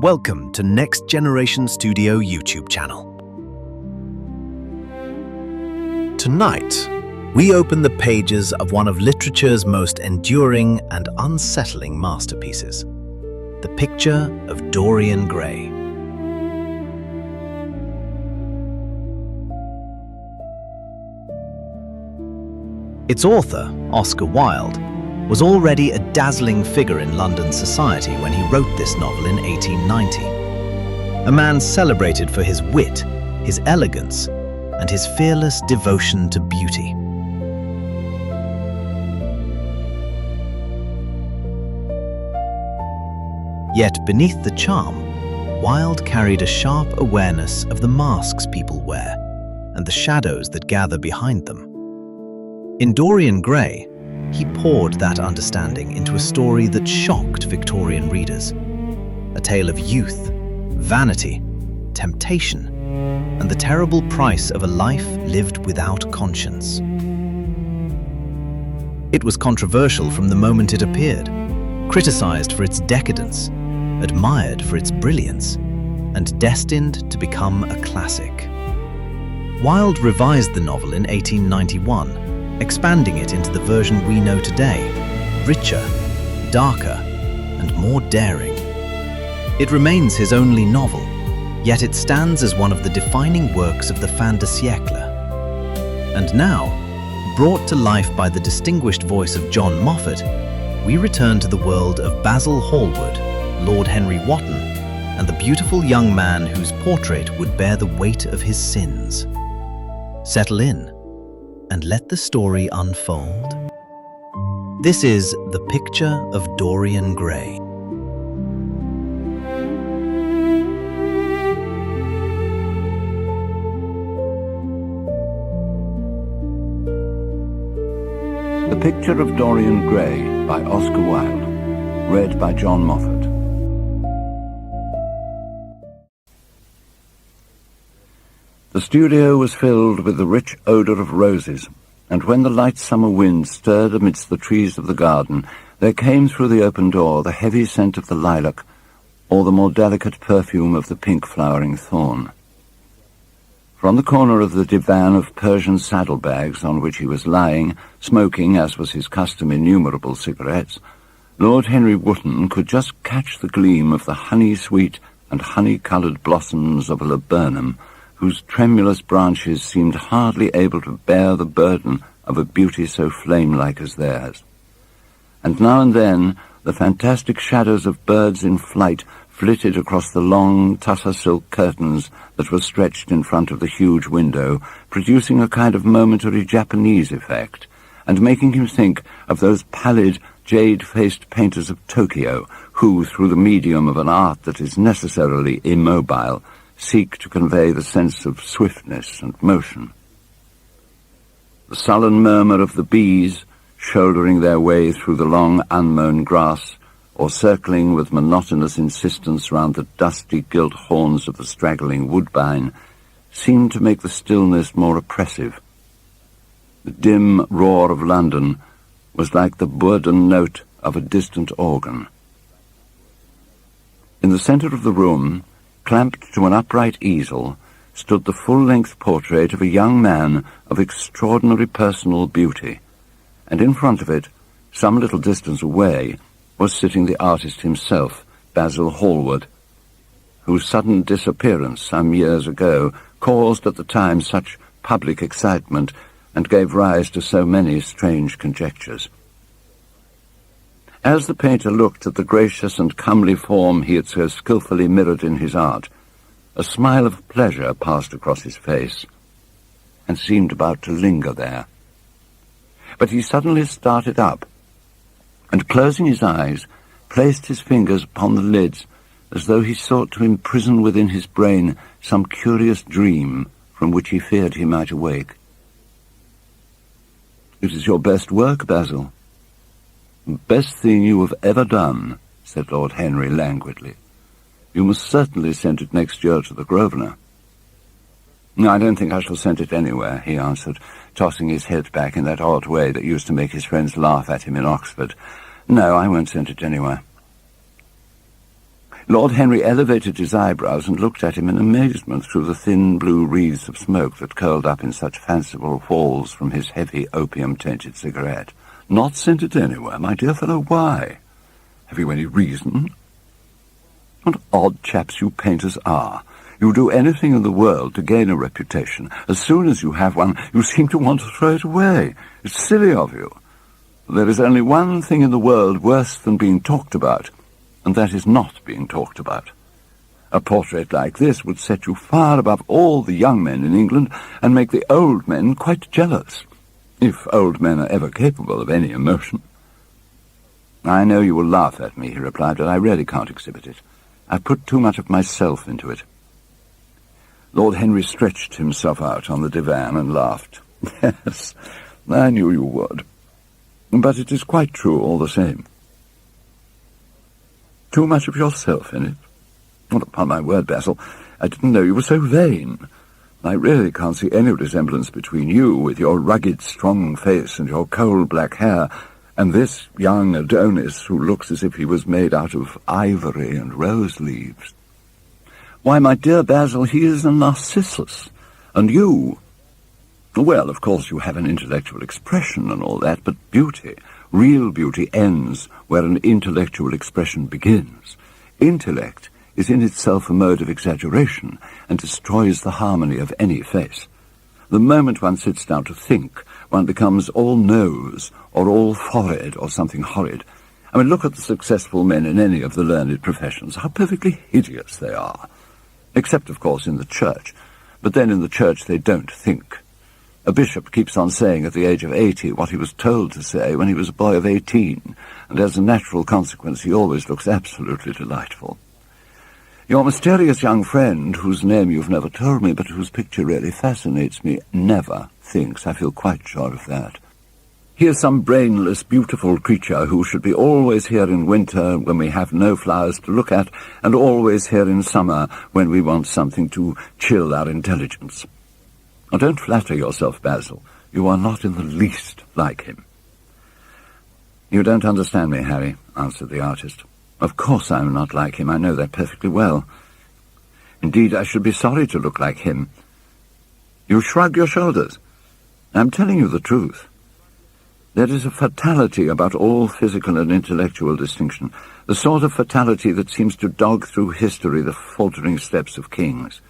Welcome to Next Generation Studio YouTube channel. Tonight, we open the pages of one of literature's most enduring and unsettling masterpieces, The Picture of Dorian Gray. Its author, Oscar Wilde, was already a dazzling figure in London society when he wrote this novel in 1890. A man celebrated for his wit, his elegance, and his fearless devotion to beauty. Yet beneath the charm, Wilde carried a sharp awareness of the masks people wear and the shadows that gather behind them. In Dorian Gray, he poured that understanding into a story that shocked Victorian readers. A tale of youth, vanity, temptation, and the terrible price of a life lived without conscience. It was controversial from the moment it appeared, criticized for its decadence, admired for its brilliance, and destined to become a classic. Wilde revised the novel in 1891, expanding it into the version we know today, richer, darker, and more daring. It remains his only novel, yet it stands as one of the defining works of the fin de siècle. And now, brought to life by the distinguished voice of John Moffatt, we return to the world of Basil Hallward, Lord Henry Wotton, and the beautiful young man whose portrait would bear the weight of his sins. Settle in and let the story unfold. This is The Picture of Dorian Gray. The Picture of Dorian Gray by Oscar Wilde, read by John Moffatt. The studio was filled with the rich odour of roses, and when the light summer wind stirred amidst the trees of the garden, there came through the open door the heavy scent of the lilac, or the more delicate perfume of the pink-flowering thorn. From the corner of the divan of Persian saddlebags on which he was lying, smoking, as was his custom, innumerable cigarettes, Lord Henry Wotton could just catch the gleam of the honey-sweet and honey-coloured blossoms of a laburnum, whose tremulous branches seemed hardly able to bear the burden of a beauty so flame-like as theirs. And now and then the fantastic shadows of birds in flight flitted across the long tussar silk curtains that were stretched in front of the huge window, producing a kind of momentary Japanese effect, and making him think of those pallid, jade-faced painters of Tokyo who, through the medium of an art that is necessarily immobile, seek to convey the sense of swiftness and motion. The sullen murmur of the bees, shouldering their way through the long unmown grass, or circling with monotonous insistence round the dusty gilt horns of the straggling woodbine, seemed to make the stillness more oppressive. The dim roar of London was like the burden note of a distant organ. In the centre of the room, clamped to an upright easel, stood the full-length portrait of a young man of extraordinary personal beauty, and in front of it, some little distance away, was sitting the artist himself, Basil Hallward, whose sudden disappearance some years ago caused at the time such public excitement and gave rise to so many strange conjectures. As the painter looked at the gracious and comely form he had so skilfully mirrored in his art, a smile of pleasure passed across his face, and seemed about to linger there. But he suddenly started up, and closing his eyes, placed his fingers upon the lids, as though he sought to imprison within his brain some curious dream from which he feared he might awake. "It is your best work, Basil. Best thing you have ever done," said Lord Henry languidly. "You must certainly send it next year to the Grosvenor." "I don't think I shall send it anywhere," he answered, tossing his head back in that odd way that used to make his friends laugh at him in Oxford. "No, I won't send it anywhere." Lord Henry elevated his eyebrows and looked at him in amazement through the thin blue wreaths of smoke that curled up in such fanciful walls from his heavy opium-tainted cigarette. "Not sent it anywhere, my dear fellow, why? Have you any reason? What odd chaps you painters are. You do anything in the world to gain a reputation. As soon as you have one, you seem to want to throw it away. It's silly of you. There is only one thing in the world worse than being talked about, and that is not being talked about. A portrait like this would set you far above all the young men in England and make the old men quite jealous, if old men are ever capable of any emotion." "I know you will laugh at me," he replied, "but I really can't exhibit it. I've put too much of myself into it." Lord Henry stretched himself out on the divan and laughed. "Yes, I knew you would. But it is quite true all the same. Too much of yourself in it? Well, upon my word, Basil, I didn't know you were so vain. I really can't see any resemblance between you, with your rugged, strong face and your coal black hair, and this young Adonis who looks as if he was made out of ivory and rose leaves. Why, my dear Basil, he is a Narcissus, and you... Well, of course, you have an intellectual expression and all that, but beauty, real beauty, ends where an intellectual expression begins. Intellect is in itself a mode of exaggeration and destroys the harmony of any face. The moment one sits down to think, one becomes all nose or all forehead or something horrid. I mean, look at the successful men in any of the learned professions, how perfectly hideous they are. Except, of course, in the church. But then in the church they don't think. A bishop keeps on saying at the age of 80 what he was told to say when he was a boy of 18, and as a natural consequence he always looks absolutely delightful. Your mysterious young friend, whose name you've never told me, but whose picture really fascinates me, never thinks, I feel quite sure of that. He is some brainless, beautiful creature who should be always here in winter when we have no flowers to look at, and always here in summer when we want something to chill our intelligence. Now, don't flatter yourself, Basil. You are not in the least like him. You don't understand me, Harry, answered the artist. Of course I'm not like him. I know that perfectly well. Indeed, I should be sorry to look like him. You shrug your shoulders. I'm telling you the truth. There is a fatality about all physical and intellectual distinction, the sort of fatality that seems to dog through history the faltering steps of kings.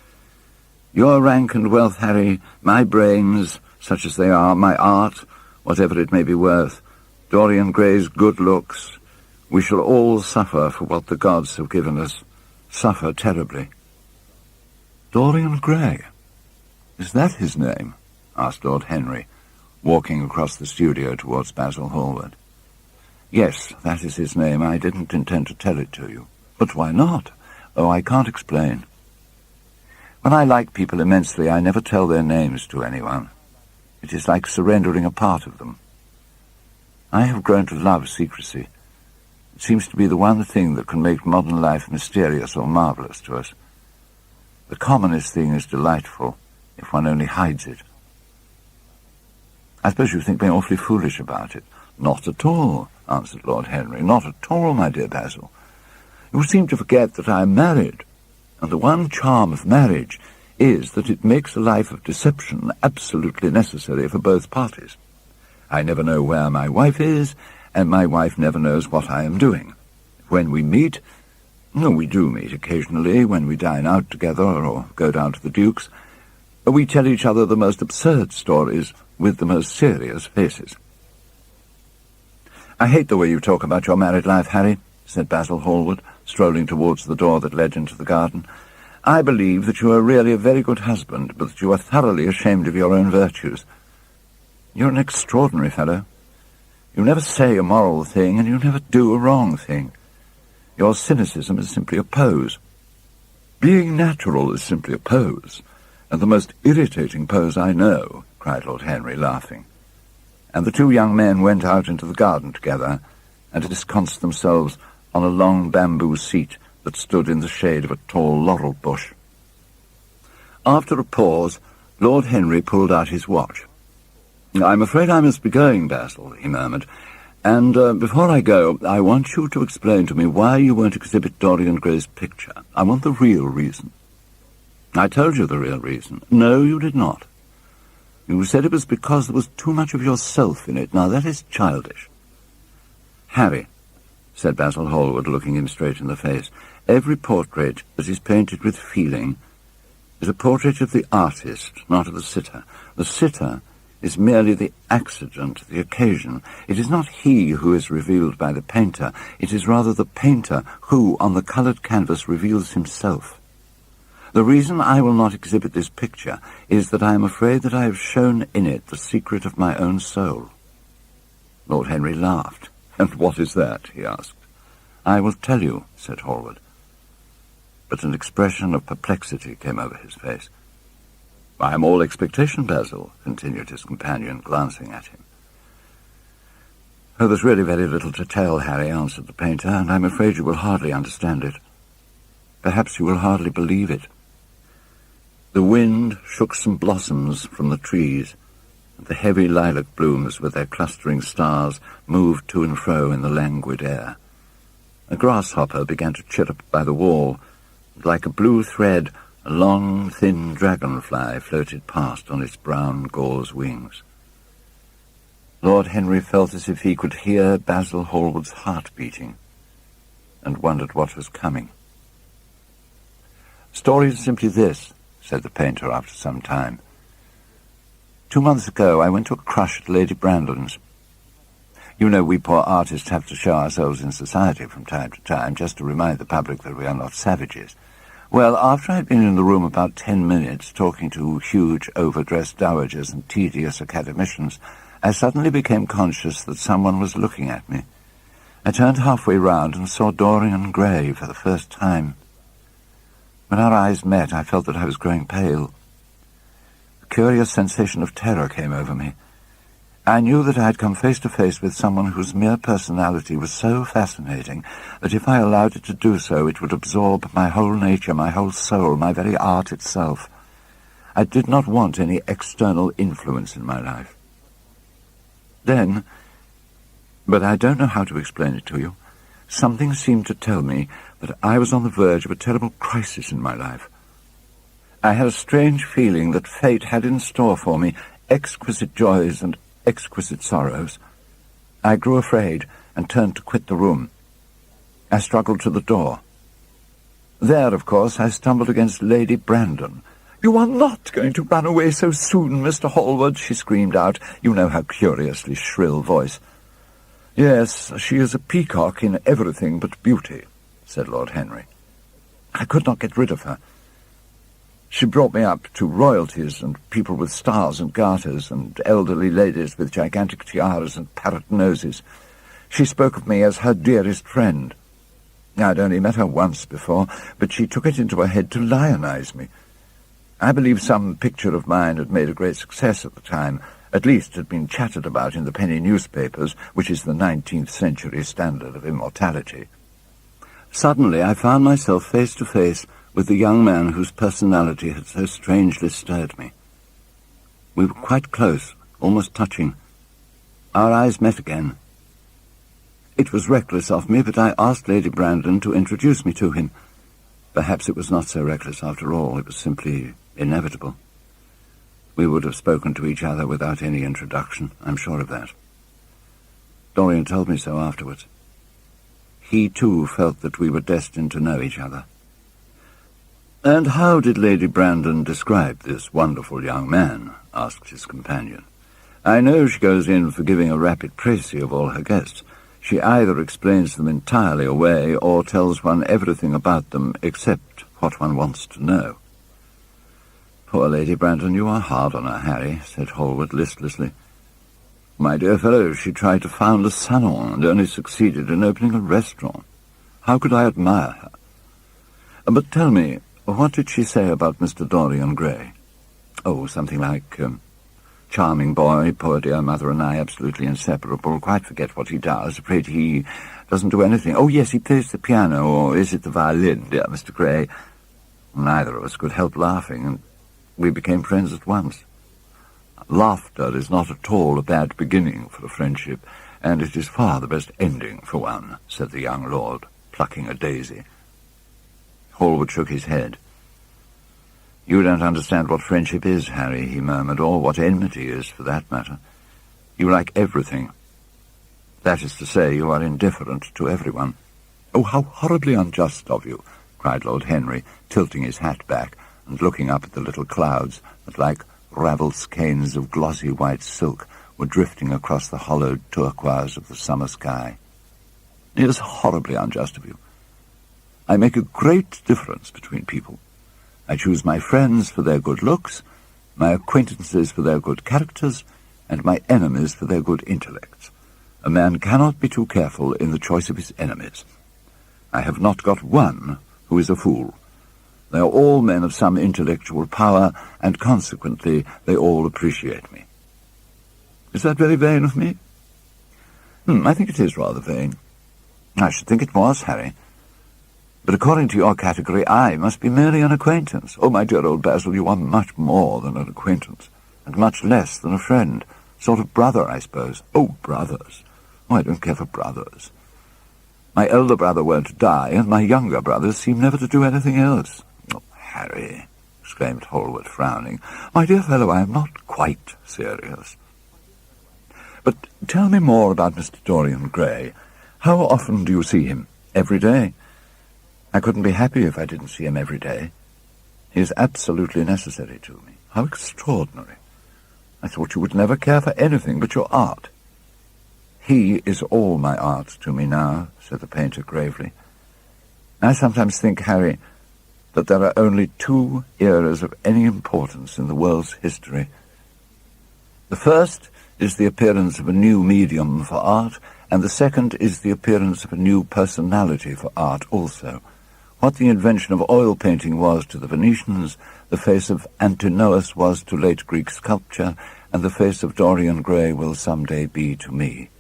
Your rank and wealth, Harry, my brains, such as they are, my art, whatever it may be worth, Dorian Gray's good looks, we shall all suffer for what the gods have given us, suffer terribly. Dorian Gray? Is that his name? Asked Lord Henry, walking across the studio towards Basil Hallward. Yes, that is his name. I didn't intend to tell it to you. But why not? Oh, I can't explain. When I like people immensely, I never tell their names to anyone. It is like surrendering a part of them. I have grown to love secrecy. It seems to be the one thing that can make modern life mysterious or marvelous to us. The commonest thing is delightful, if one only hides it. I suppose you think me awfully foolish about it. Not at all, answered Lord Henry. Not at all, my dear Basil. You seem to forget that I am married. And the one charm of marriage is that it makes a life of deception absolutely necessary for both parties. I never know where my wife is, and my wife never knows what I am doing. When we meet, we do meet occasionally, when we dine out together or go down to the Duke's, we tell each other the most absurd stories with the most serious faces. I hate the way you talk about your married life, Harry, said Basil Hallward, strolling towards the door that led into the garden. I believe that you are really a very good husband, but that you are thoroughly ashamed of your own virtues. You're an extraordinary fellow. You never say a moral thing, and you never do a wrong thing. Your cynicism is simply a pose. Being natural is simply a pose, and the most irritating pose I know, cried Lord Henry, laughing. And the two young men went out into the garden together, and ensconced themselves on a long bamboo seat that stood in the shade of a tall laurel bush. After a pause, Lord Henry pulled out his watch. I'm afraid I must be going, Basil, he murmured. And before I go, I want you to explain to me why you won't exhibit Dorian Gray's picture. I want the real reason. I told you the real reason. No, you did not. You said it was because there was too much of yourself in it. Now, that is childish. Harry, said Basil Hallward, looking him straight in the face, every portrait that is painted with feeling is a portrait of the artist, not of the sitter. The sitter is merely the accident, the occasion. It is not he who is revealed by the painter. It is rather the painter who, on the coloured canvas, reveals himself. The reason I will not exhibit this picture is that I am afraid that I have shown in it the secret of my own soul. Lord Henry laughed. And what is that? He asked. I will tell you, said Hallward. But an expression of perplexity came over his face. I am all expectation, Basil, continued his companion, glancing at him. Oh, there's really very little to tell, Harry, answered the painter, and I'm afraid you will hardly understand it. Perhaps you will hardly believe it. The wind shook some blossoms from the trees, and the heavy lilac blooms with their clustering stars moved to and fro in the languid air. A grasshopper began to chirrup by the wall, and like a blue thread, a long, thin dragonfly floated past on its brown gauze wings. Lord Henry felt as if he could hear Basil Hallward's heart beating, and wondered what was coming. Story is simply this, said the painter after some time. 2 months ago I went to a crush at Lady Brandon's. You know we poor artists have to show ourselves in society from time to time, just to remind the public that we are not savages. Well, after I'd been in the room about 10 minutes, talking to huge, overdressed dowagers and tedious academicians, I suddenly became conscious that someone was looking at me. I turned halfway round and saw Dorian Gray for the first time. When our eyes met, I felt that I was growing pale. A curious sensation of terror came over me. I knew that I had come face to face with someone whose mere personality was so fascinating that if I allowed it to do so, it would absorb my whole nature, my whole soul, my very art itself. I did not want any external influence in my life. Then, but I don't know how to explain it to you, something seemed to tell me that I was on the verge of a terrible crisis in my life. I had a strange feeling that fate had in store for me exquisite joys and exquisite sorrows. I grew afraid and turned to quit the room. I struggled to the door. There, of course, I stumbled against Lady Brandon. "You are not going to run away so soon, Mr. Hallward," she screamed out. You know her curiously shrill voice. "Yes, she is a peacock in everything but beauty," said Lord Henry. I could not get rid of her. She brought me up to royalties and people with stars and garters and elderly ladies with gigantic tiaras and parrot noses. She spoke of me as her dearest friend. I'd only met her once before, but she took it into her head to lionize me. I believe some picture of mine had made a great success at the time, at least had been chattered about in the penny newspapers, which is the 19th century standard of immortality. Suddenly I found myself face to face with the young man whose personality had so strangely stirred me. We were quite close, almost touching. Our eyes met again. It was reckless of me, but I asked Lady Brandon to introduce me to him. Perhaps it was not so reckless after all. It was simply inevitable. We would have spoken to each other without any introduction, I'm sure of that. Dorian told me so afterwards. He, too, felt that we were destined to know each other. "And how did Lady Brandon describe this wonderful young man?" asked his companion. "I know she goes in for giving a rapid précis of all her guests. She either explains them entirely away or tells one everything about them except what one wants to know." "Poor Lady Brandon, you are hard on her, Harry," said Hallward listlessly. "My dear fellow, she tried to found a salon and only succeeded in opening a restaurant. How could I admire her? But tell me, what did she say about Mr. Dorian Gray?" "Oh, something like, charming boy, poor dear mother and I absolutely inseparable, quite forget what he does, afraid he doesn't do anything. Oh, yes, he plays the piano, or is it the violin, dear Mr. Gray?" Neither of us could help laughing, and we became friends at once. Laughter is not at all a bad beginning for a friendship, "And it is far the best ending for one," said the young lord, plucking a daisy. Hallward shook his head. "You don't understand what friendship is, Harry," he murmured, "or what enmity is, for that matter. You like everything. That is to say, you are indifferent to everyone." "Oh, how horribly unjust of you," cried Lord Henry, tilting his hat back and looking up at the little clouds that, like ravelled skeins of glossy white silk, were drifting across the hollowed turquoise of the summer sky. "It is horribly unjust of you. I make a great difference between people. I choose my friends for their good looks, my acquaintances for their good characters, and my enemies for their good intellects. A man cannot be too careful in the choice of his enemies. I have not got one who is a fool. They are all men of some intellectual power, and consequently they all appreciate me. Is that very vain of me? I think it is rather vain. I should think it was, Harry. But according to your category, I must be merely an acquaintance. Oh, my dear old Basil, you are much more than an acquaintance, and much less than a friend. Sort of brother, I suppose. Oh, brothers. Oh, I don't care for brothers. My elder brother won't die, and my younger brothers seem never to do anything else." "Oh, Harry," exclaimed Hallward, frowning. "My dear fellow, I am not quite serious. But tell me more about Mr. Dorian Gray. How often do you see him? Every day?" "I couldn't be happy if I didn't see him every day. He is absolutely necessary to me." "How extraordinary. I thought you would never care for anything but your art." "He is all my art to me now," said the painter gravely. "I sometimes think, Harry, that there are only 2 eras of any importance in the world's history. The first is the appearance of a new medium for art, and the second is the appearance of a new personality for art also. What the invention of oil painting was to the Venetians, the face of Antinous was to late Greek sculpture, and the face of Dorian Gray will some day be to me.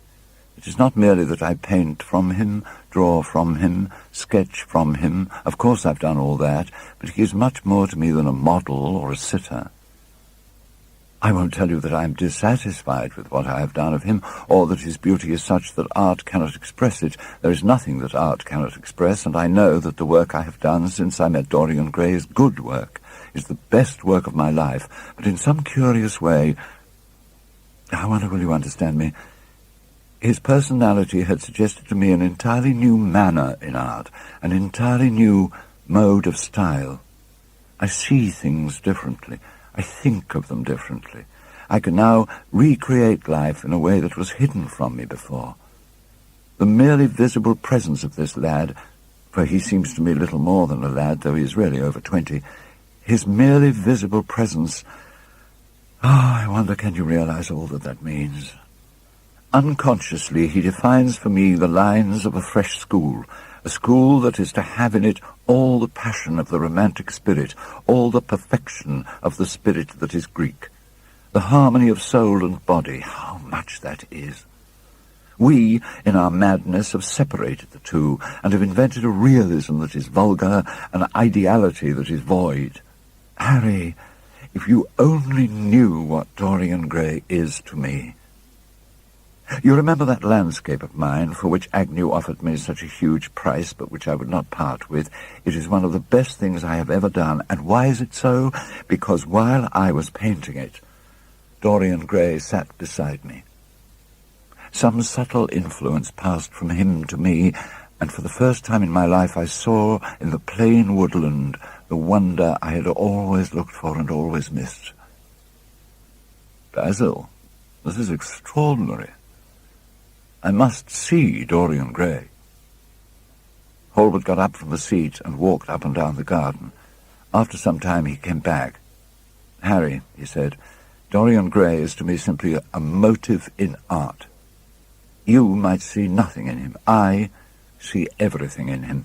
It is not merely that I paint from him, draw from him, sketch from him. Of course I've done all that, but he is much more to me than a model or a sitter. I won't tell you that I am dissatisfied with what I have done of him, or that his beauty is such that art cannot express it. There is nothing that art cannot express, and I know that the work I have done since I met Dorian Gray is good work, is the best work of my life, but in some curious way, I wonder will you understand me, his personality had suggested to me an entirely new manner in art, an entirely new mode of style. I see things differently. I think of them differently. I can now recreate life in a way that was hidden from me before. The merely visible presence of this lad, for he seems to me little more than a lad, though he is really over 20, his merely visible presence, I wonder can you realize all that means? Unconsciously he defines for me the lines of a fresh school, a school that is to have in it all the passion of the romantic spirit, all the perfection of the spirit that is Greek, the harmony of soul and body. How much that is! We, in our madness, have separated the two, and have invented a realism that is vulgar, an ideality that is void. Harry, if you only knew what Dorian Gray is to me. You remember that landscape of mine, for which Agnew offered me such a huge price, but which I would not part with? It is one of the best things I have ever done. And why is it so? Because while I was painting it, Dorian Gray sat beside me. Some subtle influence passed from him to me, and for the first time in my life I saw in the plain woodland the wonder I had always looked for and always missed. Basil, this is extraordinary. I must see Dorian Gray. Hallward got up from the seat and walked up and down the garden. After some time he came back. "Harry," he said, "Dorian Gray is to me simply a motive in art. You might see nothing in him. I see everything in him.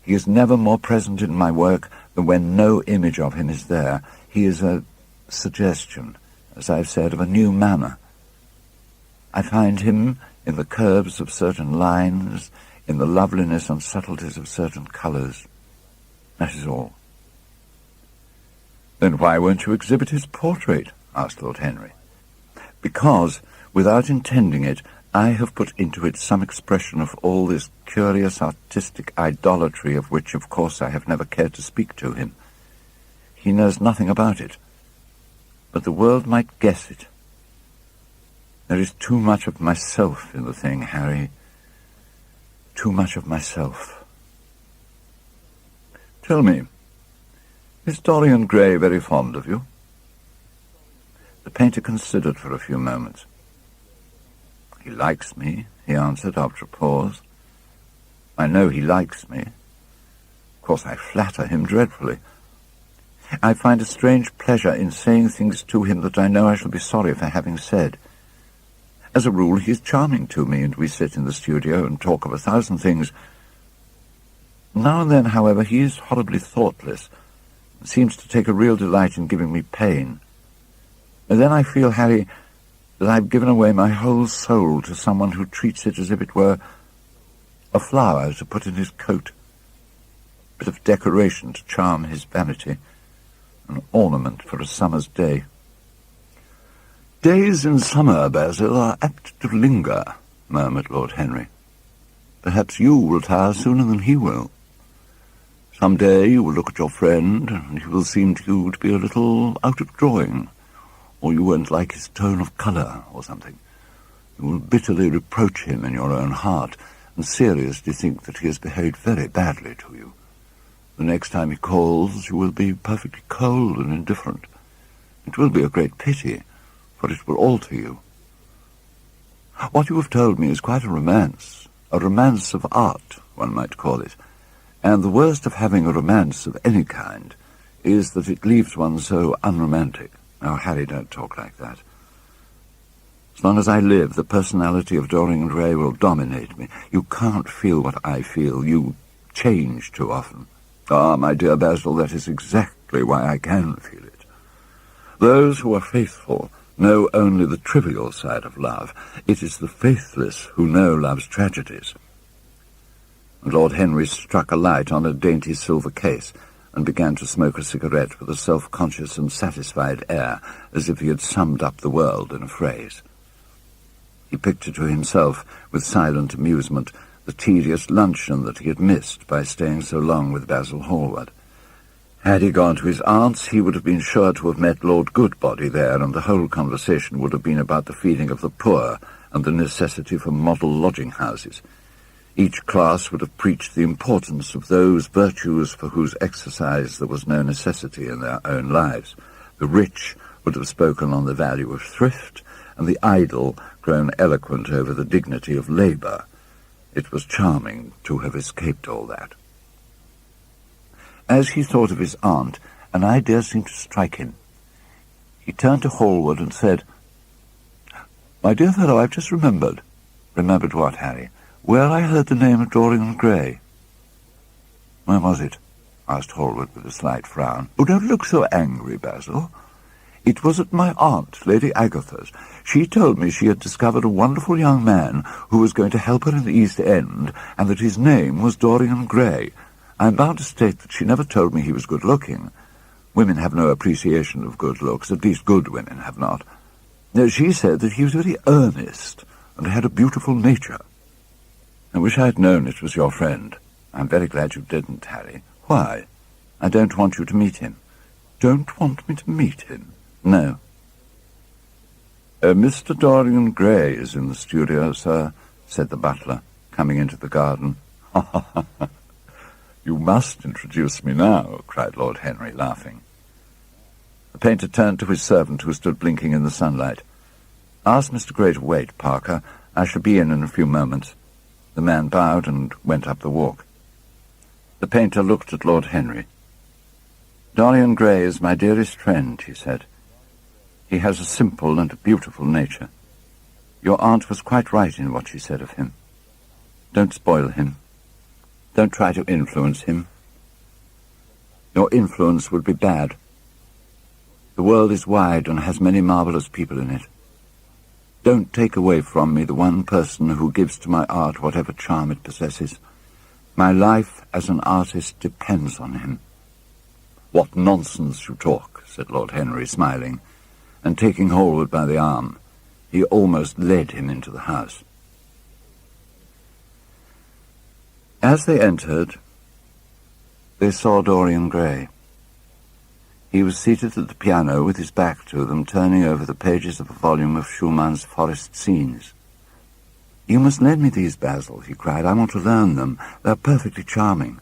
He is never more present in my work than when no image of him is there. He is a suggestion, as I've said, of a new manner. I find him in the curves of certain lines, in the loveliness and subtleties of certain colours. That is all." "Then why won't you exhibit his portrait?" asked Lord Henry. "Because, without intending it, I have put into it some expression of all this curious artistic idolatry of which, of course, I have never cared to speak to him. He knows nothing about it, but the world might guess it. There is too much of myself in the thing, Harry. Too much of myself. Tell me, is Dorian Gray very fond of you? The painter considered for a few moments. He likes me, he answered after a pause. I know he likes me. Of course, I flatter him dreadfully. I find a strange pleasure in saying things to him that I know I shall be sorry for having said. As a rule, he is charming to me, and we sit in the studio and talk of 1,000 things. Now and then, however, he is horribly thoughtless, and seems to take a real delight in giving me pain. And then I feel, Harry, that I've given away my whole soul to someone who treats it as if it were a flower to put in his coat, a bit of decoration to charm his vanity, an ornament for a summer's day. Days in summer, Basil, are apt to linger, murmured Lord Henry. Perhaps you will tire sooner than he will. Some day you will look at your friend, and he will seem to you to be a little out of drawing, or you won't like his tone of colour, or something. You will bitterly reproach him in your own heart, and seriously think that he has behaved very badly to you. The next time he calls, you will be perfectly cold and indifferent. It will be a great pity, for it will alter you. What you have told me is quite a romance of art, one might call it, and the worst of having a romance of any kind is that it leaves one so unromantic. Now, Harry, don't talk like that. As long as I live, the personality of Dorian Gray will dominate me. You can't feel what I feel. You change too often. Ah, my dear Basil, that is exactly why I can feel it. Those who are faithful know only the trivial side of love. It is the faithless who know love's tragedies. And Lord Henry struck a light on a dainty silver case and began to smoke a cigarette with a self-conscious and satisfied air, as if he had summed up the world in a phrase. He pictured to himself, with silent amusement, the tedious luncheon that he had missed by staying so long with Basil Hallward. Had he gone to his aunt's, he would have been sure to have met Lord Goodbody there, and the whole conversation would have been about the feeding of the poor and the necessity for model lodging-houses. Each class would have preached the importance of those virtues for whose exercise there was no necessity in their own lives. The rich would have spoken on the value of thrift, and the idle grown eloquent over the dignity of labour. It was charming to have escaped all that. As he thought of his aunt, an idea seemed to strike him. He turned to Hallward and said, "My dear fellow, I've just remembered." "Remembered what, Harry?" "Where I heard the name of Dorian Gray." "Where was it?" asked Hallward with a slight frown. "Oh, don't look so angry, Basil. It was at my aunt, Lady Agatha's. She told me she had discovered a wonderful young man who was going to help her in the East End, and that his name was Dorian Gray. I'm bound to state that she never told me he was good-looking. Women have no appreciation of good looks, at least good women have not. No, she said that he was very earnest, and had a beautiful nature. I wish I had known it was your friend. I'm very glad you didn't, Harry. Why? I don't want you to meet him." "Don't want me to meet him?" "No." "Mr. Dorian Gray is in the studio, sir," said the butler, coming into the garden. "Ha, ha, ha, ha. You must introduce me now," cried Lord Henry, laughing. The painter turned to his servant, who stood blinking in the sunlight. "Ask Mr. Gray to wait, Parker. I shall be in a few moments." The man bowed and went up the walk. The painter looked at Lord Henry. "Dorian Gray is my dearest friend," he said. "He has a simple and beautiful nature. Your aunt was quite right in what she said of him. Don't spoil him. Don't try to influence him. Your influence would be bad. The world is wide and has many marvellous people in it. Don't take away from me the one person who gives to my art whatever charm it possesses. My life as an artist depends on him." "What nonsense you talk," said Lord Henry, smiling, and taking Hallward by the arm, he almost led him into the house. As they entered, they saw Dorian Gray. He was seated at the piano with his back to them, turning over the pages of a volume of Schumann's Forest Scenes. "You must lend me these, Basil," he cried. "I want to learn them. They're perfectly charming."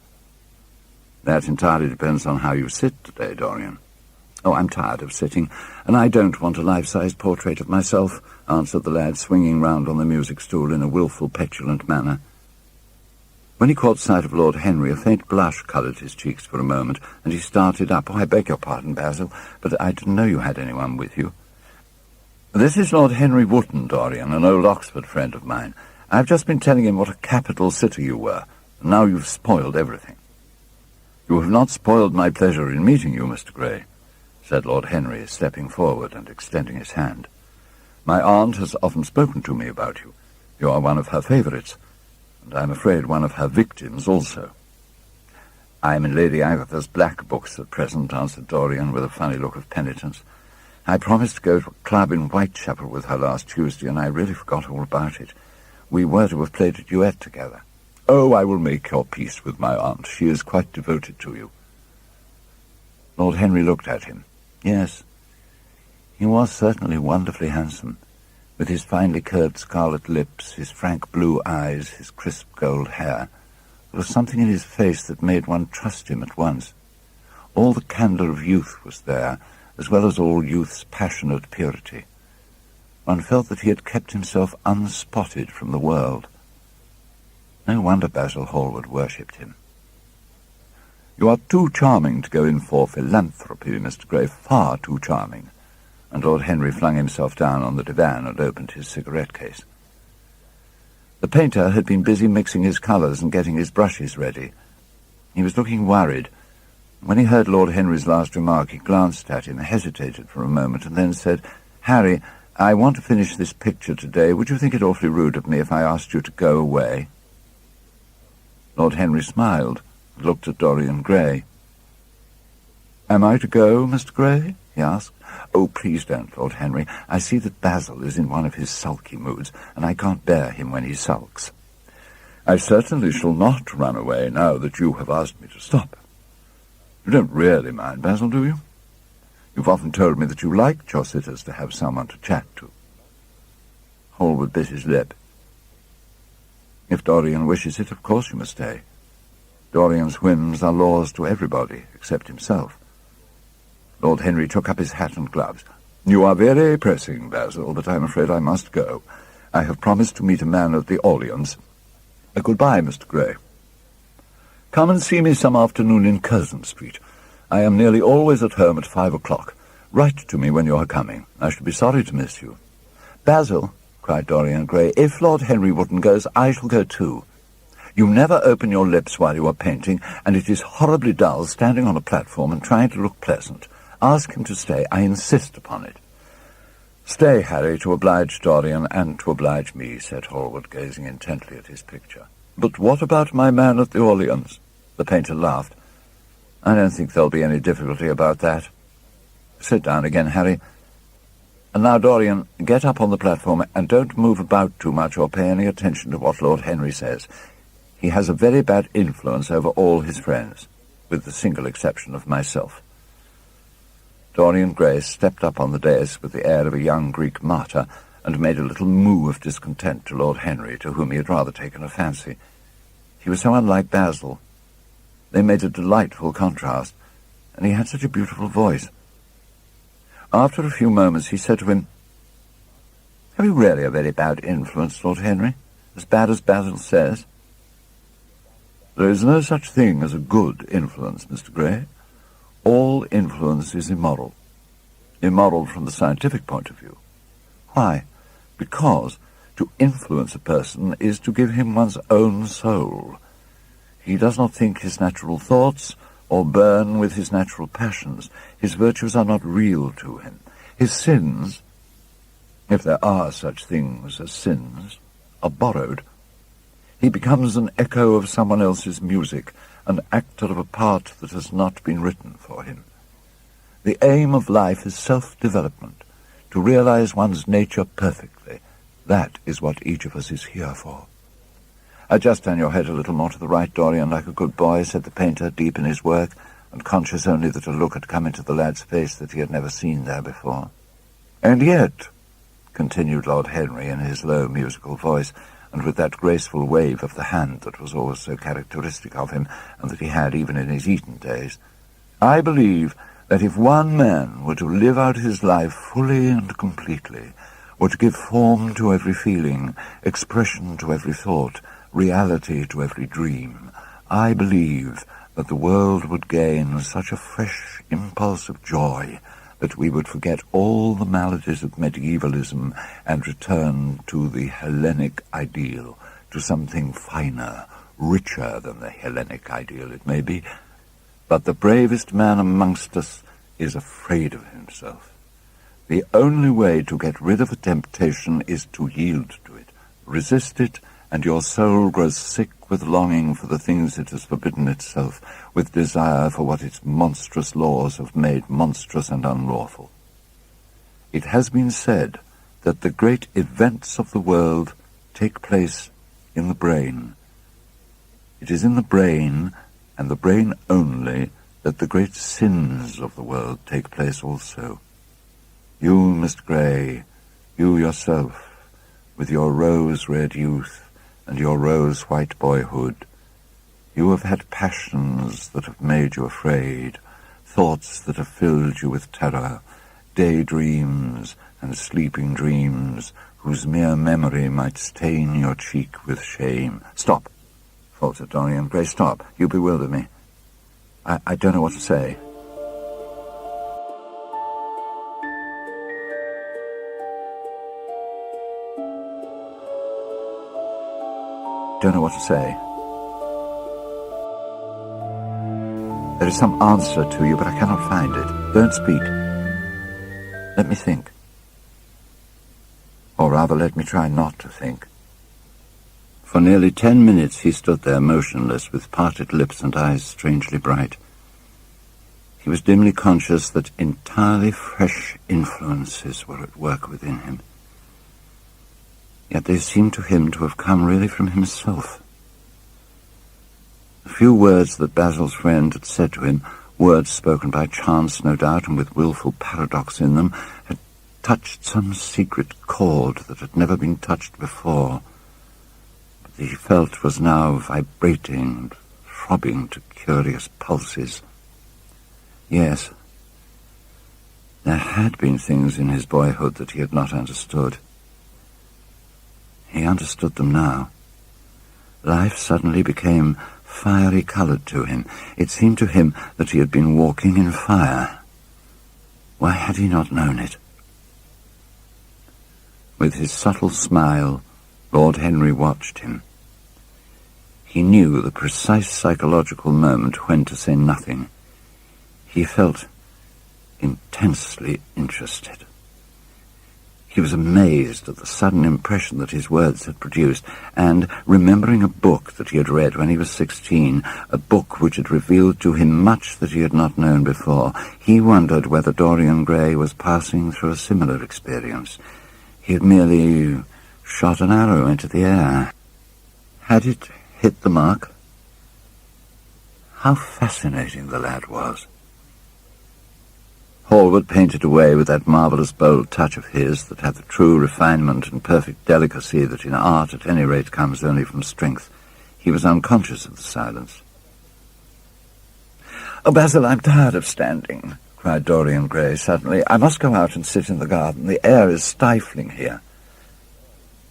"That entirely depends on how you sit today, Dorian." "Oh, I'm tired of sitting, and I don't want a life-size portrait of myself," answered the lad, swinging round on the music stool in a wilful, petulant manner. When he caught sight of Lord Henry, a faint blush coloured his cheeks for a moment, and he started up. "Oh, I beg your pardon, Basil, but I didn't know you had anyone with you." "This is Lord Henry Wotton, Dorian, an old Oxford friend of mine. I've just been telling him what a capital sitter you were, and now you've spoiled everything." "You have not spoiled my pleasure in meeting you, Mr. Gray," said Lord Henry, stepping forward and extending his hand. "My aunt has often spoken to me about you. You are one of her favourites, and I'm afraid one of her victims also." "I am in Lady Agatha's black books at present," answered Dorian with a funny look of penitence. "I promised to go to a club in Whitechapel with her last Tuesday, and I really forgot all about it. We were to have played a duet together." "Oh, I will make your peace with my aunt. She is quite devoted to you." Lord Henry looked at him. Yes, he was certainly wonderfully handsome, with his finely curved scarlet lips, his frank blue eyes, his crisp gold hair. There was something in his face that made one trust him at once. All the candour of youth was there, as well as all youth's passionate purity. One felt that he had kept himself unspotted from the world. No wonder Basil Hallward worshipped him. "You are too charming to go in for philanthropy, Mr. Gray, far too charming." And Lord Henry flung himself down on the divan and opened his cigarette case. The painter had been busy mixing his colours and getting his brushes ready. He was looking worried. When he heard Lord Henry's last remark, he glanced at him, hesitated for a moment, and then said, "Harry, I want to finish this picture today. Would you think it awfully rude of me if I asked you to go away?" Lord Henry smiled and looked at Dorian Gray. "Am I to go, Mr. Gray?" he asked. "Oh, please don't, Lord Henry. I see that Basil is in one of his sulky moods, and I can't bear him when he sulks." "I certainly shall not run away now that you have asked me to stop. You don't really mind, Basil, do you? You've often told me that you liked your sitters to have someone to chat to." Hallward bit his lip. "If Dorian wishes it, of course you must stay. Dorian's whims are laws to everybody, except himself." Lord Henry took up his hat and gloves. "You are very pressing, Basil, but I'm afraid I must go. I have promised to meet a man at the Orleans. Goodbye, Mr. Gray. Come and see me some afternoon in Curzon Street. I am nearly always at home at 5 o'clock. Write to me when you are coming. I should be sorry to miss you." "Basil," cried Dorian Gray, "if Lord Henry Wotton goes, I shall go too. You never open your lips while you are painting, and it is horribly dull standing on a platform and trying to look pleasant. Ask him to stay. I insist upon it." "Stay, Harry, to oblige Dorian and to oblige me," said Hallward, gazing intently at his picture. "But what about my man at the Orleans?" The painter laughed. "I don't think there'll be any difficulty about that. Sit down again, Harry. And now, Dorian, get up on the platform and don't move about too much or pay any attention to what Lord Henry says. He has a very bad influence over all his friends, with the single exception of myself." Dorian Gray stepped up on the dais with the air of a young Greek martyr and made a little moo of discontent to Lord Henry, to whom he had rather taken a fancy. He was so unlike Basil. They made a delightful contrast, and he had such a beautiful voice. After a few moments he said to him, "Have you really a very bad influence, Lord Henry? As bad as Basil says?" "There is no such thing as a good influence, Mr. Gray. All influence is immoral. Immoral from the scientific point of view. Why? Because to influence a person is to give him one's own soul. He does not think his natural thoughts or burn with his natural passions. His virtues are not real to him. His sins, if there are such things as sins, are borrowed. He becomes an echo of someone else's music, an actor of a part that has not been written for him. The aim of life is self-development, to realize one's nature perfectly. That is what each of us is here for. Just turn your head a little more to the right, Dorian, like a good boy, said the painter, deep in his work, and conscious only that a look had come into the lad's face that he had never seen there before. And yet, continued Lord Henry in his low musical voice, and with that graceful wave of the hand that was always so characteristic of him, and that he had even in his Eton days, I believe that if one man were to live out his life fully and completely, were to give form to every feeling, expression to every thought, reality to every dream, I believe that the world would gain such a fresh impulse of joy that we would forget all the maladies of medievalism and return to the Hellenic ideal, to something finer, richer than the Hellenic ideal, it may be. But the bravest man amongst us is afraid of himself. The only way to get rid of a temptation is to yield to it, resist it, and your soul grows sick with longing for the things it has forbidden itself, with desire for what its monstrous laws have made monstrous and unlawful. It has been said that the great events of the world take place in the brain. It is in the brain, and the brain only, that the great sins of the world take place also. You, Mr. Gray, you yourself, with your rose-red youth, and your rose-white boyhood, you have had passions that have made you afraid, thoughts that have filled you with terror, daydreams and sleeping dreams whose mere memory might stain your cheek with shame. Stop, faltered Dorian Gray. Stop. You bewilder me. I don't know what to say. Don't know what to say. There is some answer to you, but I cannot find it. Don't speak. Let me think. Or rather, let me try not to think. For nearly 10 minutes he stood there motionless, with parted lips and eyes strangely bright. He was dimly conscious that entirely fresh influences were at work within him. Yet they seemed to him to have come really from himself. The few words that Basil's friend had said to him, words spoken by chance, no doubt, and with wilful paradox in them, had touched some secret chord that had never been touched before, but that he felt was now vibrating and throbbing to curious pulses. Yes, there had been things in his boyhood that he had not understood. He understood them now. Life suddenly became fiery-coloured to him. It seemed to him that he had been walking in fire. Why had he not known it? With his subtle smile, Lord Henry watched him. He knew the precise psychological moment when to say nothing. He felt intensely interested. He was amazed at the sudden impression that his words had produced, and, remembering a book that he had read when he was 16, a book which had revealed to him much that he had not known before, he wondered whether Dorian Gray was passing through a similar experience. He had merely shot an arrow into the air. Had it hit the mark? How fascinating the lad was. Hallward painted away with that marvellous bold touch of his that had the true refinement and perfect delicacy that in art at any rate comes only from strength. He was unconscious of the silence. "Oh, Basil, I'm tired of standing," cried Dorian Gray suddenly. "I must go out and sit in the garden. The air is stifling here."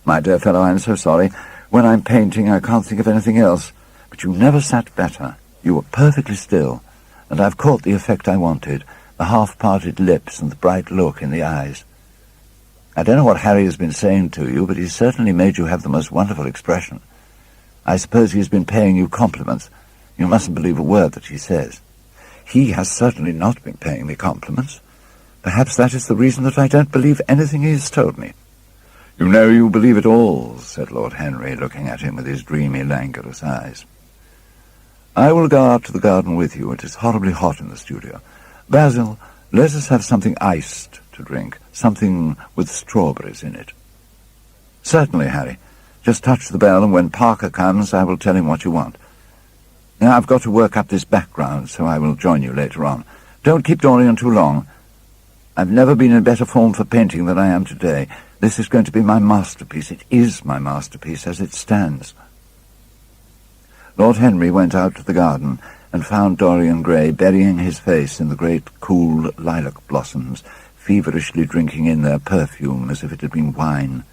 "My dear fellow, I'm so sorry. When I'm painting, I can't think of anything else. But you never sat better. You were perfectly still, and I've caught the effect I wanted, the half-parted lips and the bright look in the eyes. I don't know what Harry has been saying to you, but he's certainly made you have the most wonderful expression. I suppose he's been paying you compliments. You mustn't believe a word that he says." "He has certainly not been paying me compliments. Perhaps that is the reason that I don't believe anything he has told me." "You know you believe it all," said Lord Henry, looking at him with his dreamy, languorous eyes. "I will go out to the garden with you. It is horribly hot in the studio. Basil, let us have something iced to drink, something with strawberries in it." "Certainly, Harry. Just touch the bell, and when Parker comes, I will tell him what you want. Now, I've got to work up this background, so I will join you later on. Don't keep Dorian too long. I've never been in better form for painting than I am today. This is going to be my masterpiece. It is my masterpiece as it stands. Lord Henry went out to the garden and found Dorian Gray burying his face in the great cool lilac blossoms, feverishly drinking in their perfume as if it had been wine.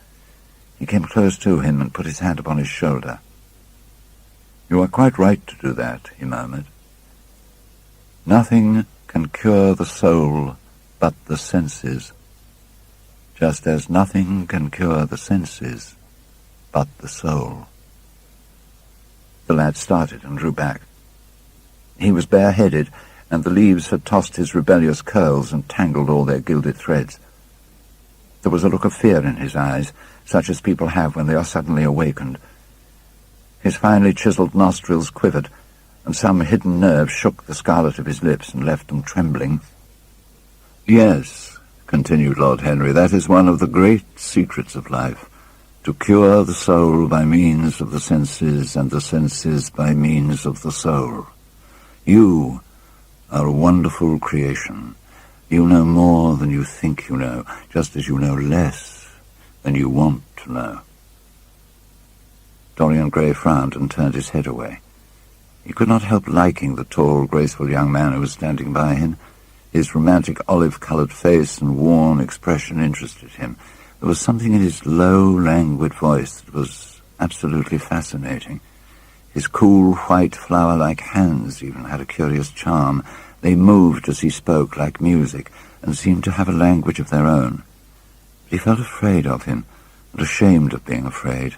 He came close to him and put his hand upon his shoulder. "You are quite right to do that," he murmured. "Nothing can cure the soul but the senses, just as nothing can cure the senses but the soul." The lad started and drew back. He was bareheaded, and the leaves had tossed his rebellious curls and tangled all their gilded threads. There was a look of fear in his eyes, such as people have when they are suddenly awakened. His finely chiselled nostrils quivered, and some hidden nerve shook the scarlet of his lips and left them trembling. "Yes," continued Lord Henry, "that is one of the great secrets of life, to cure the soul by means of the senses, and the senses by means of the soul. You are a wonderful creation. You know more than you think you know, just as you know less than you want to know." Dorian Gray frowned and turned his head away. He could not help liking the tall, graceful young man who was standing by him. His romantic olive-coloured face and worn expression interested him. There was something in his low, languid voice that was absolutely fascinating. His cool, white, flower-like hands even had a curious charm. They moved as he spoke like music, and seemed to have a language of their own. But he felt afraid of him, and ashamed of being afraid.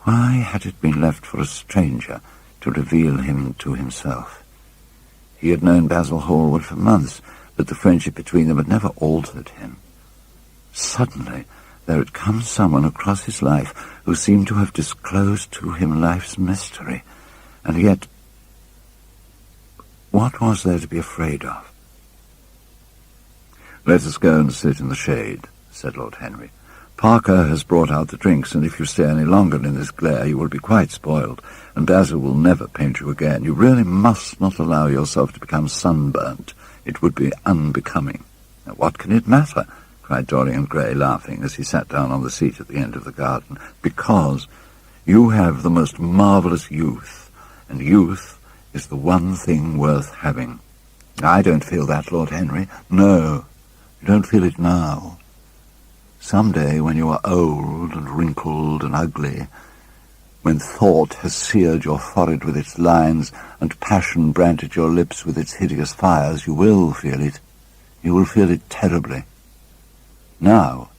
Why had it been left for a stranger to reveal him to himself? He had known Basil Hallward for months, but the friendship between them had never altered him. Suddenly, there had come someone across his life who seemed to have disclosed to him life's mystery, and yet, what was there to be afraid of? "Let us go and sit in the shade," said Lord Henry. "Parker has brought out the drinks, and if you stay any longer in this glare you will be quite spoiled, and Basil will never paint you again. You really must not allow yourself to become sunburnt. It would be unbecoming." "Now, what can it matter?" cried Dorian Gray, laughing, as he sat down on the seat at the end of the garden. "Because you have the most marvellous youth, and youth is the one thing worth having." "I don't feel that, Lord Henry." "No, you don't feel it now. Some day, when you are old and wrinkled and ugly, when thought has seared your forehead with its lines and passion branded your lips with its hideous fires, you will feel it. You will feel it terribly. Now,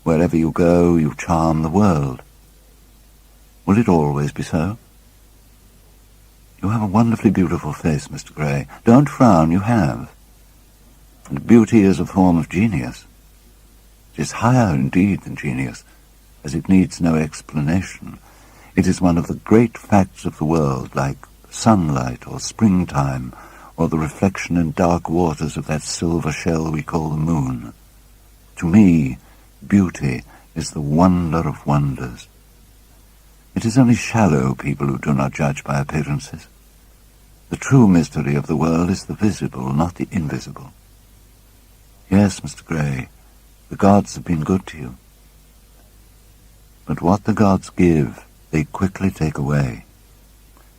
wherever you go, you charm the world. Will it always be so? You have a wonderfully beautiful face, Mr. Gray. Don't frown, you have. And beauty is a form of genius. It is higher indeed than genius, as it needs no explanation. It is one of the great facts of the world, like sunlight or springtime, or the reflection in dark waters of that silver shell we call the moon. To me, beauty is the wonder of wonders. It is only shallow people who do not judge by appearances. The true mystery of the world is the visible, not the invisible. Yes, Mr. Gray, the gods have been good to you. But what the gods give, they quickly take away.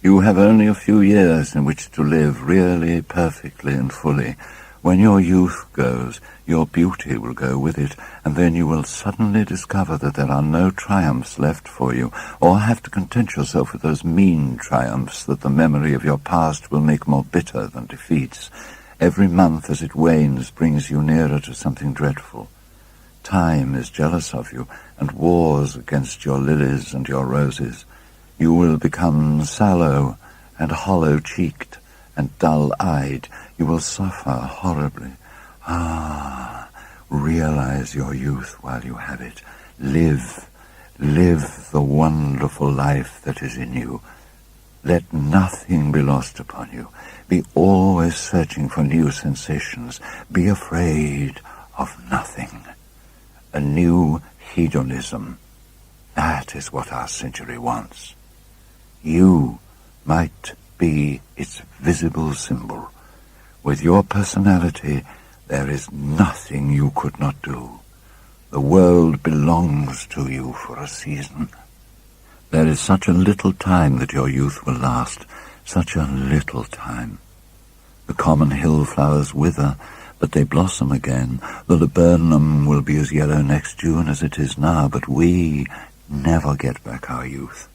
You have only a few years in which to live really, perfectly and fully. When your youth goes, your beauty will go with it, and then you will suddenly discover that there are no triumphs left for you, or have to content yourself with those mean triumphs that the memory of your past will make more bitter than defeats. Every month as it wanes brings you nearer to something dreadful. Time is jealous of you, and wars against your lilies and your roses. You will become sallow and hollow-cheeked and dull-eyed. You will suffer horribly. Realize your youth while you have it. Live the wonderful life that is in you. Let nothing be lost upon you. Be always searching for new sensations. Be afraid of nothing. A new hedonism. That is what our century wants. You might be its visible symbol. With your personality, there is nothing you could not do. The world belongs to you for a season. There is such a little time that your youth will last, such a little time. The common hill flowers wither, but they blossom again. The laburnum will be as yellow next June as it is now, but we never get back our youth.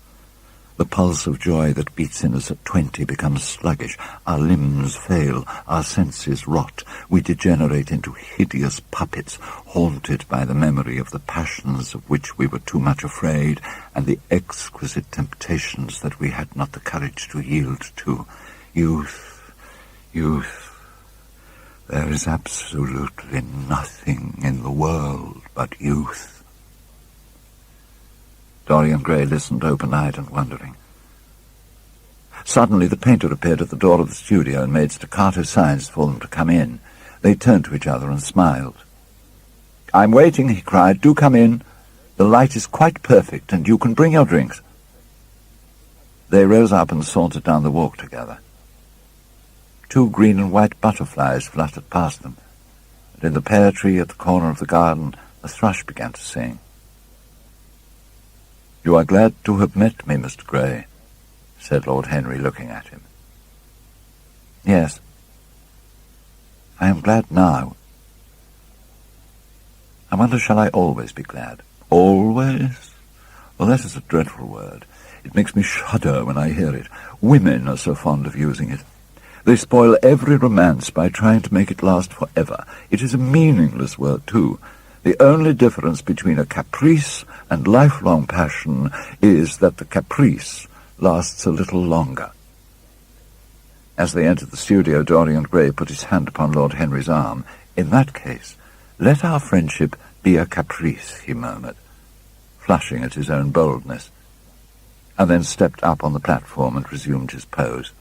The pulse of joy that beats in us at 20 becomes sluggish. Our limbs fail, our senses rot. We degenerate into hideous puppets, haunted by the memory of the passions of which we were too much afraid, and the exquisite temptations that we had not the courage to yield to. Youth, youth. There is absolutely nothing in the world but youth. Dorian Gray listened open-eyed and wondering. Suddenly the painter appeared at the door of the studio and made staccato signs for them to come in. They turned to each other and smiled. "I'm waiting," he cried. "Do come in. The light is quite perfect, and you can bring your drinks." They rose up and sauntered down the walk together. 2 green and white butterflies fluttered past them, and in the pear tree at the corner of the garden a thrush began to sing. "You are glad to have met me, Mr. Gray," said Lord Henry, looking at him. "Yes. I am glad now. I wonder, shall I always be glad?" "Always? Well, that is a dreadful word. It makes me shudder when I hear it. Women are so fond of using it. They spoil every romance by trying to make it last forever. It is a meaningless word, too. The only difference between a caprice and lifelong passion is that the caprice lasts a little longer." As they entered the studio, Dorian Gray put his hand upon Lord Henry's arm. "In that case, let our friendship be a caprice," he murmured, flushing at his own boldness, and then stepped up on the platform and resumed his pose.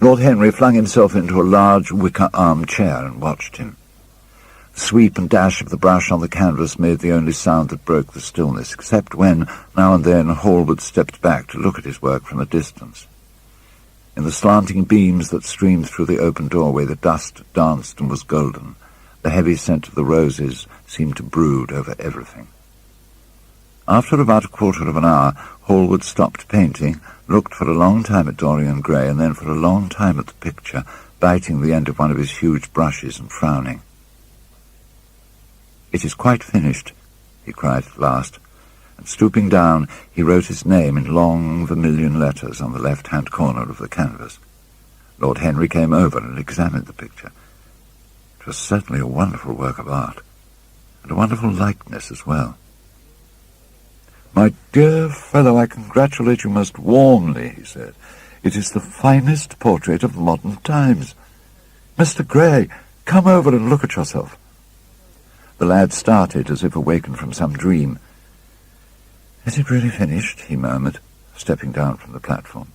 Lord Henry flung himself into a large wicker arm-chair and watched him. The sweep and dash of the brush on the canvas made the only sound that broke the stillness, except when, now and then, Hallward stepped back to look at his work from a distance. In the slanting beams that streamed through the open doorway, the dust danced and was golden. The heavy scent of the roses seemed to brood over everything. After about a quarter of an hour, Hallward stopped painting, looked for a long time at Dorian Gray, and then for a long time at the picture, biting the end of one of his huge brushes and frowning. "It is quite finished," he cried at last, and stooping down, he wrote his name in long vermilion letters on the left-hand corner of the canvas. Lord Henry came over and examined the picture. It was certainly a wonderful work of art, and a wonderful likeness as well. "My dear fellow, I congratulate you most warmly," he said. "It is the finest portrait of modern times. Mr. Gray, come over and look at yourself." The lad started as if awakened from some dream. "Is it really finished?" he murmured, stepping down from the platform.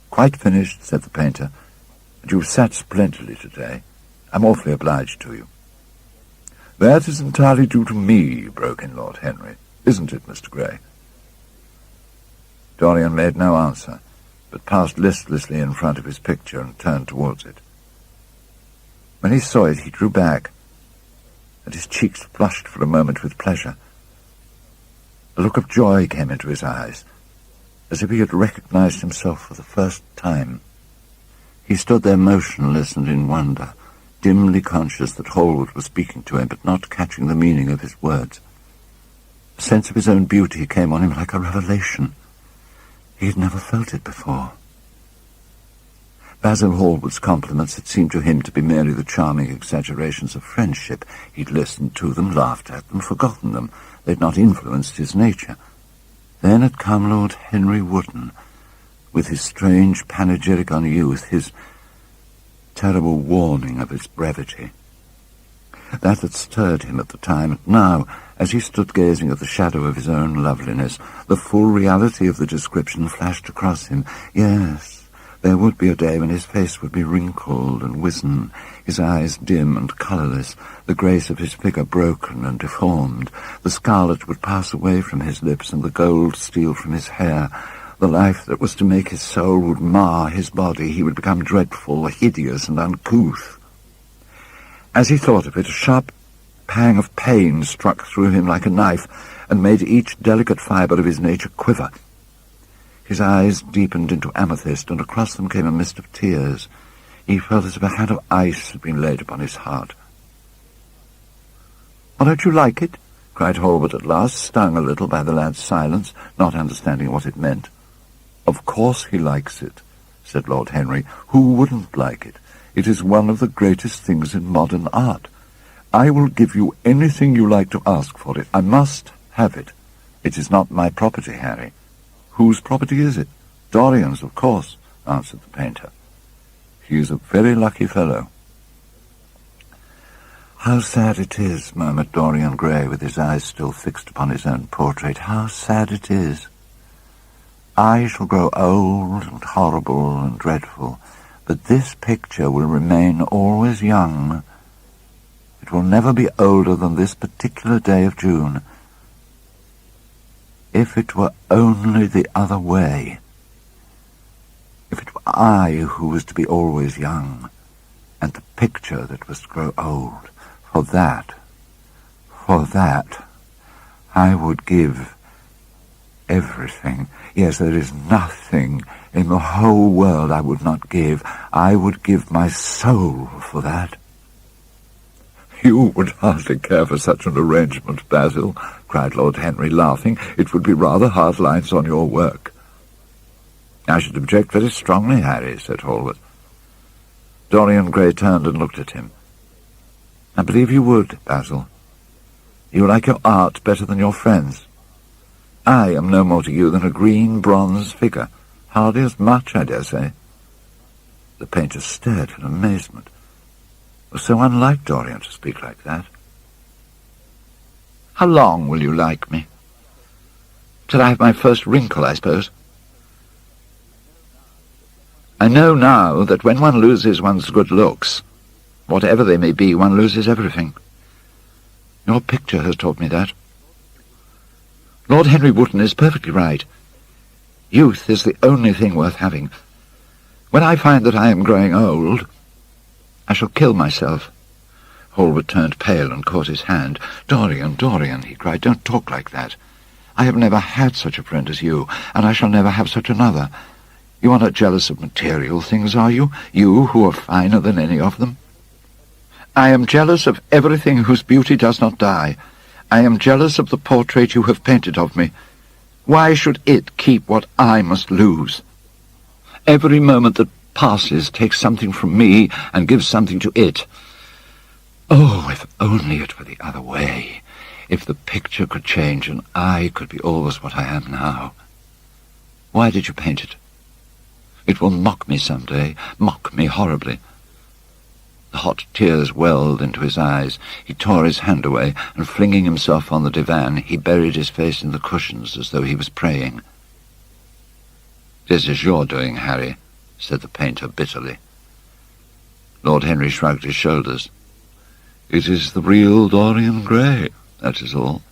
"Quite finished," said the painter. "And you've sat splendidly today. I'm awfully obliged to you." "That is entirely due to me," broke in Lord Henry. "Isn't it, Mr. Gray?" Dorian made no answer, but passed listlessly in front of his picture and turned towards it. When he saw it, he drew back, and his cheeks flushed for a moment with pleasure. A look of joy came into his eyes, as if he had recognized himself for the first time. He stood there motionless and in wonder, dimly conscious that Hallward was speaking to him, but not catching the meaning of his words. A sense of his own beauty came on him like a revelation. He had never felt it before. Basil Hallward's compliments had seemed to him to be merely the charming exaggerations of friendship. He'd listened to them, laughed at them, forgotten them. They'd not influenced his nature. Then had come Lord Henry Wotton, with his strange panegyric on youth, his terrible warning of its brevity. That had stirred him at the time, and now, as he stood gazing at the shadow of his own loveliness, the full reality of the description flashed across him. Yes, There would be a day when his face would be wrinkled and wizen, his eyes dim and colourless, the grace of his figure broken and deformed. The scarlet would pass away from his lips and the gold steal from his hair. The life that was to make his soul would mar his body. He would become dreadful, hideous, and uncouth. As he thought of it, a sharp pang of pain struck through him like a knife and made each delicate fibre of his nature quiver. His eyes deepened into amethyst, and across them came a mist of tears. He felt as if a hand of ice had been laid upon his heart. "Oh, don't you like it?" cried Hallward at last, stung a little by the lad's silence, not understanding what it meant. "Of course he likes it," said Lord Henry. "Who wouldn't like it? It is one of the greatest things in modern art. I will give you anything you like to ask for it. I must have it. It is not my property, Harry." "Whose property is it?" "Dorian's, of course," answered the painter. "He is a very lucky fellow." "How sad it is," murmured Dorian Gray, with his eyes still fixed upon his own portrait. "How sad it is. I shall grow old and horrible and dreadful, but this picture will remain always young. It will never be older than this particular day of June. If it were only the other way. If it were I who was to be always young, and the picture that was to grow old, for that, I would give everything. Yes, there is nothing in the whole world I would not give. I would give my soul for that." "You would hardly care for such an arrangement, Basil," cried Lord Henry, laughing. "It would be rather hard lines on your work." "I should object very strongly, Harry," said Hallward. Dorian Gray turned and looked at him. "I believe you would, Basil. You like your art better than your friends. I am no more to you than a green bronze figure. Hardly as much, I dare say." The painter stared in amazement. It was so unlike Dorian to speak like that. "How long will you like me?" "Till I have my first wrinkle, I suppose." "I know now that when one loses one's good looks, whatever they may be, one loses everything. Your picture has taught me that. Lord Henry Wotton is perfectly right. Youth is the only thing worth having. When I find that I am growing old, I shall kill myself." Hallward turned pale and caught his hand. "Dorian, Dorian," he cried, "don't talk like that. I have never had such a friend as you, and I shall never have such another. You are not jealous of material things, are you? You, who are finer than any of them?" "I am jealous of everything whose beauty does not die. I am jealous of the portrait you have painted of me. Why should it keep what I must lose? Every moment that passes takes something from me and gives something to it. Oh, if only it were the other way. If the picture could change and I could be always what I am now. Why did you paint it? It will mock me some day, mock me horribly." The hot tears welled into his eyes. He tore his hand away, and flinging himself on the divan, he buried his face in the cushions as though he was praying. "This is your doing, Harry," said the painter bitterly. Lord Henry shrugged his shoulders. "It is the real Dorian Gray, that is all.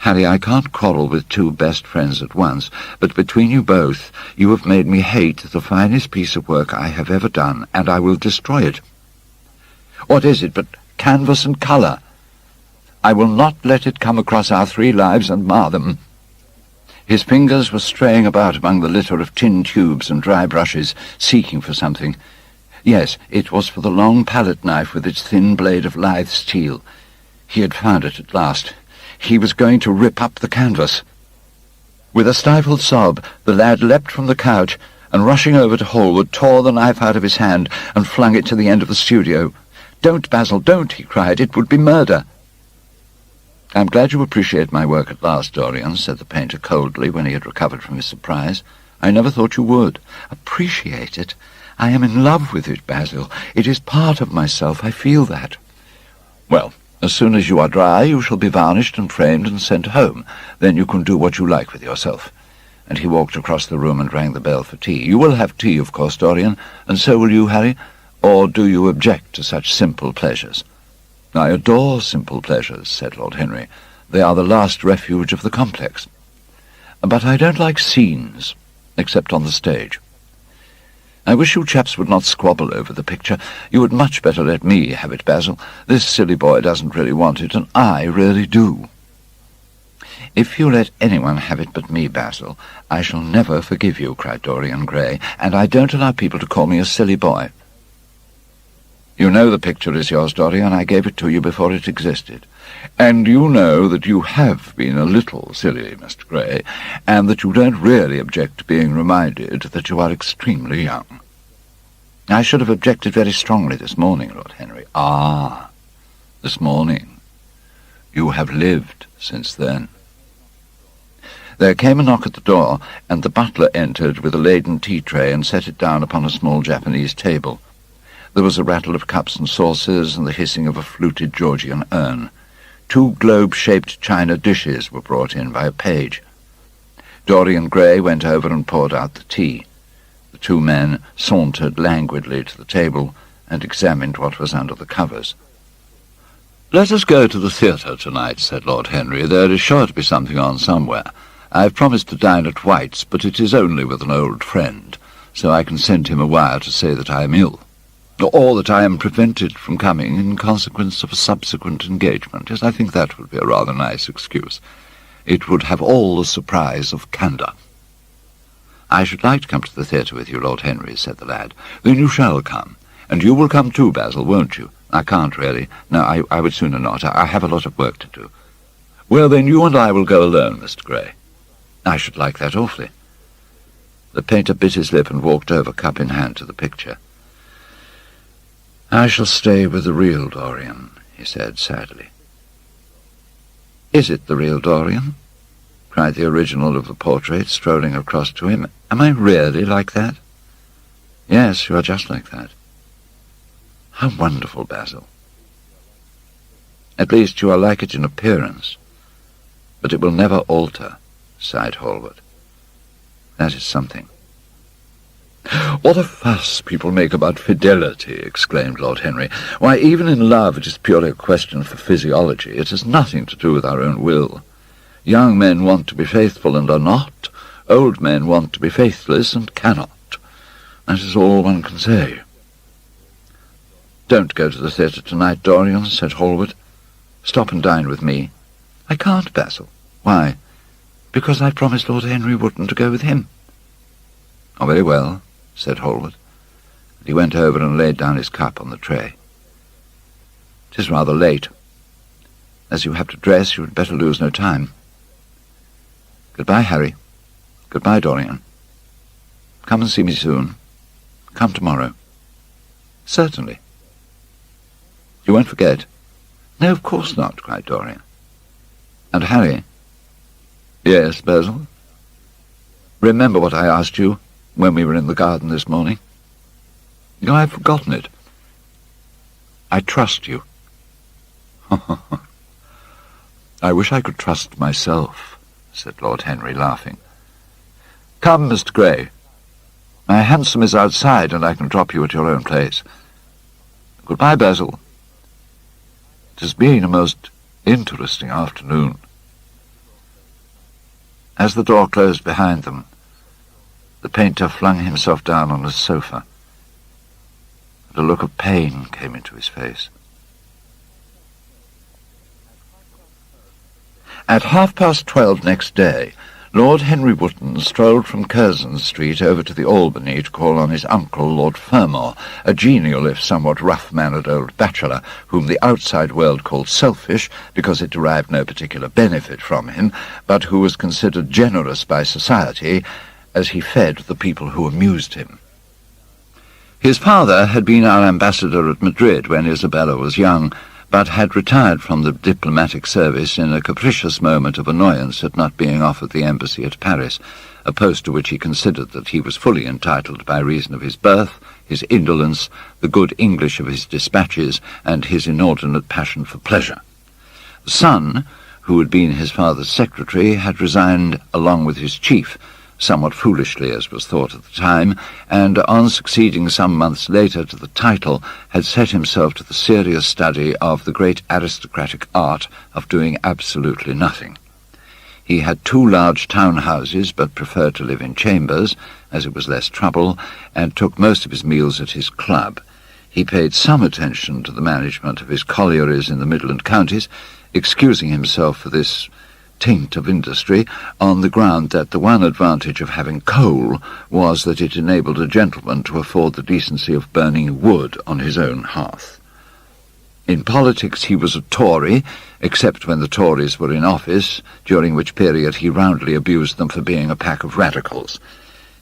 Harry, I can't quarrel with two best friends at once, but between you both, you have made me hate the finest piece of work I have ever done, and I will destroy it. What is it but canvas and colour? I will not let it come across our three lives and mar them." His fingers were straying about among the litter of tin tubes and dry brushes, seeking for something. Yes, it was for the long palette knife with its thin blade of lithe steel. He had found it at last. He was going to rip up the canvas. With a stifled sob, the lad leapt from the couch, and rushing over to Hallward, tore the knife out of his hand and flung it to the end of the studio. "Don't, Basil, don't," he cried. "It would be murder." "I'm glad you appreciate my work at last, Dorian," said the painter coldly when he had recovered from his surprise. "I never thought you would." "Appreciate it? I am in love with it, Basil. It is part of myself. I feel that." "Well, as soon as you are dry, you shall be varnished and framed and sent home. Then you can do what you like with yourself. and he walked across the room and rang the bell for tea. "You will have tea, of course, Dorian, and so will you, Harry? Or do you object to such simple pleasures?" "I adore simple pleasures," said Lord Henry. "They are the last refuge of the complex. But I don't like scenes, except on the stage. I wish you chaps would not squabble over the picture. You would much better let me have it, Basil. This silly boy doesn't really want it, and I really do." "If you let anyone have it but me, Basil, I shall never forgive you," cried Dorian Gray, "and I don't allow people to call me a silly boy." "You know the picture is yours, Dorian. I gave it to you before it existed. And you know that you have been a little silly, Mr. Gray, and that you don't really object to being reminded that you are extremely young." "I should have objected very strongly this morning, Lord Henry." "Ah, this morning. You have lived since then." There came a knock at the door, and the butler entered with a laden tea-tray and set it down upon a small Japanese table. There was a rattle of cups and saucers and the hissing of a fluted Georgian urn. 2 globe-shaped china dishes were brought in by a page. Dorian Gray went over and poured out the tea. The 2 men sauntered languidly to the table and examined what was under the covers. "Let us go to the theatre tonight," said Lord Henry. "There is sure to be something on somewhere. I've promised to dine at White's, but it is only with an old friend, so I can send him a wire to say that I am ill, or that I am prevented from coming in consequence of a subsequent engagement. Yes, I think that would be a rather nice excuse. It would have all the surprise of candour." "I should like to come to the theatre with you, Lord Henry," said the lad. "Then you shall come. And you will come too, Basil, won't you?" "I can't, really. No, I would sooner not. I have a lot of work to do." "Well, then you and I will go alone, Mr. Gray." "I should like that awfully." The painter bit his lip and walked over, cup in hand, to the picture. "I shall stay with the real Dorian," he said sadly. "Is it the real Dorian?" cried the original of the portrait, strolling across to him. "Am I really like that?" "Yes, you are just like that." "How wonderful, Basil." "At least you are like it in appearance. But it will never alter," sighed Hallward. "That is something." "What a fuss people make about fidelity," exclaimed Lord Henry. "Why, even in love it is purely a question for physiology. It has nothing to do with our own will. Young men want to be faithful and are not. Old men want to be faithless and cannot. That is all one can say." "Don't go to the theatre tonight, Dorian," said Hallward. "Stop and dine with me." "I can't, Basil." "Why?" "Because I promised Lord Henry Wotton to go with him." "Oh, very well," said Hallward. He went over and laid down his cup on the tray. "It is rather late. As you have to dress, you had better lose no time. Goodbye, Harry. Goodbye, Dorian. Come and see me soon. Come tomorrow." "Certainly." "You won't forget?" "No, of course not," cried Dorian. "And Harry?" "Yes, Basil?" "Remember what I asked you when we were in the garden this morning?" "No, I've forgotten it." "I trust you." "I wish I could trust myself," said Lord Henry, laughing. "Come, Mr. Gray. My hansom is outside, and I can drop you at your own place. Goodbye, Basil. It has been a most interesting afternoon." As the door closed behind them, the painter flung himself down on a sofa, and a look of pain came into his face. At 12:30 next day, Lord Henry Wotton strolled from Curzon Street over to the Albany to call on his uncle, Lord Fermor, a genial if somewhat rough-mannered old bachelor, whom the outside world called selfish because it derived no particular benefit from him, but who was considered generous by society, as he fed the people who amused him. His father had been our ambassador at Madrid when Isabella was young, but had retired from the diplomatic service in a capricious moment of annoyance at not being offered the embassy at Paris, a post to which he considered that he was fully entitled by reason of his birth, his indolence, the good English of his dispatches, and his inordinate passion for pleasure. The son, who had been his father's secretary, had resigned along with his chief, somewhat foolishly as was thought at the time, and on succeeding some months later to the title, had set himself to the serious study of the great aristocratic art of doing absolutely nothing. He had 2 large townhouses, but preferred to live in chambers, as it was less trouble, and took most of his meals at his club. He paid some attention to the management of his collieries in the Midland counties, excusing himself for this taint of industry on the ground that the one advantage of having coal was that it enabled a gentleman to afford the decency of burning wood on his own hearth. In politics he was a Tory, except when the Tories were in office, during which period he roundly abused them for being a pack of radicals.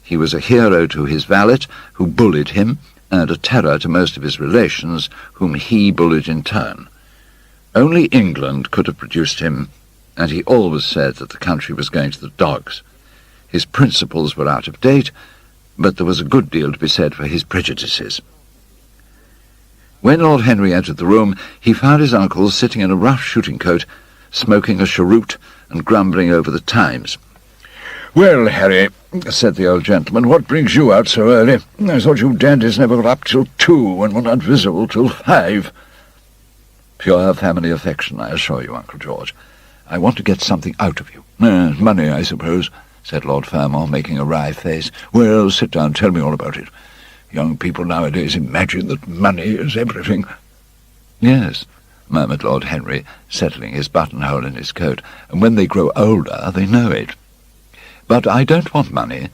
He was a hero to his valet, who bullied him, and a terror to most of his relations, whom he bullied in turn. Only England could have produced him, and he always said that the country was going to the dogs. His principles were out of date, but there was a good deal to be said for his prejudices. When Lord Henry entered the room, he found his uncle sitting in a rough shooting coat, smoking a cheroot and grumbling over the Times. "Well, Harry," said the old gentleman, "what brings you out so early? I thought you dandies never got up till 2 and were not visible till 5. "Pure family affection, I assure you, Uncle George. I want to get something out of you." "Money, I suppose," said Lord Fermor, making a wry face. "Well, sit down, tell me all about it. Young people nowadays imagine that money is everything." "Yes," murmured Lord Henry, settling his buttonhole in his coat, "and when they grow older they know it. But I don't want money.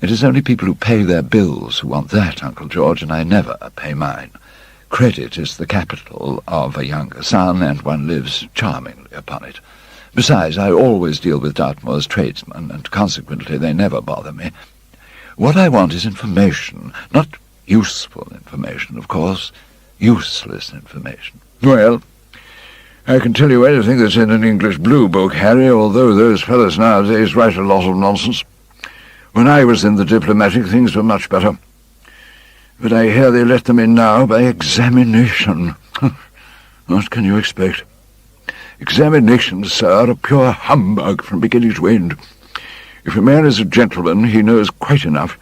It is only people who pay their bills who want that, Uncle George, and I never pay mine. Credit is the capital of a younger son, and one lives charmingly upon it. Besides, I always deal with Dartmoor's tradesmen, and consequently they never bother me. What I want is information, not useful information, of course, useless information." "Well, I can tell you anything that's in an English blue book, Harry, although those fellows nowadays write a lot of nonsense. When I was in the diplomatic, things were much better. But I hear they let them in now by examination. What can you expect? Examinations, sir, are pure humbug from beginning to end. If a man is a gentleman, he knows quite enough,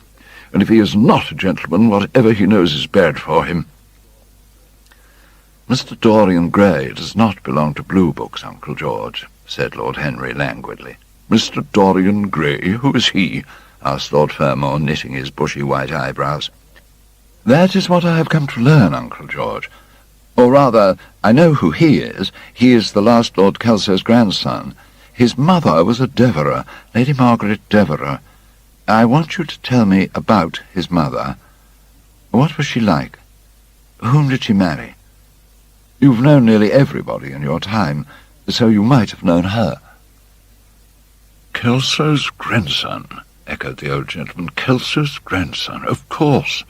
and if he is not a gentleman, whatever he knows is bad for him." "Mr. Dorian Gray does not belong to blue books, Uncle George," said Lord Henry languidly. "Mr. Dorian Gray? Who is he?" asked Lord Fermor, knitting his bushy white eyebrows. "That is what I have come to learn, Uncle George. Or rather, I know who he is. He is the last Lord Kelso's grandson. His mother was a Devereux, Lady Margaret Devereux. I want you to tell me about his mother. What was she like? Whom did she marry? You've known nearly everybody in your time, so you might have known her." "Kelso's grandson," echoed the old gentleman. "Kelso's grandson, of course.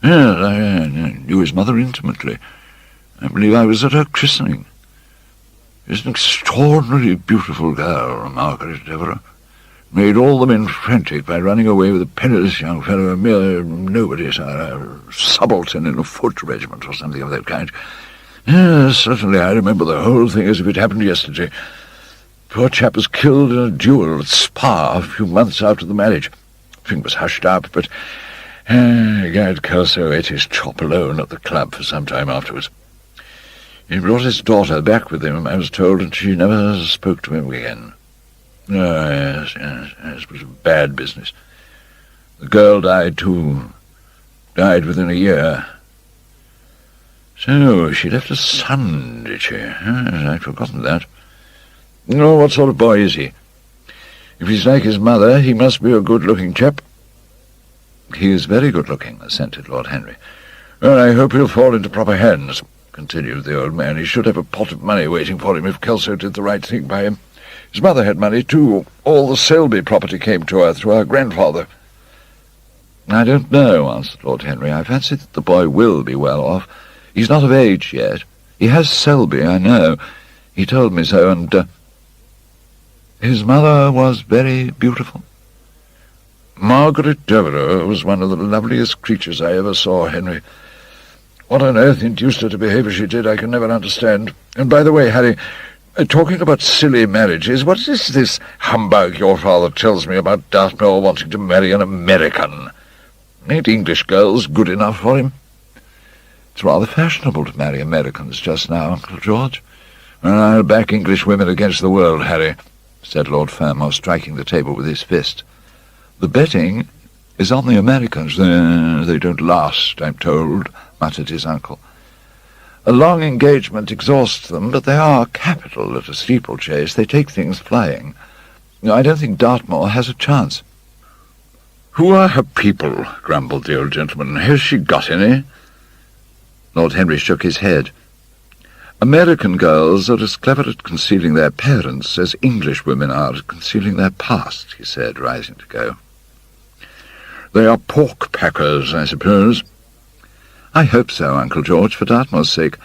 Yes, I knew his mother intimately. I believe I was at her christening. She's an extraordinarily beautiful girl, Margaret Devereux. Made all the men frantic by running away with a penniless young fellow, a mere nobody, a subaltern in a foot regiment or something of that kind. Yes, certainly I remember the whole thing as if it happened yesterday. Poor chap was killed in a duel at Spa a few months after the marriage. The thing was hushed up, but Guide Kelso ate his chop alone at the club for some time afterwards. He brought his daughter back with him, I was told, and she never spoke to him again. Oh, yes, it was a bad business. The girl died too. Died within a year. So, she left a son, did she? Yes, I'd forgotten that. Oh, what sort of boy is he? If he's like his mother, he must be a good-looking chap. He is very good-looking, assented Lord Henry. Well, I hope he'll fall into proper hands, continued the old man. He should have a pot of money waiting for him if Kelso did the right thing by him. His mother had money, too. All the Selby property came to her through her grandfather. I don't know, answered Lord Henry. I fancy that the boy will be well off. He's not of age yet. He has Selby, I know. He told me so, and his mother was very beautiful. Margaret Devereux was one of the loveliest creatures I ever saw, Henry. What on earth induced her to behave as she did, I can never understand. And by the way, Harry, Talking about silly marriages, what is this humbug your father tells me about Dartmoor wanting to marry an American? Ain't English girls good enough for him? It's rather fashionable to marry Americans just now, Uncle George. And I'll back English women against the world, Harry, said Lord Fermor, striking the table with his fist. The betting is on the Americans. They don't last, I'm told, muttered his uncle. A long engagement exhausts them, but they are capital at a steeplechase. They take things flying. I don't think Dartmoor has a chance. Who are her people? Grumbled the old gentleman. Has she got any? Lord Henry shook his head. American girls are as clever at concealing their parents as English women are at concealing their past, he said, rising to go. They are pork packers, I suppose. I hope so, Uncle George, for Dartmoor's sake.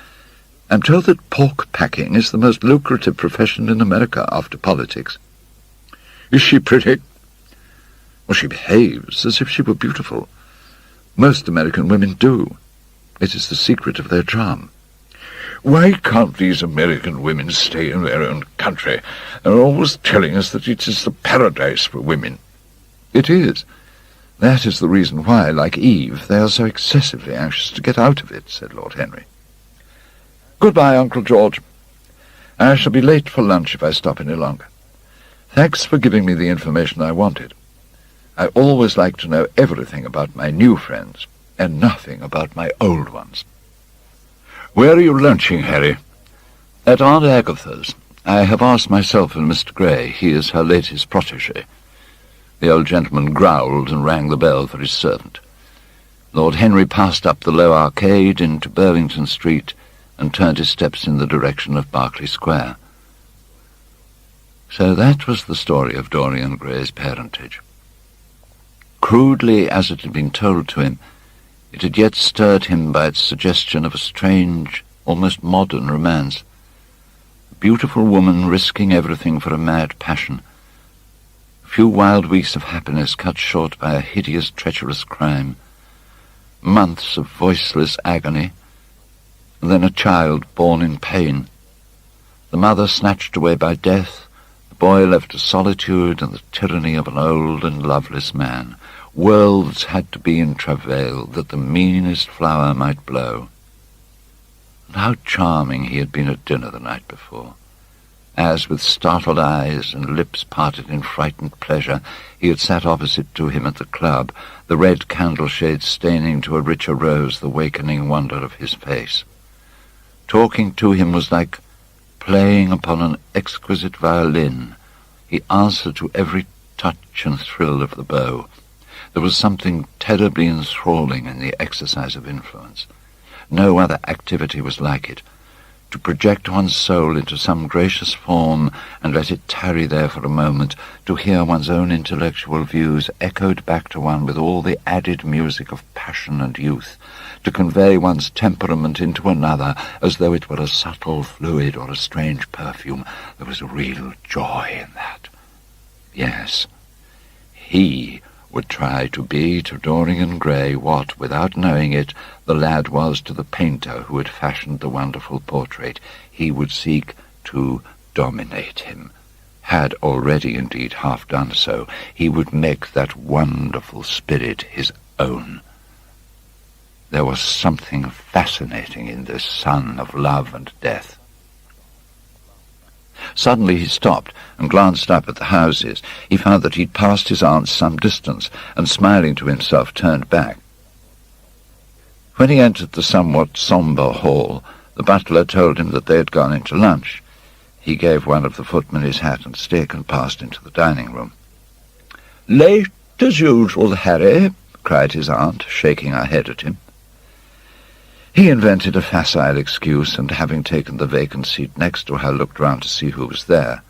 I'm told that pork packing is the most lucrative profession in America after politics. Is she pretty? Well, she behaves as if she were beautiful. Most American women do. It is the secret of their charm. Why can't these American women stay in their own country? They're always telling us that it is the paradise for women. It is. That is the reason why, like Eve, they are so excessively anxious to get out of it, said Lord Henry. Goodbye, Uncle George. I shall be late for lunch if I stop any longer. Thanks for giving me the information I wanted. I always like to know everything about my new friends, and nothing about my old ones. Where are you lunching, Harry? At Aunt Agatha's. I have asked myself and Mr. Gray. He is her latest protégé. The old gentleman growled and rang the bell for his servant. Lord Henry passed up the low arcade into Burlington Street and turned his steps in the direction of Berkeley Square. So that was the story of Dorian Gray's parentage. Crudely as it had been told to him, it had yet stirred him by its suggestion of a strange, almost modern romance. A beautiful woman risking everything for a mad passion. A few wild weeks of happiness cut short by a hideous, treacherous crime. Months of voiceless agony, and then a child born in pain. The mother snatched away by death, the boy left to solitude and the tyranny of an old and loveless man. Worlds had to be in travail that the meanest flower might blow. And how charming he had been at dinner the night before, as with startled eyes and lips parted in frightened pleasure he had sat opposite to him at the club, the red candle-shade staining to a richer rose the wakening wonder of his face. Talking to him was like playing upon an exquisite violin. He answered to every touch and thrill of the bow. There was something terribly enthralling in the exercise of influence. No other activity was like it. To project one's soul into some gracious form and let it tarry there for a moment, to hear one's own intellectual views echoed back to one with all the added music of passion and youth, to convey one's temperament into another as though it were a subtle fluid or a strange perfume. There was a real joy in that. Yes, he would try to be to Dorian Gray what, without knowing it, the lad was to the painter who had fashioned the wonderful portrait. He would seek to dominate him. Had already indeed half done so. He would make that wonderful spirit his own. There was something fascinating in this son of love and death. Suddenly he stopped and glanced up at the houses. He found that he'd passed his aunts some distance, and smiling to himself turned back. When he entered the somewhat sombre hall, the butler told him that they had gone into lunch. He gave one of the footmen his hat and stick and passed into the dining room. "Late as usual, Harry," cried his aunt, shaking her head at him. He invented a facile excuse, and having taken the vacant seat next to her, looked round to see who was there.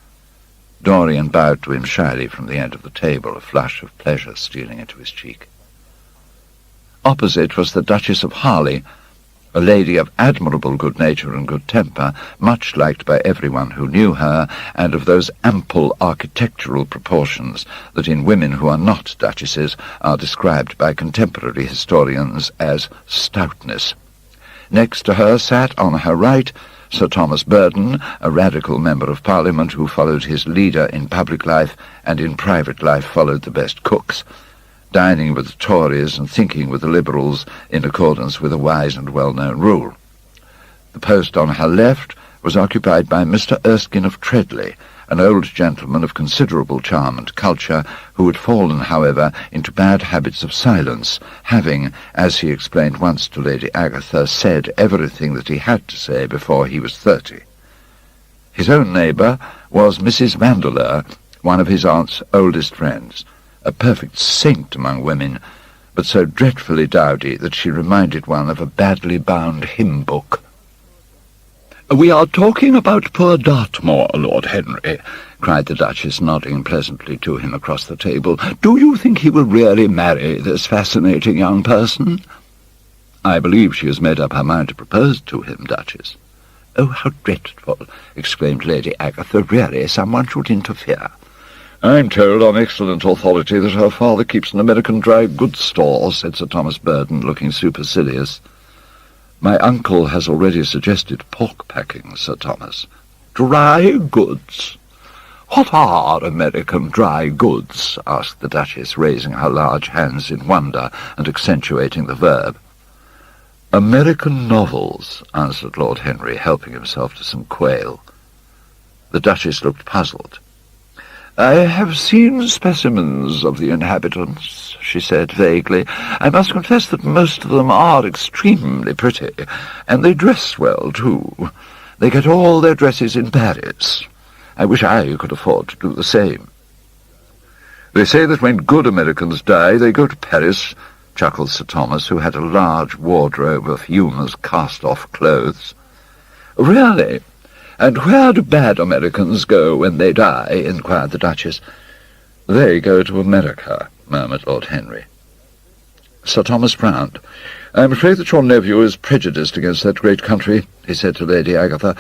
Dorian bowed to him shyly from the end of the table, a flush of pleasure stealing into his cheek. Opposite was the Duchess of Harley, a lady of admirable good nature and good temper, much liked by everyone who knew her, and of those ample architectural proportions that in women who are not duchesses are described by contemporary historians as stoutness. Next to her sat, on her right, Sir Thomas Burden, a radical member of Parliament who followed his leader in public life and in private life followed the best cooks, dining with the Tories and thinking with the Liberals in accordance with a wise and well-known rule. The post on her left was occupied by Mr. Erskine of Treadley, an old gentleman of considerable charm and culture, who had fallen, however, into bad habits of silence, having, as he explained once to Lady Agatha, said everything that he had to say before he was 30. His own neighbour was Mrs. Vandeleur, one of his aunt's oldest friends, a perfect saint among women, but so dreadfully dowdy that she reminded one of a badly bound hymn-book. "We are talking about poor Dartmoor, Lord Henry," cried the Duchess, nodding pleasantly to him across the table. "Do you think he will really marry this fascinating young person?" "I believe she has made up her mind to propose to him, Duchess." "Oh, how dreadful!" exclaimed Lady Agatha. "Really, someone should interfere." "I'm told on excellent authority that her father keeps an American dry goods store," said Sir Thomas Burden, looking supercilious. "My uncle has already suggested pork packing, Sir Thomas." "Dry goods? What are American dry goods?" asked the Duchess, raising her large hands in wonder and accentuating the verb. "American novels," answered Lord Henry, helping himself to some quail. The Duchess looked puzzled. "I have seen specimens of the inhabitants," she said vaguely. "I must confess that most of them are extremely pretty, and they dress well, too. They get all their dresses in Paris. I wish I could afford to do the same." "They say that when good Americans die, they go to Paris," chuckled Sir Thomas, who had a large wardrobe of Hume's cast-off clothes. "Really? And where do bad Americans go when they die?" inquired the Duchess. "They go to America," murmured Lord Henry. Sir Thomas frowned. "I'm afraid that your nephew is prejudiced against that great country," he said to Lady Agatha.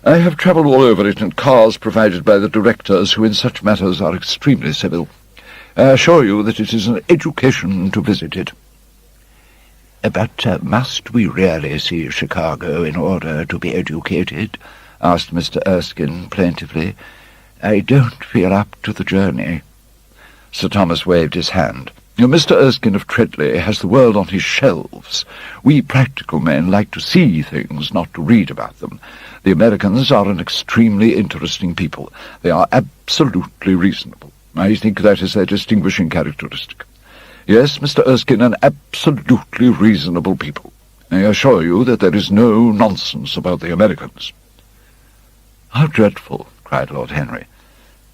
"I have travelled all over it in cars provided by the directors, who in such matters are extremely civil. I assure you that it is an education to visit it." "But must we really see Chicago in order to be educated?" asked Mr. Erskine plaintively. "I don't feel up to the journey." Sir Thomas waved his hand. "Mr. Erskine of Treadley has the world on his shelves. We practical men like to see things, not to read about them. The Americans are an extremely interesting people. They are absolutely reasonable. I think that is their distinguishing characteristic. Yes, Mr. Erskine, an absolutely reasonable people. I assure you that there is no nonsense about the Americans." "How dreadful!" cried Lord Henry.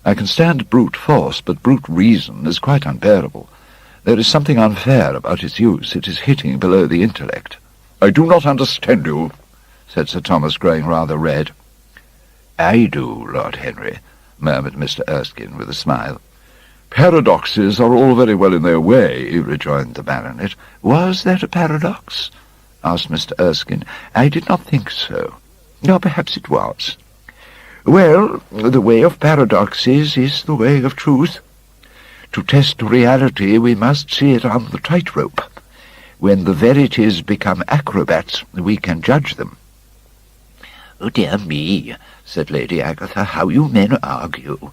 "I can stand brute force, but brute reason is quite unbearable. There is something unfair about its use. It is hitting below the intellect." "I do not understand you," said Sir Thomas, growing rather red. "I do, Lord Henry," murmured Mr. Erskine with a smile. "Paradoxes are all very well in their way," rejoined the baronet. "Was that a paradox?" asked Mr. Erskine. "I did not think so. Or perhaps it was. Well, the way of paradoxes is the way of truth. To test reality we must see it on the tightrope. When the verities become acrobats, we can judge them." "Oh, dear me," said Lady Agatha, "how you men argue.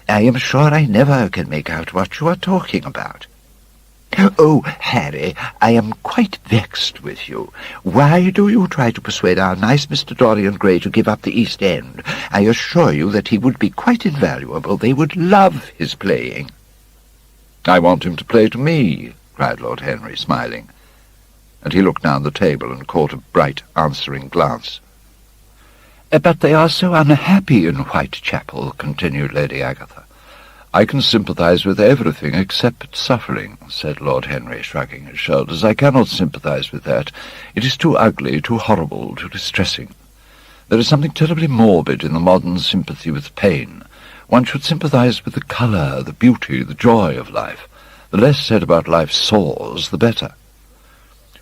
I am sure I never can make out what you are talking about." "Oh, Harry, I am quite vexed with you. Why do you try to persuade our nice Mr. Dorian Gray to give up the East End? I assure you that he would be quite invaluable. They would love his playing." "I want him to play to me," cried Lord Henry, smiling. And he looked down the table and caught a bright answering glance. "But they are so unhappy in Whitechapel," continued Lady Agatha. "I can sympathize with everything except suffering," said Lord Henry, shrugging his shoulders. "I cannot sympathize with that. It is too ugly, too horrible, too distressing. There is something terribly morbid in the modern sympathy with pain. One should sympathize with the colour, the beauty, the joy of life. The less said about life's sores, the better."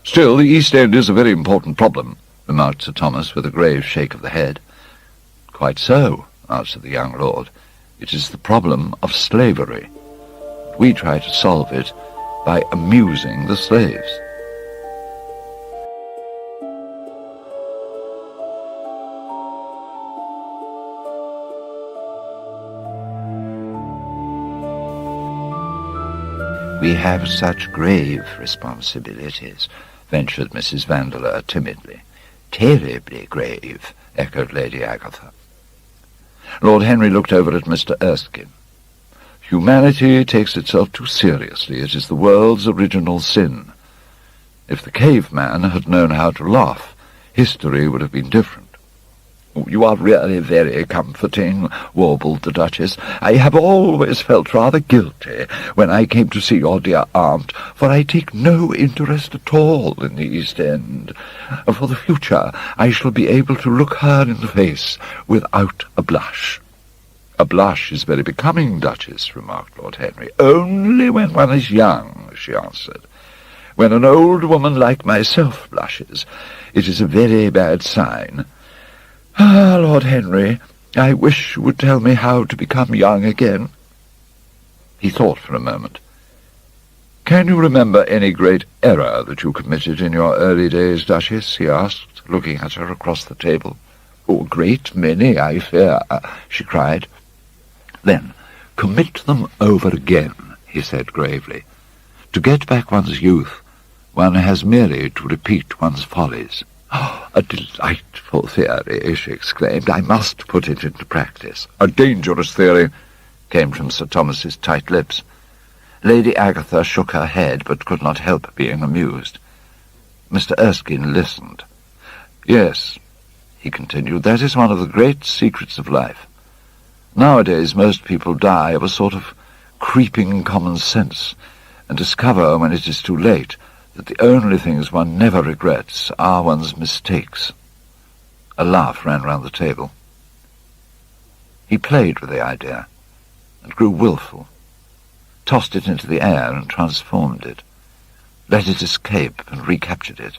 "Still, the East End is a very important problem," remarked Sir Thomas, with a grave shake of the head. "Quite so," answered the young lord. "It is the problem of slavery. We try to solve it by amusing the slaves." We have such grave responsibilities, ventured Mrs. Vandeleur timidly. Terribly grave, echoed Lady Agatha. Lord Henry looked over at Mr. Erskine. Humanity takes itself too seriously. It is the world's original sin. If the caveman had known how to laugh, history would have been different. You are really very comforting, warbled the Duchess. I have always felt rather guilty when I came to see your dear aunt, for I take no interest at all in the East End. For the future, I shall be able to look her in the face without a blush. A blush is very becoming, Duchess, remarked Lord Henry. Only when one is young, she answered. When an old woman like myself blushes, it is a very bad sign. Ah, Lord Henry, I wish you would tell me how to become young again. He thought for a moment. Can you remember any great error that you committed in your early days, Duchess? He asked, looking at her across the table. Oh, a great many, I fear, she cried. Then, commit them over again, he said gravely. To get back one's youth, one has merely to repeat one's follies. Oh, a delightful theory, she exclaimed. I must put it into practice. A dangerous theory, came from Sir Thomas's tight lips. Lady Agatha shook her head, but could not help being amused. Mr. Erskine listened. Yes, he continued, that is one of the great secrets of life. Nowadays most people die of a sort of creeping common sense, and discover when it is too late that the only things one never regrets are one's mistakes. A laugh ran round the table. He played with the idea, and grew wilful, tossed it into the air and transformed it, let it escape and recaptured it,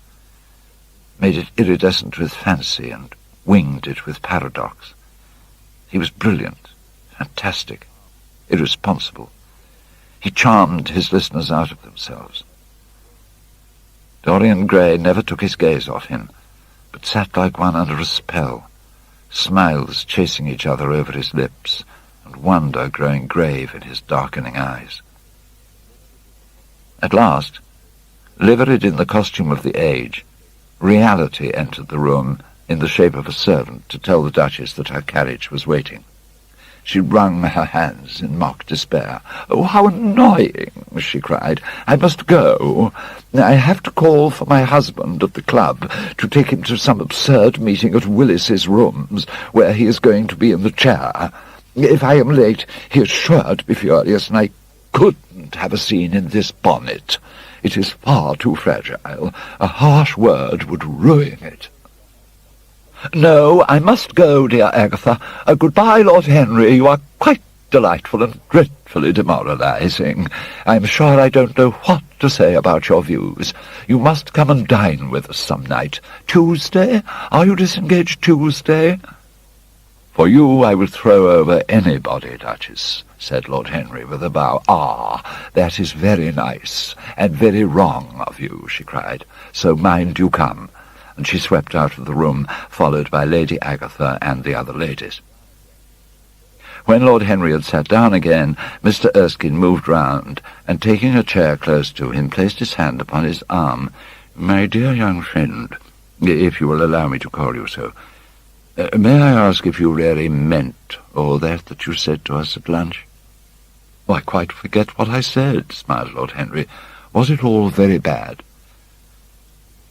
made it iridescent with fancy and winged it with paradox. He was brilliant, fantastic, irresponsible. He charmed his listeners out of themselves. Dorian Gray never took his gaze off him, but sat like one under a spell, smiles chasing each other over his lips, and wonder growing grave in his darkening eyes. At last, liveried in the costume of the age, reality entered the room in the shape of a servant to tell the Duchess that her carriage was waiting. She wrung her hands in mock despair. "Oh, how annoying!" she cried. "I must go. I have to call for my husband at the club to take him to some absurd meeting at Willis's rooms, where he is going to be in the chair. If I am late, he is sure to be furious, and I couldn't have a scene in this bonnet. It is far too fragile. A harsh word would ruin it." "No, I must go, dear Agatha. Goodbye, Lord Henry. You are quite delightful and dreadfully demoralizing. I'm sure I don't know what to say about your views. You must come and dine with us some night. Tuesday? Are you disengaged Tuesday?" "For you I would throw over anybody, Duchess," said Lord Henry with a bow. "Ah, that is very nice, and very wrong of you," she cried. "So mind you come." And she swept out of the room, followed by Lady Agatha and the other ladies. When Lord Henry had sat down again, Mr. Erskine moved round, and taking a chair close to him, placed his hand upon his arm. "My dear young friend, if you will allow me to call you so, may I ask if you really meant all that you said to us at lunch?" "Oh, I quite forget what I said," smiled Lord Henry. "Was it all very bad?"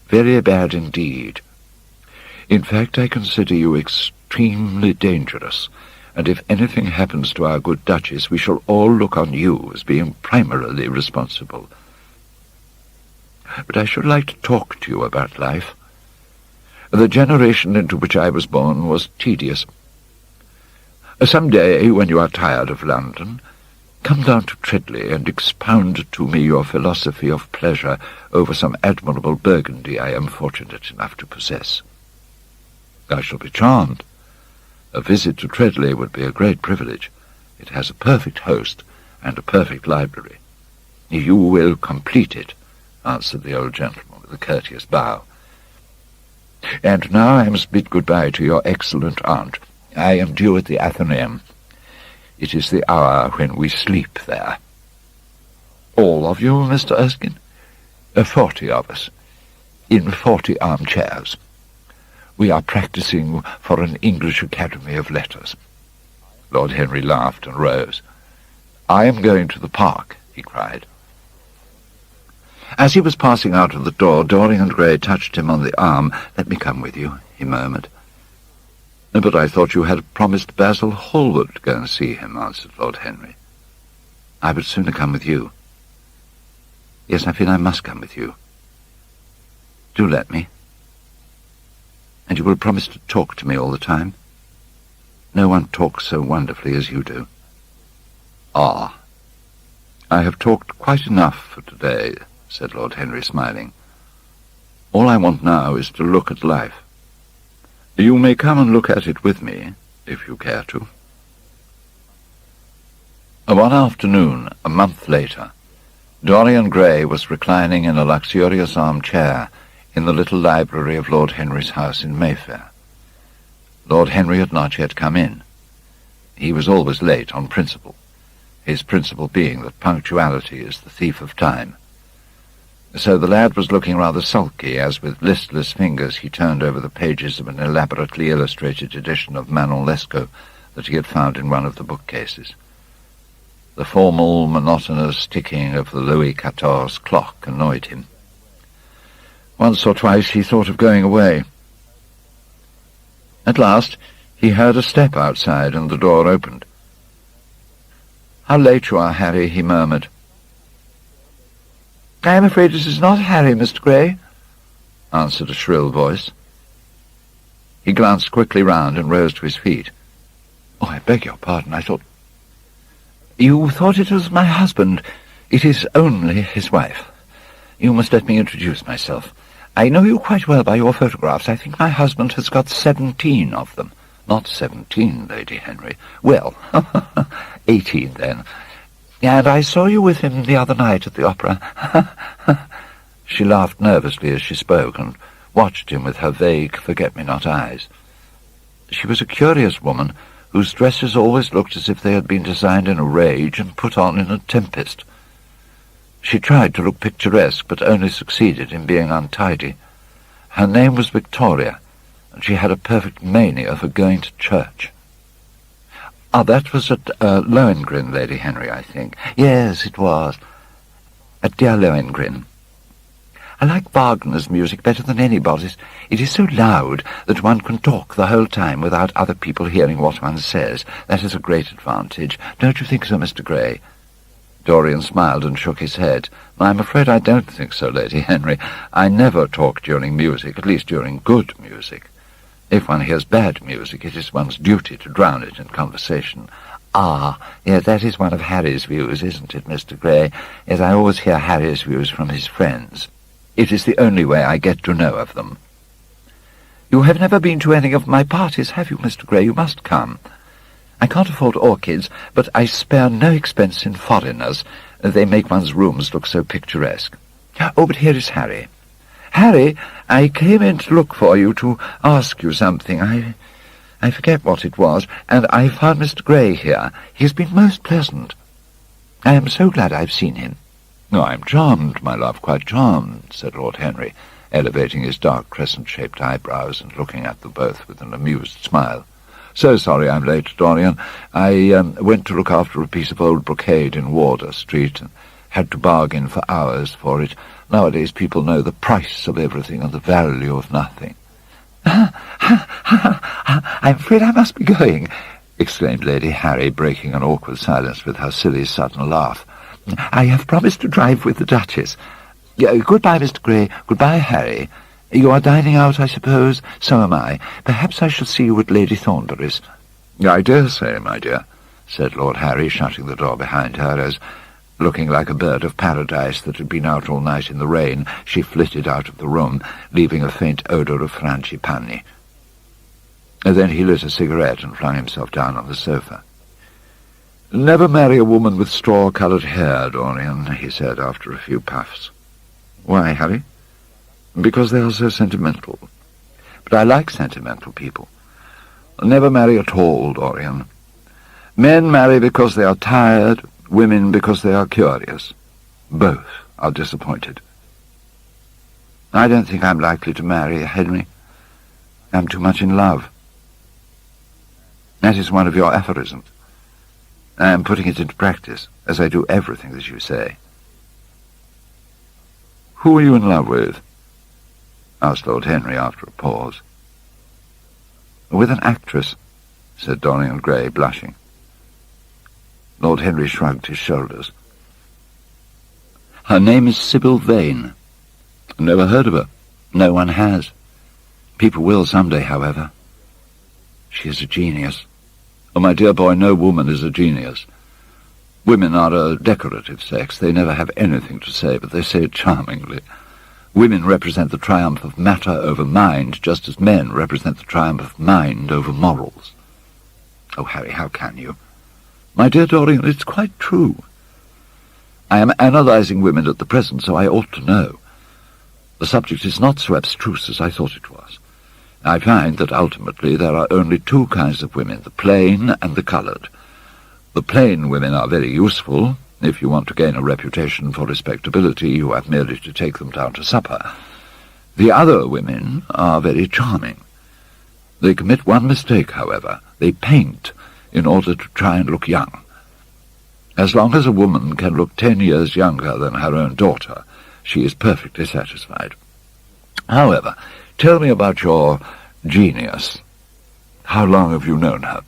"Very bad indeed. In fact, I consider you extremely dangerous, and if anything happens to our good Duchess, we shall all look on you as being primarily responsible. But I should like to talk to you about life. The generation into which I was born was tedious. Some day, when you are tired of London, come down to Treadley and expound to me your philosophy of pleasure over some admirable Burgundy I am fortunate enough to possess. I shall be charmed. A visit to Treadley would be a great privilege. It has a perfect host and a perfect library." "You will complete it," answered the old gentleman with a courteous bow. "And now I must bid good-bye to your excellent aunt. I am due at the Athenaeum. It is the hour when we sleep there." All of you, Mr. Erskine? 40 of us, in 40 armchairs. We are practicing for an English Academy of Letters." Lord Henry laughed and rose. "I am going to the park," he cried. As he was passing out of the door, Dorian Gray touched him on the arm. "Let me come with you," he murmured. "But I thought you had promised Basil Hallward to go and see him," answered Lord Henry. "I would sooner come with you." "Yes, I feel I must come with you. Do let me. And you will promise to talk to me all the time? No one talks so wonderfully as you do." "Ah, I have talked quite enough for today," said Lord Henry, smiling. "All I want now is to look at life. You may come and look at it with me, if you care to." One afternoon, a month later, Dorian Gray was reclining in a luxurious armchair in the little library of Lord Henry's house in Mayfair. Lord Henry had not yet come in. He was always late on principle, his principle being that punctuality is the thief of time. So the lad was looking rather sulky as, with listless fingers, he turned over the pages of an elaborately illustrated edition of Manon Lescaut that he had found in one of the bookcases. The formal, monotonous ticking of the Louis XIV clock annoyed him. Once or twice he thought of going away. At last he heard a step outside, and the door opened. "How late you are, Harry," he murmured. "I am afraid it is not Harry, Mr. Gray," answered a shrill voice. He glanced quickly round and rose to his feet. "Oh, I beg your pardon, I thought—" "You thought it was my husband. It is only his wife. You must let me introduce myself. I know you quite well by your photographs. I think my husband has got 17 of them." "Not 17, Lady Henry." "Well, 18 then. And I saw you with him the other night at the opera." She laughed nervously as she spoke, and watched him with her vague, forget-me-not eyes. She was a curious woman, whose dresses always looked as if they had been designed in a rage and put on in a tempest. She tried to look picturesque, but only succeeded in being untidy. Her name was Victoria, and she had a perfect mania for going to church. "Ah, that was at Lohengrin, Lady Henry, I think." "Yes, it was. At dear Lohengrin. I like Wagner's music better than anybody's. It is so loud that one can talk the whole time without other people hearing what one says. That is a great advantage. Don't you think so, Mr. Gray?" Dorian smiled and shook his head. "I'm afraid I don't think so, Lady Henry. I never talk during music, at least during good music. If one hears bad music, it is one's duty to drown it in conversation." "Ah, yes, that is one of Harry's views, isn't it, Mr. Gray? Yes, I always hear Harry's views from his friends. It is the only way I get to know of them." "You have never been to any of my parties, have you, Mr. Gray? You must come. I can't afford orchids, but I spare no expense in foreigners. They make one's rooms look so picturesque. Oh, but here is Harry. Harry, I came in to look for you, to ask you something. I forget what it was, and I found Mr. Gray here. He has been most pleasant. I am so glad I've seen him." "Oh, I'm charmed, my love, quite charmed," said Lord Henry, elevating his dark crescent-shaped eyebrows and looking at them both with an amused smile. "So sorry I'm late, Dorian. I went to look after a piece of old brocade in Wardour Street and had to bargain for hours for it. Nowadays people know the price of everything and the value of nothing." "I'm afraid I must be going," exclaimed Lady Harry, breaking an awkward silence with her silly sudden laugh. "I have promised to drive with the Duchess. Goodbye, Mr. Gray. Goodbye, Harry. You are dining out, I suppose? So am I. Perhaps I shall see you at Lady Thornbury's." "I dare say, my dear," said Lord Harry, shutting the door behind her, as, looking like a bird of paradise that had been out all night in the rain, she flitted out of the room, leaving a faint odour of frangipani. Then he lit a cigarette and flung himself down on the sofa. "Never marry a woman with straw-coloured hair, Dorian," he said after a few puffs. "Why, Harry?" "Because they are so sentimental. But I like sentimental people. Never marry at all, Dorian. Men marry because they are tired, women because they are curious. Both are disappointed. I don't think I'm likely to marry, Henry. I'm too much in love. That is one of your aphorisms. I am putting it into practice, as I do everything that you say. Who are you in love with? Asked Lord Henry after a pause. With an actress, said Dorian Gray, blushing. Lord Henry shrugged his shoulders. Her name is Sybil Vane. Never heard of her. No one has. People will someday, however. She is a genius. Oh, my dear boy, no woman is a genius. Women are a decorative sex. They never have anything to say, but they say it charmingly. Women represent the triumph of matter over mind, just as men represent the triumph of mind over morals. Oh, Harry, how can you? My dear Dorian, it's quite true. I am analysing women at the present, so I ought to know. The subject is not so abstruse as I thought it was. I find that ultimately there are only two kinds of women, the plain and the coloured. The plain women are very useful. If you want to gain a reputation for respectability, you have merely to take them down to supper. The other women are very charming. They commit one mistake, however. They paint in order to try and look young. As long as a woman can look 10 years younger than her own daughter, she is perfectly satisfied. However, tell me about your genius. How long have you known her?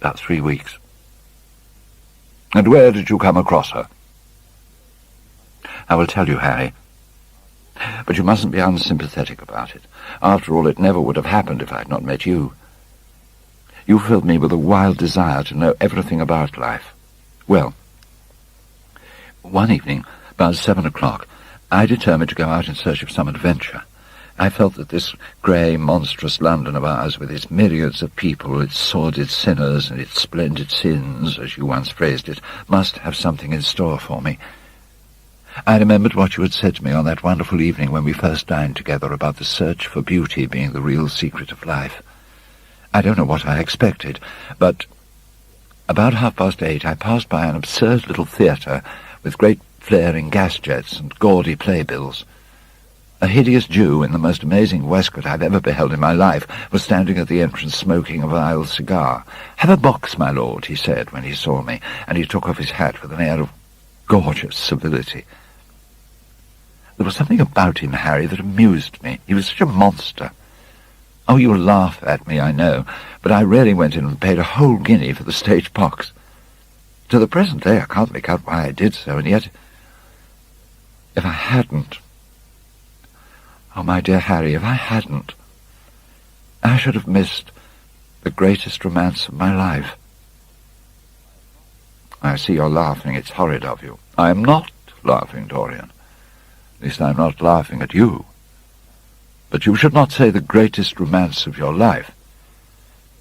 About 3 weeks. And where did you come across her? I will tell you, Harry. But you mustn't be unsympathetic about it. After all, it never would have happened if I had not met you. You filled me with a wild desire to know everything about life. Well, one evening, about 7 o'clock, I determined to go out in search of some adventure. I felt that this grey, monstrous London of ours, with its myriads of people, its sordid sinners, and its splendid sins, as you once phrased it, must have something in store for me. I remembered what you had said to me on that wonderful evening when we first dined together about the search for beauty being the real secret of life. I don't know what I expected, but about 8:30 I passed by an absurd little theatre with great flaring gas jets and gaudy playbills. A hideous Jew in the most amazing waistcoat I've ever beheld in my life was standing at the entrance smoking a vile cigar. "Have a box, my lord," he said when he saw me, and he took off his hat with an air of gorgeous civility. There was something about him, Harry, that amused me. He was such a monster. Oh, you'll laugh at me, I know, but I really went in and paid a whole guinea for the stage box. To the present day I can't make out why I did so, and yet, if I hadn't... Oh, my dear Harry, if I hadn't, I should have missed the greatest romance of my life. I see you're laughing. It's horrid of you. I am not laughing, Dorian. At least I'm not laughing at you. But you should not say the greatest romance of your life.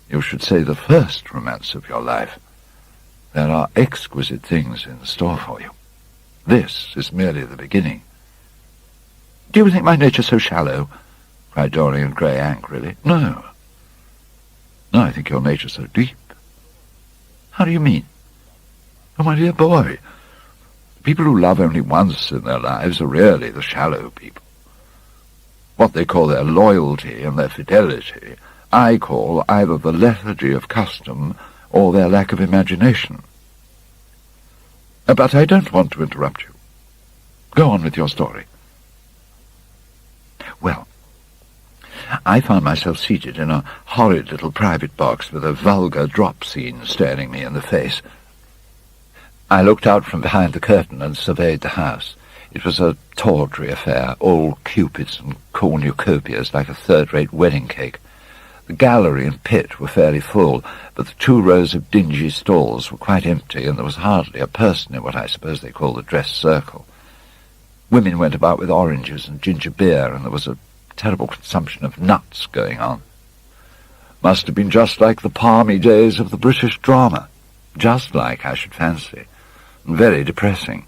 You should say the first romance of your life. There are exquisite things in store for you. This is merely the beginning. "Do you think my nature so shallow?" cried Dorian Gray angrily. No. No, I think your nature so deep. How do you mean? Oh, my dear boy, people who love only once in their lives are really the shallow people. What they call their loyalty and their fidelity, I call either the lethargy of custom or their lack of imagination. But I don't want to interrupt you. Go on with your story. Well, I found myself seated in a horrid little private box with a vulgar drop scene staring me in the face. I looked out from behind the curtain and surveyed the house. It was a tawdry affair, all cupids and cornucopias like a third-rate wedding cake. The gallery and pit were fairly full, but the 2 rows of dingy stalls were quite empty, and there was hardly a person in what I suppose they call the dress circle. Women went about with oranges and ginger beer, and there was a terrible consumption of nuts going on. Must have been just like the palmy days of the British drama. Just like, I should fancy, and very depressing.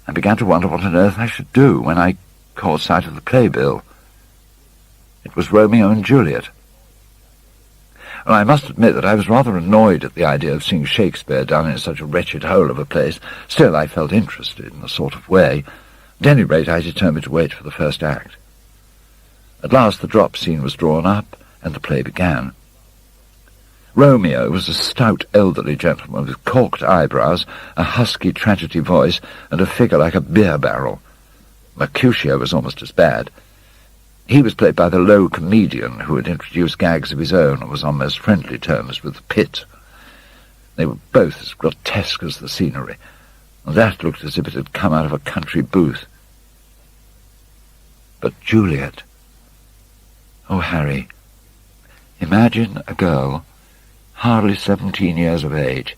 I began to wonder what on earth I should do when I caught sight of the playbill. It was Romeo and Juliet. and I must admit that I was rather annoyed at the idea of seeing Shakespeare done in such a wretched hole of a place. Still, I felt interested in a sort of way. At any rate, I determined to wait for the first act. At last the drop scene was drawn up, and the play began. Romeo was a stout elderly gentleman with corked eyebrows, a husky tragedy voice, and a figure like a beer barrel. Mercutio was almost as bad. He was played by the low comedian who had introduced gags of his own and was on most friendly terms with the pit. They were both as grotesque as the scenery, and that looked as if it had come out of a country booth. But Juliet... Oh, Harry, imagine a girl, hardly 17 years of age,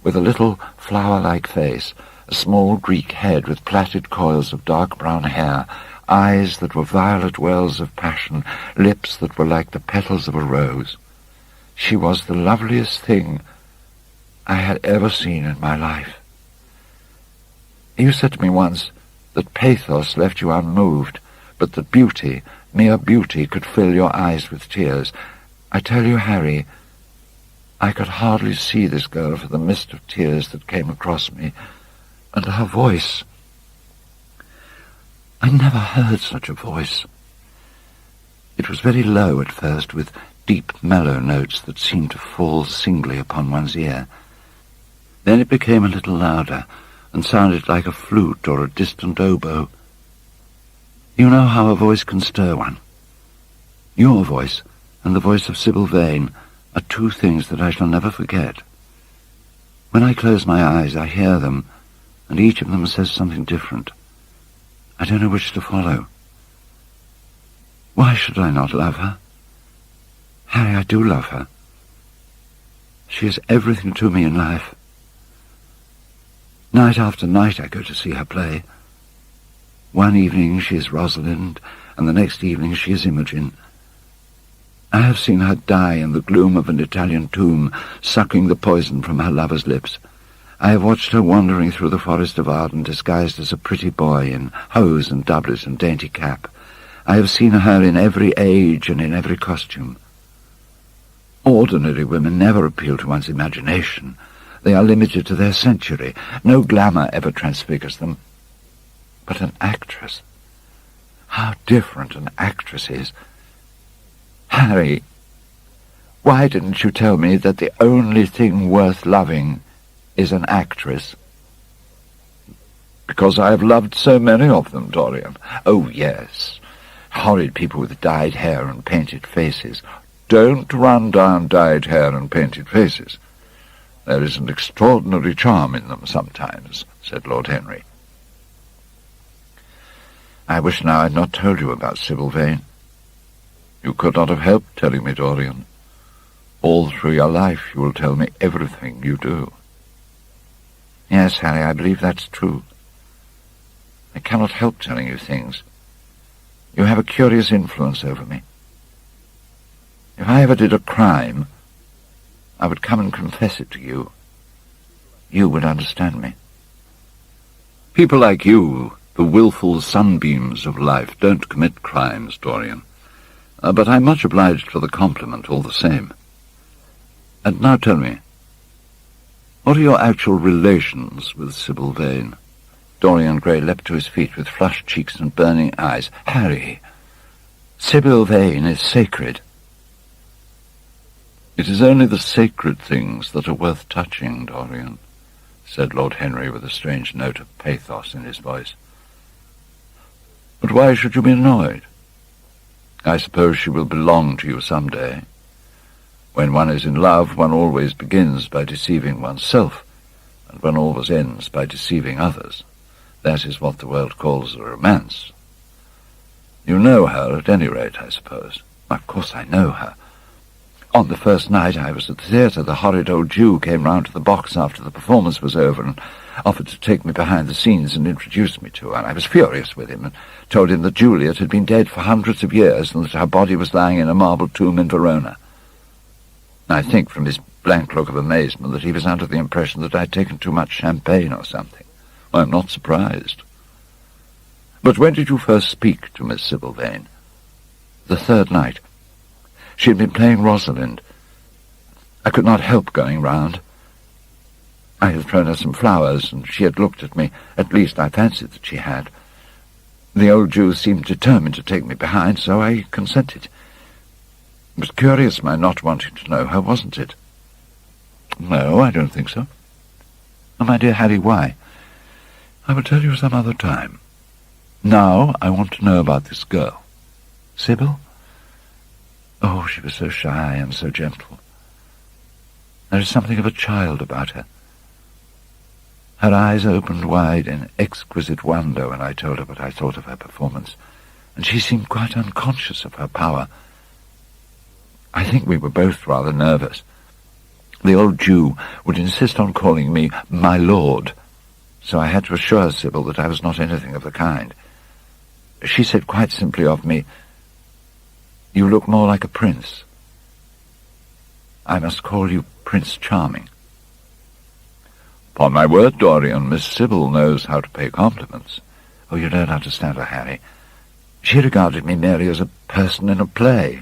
with a little flower-like face, a small Greek head with plaited coils of dark brown hair, eyes that were violet wells of passion, lips that were like the petals of a rose. She was the loveliest thing I had ever seen in my life. You said to me once that pathos left you unmoved, but that beauty, mere beauty, could fill your eyes with tears. I tell you, Harry, I could hardly see this girl for the mist of tears that came across me, and her voice. I never heard such a voice. It was very low at first, with deep, mellow notes that seemed to fall singly upon one's ear. Then it became a little louder, and sounded like a flute or a distant oboe. You know how a voice can stir one. Your voice and the voice of Sybil Vane are two things that I shall never forget. When I close my eyes, I hear them, and each of them says something different. I don't know which to follow. Why should I not love her? Harry, I do love her. She is everything to me in life. Night after night I go to see her play. One evening she is Rosalind, and the next evening she is Imogen. I have seen her die in the gloom of an Italian tomb, sucking the poison from her lover's lips. I have watched her wandering through the forest of Arden disguised as a pretty boy in hose and doublet and dainty cap. I have seen her in every age and in every costume. Ordinary women never appeal to one's imagination. They are limited to their century. No glamour ever transfigures them. But an actress, how different an actress is. Harry, why didn't you tell me that the only thing worth loving is an actress? Because I have loved so many of them, Dorian. Oh, yes, horrid people with dyed hair and painted faces. Don't run down dyed hair and painted faces. There is an extraordinary charm in them sometimes, said Lord Henry. I wish now I had not told you about Sybil Vane. You could not have helped telling me, Dorian. All through your life you will tell me everything you do. Yes, Harry, I believe that's true. I cannot help telling you things. You have a curious influence over me. If I ever did a crime, I would come and confess it to you. You would understand me. People like you, the willful sunbeams of life, don't commit crimes, Dorian. But I'm much obliged for the compliment all the same. And now tell me, what are your actual relations with Sybil Vane? Dorian Gray leapt to his feet with flushed cheeks and burning eyes. Harry, Sybil Vane is sacred. It is only the sacred things that are worth touching, Dorian, said Lord Henry with a strange note of pathos in his voice. But why should you be annoyed? I suppose she will belong to you some day. When one is in love, one always begins by deceiving oneself, and one always ends by deceiving others. That is what the world calls a romance. You know her, at any rate, I suppose. Of course I know her. On the first night I was at the theatre, the horrid old Jew came round to the box after the performance was over and offered to take me behind the scenes and introduce me to her. And I was furious with him and told him that Juliet had been dead for hundreds of years and that her body was lying in a marble tomb in Verona. I think from his blank look of amazement that he was under the impression that I'd taken too much champagne or something. I'm not surprised. But when did you first speak to Miss Sybil Vane? The third night. She had been playing Rosalind. I could not help going round. I had thrown her some flowers, and she had looked at me. At least I fancied that she had. The old Jew seemed determined to take me behind, so I consented. It was curious my not wanting to know her, wasn't it? No, I don't think so. Oh, my dear Harry, why? I will tell you some other time. Now I want to know about this girl. Sybil? Oh, she was so shy and so gentle. There is something of a child about her. Her eyes opened wide in exquisite wonder when I told her what I thought of her performance, and she seemed quite unconscious of her power. I think we were both rather nervous. The old Jew would insist on calling me my lord, so I had to assure Sybil that I was not anything of the kind. She said quite simply of me, "You look more like a prince. I must call you Prince Charming." Upon my word, Dorian, Miss Sybil knows how to pay compliments. Oh, you don't understand her, Harry. She regarded me merely as a person in a play.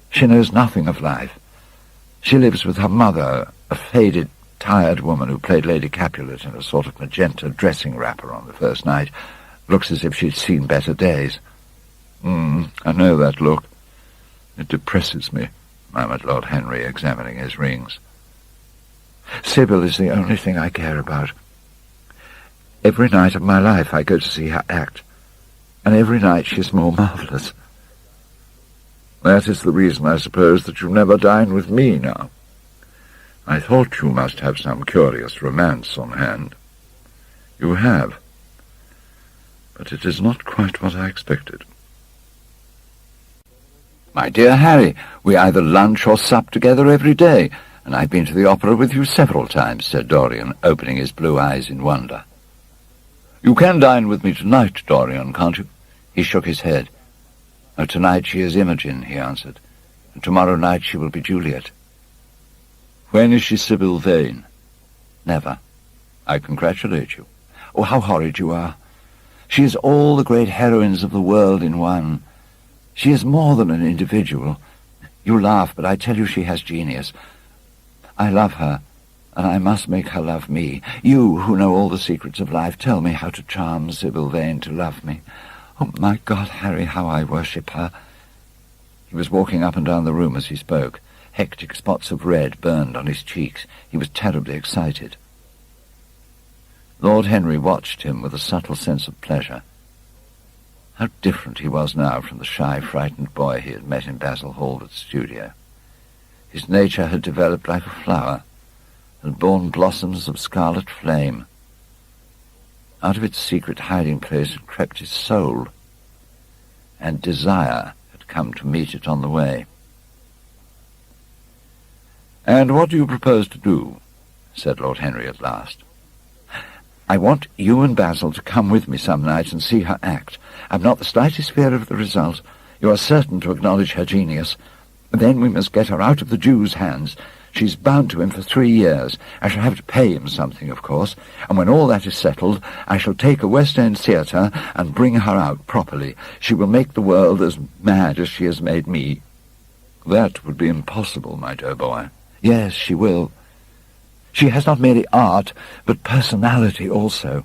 She knows nothing of life. She lives with her mother, a faded, tired woman who played Lady Capulet in a sort of magenta dressing wrapper on the first night. Looks as if she'd seen better days. I know that look. It depresses me, murmured Lord Henry, examining his rings. Sybil is the only thing I care about. Every night of my life I go to see her act, and every night she's more marvellous. That is the reason, I suppose, that you never dine with me now. I thought you must have some curious romance on hand. You have, but it is not quite what I expected. My dear Harry, we either lunch or sup together every day, and I've been to the opera with you several times, said Dorian, opening his blue eyes in wonder. You can dine with me tonight, Dorian, can't you? He shook his head. Oh, tonight she is Imogen, he answered, and tomorrow night she will be Juliet. When is she Sybil Vane? Never. I congratulate you. Oh, how horrid you are. She is all the great heroines of the world in one. She is more than an individual. You laugh, but I tell you she has genius. I love her, and I must make her love me. You, who know all the secrets of life, tell me how to charm Sybil Vane to love me. Oh, my God, Harry, how I worship her. He was walking up and down the room as he spoke. Hectic spots of red burned on his cheeks. He was terribly excited. Lord Henry watched him with a subtle sense of pleasure. How different he was now from the shy, frightened boy he had met in Basil Hallward's studio. His nature had developed like a flower, had borne blossoms of scarlet flame. Out of its secret hiding-place had crept his soul, and desire had come to meet it on the way. "And what do you propose to do?" said Lord Henry at last. "I want you and Basil to come with me some night and see her act. I've not the slightest fear of the result. You are certain to acknowledge her genius. Then we must get her out of the Jew's hands. She's bound to him for 3 years. I shall have to pay him something, of course, and when all that is settled, I shall take a West End theatre and bring her out properly. She will make the world as mad as she has made me." "That would be impossible, my dear boy." "Yes, she will. She has not merely art, but personality also,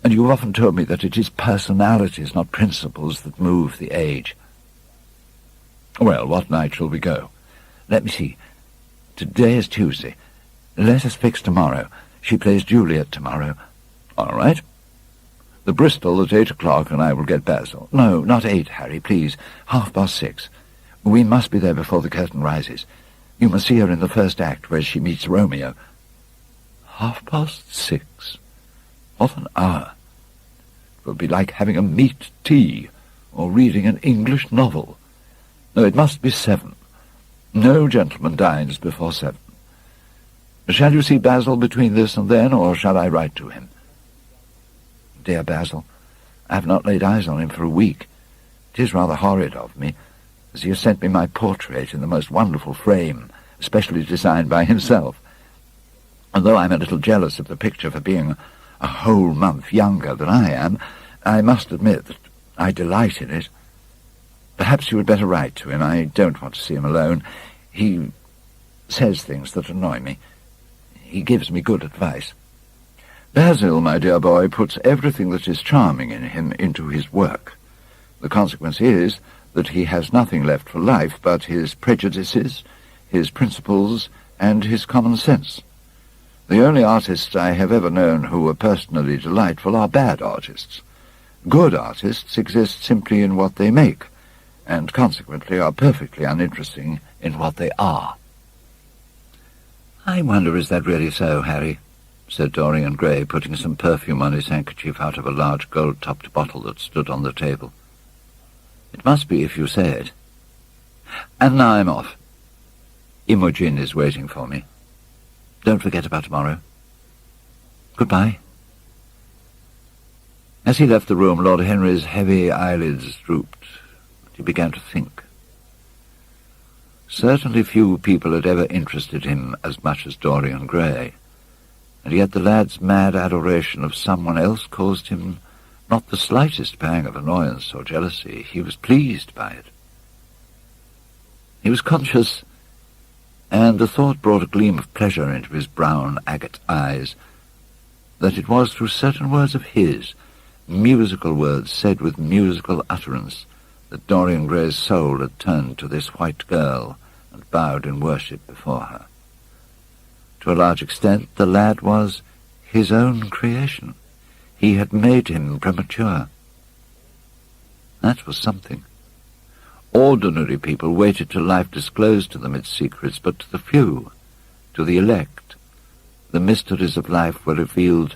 and you have often told me that it is personalities, not principles, that move the age." "Well, what night shall we go?" "Let me see. Today is Tuesday. Let us fix tomorrow. She plays Juliet tomorrow." "All right. The Bristol at 8 o'clock, and I will get Basil." "No, not 8, Harry, please. 6:30. We must be there before the curtain rises. You must see her in the first act, where she meets Romeo." 6:30? What an hour! It will be like having a meat tea, or reading an English novel. No, it must be 7. No gentleman dines before 7. Shall you see Basil between this and then, or shall I write to him? Dear Basil, I have not laid eyes on him for a week. It is rather horrid of me, as he has sent me my portrait in the most wonderful frame, especially designed by himself. And though I'm a little jealous of the picture for being a whole month younger than I am, I must admit that I delight in it. Perhaps you had better write to him. I don't want to see him alone. He says things that annoy me. He gives me good advice. Basil, my dear boy, puts everything that is charming in him into his work. The consequence is that he has nothing left for life but his prejudices, his principles, and his common sense. The only artists I have ever known who were personally delightful are bad artists. Good artists exist simply in what they make, and consequently are perfectly uninteresting in what they are. I wonder, is that really so, Harry? Said Dorian Gray, putting some perfume on his handkerchief out of a large gold-topped bottle that stood on the table. It must be if you say it. And now I'm off. Imogen is waiting for me. Don't forget about tomorrow. Goodbye. As he left the room, Lord Henry's heavy eyelids drooped. He began to think. Certainly few people had ever interested him as much as Dorian Gray, and yet the lad's mad adoration of someone else caused him not the slightest pang of annoyance or jealousy. He was pleased by it. He was conscious, and the thought brought a gleam of pleasure into his brown agate eyes, that it was through certain words of his, musical words said with musical utterance, that Dorian Gray's soul had turned to this white girl and bowed in worship before her. To a large extent, the lad was his own creation. He had made him premature. That was something. Ordinary people waited till life disclosed to them its secrets, but to the few, to the elect, the mysteries of life were revealed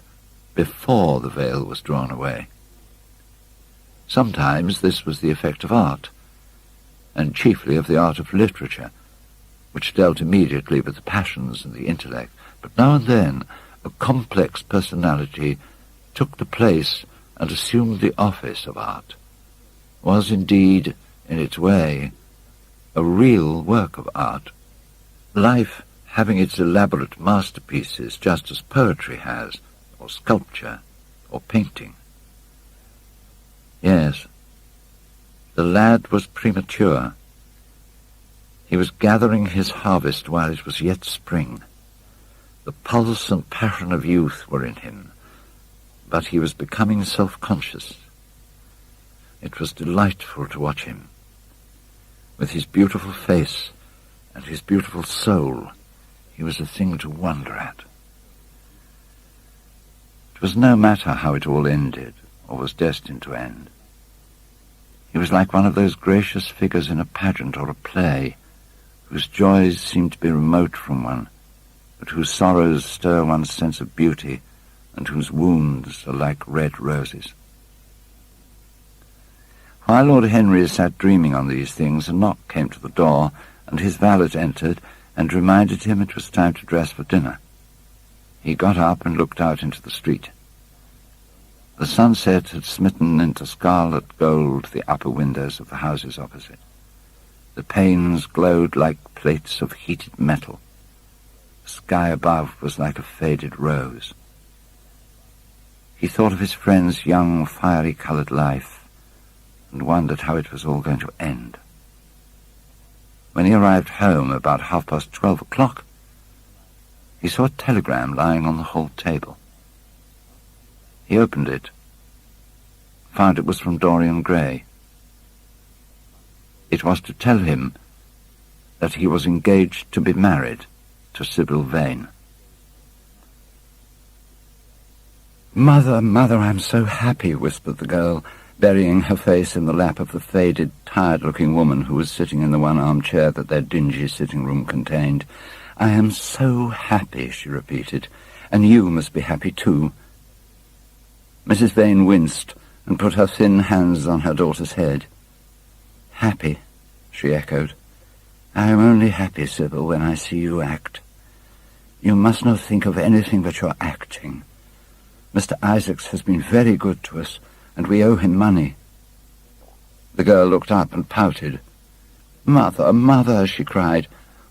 before the veil was drawn away. Sometimes this was the effect of art, and chiefly of the art of literature, which dealt immediately with the passions and the intellect, but now and then a complex personality took the place and assumed the office of art, was indeed, in its way, a real work of art, life having its elaborate masterpieces just as poetry has, or sculpture, or painting. Yes, the lad was premature. He was gathering his harvest while it was yet spring. The pulse and passion of youth were in him, but he was becoming self-conscious. It was delightful to watch him. With his beautiful face and his beautiful soul, he was a thing to wonder at. It was no matter how it all ended, or was destined to end. He was like one of those gracious figures in a pageant or a play, whose joys seem to be remote from one, but whose sorrows stir one's sense of beauty, and whose wounds are like red roses. While Lord Henry sat dreaming on these things, a knock came to the door, and his valet entered and reminded him it was time to dress for dinner. He got up and looked out into the street. The sunset had smitten into scarlet gold the upper windows of the houses opposite. The panes glowed like plates of heated metal. The sky above was like a faded rose. He thought of his friend's young, fiery-coloured life, and wondered how it was all going to end. When he arrived home about 12:30, he saw a telegram lying on the hall table. He opened it, found it was from Dorian Gray. It was to tell him that he was engaged to be married to Sybil Vane. "Mother, mother, I'm so happy," whispered the girl, burying her face in the lap of the faded, tired-looking woman who was sitting in the one armchair that their dingy sitting-room contained. "I am so happy," she repeated, "and you must be happy too." Mrs. Vane winced and put her thin hands on her daughter's head. "Happy," she echoed. "I am only happy, Sybil, when I see you act. You must not think of anything but your acting. Mr. Isaacs has been very good to us, and we owe him money." The girl looked up and pouted. "Mother, mother," she cried,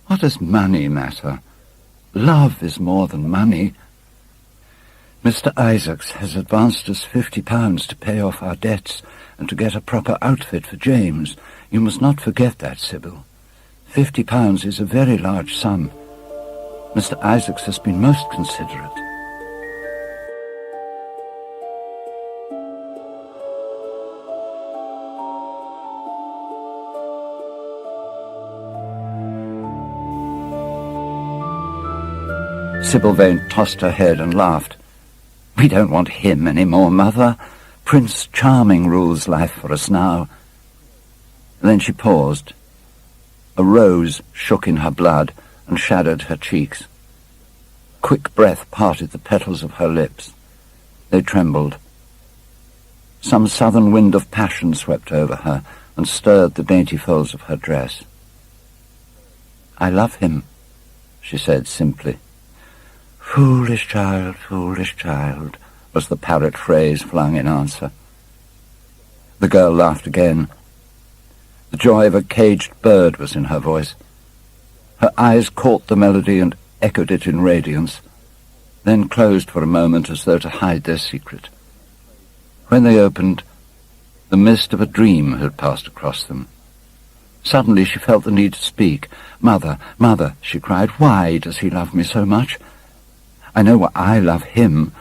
"what does money matter? Love is more than money. Mr. Isaacs has advanced us £50 to pay off our debts and to get a proper outfit for James. You must not forget that, Sybil. £50 is a very large sum, Mr. Isaacs has been most considerate. Sybil Vane tossed her head and laughed. We don't want him any more, Mother. Prince Charming rules life for us now. Then she paused. A rose shook in her blood and shadowed her cheeks. Quick breath parted the petals of her lips. They trembled. Some southern wind of passion swept over her and stirred the dainty folds of her dress. I love him, she said simply. Foolish child, was the parrot phrase flung in answer. The girl laughed again. The joy of a caged bird was in her voice. Her eyes caught the melody and echoed it in radiance, then closed for a moment as though to hide their secret. When they opened, the mist of a dream had passed across them. Suddenly she felt the need to speak. Mother, Mother, she cried, why does he love me so much? I know why I love him.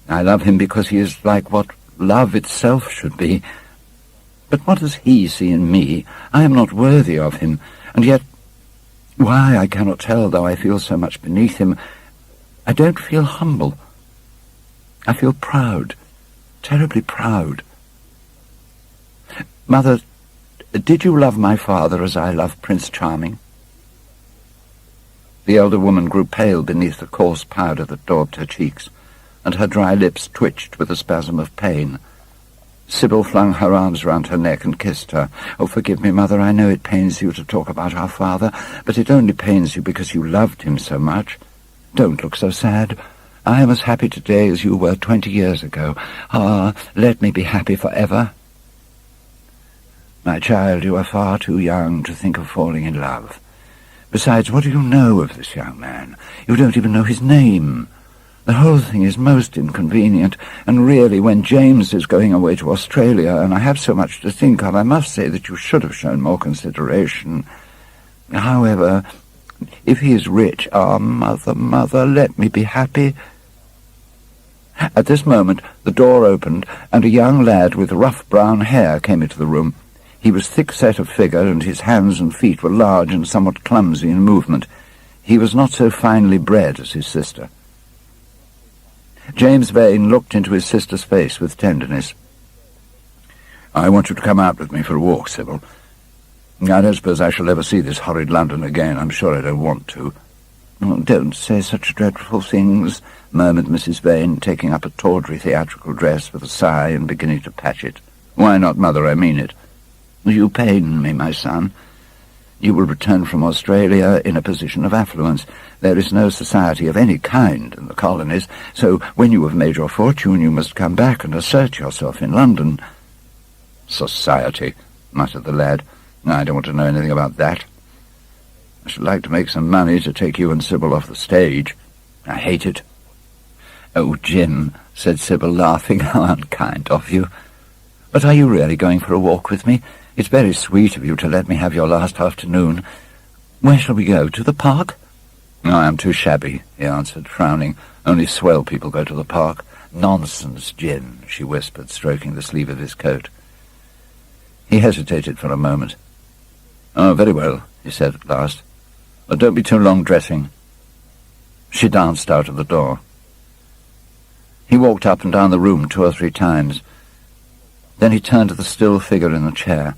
I love him because he is like what love itself should be. But what does he see in me? I am not worthy of him, and yet, why I cannot tell, though I feel so much beneath him, I don't feel humble. I feel proud, terribly proud. Mother, did you love my father as I love Prince Charming? The elder woman grew pale beneath the coarse powder that daubed her cheeks, and her dry lips twitched with a spasm of pain. Sybil flung her arms round her neck and kissed her. Oh, forgive me, Mother, I know it pains you to talk about our father, but it only pains you because you loved him so much. Don't look so sad. I am as happy today as you were 20 years ago. Ah, let me be happy forever. My child, you are far too young to think of falling in love. Besides, what do you know of this young man? You don't even know his name. The whole thing is most inconvenient, and really, when James is going away to Australia, and I have so much to think of, I must say that you should have shown more consideration. However, if he is rich, Mother, let me be happy. At this moment, the door opened, and a young lad with rough brown hair came into the room. He was thick-set of figure, and his hands and feet were large and somewhat clumsy in movement. He was not so finely bred as his sister. James Vane looked into his sister's face with tenderness. I want you to come out with me for a walk, Sybil. I don't suppose I shall ever see this horrid London again. I'm sure I don't want to. Oh, don't say such dreadful things, murmured Mrs. Vane, taking up a tawdry theatrical dress with a sigh and beginning to patch it. Why not, Mother? I mean it. You pain me, my son. You will return from Australia in a position of affluence. There is no society of any kind in the colonies, so when you have made your fortune you must come back and assert yourself in London. Society, muttered the lad. I don't want to know anything about that. I should like to make some money to take you and Sybil off the stage. I hate it. Oh, Jim, said Sybil, laughing, how unkind of you. But are you really going for a walk with me? It's very sweet of you to let me have your last afternoon. Where shall we go? To the park? No, I am too shabby, he answered, frowning. Only swell people go to the park. Nonsense, Jim, she whispered, stroking the sleeve of his coat. He hesitated for a moment. Oh, very well, he said at last. But don't be too long dressing. She danced out of the door. He walked up and down the room 2 or 3 times. Then he turned to the still figure in the chair.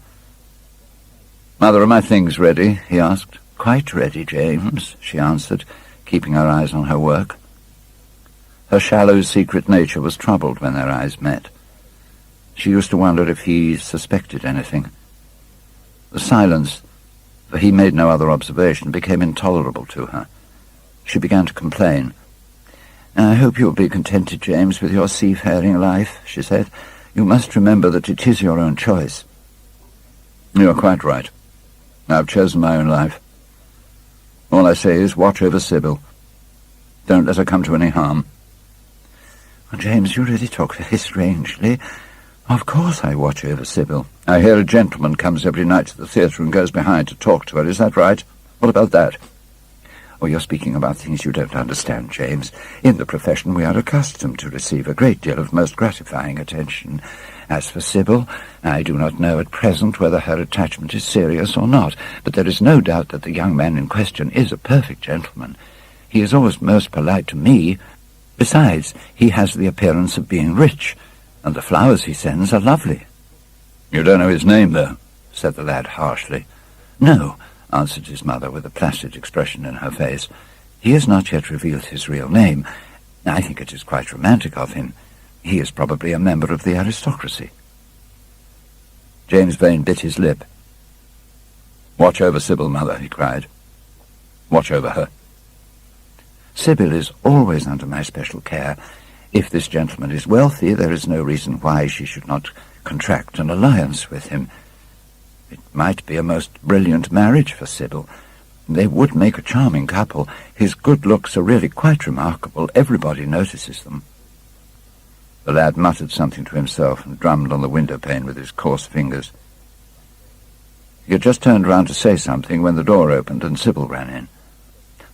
Mother, are my things ready? He asked. Quite ready, James, she answered, keeping her eyes on her work. Her shallow, secret nature was troubled when their eyes met. She used to wonder if he suspected anything. The silence, for he made no other observation, became intolerable to her. She began to complain. I hope you'll be contented, James, with your seafaring life, she said. You must remember that it is your own choice. You are quite right. I've chosen my own life. All I say is watch over Sybil. Don't let her come to any harm. Well, James, you really talk very strangely. Of course I watch over Sybil. I hear a gentleman comes every night to the theatre and goes behind to talk to her. Is that right? What about that? "Oh, you're speaking about things you don't understand, James. In the profession we are accustomed to receive a great deal of most gratifying attention. As for Sybil, I do not know at present whether her attachment is serious or not, but there is no doubt that the young man in question is a perfect gentleman. He is always most polite to me. Besides, he has the appearance of being rich, and the flowers he sends are lovely." "You don't know his name, though?" said the lad harshly. "No," answered his mother with a placid expression in her face. "He has not yet revealed his real name. I think it is quite romantic of him. He is probably a member of the aristocracy." James Vane bit his lip. "Watch over Sybil, mother," he cried. "Watch over her." "Sybil is always under my special care. If this gentleman is wealthy, there is no reason why she should not contract an alliance with him. It might be a most brilliant marriage for Sybil. They would make a charming couple. His good looks are really quite remarkable. Everybody notices them." The lad muttered something to himself and drummed on the window-pane with his coarse fingers. He had just turned round to say something when the door opened and Sybil ran in.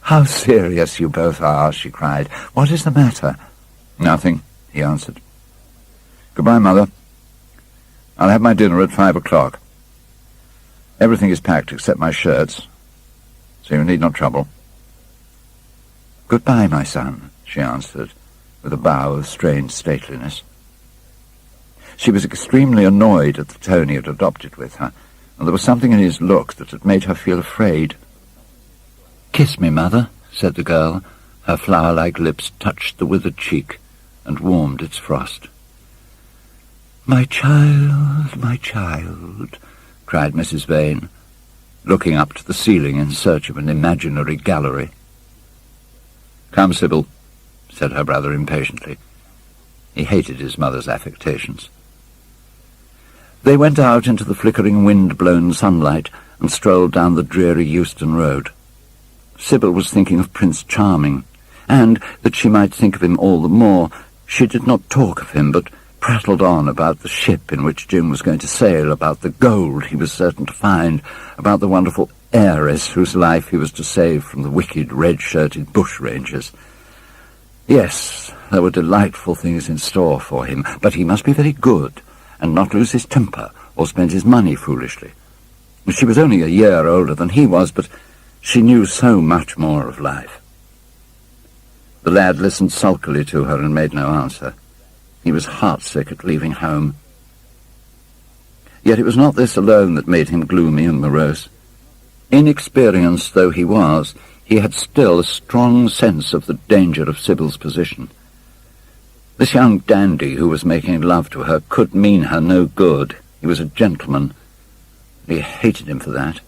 "How serious you both are," she cried. "What is the matter?" "Nothing," he answered. "Goodbye, Mother. I'll have my dinner at 5 o'clock. Everything is packed except my shirts, so you need not trouble." "Goodbye, my son," she answered, with a bow of strange stateliness. She was extremely annoyed at the tone he had adopted with her, and there was something in his look that had made her feel afraid. "Kiss me, Mother," said the girl. Her flower-like lips touched the withered cheek and warmed its frost. "My child," cried Mrs. Vane, looking up to the ceiling in search of an imaginary gallery. "Come, Sybil," said her brother impatiently. He hated his mother's affectations. They went out into the flickering wind-blown sunlight and strolled down the dreary Euston Road. Sybil was thinking of Prince Charming, and, that she might think of him all the more, she did not talk of him, but prattled on about the ship in which Jim was going to sail, about the gold he was certain to find, about the wonderful heiress whose life he was to save from the wicked red-shirted bushrangers. Yes, there were delightful things in store for him, but he must be very good, and not lose his temper or spend his money foolishly. She was only a year older than he was, but she knew so much more of life. The lad listened sulkily to her and made no answer. He was heartsick at leaving home. Yet it was not this alone that made him gloomy and morose. Inexperienced though he was, he had still a strong sense of the danger of Sybil's position. This young dandy who was making love to her could mean her no good. He was a gentleman. He hated him for that.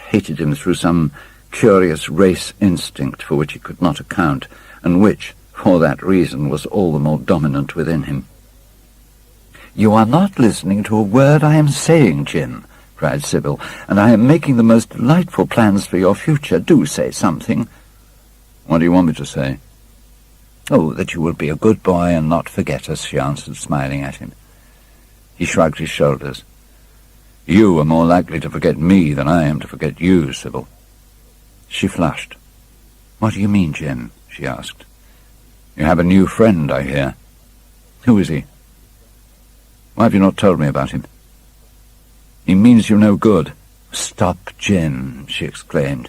Hated him through some curious race instinct for which he could not account, and which, for that reason, was all the more dominant within him. "You are not listening to a word I am saying, Jim," cried Sybil, "and I am making the most delightful plans for your future. Do say something." "What do you want me to say?" "Oh, that you will be a good boy and not forget us," she answered, smiling at him. He shrugged his shoulders. "You are more likely to forget me than I am to forget you, Sybil." She flushed. "What do you mean, Jim?" she asked. "You have a new friend, I hear." "Who is he?" "Why have you not told me about him?" "He means you no good." "Stop, Jim," she exclaimed.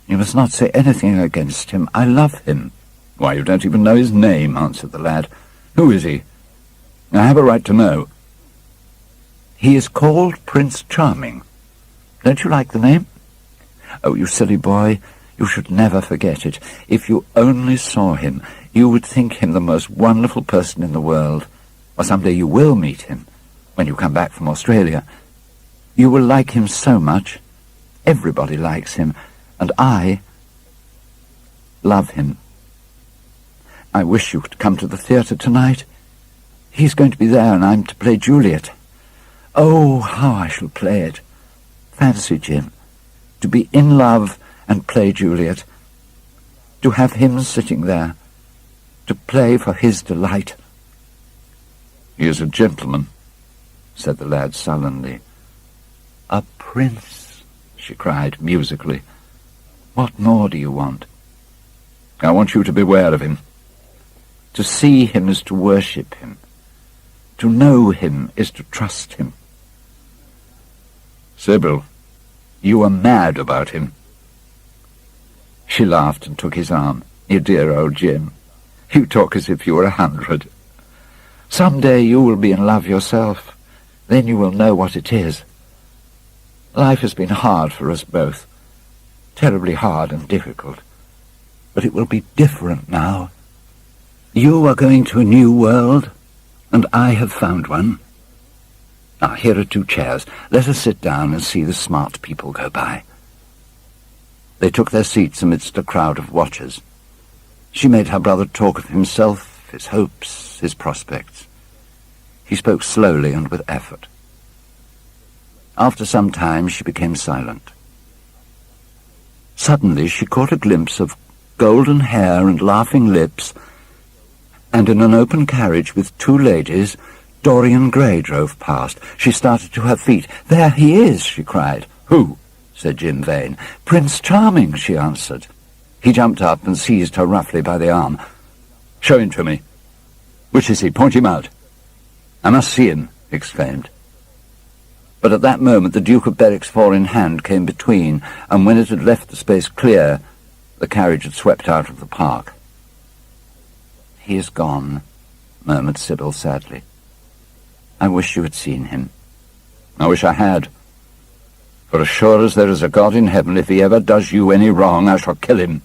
"You must not say anything against him. I love him." "Why, you don't even know his name," answered the lad. "Who is he? I have a right to know." "He is called Prince Charming. Don't you like the name? Oh, you silly boy, you should never forget it. If you only saw him, you would think him the most wonderful person in the world. Or someday you will meet him, when you come back from Australia. You will like him so much. Everybody likes him, and I love him. I wish you could come to the theatre tonight. He's going to be there, and I'm to play Juliet. Oh, how I shall play it. Fancy, Jim, to be in love and play Juliet, to have him sitting there, to play for his delight." "He is a gentleman," said the lad sullenly. "A prince," she cried musically. What more do you want? I want you to beware of him. To see him is to worship him. To know him is to trust him. Sybil, you are mad about him. She laughed and took his arm. You dear old Jim. You talk as if you were 100. Some day you will be in love yourself. Then you will know what it is. Life has been hard for us both. Terribly hard and difficult. But it will be different now. You are going to a new world, and I have found one. Now, here are 2 chairs. Let us sit down and see the smart people go by. They took their seats amidst a crowd of watchers. She made her brother talk of himself, his hopes, his prospects. He spoke slowly and with effort. After some time she became silent. Suddenly she caught a glimpse of golden hair and laughing lips, and in an open carriage with 2 ladies, Dorian Gray drove past. She started to her feet. "There he is!" she cried. "Who?" said Jim Vane. "Prince Charming," she answered. He jumped up and seized her roughly by the arm. "Show him to me. Which is he? Point him out." "I must see him," he exclaimed. But at that moment the Duke of Berwick's 4-in-hand came between, and when it had left the space clear, the carriage had swept out of the park. "He is gone," murmured Sybil sadly. "I wish you had seen him." "I wish I had. For as sure as there is a God in heaven, if he ever does you any wrong, I shall kill him."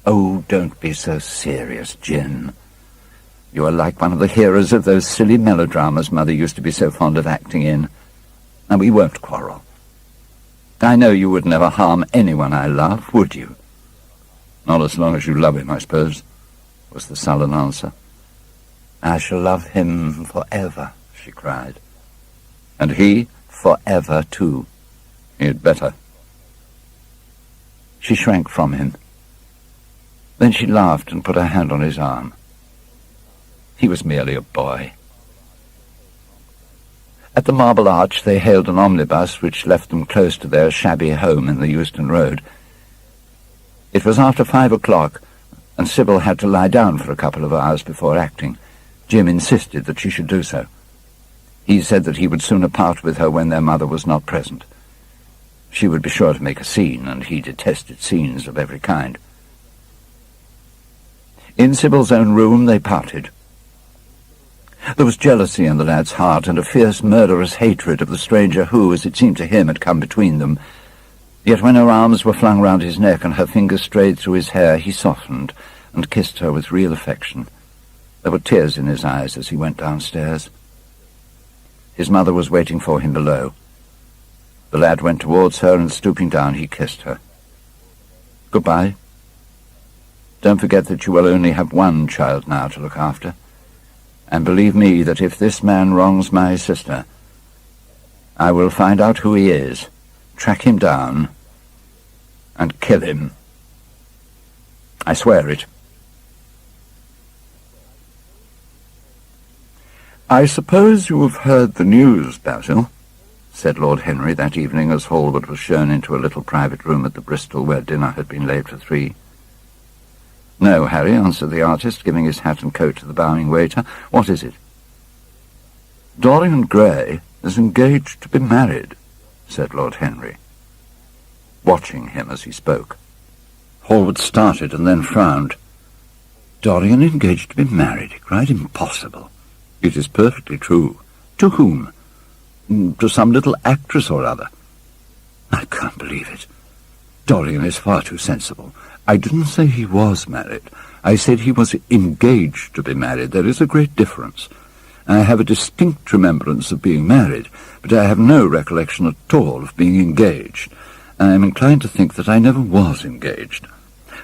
"Oh, don't be so serious, Jim. You are like one of the heroes of those silly melodramas Mother used to be so fond of acting in. And we won't quarrel. I know you would never harm anyone I love, would you?" "Not as long as you love him, I suppose," was the sullen answer. "I shall love him forever," she cried. "And he?" "Forever, too." "You'd better." She shrank from him. Then she laughed and put her hand on his arm. He was merely a boy. At the Marble Arch they hailed an omnibus which left them close to their shabby home in the Euston Road. It was after 5 o'clock, and Sybil had to lie down for a couple of hours before acting. Jim insisted that she should do so. He said that he would sooner part with her when their mother was not present. She would be sure to make a scene, and he detested scenes of every kind. In Sybil's own room they parted. There was jealousy in the lad's heart, and a fierce, murderous hatred of the stranger who, as it seemed to him, had come between them. Yet when her arms were flung round his neck and her fingers strayed through his hair, he softened and kissed her with real affection. There were tears in his eyes as he went downstairs. His mother was waiting for him below. The lad went towards her, and stooping down, he kissed her. "Goodbye. Don't forget that you will only have one child now to look after. And believe me that if this man wrongs my sister, I will find out who he is, track him down, and kill him. I swear it." "I suppose you have heard the news, Basil," said Lord Henry that evening as Hallward was shown into a little private room at the Bristol where dinner had been laid for 3. "No, Harry," answered the artist, giving his hat and coat to the bowing waiter. "What is it?" "Dorian Gray is engaged to be married," said Lord Henry, watching him as he spoke. Hallward started and then frowned. "Dorian engaged to be married?" he cried. "Impossible." "It is perfectly true." "To whom?" "To some little actress or other." "I can't believe it. Dorian is far too sensible. I didn't say he was married. I said he was engaged to be married. There is a great difference. I have a distinct remembrance of being married, but I have no recollection at all of being engaged. I am inclined to think that I never was engaged.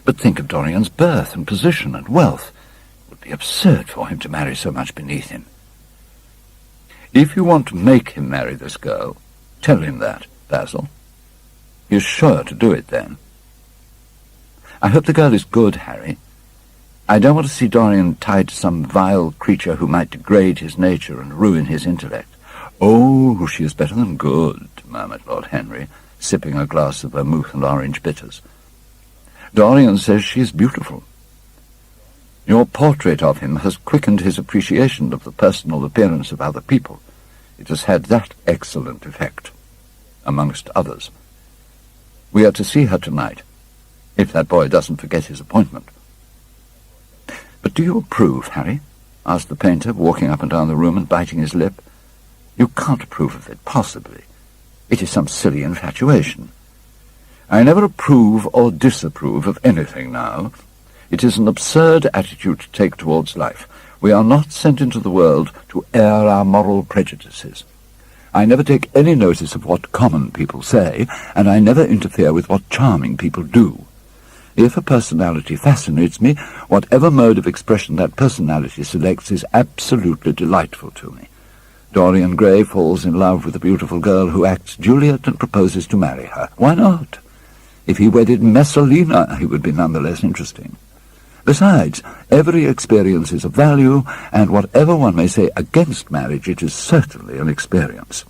But think of Dorian's birth and position and wealth. It would be absurd for him to marry so much beneath him." "If you want to make him marry this girl, tell him that, Basil. He is sure to do it then. I hope the girl is good, Harry. I don't want to see Dorian tied to some vile creature who might degrade his nature and ruin his intellect." "Oh, she is better than good," murmured Lord Henry, sipping a glass of vermouth and orange bitters. Dorian says she is beautiful. Your portrait of him has quickened his appreciation of the personal appearance of other people. It has had that excellent effect, amongst others. We are to see her tonight, if that boy doesn't forget his appointment. But do you approve, Harry? Asked the painter, walking up and down the room and biting his lip. You can't approve of it, possibly. It is some silly infatuation. I never approve or disapprove of anything now. It is an absurd attitude to take towards life. We are not sent into the world to air our moral prejudices. I never take any notice of what common people say, and I never interfere with what charming people do. If a personality fascinates me, whatever mode of expression that personality selects is absolutely delightful to me. Dorian Gray falls in love with a beautiful girl who acts Juliet and proposes to marry her. Why not? If he wedded Messalina, he would be none the less interesting. Besides, every experience is of value, and whatever one may say against marriage, it is certainly an experience.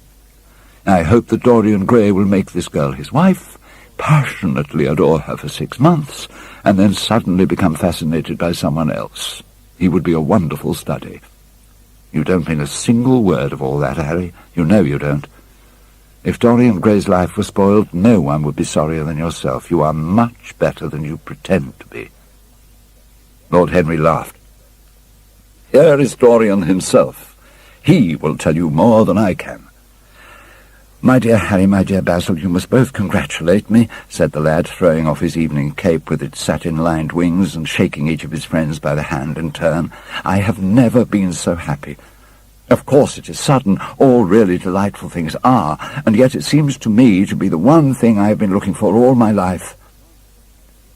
I hope that Dorian Gray will make this girl his wife, passionately adore her for 6 months, and then suddenly become fascinated by someone else. He would be a wonderful study. You don't mean a single word of all that, Harry. You know you don't. If Dorian Gray's life were spoiled, no one would be sorrier than yourself. You are much better than you pretend to be. Lord Henry laughed. Here is Dorian himself. He will tell you more than I can. My dear Harry, my dear Basil, you must both congratulate me, said the lad, throwing off his evening cape with its satin-lined wings and shaking each of his friends by the hand in turn. I have never been so happy. Of course it is sudden, all really delightful things are, and yet it seems to me to be the one thing I have been looking for all my life.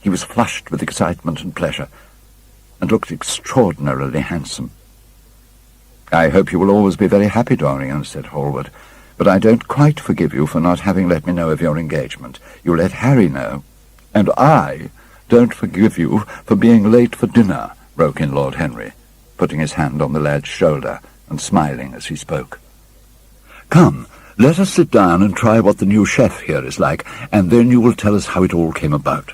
He was flushed with excitement and pleasure, and looked extraordinarily handsome. I hope you will always be very happy, Dorian, said Hallward, but I don't quite forgive you for not having let me know of your engagement. You let Harry know, and I don't forgive you for being late for dinner, broke in Lord Henry, putting his hand on the lad's shoulder and smiling as he spoke. Come, let us sit down and try what the new chef here is like, and then you will tell us how it all came about.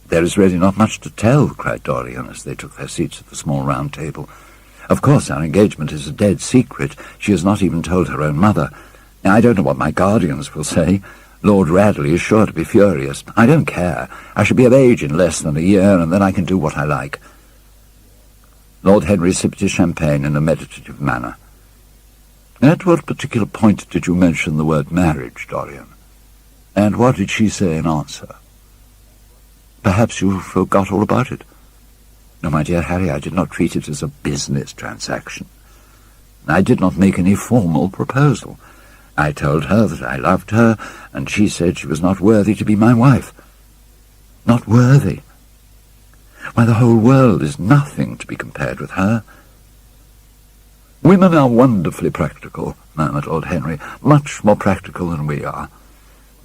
There is really not much to tell, cried Dorian as they took their seats at the small round table. Of course, our engagement is a dead secret. She has not even told her own mother. I don't know what my guardians will say. Lord Radley is sure to be furious. I don't care. I shall be of age in less than a year, and then I can do what I like. Lord Henry sipped his champagne in a meditative manner. At what particular point did you mention the word marriage, Dorian? And what did she say in answer? Perhaps you forgot all about it. No, my dear Harry, I did not treat it as a business transaction. I did not make any formal proposal. I told her that I loved her, and she said she was not worthy to be my wife. Not worthy. Why, the whole world is nothing to be compared with her. Women are wonderfully practical, murmured Lord Henry, much more practical than we are.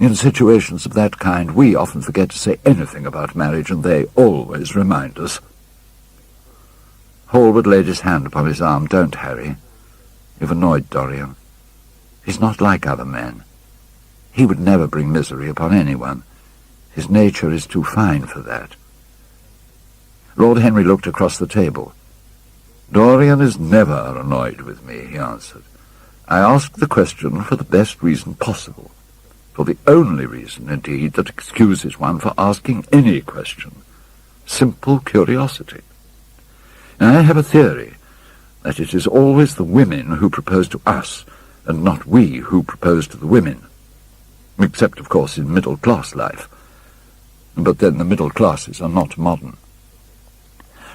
In situations of that kind, we often forget to say anything about marriage, and they always remind us. Hallward laid his hand upon his arm. Don't, Harry. You've annoyed Dorian. He's not like other men. He would never bring misery upon anyone. His nature is too fine for that. Lord Henry looked across the table. Dorian is never annoyed with me, he answered. I ask the question for the best reason possible. For the only reason, indeed, that excuses one for asking any question. Simple curiosity. I have a theory that it is always the women who propose to us, and not we who propose to the women. Except, of course, in middle-class life. But then the middle classes are not modern.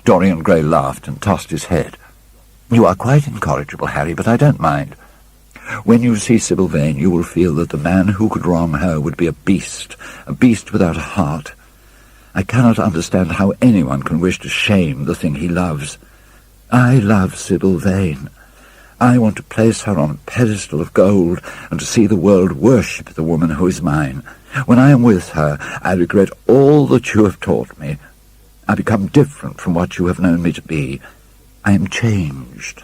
Dorian Gray laughed and tossed his head. You are quite incorrigible, Harry, but I don't mind. When you see Sybil Vane, you will feel that the man who could wrong her would be a beast without a heart. I cannot understand how anyone can wish to shame the thing he loves. I love Sybil Vane. I want to place her on a pedestal of gold and to see the world worship the woman who is mine. When I am with her, I regret all that you have taught me. I become different from what you have known me to be. I am changed,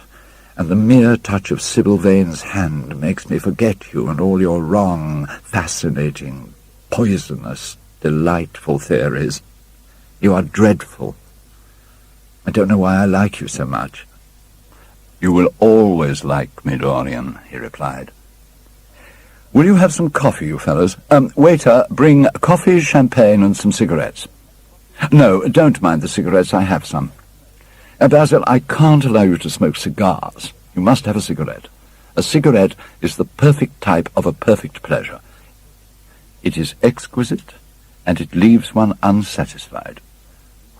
and the mere touch of Sybil Vane's hand makes me forget you and all your wrong, fascinating, poisonous, delightful theories. You are dreadful. I don't know why I like you so much." "You will always like me, Dorian," he replied. "Will you have some coffee, you fellows? Waiter, bring coffee, champagne, and some cigarettes." "No, don't mind the cigarettes, I have some." "Basil, I can't allow you to smoke cigars. You must have a cigarette. A cigarette is the perfect type of a perfect pleasure. It is exquisite, and it leaves one unsatisfied.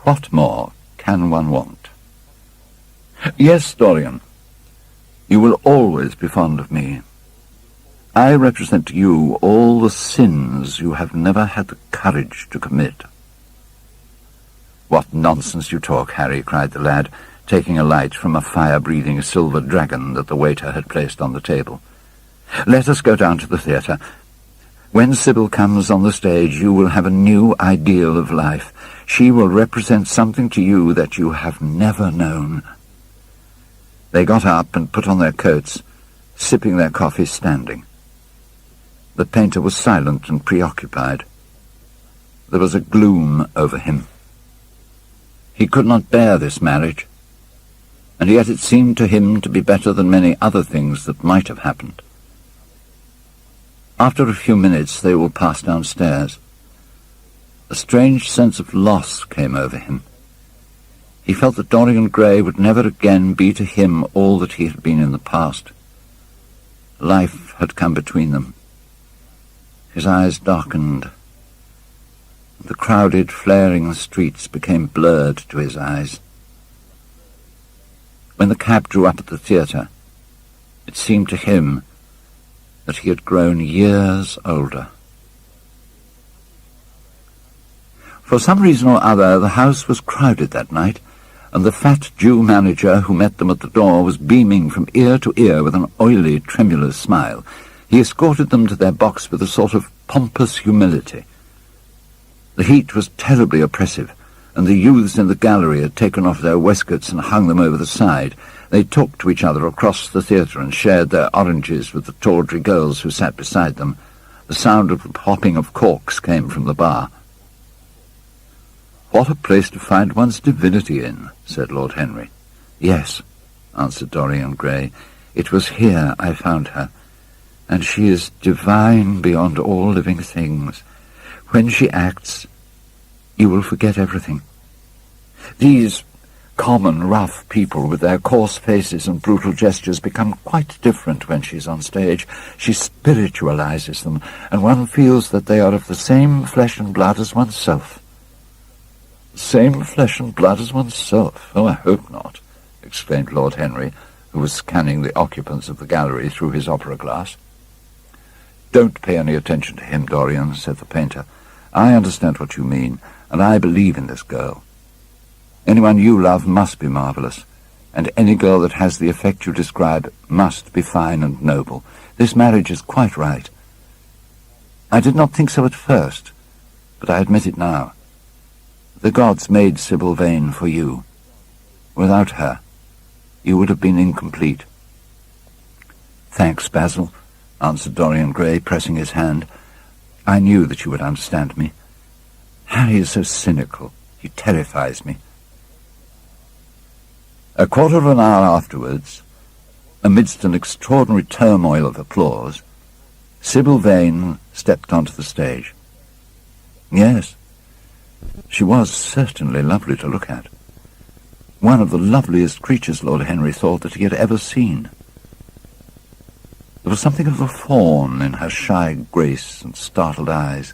What more can one want?" "Yes, Dorian, you will always be fond of me. I represent to you all the sins you have never had the courage to commit." "What nonsense you talk, Harry," cried the lad, taking a light from a fire-breathing silver dragon that the waiter had placed on the table. "Let us go down to the theatre. When Sybil comes on the stage, you will have a new ideal of life. She will represent something to you that you have never known." They got up and put on their coats, sipping their coffee standing. The painter was silent and preoccupied. There was a gloom over him. He could not bear this marriage, and yet it seemed to him to be better than many other things that might have happened. After a few minutes they all passed downstairs. A strange sense of loss came over him. He felt that Dorian Gray would never again be to him all that he had been in the past. Life had come between them. His eyes darkened. The crowded, flaring streets became blurred to his eyes. When the cab drew up at the theatre, it seemed to him that he had grown years older. For some reason or other, the house was crowded that night, and the fat Jew manager who met them at the door was beaming from ear to ear with an oily, tremulous smile. He escorted them to their box with a sort of pompous humility. The heat was terribly oppressive, and the youths in the gallery had taken off their waistcoats and hung them over the side. They talked to each other across the theatre and shared their oranges with the tawdry girls who sat beside them. The sound of the popping of corks came from the bar. "What a place to find one's divinity in," said Lord Henry. "Yes," answered Dorian Gray. "It was here I found her, and she is divine beyond all living things. When she acts, you will forget everything. These common, rough people with their coarse faces and brutal gestures become quite different when she's on stage. She spiritualizes them, and one feels that they are of the same flesh and blood as oneself." "Same flesh and blood as oneself? Oh, I hope not," exclaimed Lord Henry, who was scanning the occupants of the gallery through his opera glass. "Don't pay any attention to him, Dorian," said the painter. "I understand what you mean, and I believe in this girl. Anyone you love must be marvellous, and any girl that has the effect you describe must be fine and noble. This marriage is quite right. I did not think so at first, but I admit it now. The gods made Sybil Vane for you. Without her, you would have been incomplete." "Thanks, Basil," answered Dorian Gray, pressing his hand. "I knew that you would understand me. Harry is so cynical. He terrifies me." A quarter of an hour afterwards, amidst an extraordinary turmoil of applause, Sybil Vane stepped onto the stage. Yes, she was certainly lovely to look at. One of the loveliest creatures Lord Henry thought that he had ever seen. There was something of the fawn in her shy grace and startled eyes.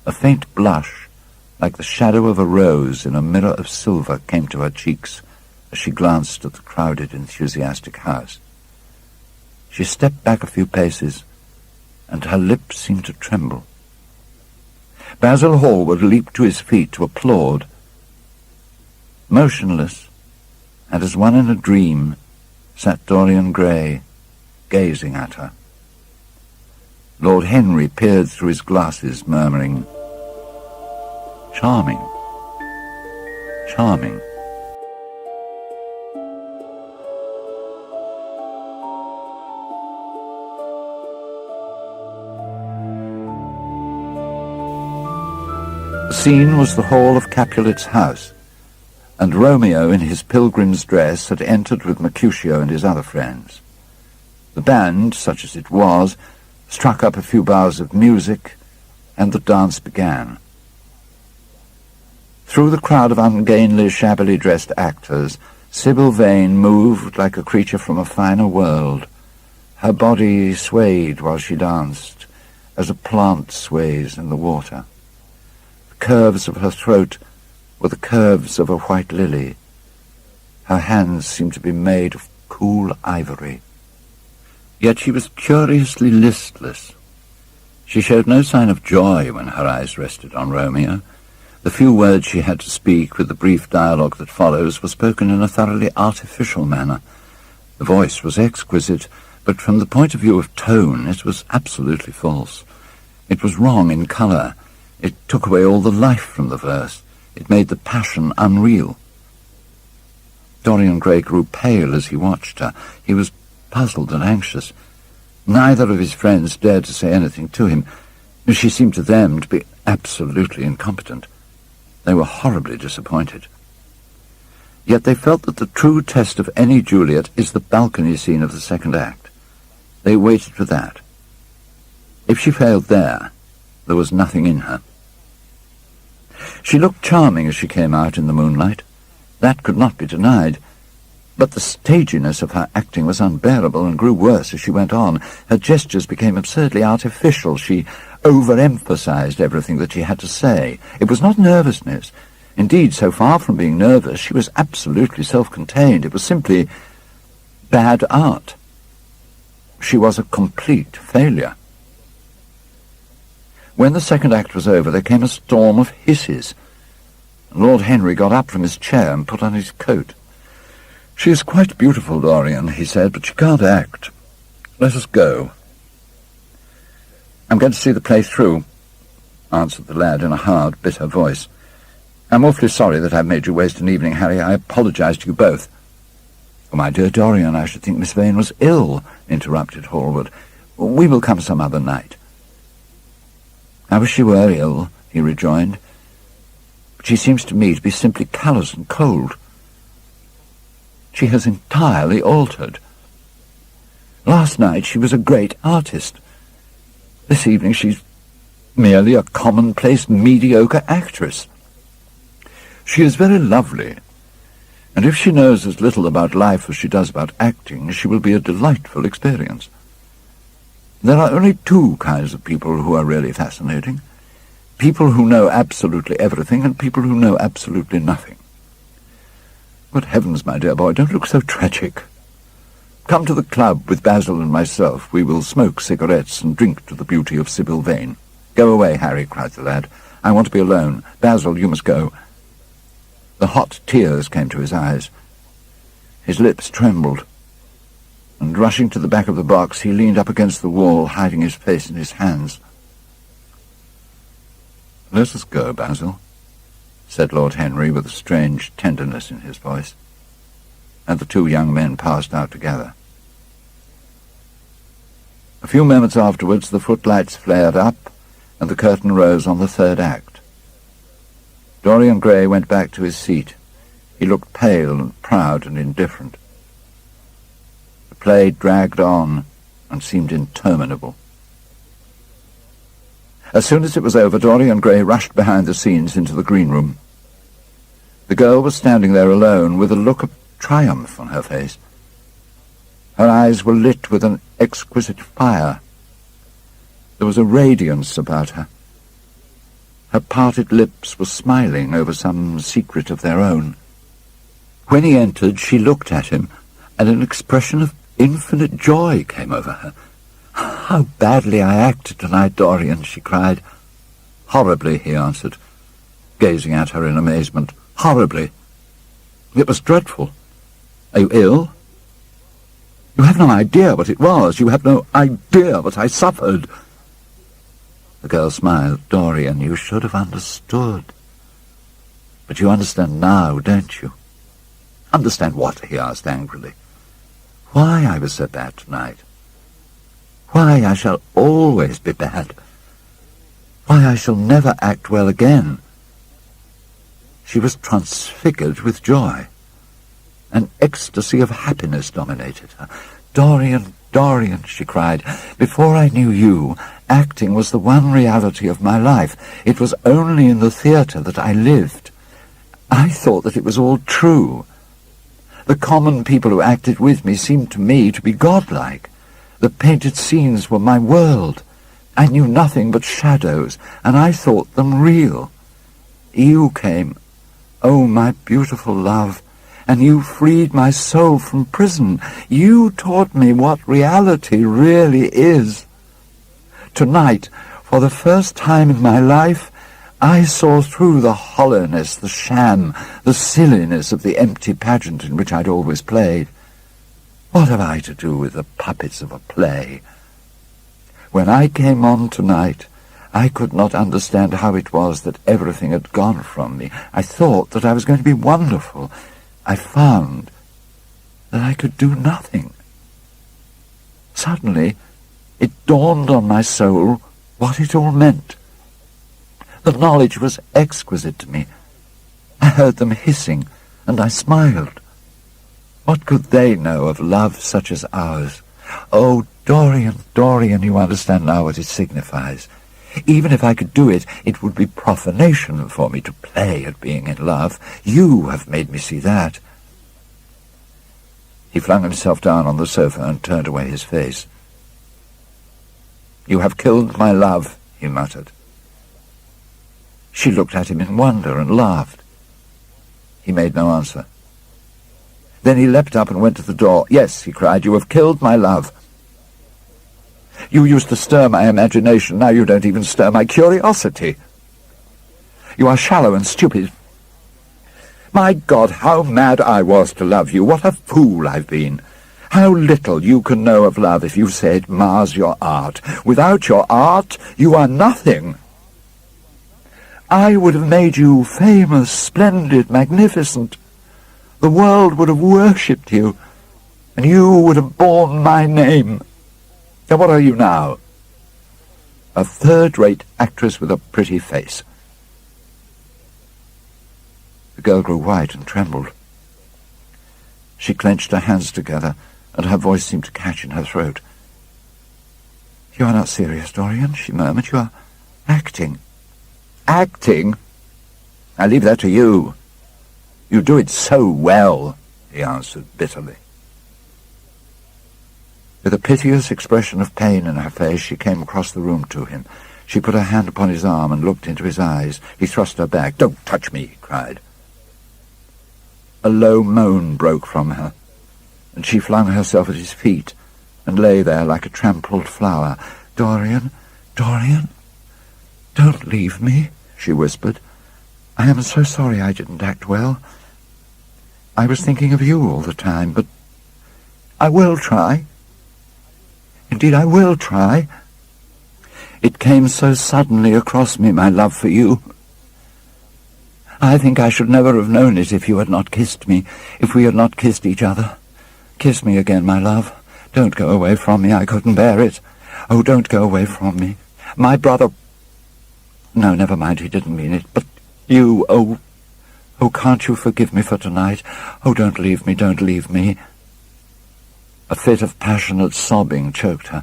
A faint blush, like the shadow of a rose in a mirror of silver, came to her cheeks as she glanced at the crowded, enthusiastic house. She stepped back a few paces, and her lips seemed to tremble. Basil Hallward leaped to his feet to applaud. Motionless, and as one in a dream, sat Dorian Gray, gazing at her. Lord Henry peered through his glasses, murmuring, "Charming, charming." The scene was the hall of Capulet's house, and Romeo in his pilgrim's dress had entered with Mercutio and his other friends. The band, such as it was, struck up a few bars of music, and the dance began. Through the crowd of ungainly, shabbily dressed actors, Sybil Vane moved like a creature from a finer world. Her body swayed while she danced, as a plant sways in the water. The curves of her throat were the curves of a white lily. Her hands seemed to be made of cool ivory. Yet she was curiously listless. She showed no sign of joy when her eyes rested on Romeo. The few words she had to speak, with the brief dialogue that follows, were spoken in a thoroughly artificial manner. The voice was exquisite, but from the point of view of tone it was absolutely false. It was wrong in colour. It took away all the life from the verse. It made the passion unreal. Dorian Gray grew pale as he watched her. He was puzzled and anxious. Neither of his friends dared to say anything to him. She seemed to them to be absolutely incompetent. They were horribly disappointed. Yet they felt that the true test of any Juliet is the balcony scene of the second act. They waited for that. If she failed there was nothing in her. She looked charming as she came out in the moonlight. That could not be denied. But the staginess of her acting was unbearable and grew worse as she went on. Her gestures became absurdly artificial. She overemphasized everything that she had to say. It was not nervousness. Indeed, so far from being nervous, she was absolutely self-contained. It was simply bad art. She was a complete failure. When the second act was over, there came a storm of hisses. Lord Henry got up from his chair and put on his coat. "She is quite beautiful, Dorian," he said, "but she can't act. Let us go." "I'm going to see the play through," answered the lad in a hard, bitter voice. "I'm awfully sorry that I've made you waste an evening, Harry. I apologize to you both." "Oh, my dear Dorian, I should think Miss Vane was ill," interrupted Hallward. "We will come some other night." "I wish she were ill," he rejoined. "But she seems to me to be simply callous and cold. She has entirely altered. Last night she was a great artist. This evening she's merely a commonplace, mediocre actress. She is very lovely, and if she knows as little about life as she does about acting, she will be a delightful experience. There are only two kinds of people who are really fascinating: people who know absolutely everything and people who know absolutely nothing. Good heavens, my dear boy, don't look so tragic. Come to the club with Basil and myself. We will smoke cigarettes and drink to the beauty of Sybil Vane." "Go away, Harry," cried the lad. "I want to be alone. Basil, you must go." The hot tears came to his eyes. His lips trembled, and rushing to the back of the box, he leaned up against the wall, hiding his face in his hands. "Let us go, Basil," said Lord Henry with a strange tenderness in his voice, and the two young men passed out together. A few moments afterwards the footlights flared up, and the curtain rose on the third act. Dorian Gray went back to his seat. He looked pale and proud and indifferent. The play dragged on and seemed interminable. As soon as it was over, Dorian Gray rushed behind the scenes into the green room. The girl was standing there alone, with a look of triumph on her face. Her eyes were lit with an exquisite fire. There was a radiance about her. Her parted lips were smiling over some secret of their own. When he entered, she looked at him, and an expression of infinite joy came over her. "How badly I acted tonight, Dorian," she cried. "Horribly," he answered, gazing at her in amazement. "Horribly. It was dreadful. Are you ill? You have no idea what it was. You have no idea what I suffered." The girl smiled. "Dorian, you should have understood. But you understand now, don't you?" "Understand what?" he asked angrily. "Why I was so bad tonight. Why I shall always be bad. Why I shall never act well again. She was transfigured with joy. An ecstasy of happiness dominated her. "Dorian, Dorian," she cried, "before I knew you, acting was the one reality of my life. It was only in the theatre that I lived. I thought that it was all true. The common people who acted with me seemed to me to be godlike. The painted scenes were my world. I knew nothing but shadows, and I thought them real. You came, oh, my beautiful love, and you freed my soul from prison. You taught me what reality really is. Tonight, for the first time in my life, I saw through the hollowness, the sham, the silliness of the empty pageant in which I'd always played. What have I to do with the puppets of a play? When I came on tonight, I could not understand how it was that everything had gone from me. I thought that I was going to be wonderful. I found that I could do nothing. Suddenly, it dawned on my soul what it all meant. The knowledge was exquisite to me. I heard them hissing, and I smiled. What could they know of love such as ours? Oh, Dorian, Dorian, you understand now what it signifies. Even if I could do it, it would be profanation for me to play at being in love. You have made me see that. He flung himself down on the sofa and turned away his face. "You have killed my love," he muttered. She looked at him in wonder and laughed. He made no answer. Then he leapt up and went to the door. "Yes," he cried, "you have killed my love. You used to stir my imagination, now you don't even stir my curiosity. You are shallow and stupid. My God, how mad I was to love you! What a fool I've been! How little you can know of love if you say it mars your art. Without your art, you are nothing. I would have made you famous, splendid, magnificent. The world would have worshipped you, and you would have borne my name. And what are you now? A third-rate actress with a pretty face." The girl grew white and trembled. She clenched her hands together, and her voice seemed to catch in her throat. "You are not serious, Dorian," she murmured. "You are acting." "Acting? I leave that to you. You do it so well," he answered bitterly. With a piteous expression of pain in her face, she came across the room to him. She put her hand upon his arm and looked into his eyes. He thrust her back. "Don't touch me," he cried. A low moan broke from her, and she flung herself at his feet and lay there like a trampled flower. "Dorian, Dorian, don't leave me," she whispered. "I am so sorry I didn't act well. I was thinking of you all the time, but I will try. Indeed, I will try. It came so suddenly across me, my love for you. I think I should never have known it if you had not kissed me, if we had not kissed each other. Kiss me again, my love. Don't go away from me. I couldn't bear it. Oh, don't go away from me. My brother... No, never mind, he didn't mean it. But you, oh, can't you forgive me for tonight? Oh, don't leave me, don't leave me." A fit of passionate sobbing choked her.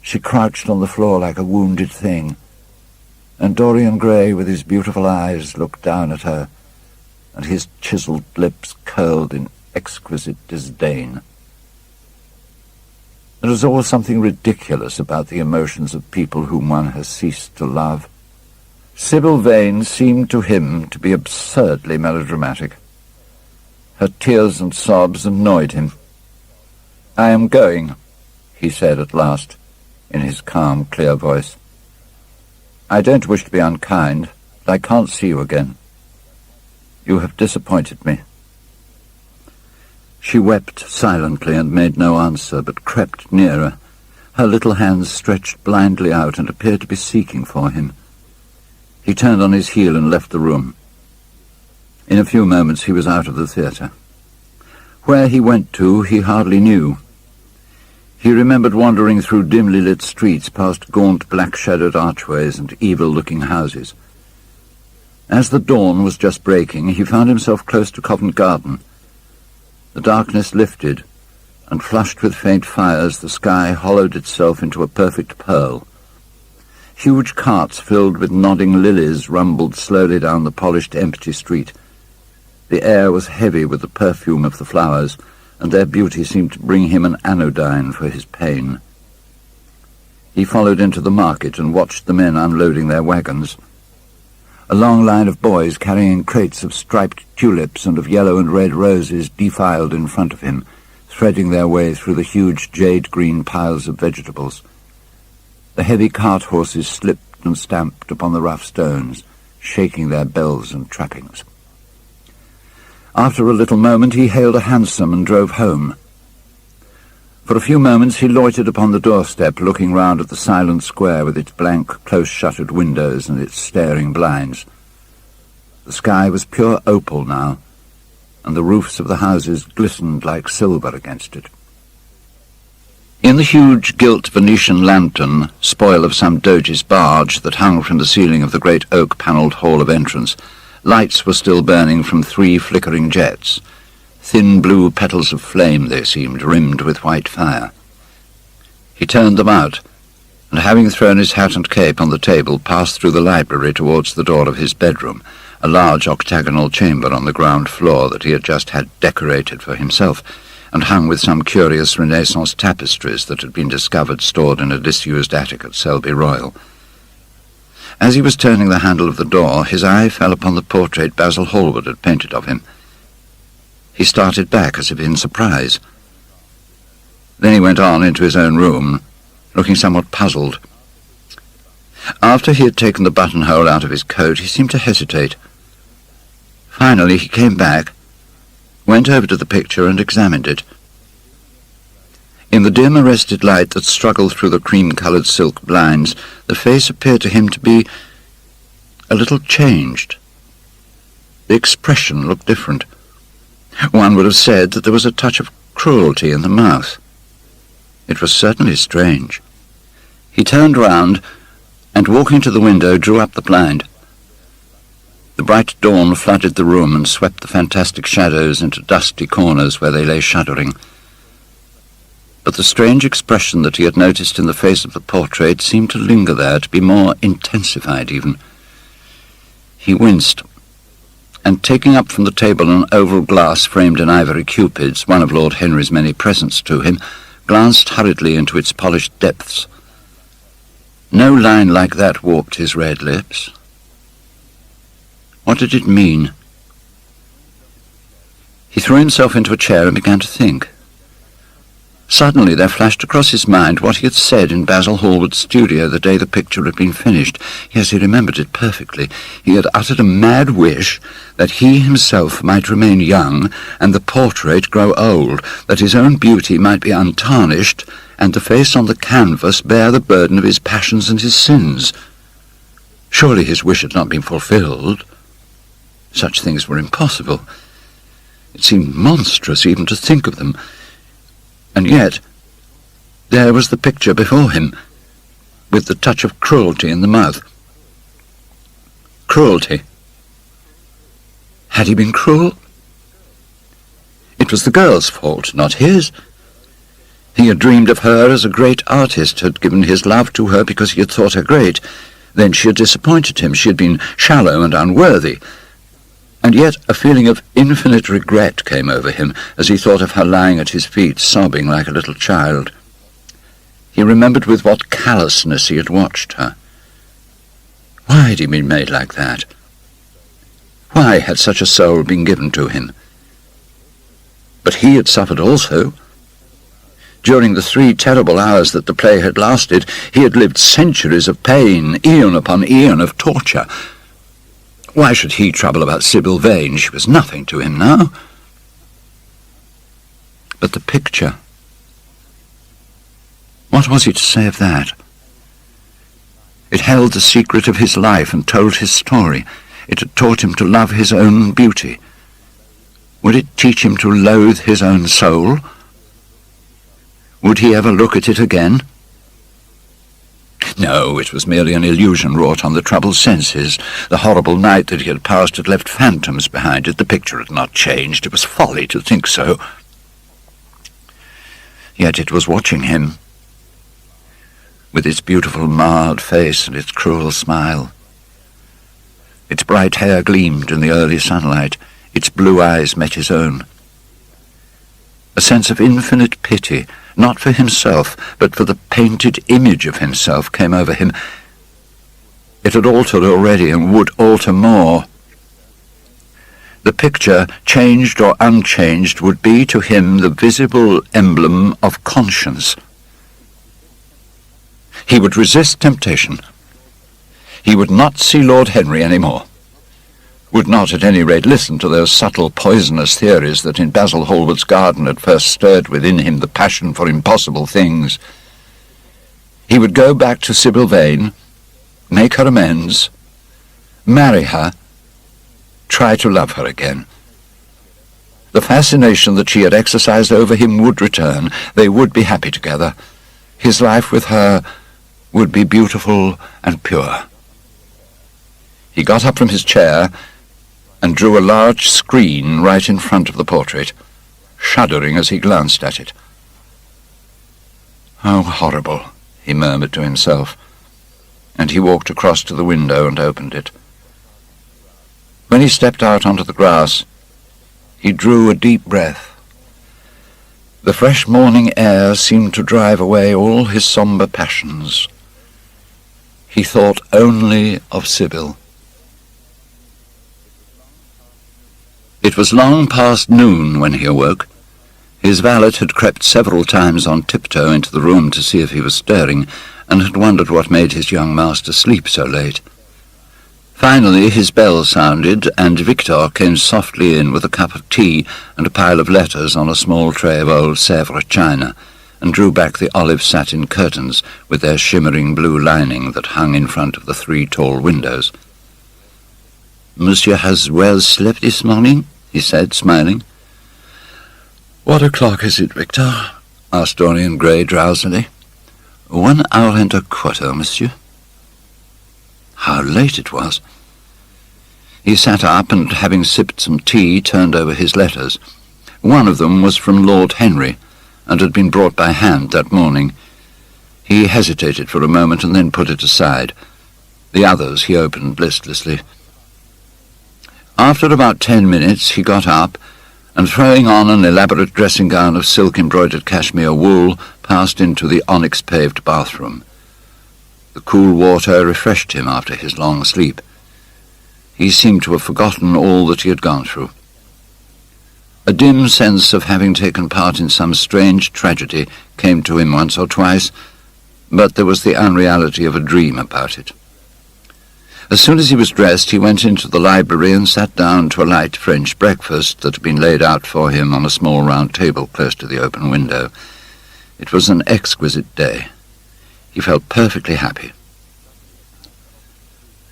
She crouched on the floor like a wounded thing, and Dorian Gray, with his beautiful eyes, looked down at her, and his chiselled lips curled in exquisite disdain. There is always something ridiculous about the emotions of people whom one has ceased to love. Sybil Vane seemed to him to be absurdly melodramatic. Her tears and sobs annoyed him. "I am going," he said at last, in his calm, clear voice. "I don't wish to be unkind, but I can't see you again. You have disappointed me." She wept silently and made no answer, but crept nearer. Her little hands stretched blindly out and appeared to be seeking for him. He turned on his heel and left the room. In a few moments he was out of the theatre. Where he went to, he hardly knew. He remembered wandering through dimly lit streets past gaunt black-shadowed archways and evil-looking houses. As the dawn was just breaking, he found himself close to Covent Garden. The darkness lifted, and flushed with faint fires, the sky hollowed itself into a perfect pearl. Huge carts filled with nodding lilies rumbled slowly down the polished, empty street. The air was heavy with the perfume of the flowers, and their beauty seemed to bring him an anodyne for his pain. He followed into the market and watched the men unloading their wagons. A long line of boys carrying crates of striped tulips and of yellow and red roses defiled in front of him, threading their way through the huge jade-green piles of vegetables. The heavy cart horses slipped and stamped upon the rough stones, shaking their bells and trappings. After a little moment he hailed a hansom and drove home. For a few moments he loitered upon the doorstep, looking round at the silent square with its blank, close-shuttered windows and its staring blinds. The sky was pure opal now, and the roofs of the houses glistened like silver against it. In the huge gilt Venetian lantern, spoil of some doge's barge that hung from the ceiling of the great oak-panelled hall of entrance, lights were still burning from 3 flickering jets. Thin blue petals of flame they seemed, rimmed with white fire. He turned them out, and having thrown his hat and cape on the table, passed through the library towards the door of his bedroom, a large octagonal chamber on the ground floor that he had just had decorated for himself, and hung with some curious Renaissance tapestries that had been discovered stored in a disused attic at Selby Royal. As he was turning the handle of the door, his eye fell upon the portrait Basil Hallward had painted of him. He started back as if in surprise. Then he went on into his own room, looking somewhat puzzled. After he had taken the buttonhole out of his coat, he seemed to hesitate. Finally he came back, went over to the picture and examined it. In the dim arrested light that struggled through the cream-coloured silk blinds, the face appeared to him to be a little changed. The expression looked different. One would have said that there was a touch of cruelty in the mouth. It was certainly strange. He turned round, and walking to the window, drew up the blind. The bright dawn flooded the room and swept the fantastic shadows into dusty corners where they lay shuddering. But the strange expression that he had noticed in the face of the portrait seemed to linger there, to be more intensified even. He winced, and taking up from the table an oval glass framed in ivory cupids, one of Lord Henry's many presents to him, glanced hurriedly into its polished depths. No line like that warped his red lips. What did it mean? He threw himself into a chair and began to think. Suddenly there flashed across his mind what he had said in Basil Hallward's studio the day the picture had been finished. Yes, he remembered it perfectly. He had uttered a mad wish that he himself might remain young and the portrait grow old, that his own beauty might be untarnished and the face on the canvas bear the burden of his passions and his sins. Surely his wish had not been fulfilled. Such things were impossible. It seemed monstrous even to think of them. And yet, there was the picture before him, with the touch of cruelty in the mouth. Cruelty. Had he been cruel? It was the girl's fault, not his. He had dreamed of her as a great artist, had given his love to her because he had thought her great. Then she had disappointed him. She had been shallow and unworthy. And yet a feeling of infinite regret came over him as he thought of her lying at his feet, sobbing like a little child. He remembered with what callousness he had watched her. Why had he been made like that? Why had such a soul been given to him? But he had suffered also. During the 3 terrible hours that the play had lasted, he had lived centuries of pain, eon upon eon of torture. Why should he trouble about Sybil Vane? She was nothing to him now. But the picture. What was he to say of that? It held the secret of his life and told his story. It had taught him to love his own beauty. Would it teach him to loathe his own soul? Would he ever look at it again? No, it was merely an illusion wrought on the troubled senses. The horrible night that he had passed had left phantoms behind it. The picture had not changed. It was folly to think so. Yet it was watching him, with its beautiful marred face and its cruel smile. Its bright hair gleamed in the early sunlight. Its blue eyes met his own. A sense of infinite pity, not for himself, but for the painted image of himself, came over him. It had altered already and would alter more. The picture, changed or unchanged, would be to him the visible emblem of conscience. He would resist temptation. He would not see Lord Henry any more. Would not, at any rate, listen to those subtle, poisonous theories that in Basil Hallward's garden had first stirred within him the passion for impossible things. He would go back to Sybil Vane, make her amends, marry her, try to love her again. The fascination that she had exercised over him would return. They would be happy together. His life with her would be beautiful and pure. He got up from his chair and drew a large screen right in front of the portrait, shuddering as he glanced at it. "How horrible," he murmured to himself, and he walked across to the window and opened it. When he stepped out onto the grass, he drew a deep breath. The fresh morning air seemed to drive away all his sombre passions. He thought only of Sybil. It was long past noon when he awoke. His valet had crept several times on tiptoe into the room to see if he was stirring, and had wondered what made his young master sleep so late. Finally his bell sounded, and Victor came softly in with a cup of tea and a pile of letters on a small tray of old Sèvres china, and drew back the olive satin curtains with their shimmering blue lining that hung in front of the 3 tall windows. "Monsieur has well slept this morning?" he said, smiling. "What o'clock is it, Victor?" asked Dorian Gray drowsily. 1 hour and a quarter, monsieur." How late it was! He sat up and, having sipped some tea, turned over his letters. One of them was from Lord Henry, and had been brought by hand that morning. He hesitated for a moment and then put it aside. The others he opened listlessly. After about 10 minutes he got up, and throwing on an elaborate dressing gown of silk-embroidered cashmere wool, passed into the onyx-paved bathroom. The cool water refreshed him after his long sleep. He seemed to have forgotten all that he had gone through. A dim sense of having taken part in some strange tragedy came to him once or twice, but there was the unreality of a dream about it. As soon as he was dressed, he went into the library and sat down to a light French breakfast that had been laid out for him on a small round table close to the open window. It was an exquisite day. He felt perfectly happy.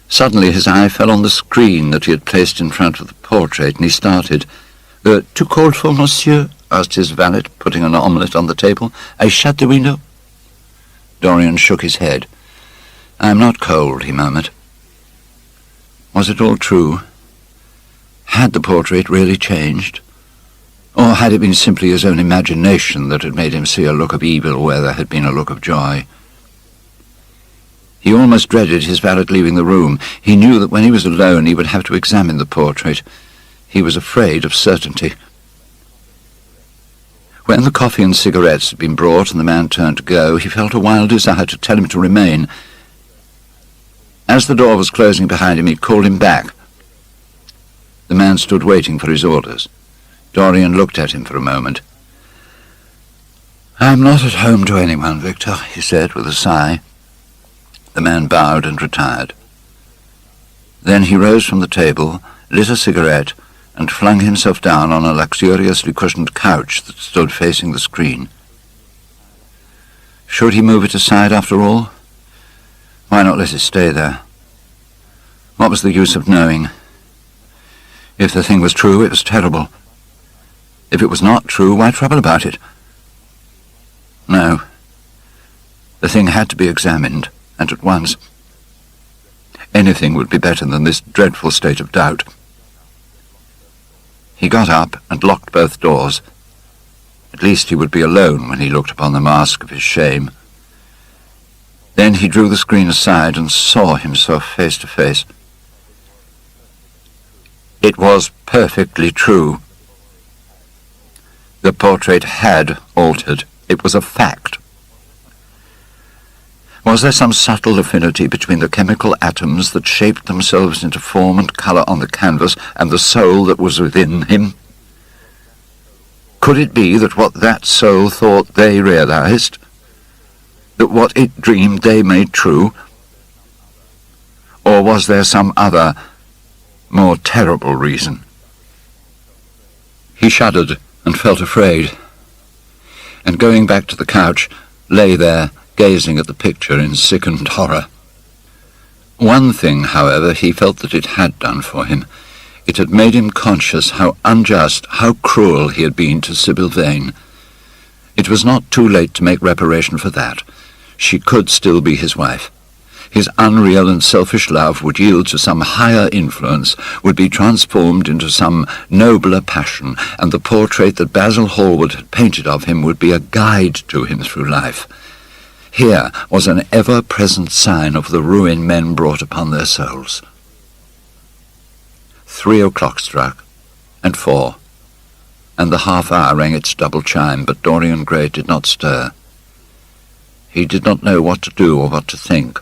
Suddenly his eye fell on the screen that he had placed in front of the portrait, and he started. "Too cold for monsieur?" asked his valet, putting an omelette on the table. "I shut the window." Dorian shook his head. "I am not cold," he murmured. Was it all true? Had the portrait really changed? Or had it been simply his own imagination that had made him see a look of evil where there had been a look of joy? He almost dreaded his valet leaving the room. He knew that when he was alone he would have to examine the portrait. He was afraid of certainty. When the coffee and cigarettes had been brought and the man turned to go, he felt a wild desire to tell him to remain. As the door was closing behind him, he called him back. The man stood waiting for his orders. Dorian looked at him for a moment. "I am not at home to anyone, Victor," he said with a sigh. The man bowed and retired. Then he rose from the table, lit a cigarette, and flung himself down on a luxuriously cushioned couch that stood facing the screen. Should he move it aside after all? Why not let it stay there? What was the use of knowing? If the thing was true, it was terrible. If it was not true, why trouble about it? No. The thing had to be examined, and at once. Anything would be better than this dreadful state of doubt. He got up and locked both doors. At least he would be alone when he looked upon the mask of his shame. Then he drew the screen aside and saw himself face to face. It was perfectly true. The portrait had altered. It was a fact. Was there some subtle affinity between the chemical atoms that shaped themselves into form and colour on the canvas and the soul that was within him? Could it be that what that soul thought they realized, that what it dreamed they made true? Or was there some other, more terrible reason? He shuddered and felt afraid, and going back to the couch, lay there, gazing at the picture in sickened horror. One thing, however, he felt that it had done for him. It had made him conscious how unjust, how cruel he had been to Sybil Vane. It was not too late to make reparation for that. She could still be his wife. His unreal and selfish love would yield to some higher influence, would be transformed into some nobler passion, and the portrait that Basil Hallward had painted of him would be a guide to him through life. Here was an ever-present sign of the ruin men brought upon their souls. 3 o'clock struck, and 4, and the half-hour rang its double chime, but Dorian Gray did not stir. He did not know what to do or what to think.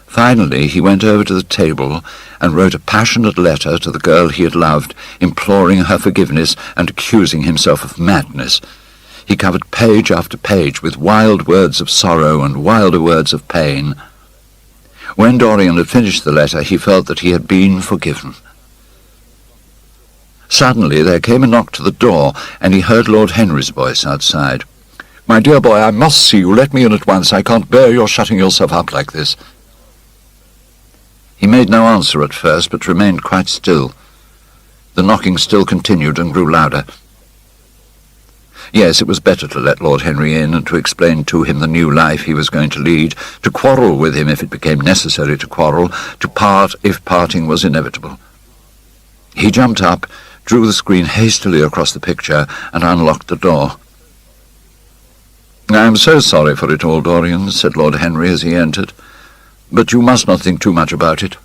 Finally, he went over to the table and wrote a passionate letter to the girl he had loved, imploring her forgiveness and accusing himself of madness. He covered page after page with wild words of sorrow and wilder words of pain. When Dorian had finished the letter, he felt that he had been forgiven. Suddenly there came a knock to the door, and he heard Lord Henry's voice outside. "My dear boy, I must see you. Let me in at once. I can't bear your shutting yourself up like this." He made no answer at first, but remained quite still. The knocking still continued and grew louder. Yes, it was better to let Lord Henry in and to explain to him the new life he was going to lead, to quarrel with him if it became necessary to quarrel, to part if parting was inevitable. He jumped up, drew the screen hastily across the picture, and unlocked the door. "I am so sorry for it all, Dorian," said Lord Henry as he entered, "but you must not think too much about it."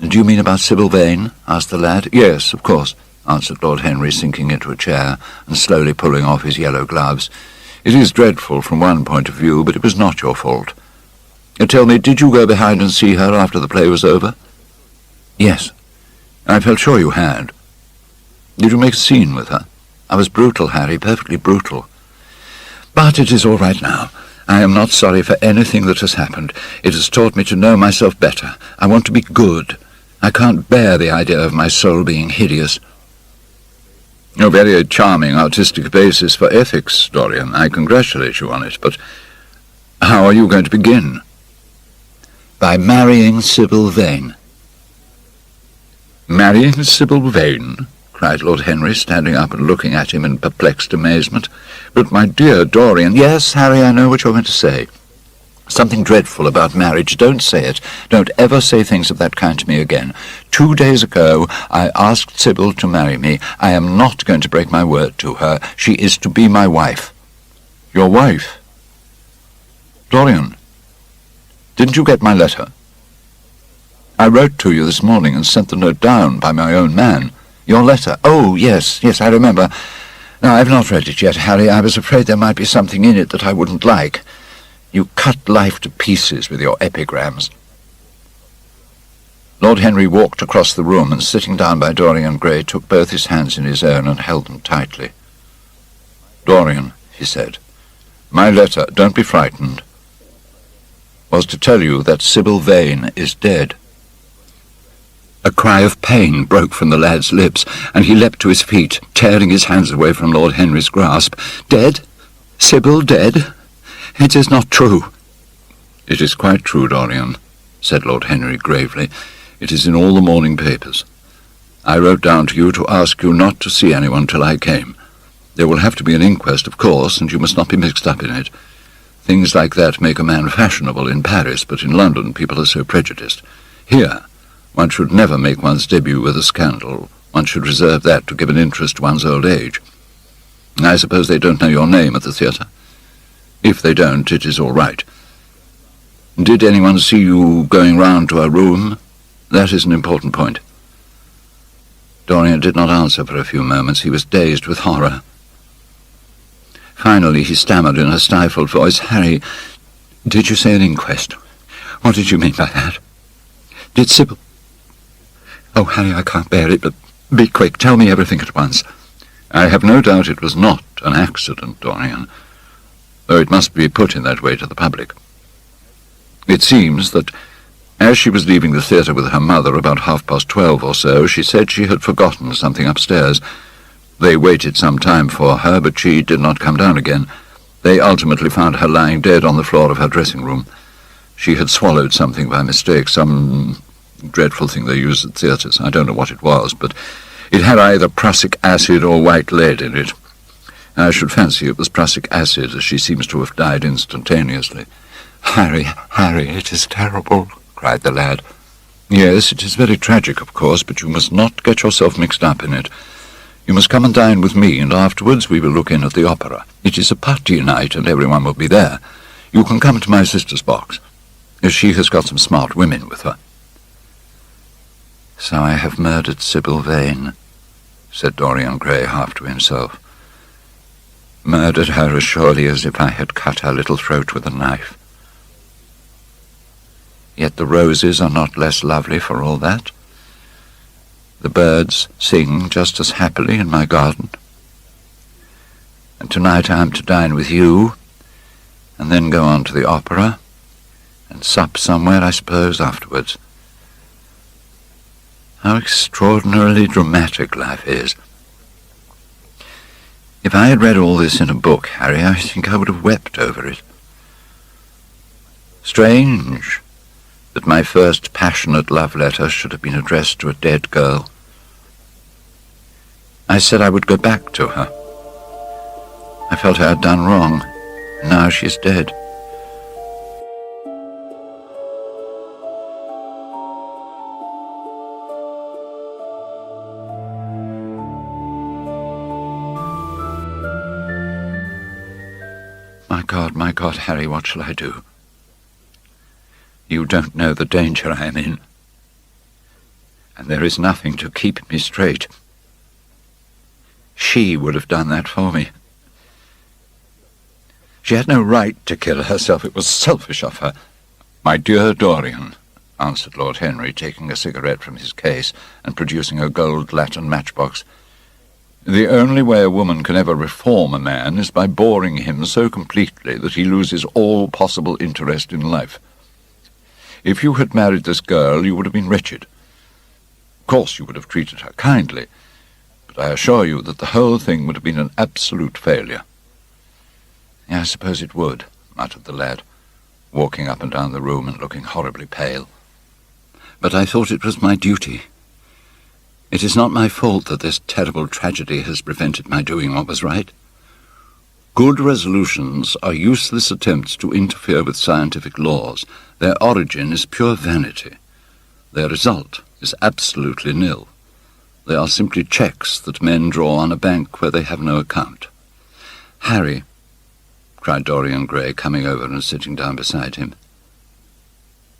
"Do you mean about Sybil Vane?" asked the lad. "Yes, of course," answered Lord Henry, sinking into a chair and slowly pulling off his yellow gloves. "It is dreadful from one point of view, but it was not your fault. Tell me, did you go behind and see her after the play was over?" "Yes." "I felt sure you had. Did you make a scene with her?" "I was brutal, Harry, perfectly brutal." "But it is all right now. I am not sorry for anything that has happened. It has taught me to know myself better. I want to be good. I can't bear the idea of my soul being hideous." "A very charming artistic basis for ethics, Dorian. I congratulate you on it, but how are you going to begin?" "By marrying Sybil Vane." "Marrying Sybil Vane?" cried Lord Henry, standing up and looking at him in perplexed amazement. "But, my dear Dorian—" "Yes, Harry, I know what you're going to say. Something dreadful about marriage. Don't say it. Don't ever say things of that kind to me again. 2 days ago I asked Sybil to marry me. I am not going to break my word to her. She is to be my wife." "Your wife? Dorian, didn't you get my letter? I wrote to you this morning and sent the note down by my own man. Your letter. Oh, yes, I remember. No, I've not read it yet, Harry. I was afraid there might be something in it that I wouldn't like. You cut life to pieces with your epigrams." Lord Henry walked across the room and, sitting down by Dorian Gray, took both his hands in his own and held them tightly. "Dorian," he said, "my letter, don't be frightened, was to tell you that Sybil Vane is dead." A cry of pain broke from the lad's lips, and he leapt to his feet, tearing his hands away from Lord Henry's grasp. "Dead? Sybil dead? It is not true." "It is quite true, Dorian," said Lord Henry gravely. "It is in all the morning papers. I wrote down to you to ask you not to see anyone till I came. There will have to be an inquest, of course, and you must not be mixed up in it. Things like that make a man fashionable in Paris, but in London people are so prejudiced. Here, one should never make one's debut with a scandal. One should reserve that to give an interest to one's old age. I suppose they don't know your name at the theatre? If they don't, it is all right. Did anyone see you going round to her room? That is an important point. Dorian did not answer for a few moments. He was dazed with horror. Finally, he stammered in a stifled voice, "Harry, did you say an inquest? What did you mean by that? Did Sybil—" "Oh, Harry, I can't bear it, but be quick. Tell me everything at once." "I have no doubt it was not an accident, Dorian, though it must be put in that way to the public. It seems that as she was leaving the theatre with her mother about 12:30 or so, she said she had forgotten something upstairs. They waited some time for her, but she did not come down again. They ultimately found her lying dead on the floor of her dressing room. She had swallowed something by mistake, some dreadful thing they use at theatres. I don't know what it was, but it had either prussic acid or white lead in it. I should fancy it was prussic acid, as she seems to have died instantaneously." "Harry, it is terrible," cried the lad. "Yes, it is very tragic, of course, but you must not get yourself mixed up in it. You must come and dine with me, and afterwards we will look in at the opera. It is a party night, and everyone will be there. You can come to my sister's box. She has got some smart women with her." "So I have murdered Sybil Vane," said Dorian Gray half to himself. "Murdered her as surely as if I had cut her little throat with a knife. Yet the roses are not less lovely for all that. The birds sing just as happily in my garden. And tonight I am to dine with you, and then go on to the opera, and sup somewhere, I suppose, afterwards. How extraordinarily dramatic life is. If I had read all this in a book, Harry, I think I would have wept over it. Strange that my first passionate love letter should have been addressed to a dead girl. I said I would go back to her. I felt I had done wrong. Now she is dead. My God, Harry, what shall I do? You don't know the danger I am in, and there is nothing to keep me straight. She would have done that for me. She had no right to kill herself. It was selfish of her." "My dear Dorian," answered Lord Henry, taking a cigarette from his case and producing a gold Latin matchbox, "the only way a woman can ever reform a man is by boring him so completely that he loses all possible interest in life. If you had married this girl, you would have been wretched. Of course, you would have treated her kindly, but I assure you that the whole thing would have been an absolute failure." "I suppose it would," muttered the lad, walking up and down the room and looking horribly pale. "But I thought it was my duty. It is not my fault that this terrible tragedy has prevented my doing what was right. Good resolutions are useless attempts to interfere with scientific laws. Their origin is pure vanity. Their result is absolutely nil. They are simply checks that men draw on a bank where they have no account. Harry," cried Dorian Gray, coming over and sitting down beside him,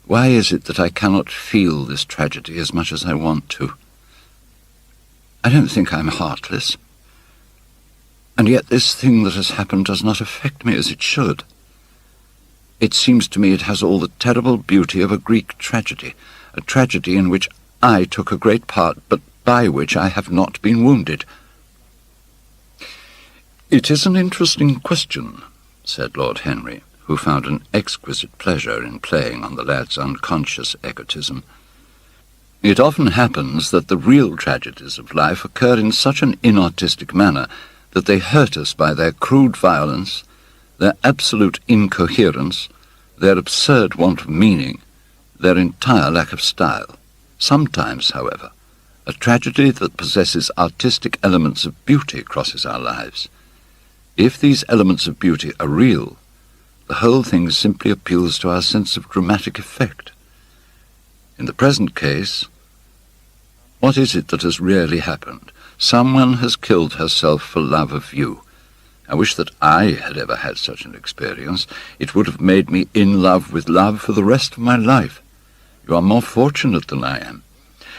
"why is it that I cannot feel this tragedy as much as I want to? I don't think I'm heartless. And yet this thing that has happened does not affect me as it should. It seems to me it has all the terrible beauty of a Greek tragedy, a tragedy in which I took a great part, but by which I have not been wounded." "It is an interesting question," said Lord Henry, who found an exquisite pleasure in playing on the lad's unconscious egotism. "It often happens that the real tragedies of life occur in such an inartistic manner that they hurt us by their crude violence, their absolute incoherence, their absurd want of meaning, their entire lack of style. Sometimes, however, a tragedy that possesses artistic elements of beauty crosses our lives. If these elements of beauty are real, The whole thing simply appeals to our sense of dramatic effect. In the present case, what is it that has really happened? Someone has killed herself for love of you. I wish that I had ever had such an experience. It would have made me in love with love for the rest of my life. You are more fortunate than I am.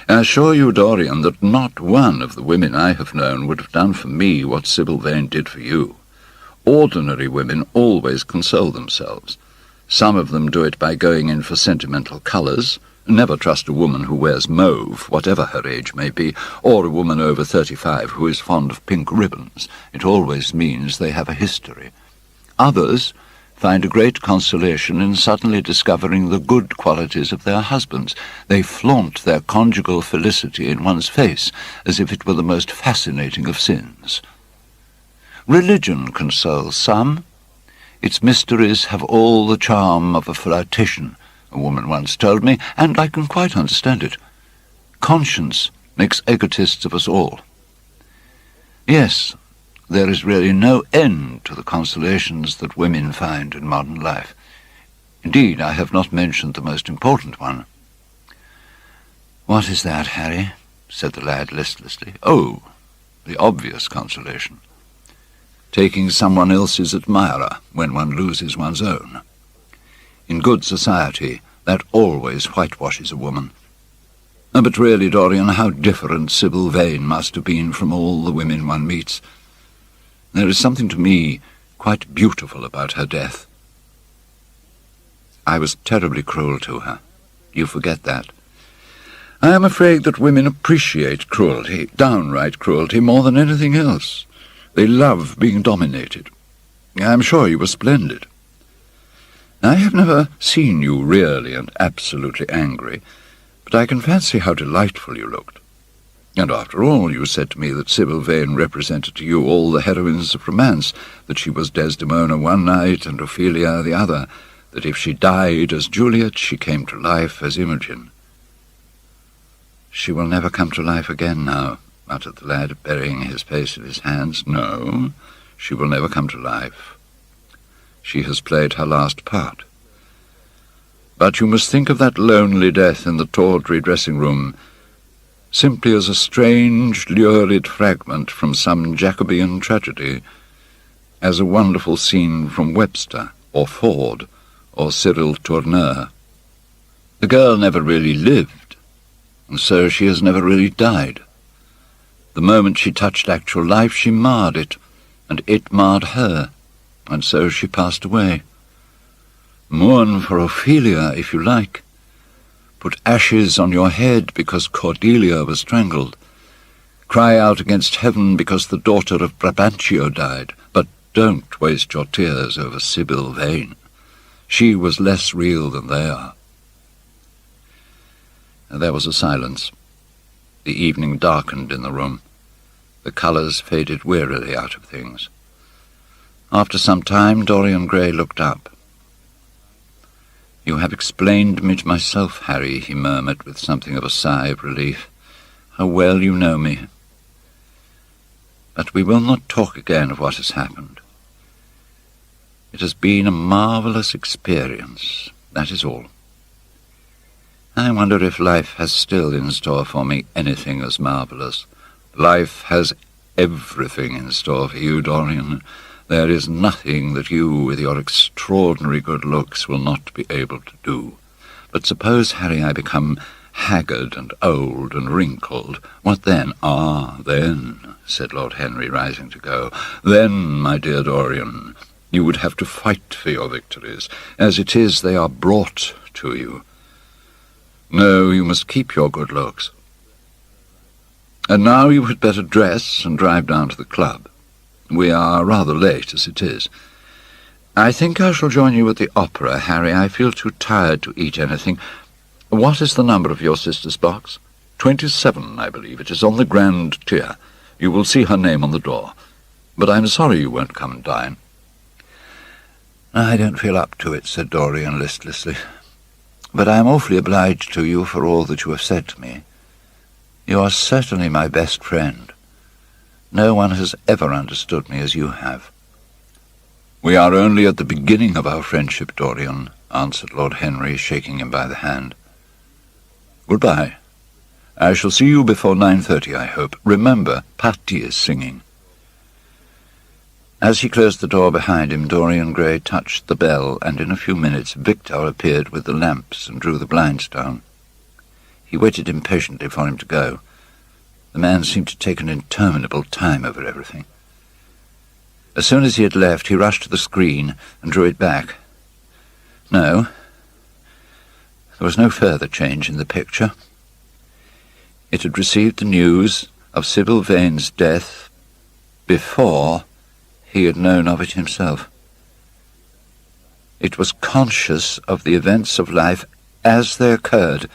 I assure you, Dorian, that not one of the women I have known would have done for me what Sybil Vane did for you. Ordinary women always console themselves. Some of them do it by going in for sentimental colours. Never trust a woman who wears mauve, whatever her age may be, or a woman over 35 who is fond of pink ribbons. It always means they have a history. Others find a great consolation in suddenly discovering the good qualities of their husbands. They flaunt their conjugal felicity in one's face, as if it were the most fascinating of sins. Religion consoles some. Its mysteries have all the charm of a flirtation, a woman once told me, and I can quite understand it. Conscience makes egotists of us all. Yes, there is really no end to the consolations that women find in modern life. Indeed, I have not mentioned the most important one. "What is that, Harry?" said the lad listlessly. "Oh, the obvious consolation. Taking someone else's admirer when one loses one's own. In good society, that always whitewashes a woman. But really, Dorian, how different Sybil Vane must have been from all the women one meets. There is something to me quite beautiful about her death. I was terribly cruel to her. You forget that. I am afraid that women appreciate cruelty, downright cruelty, more than anything else. They love being dominated. I am sure you were splendid. I have never seen you really and absolutely angry, but I can fancy how delightful you looked. And after all, you said to me that Sybil Vane represented to you all the heroines of romance, that she was Desdemona one night and Ophelia the other, that if she died as Juliet, she came to life as Imogen." "She will never come to life again now," muttered the lad, burying his face in his hands. "No, she will never come to life. She has played her last part. But you must think of that lonely death in the tawdry dressing-room simply as a strange, lurid fragment from some Jacobean tragedy, as a wonderful scene from Webster, or Ford, or Cyril Tourneur. The girl never really lived, and so she has never really died. The moment she touched actual life, she marred it, and it marred her, and so she passed away. Mourn for Ophelia, if you like. Put ashes on your head because Cordelia was strangled. Cry out against heaven because the daughter of Brabantio died, but don't waste your tears over Sybil Vane. She was less real than they are." And there was a silence. The evening darkened in the room. The colours faded wearily out of things. After some time, Dorian Gray looked up. "You have explained me to myself, Harry," he murmured with something of a sigh of relief. "How well you know me. But we will not talk again of what has happened. It has been a marvellous experience, that is all. I wonder if life has still in store for me anything as marvellous. Life has everything in store for you, Dorian. There is nothing that you, with your extraordinary good looks, will not be able to do. But suppose, Harry, I become haggard and old and wrinkled. What then?" "Ah, then," said Lord Henry, rising to go. "Then, my dear Dorian, you would have to fight for your victories. As it is, they are brought to you. No, you must keep your good looks. And now you had better dress and drive down to the club. We are rather late as it is. I think I shall join you at the opera, Harry. I feel too tired to eat anything. What is the number of your sister's box?" 27, I believe. It is on the grand tier. You will see her name on the door. But I'm sorry you won't come and dine." "I don't feel up to it," said Dorian listlessly. "But I am awfully obliged to you for all that you have said to me. You are certainly my best friend. No one has ever understood me as you have." "We are only at the beginning of our friendship, Dorian," answered Lord Henry, shaking him by the hand. "Goodbye. I shall see you before 9:30, I hope. Remember, Patti is singing." As he closed the door behind him, Dorian Gray touched the bell, and in a few minutes Victor appeared with the lamps and drew the blinds down. He waited impatiently for him to go. The man seemed to take an interminable time over everything. As soon as he had left, he rushed to the screen and drew it back. No, there was no further change in the picture. It had received the news of Sybil Vane's death before he had known of it himself. It was conscious of the events of life as they occurred.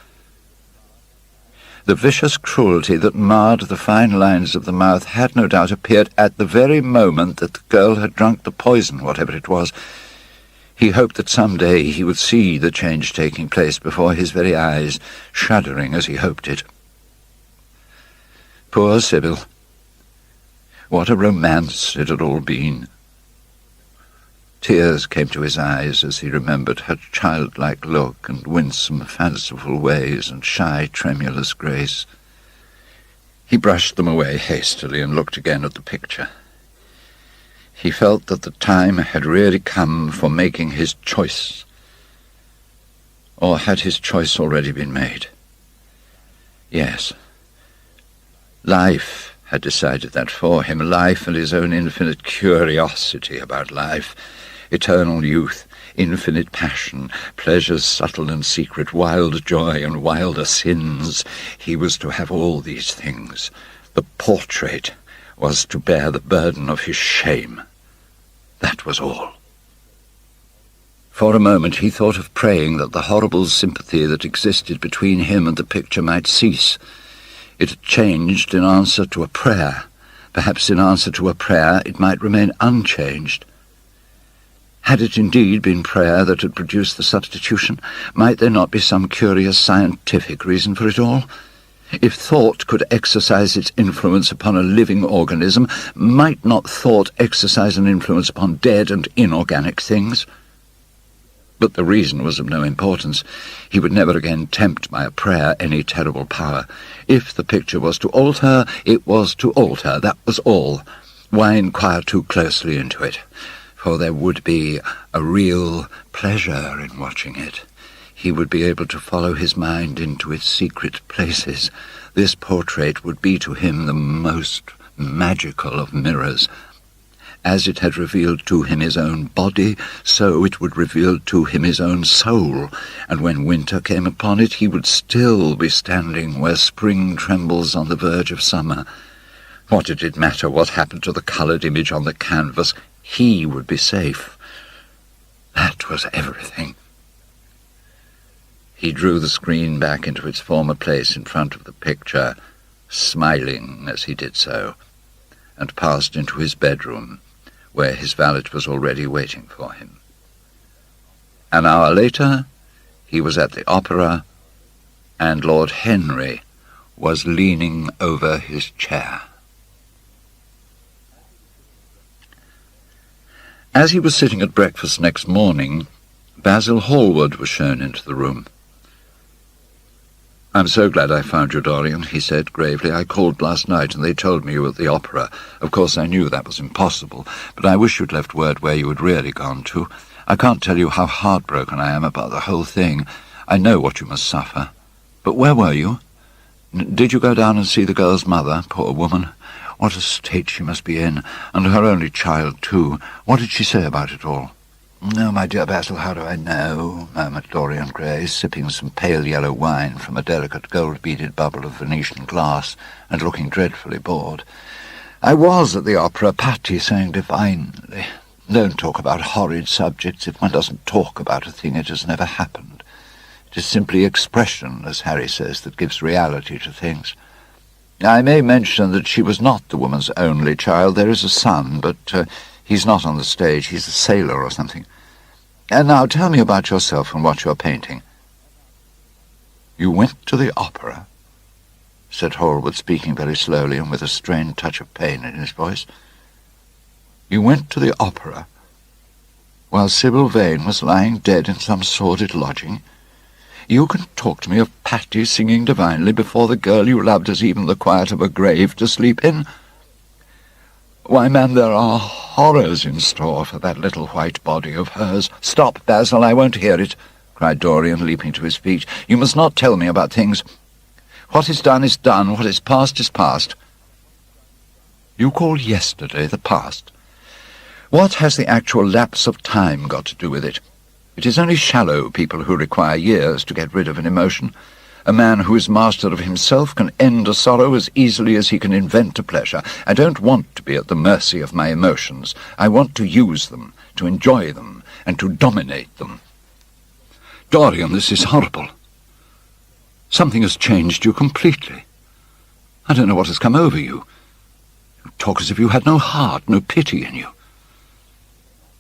The vicious cruelty that marred the fine lines of the mouth had no doubt appeared at the very moment that the girl had drunk the poison, whatever it was. He hoped that some day he would see the change taking place before his very eyes, shuddering as he hoped it. Poor Sybil. What a romance it had all been. Tears came to his eyes as he remembered her childlike look and winsome, fanciful ways and shy, tremulous grace. He brushed them away hastily and looked again at the picture. He felt that the time had really come for making his choice. Or had his choice already been made? Yes. Life had decided that for him, life and his own infinite curiosity about life, eternal youth, infinite passion, pleasures subtle and secret, wild joy and wilder sins. He was to have all these things. The portrait was to bear the burden of his shame. That was all. For a moment he thought of praying that the horrible sympathy that existed between him and the picture might cease. It had changed in answer to a prayer. Perhaps in answer to a prayer it might remain unchanged. Had it indeed been prayer that had produced the substitution? Might there not be some curious scientific reason for it all? If thought could exercise its influence upon a living organism, might not thought exercise an influence upon dead and inorganic things? But the reason was of no importance. He would never again tempt by a prayer any terrible power. If the picture was to alter, it was to alter. That was all. Why inquire too closely into it? For there would be a real pleasure in watching it. He would be able to follow his mind into its secret places. This portrait would be to him the most magical of mirrors. As it had revealed to him his own body, so it would reveal to him his own soul, and when winter came upon it, he would still be standing where spring trembles on the verge of summer. What did it matter what happened to the coloured image on the canvas? He would be safe. That was everything. He drew the screen back into its former place in front of the picture, smiling as he did so, and passed into his bedroom, where his valet was already waiting for him. An hour later, he was at the opera, and Lord Henry was leaning over his chair. As he was sitting at breakfast next morning, Basil Hallward was shown into the room. "I'm so glad I found you, Dorian," he said gravely. "I called last night and they told me you were at the opera. Of course I knew that was impossible, but I wish you'd left word where you had really gone to. I can't tell you how heartbroken I am about the whole thing. I know what you must suffer. But where were you? Did you go down and see the girl's mother? Poor woman. What a state she must be in, and her only child, too. What did she say about it all?" "Oh, my dear Basil, how do I know?" murmured Dorian Gray, sipping some pale yellow wine from a delicate gold-beaded bubble of Venetian glass, and looking dreadfully bored. "I was at the opera. Patti sang divinely. Don't talk about horrid subjects. If one doesn't talk about a thing, it has never happened. It is simply expression, as Harry says, that gives reality to things. I may mention that she was not the woman's only child. There is a son, but he's not on the stage. He's a sailor or something. And now tell me about yourself and what you're painting." "You went to the opera?" said Hallward, speaking very slowly and with a strained touch of pain in his voice. "You went to the opera? while Sybil Vane was lying dead in some sordid lodging? You can talk to me of Patty singing divinely before the girl you loved has even the quiet of a grave to sleep in? Why, man, there are horrors in store for that little white body of hers. Stop, Basil, I won't hear it, cried Dorian, leaping to his feet. You must not tell me about things. What is done is done, what is past is past. You call yesterday the past? What has the actual lapse of time got to do with it? It is only shallow people who require years to get rid of an emotion. A man who is master of himself can end a sorrow as easily as he can invent a pleasure. I don't want to be at the mercy of my emotions. I want to use them, to enjoy them, and to dominate them. Dorian, this is horrible. Something has changed you completely. I don't know what has come over you. You talk as if you had no heart, no pity in you.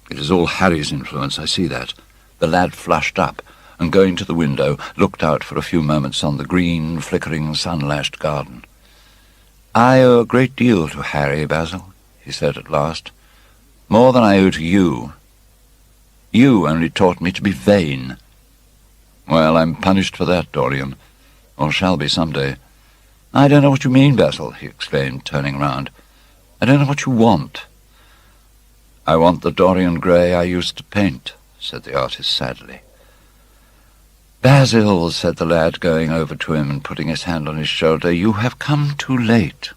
It is all Harry's influence, I see that. The lad flushed up, and going to the window, looked out for a few moments on the green, flickering, sun-lashed garden. I owe a great deal to Harry, Basil, he said at last. More than I owe to you. You only taught me to be vain. Well, I'm punished for that, Dorian, or shall be some day. I don't know what you mean, Basil, he exclaimed, turning round. I don't know what you want. I want the Dorian Gray I used to paint, said the artist sadly. Basil, said the lad, going over to him and putting his hand on his shoulder, you have come too late.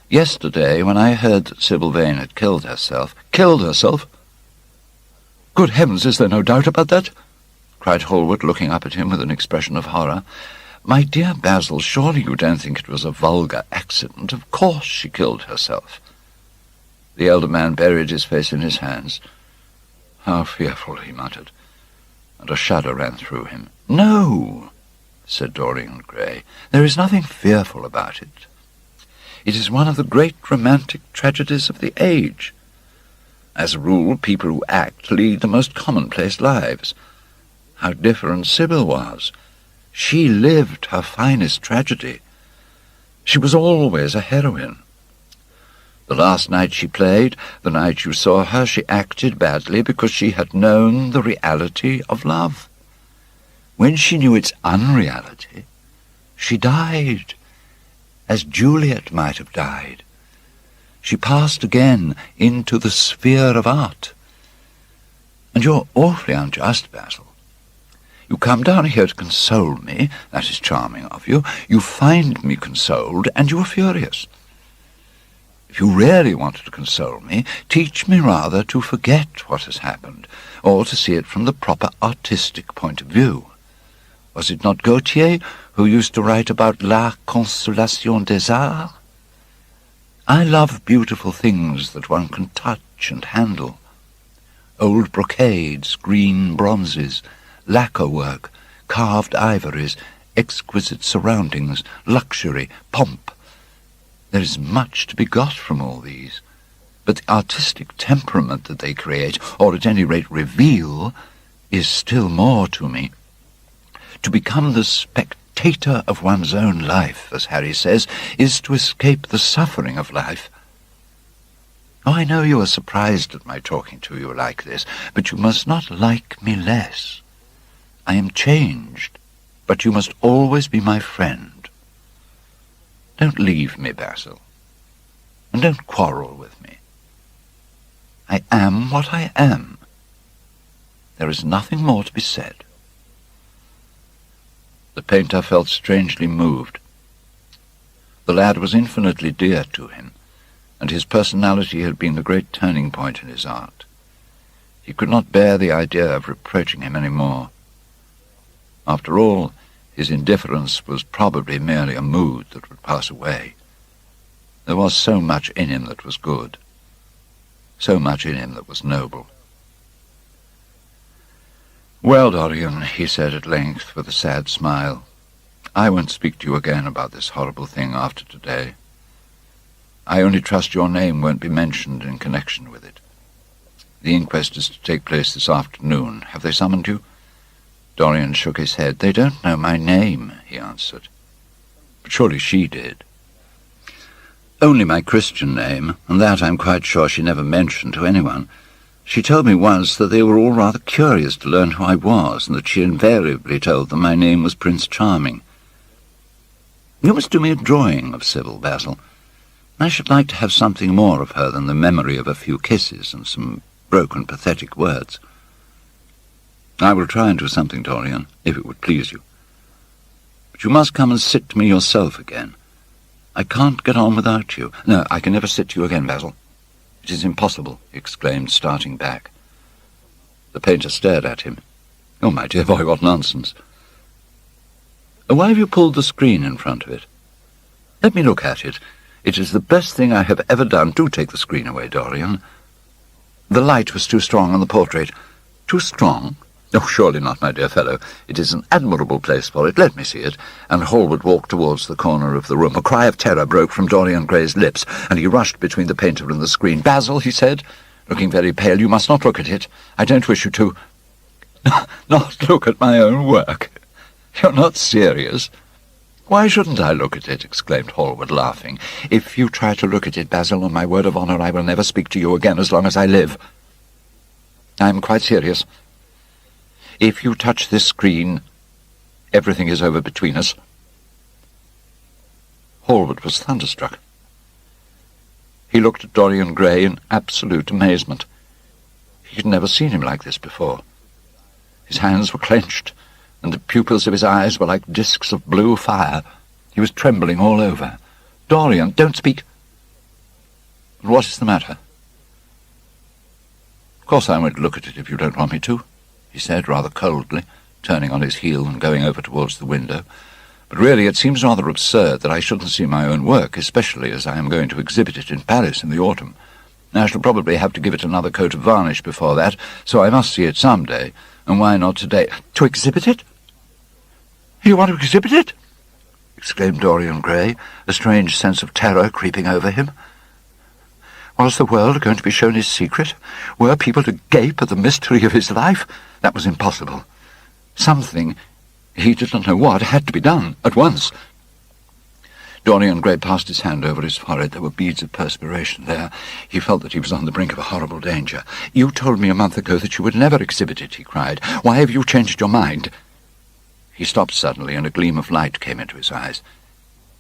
Yesterday, when I heard that Sybil Vane had killed herself... Killed herself? Good heavens, is there no doubt about that? Cried Hallward, looking up at him with an expression of horror. My dear Basil, surely you don't think it was a vulgar accident? Of course she killed herself. The elder man buried his face in his hands. How fearful, he muttered, and a shudder ran through him. No, said Dorian Gray, there is nothing fearful about it. It is one of the great romantic tragedies of the age. As a rule, people who act lead the most commonplace lives. How different Sybil was. She lived her finest tragedy. She was always a heroine. The last night she played, the night you saw her, she acted badly because she had known the reality of love. When she knew its unreality, she died, as Juliet might have died. She passed again into the sphere of art. And you're awfully unjust, Basil. You come down here to console me, that is charming of you. You find me consoled, and you are furious. If you really wanted to console me, teach me rather to forget what has happened, or to see it from the proper artistic point of view. Was it not Gautier who used to write about la consolation des arts? I love beautiful things that one can touch and handle. Old brocades, green bronzes, lacquer work, carved ivories, exquisite surroundings, luxury, pomp. There is much to be got from all these, but the artistic temperament that they create, or at any rate reveal, is still more to me. To become the spectator of one's own life, as Harry says, is to escape the suffering of life. Oh, I know you are surprised at my talking to you like this, but you must not like me less. I am changed, but you must always be my friend. Don't leave me, Basil, and don't quarrel with me. I am what I am. There is nothing more to be said. The painter felt strangely moved. The lad was infinitely dear to him, and his personality had been the great turning point in his art. He could not bear the idea of reproaching him any more. After all, his indifference was probably merely a mood that would pass away. There was so much in him that was good, so much in him that was noble. Well, Dorian, he said at length with a sad smile, I won't speak to you again about this horrible thing after today. I only trust your name won't be mentioned in connection with it. The inquest is to take place this afternoon. Have they summoned you? Dorian shook his head. They don't know my name, he answered. But surely she did. Only my Christian name, and that I'm quite sure she never mentioned to anyone. She told me once that they were all rather curious to learn who I was, and that she invariably told them my name was Prince Charming. You must do me a drawing of Sybil, Basil. I should like to have something more of her than the memory of a few kisses and some broken, pathetic words. I will try and do something, Dorian, if it would please you. But you must come and sit to me yourself again. I can't get on without you. No, I can never sit to you again, Basil. It is impossible, he exclaimed, starting back. The painter stared at him. Oh, my dear boy, what nonsense. Why have you pulled the screen in front of it? Let me look at it. It is the best thing I have ever done. Do take the screen away, Dorian. The light was too strong on the portrait. Too strong? Oh, surely not, my dear fellow. It is an admirable place for it. Let me see it. And Hallward walked towards the corner of the room. A cry of terror broke from Dorian Gray's lips, and he rushed between the painter and the screen. "Basil," he said, looking very pale, "you must not look at it. I don't wish you to." "Not look at my own work? You're not serious?" "Why shouldn't I look at it?" exclaimed Hallward, laughing. "If you try to look at it, Basil, on my word of honour, I will never speak to you again as long as I live. I am quite serious. If you touch this screen, everything is over between us." Hallward was thunderstruck. He looked at Dorian Gray in absolute amazement. He had never seen him like this before. His hands were clenched, and the pupils of his eyes were like discs of blue fire. He was trembling all over. "Dorian, don't speak." "What is the matter?" "Of course I won't look at it if you don't want me to," he said rather coldly, turning on his heel and going over towards the window. "But really it seems rather absurd that I shouldn't see my own work, especially as I am going to exhibit it in Paris in the autumn. I shall probably have to give it another coat of varnish before that, so I must see it some day, and why not today?" "To exhibit it? You want to exhibit it?" exclaimed Dorian Gray, a strange sense of terror creeping over him. Was the world going to be shown his secret? Were people to gape at the mystery of his life? That was impossible. Something, he did not know what, had to be done, at once. Dorian Gray passed his hand over his forehead. There were beads of perspiration there. He felt that he was on the brink of a horrible danger. "You told me a month ago that you would never exhibit it," he cried. "Why have you changed your mind?" He stopped suddenly, and a gleam of light came into his eyes.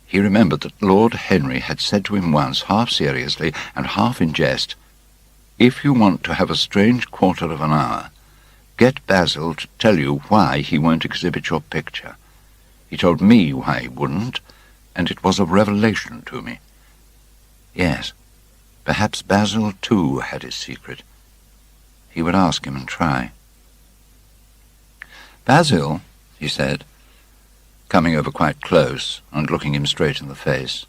He remembered that Lord Henry had said to him once, half seriously and half in jest, "If you want to have a strange quarter of an hour, get Basil to tell you why he won't exhibit your picture. He told me why he wouldn't, and it was a revelation to me." Yes, perhaps Basil too had his secret. He would ask him and try. "Basil," he said, coming over quite close and looking him straight in the face,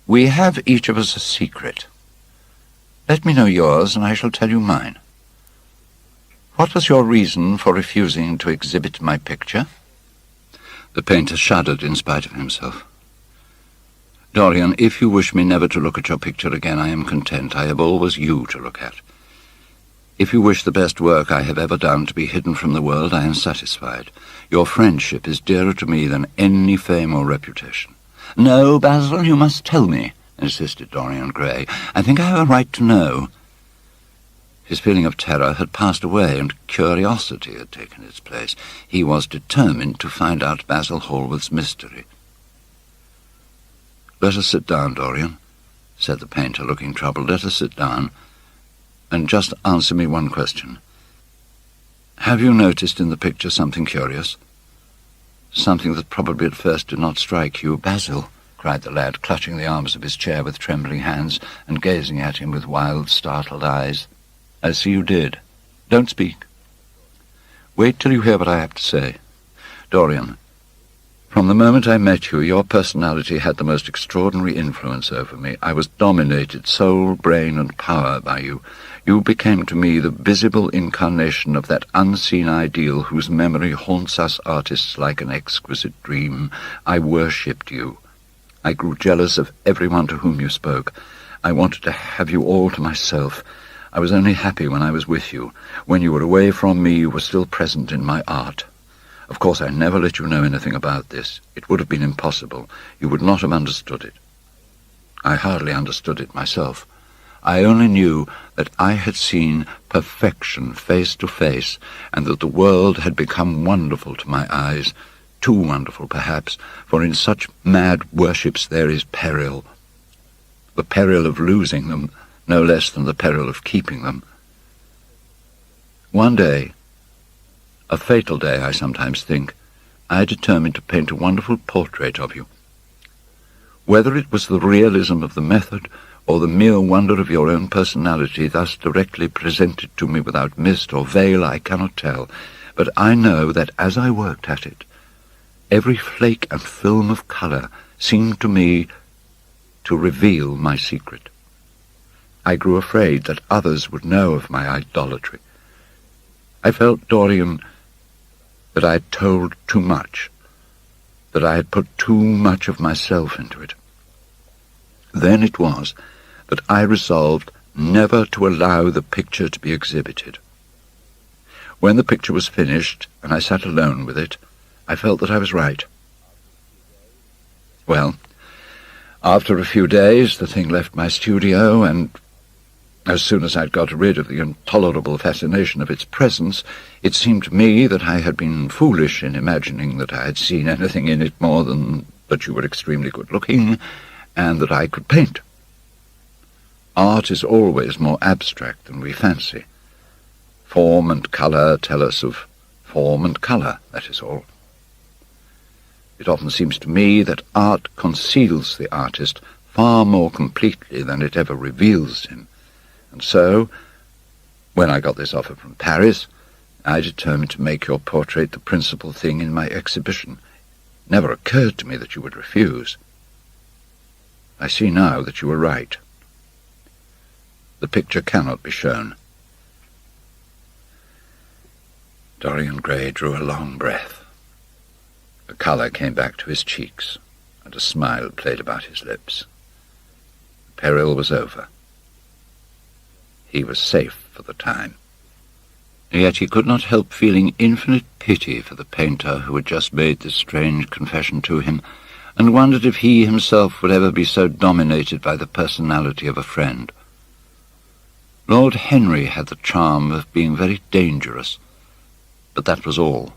"we have each of us a secret. Let me know yours, and I shall tell you mine. What was your reason for refusing to exhibit my picture?" The painter shuddered in spite of himself. "Dorian, if you wish me never to look at your picture again, I am content. I have always you to look at. If you wish the best work I have ever done to be hidden from the world, I am satisfied. Your friendship is dearer to me than any fame or reputation." "No, Basil, you must tell me," insisted Dorian Gray. "I think I have a right to know." His feeling of terror had passed away, and curiosity had taken its place. He was determined to find out Basil Hallward's mystery. "Let us sit down, Dorian," said the painter, looking troubled. "Let us sit down, and just answer me one question. Have you noticed in the picture something curious? Something that probably at first did not strike you?" "Basil," cried the lad, clutching the arms of his chair with trembling hands and gazing at him with wild, startled eyes. "I see you did. Don't speak. Wait till you hear what I have to say. Dorian, from the moment I met you, your personality had the most extraordinary influence over me. I was dominated, soul, brain, and power by you. You became to me the visible incarnation of that unseen ideal whose memory haunts us artists like an exquisite dream. I worshipped you. I grew jealous of everyone to whom you spoke. I wanted to have you all to myself. I was only happy when I was with you. When you were away from me, you were still present in my art. Of course, I never let you know anything about this. It would have been impossible. You would not have understood it. I hardly understood it myself. I only knew that I had seen perfection face to face, and that the world had become wonderful to my eyes, too wonderful perhaps, for in such mad worships there is peril. The peril of losing them, no less than the peril of keeping them. One day, a fatal day I sometimes think, I determined to paint a wonderful portrait of you. Whether it was the realism of the method, or the mere wonder of your own personality thus directly presented to me without mist or veil, I cannot tell, but I know that as I worked at it, every flake and film of colour seemed to me to reveal my secret. I grew afraid that others would know of my idolatry. I felt, Dorian, that I had told too much, that I had put too much of myself into it. Then it was that I resolved never to allow the picture to be exhibited. When the picture was finished, and I sat alone with it, I felt that I was right. Well, after a few days, the thing left my studio, and as soon as I'd got rid of the intolerable fascination of its presence, it seemed to me that I had been foolish in imagining that I had seen anything in it more than that you were extremely good-looking, and that I could paint. Art is always more abstract than we fancy. Form and colour tell us of form and colour, that is all. It often seems to me that art conceals the artist far more completely than it ever reveals him. And so, when I got this offer from Paris, I determined to make your portrait the principal thing in my exhibition. It never occurred to me that you would refuse. I see now that you were right. The picture cannot be shown. Dorian Gray drew a long breath. The colour came back to his cheeks, and a smile played about his lips. The peril was over. He was safe for the time. Yet he could not help feeling infinite pity for the painter who had just made this strange confession to him, and wondered if he himself would ever be so dominated by the personality of a friend. Lord Henry had the charm of being very dangerous, but that was all.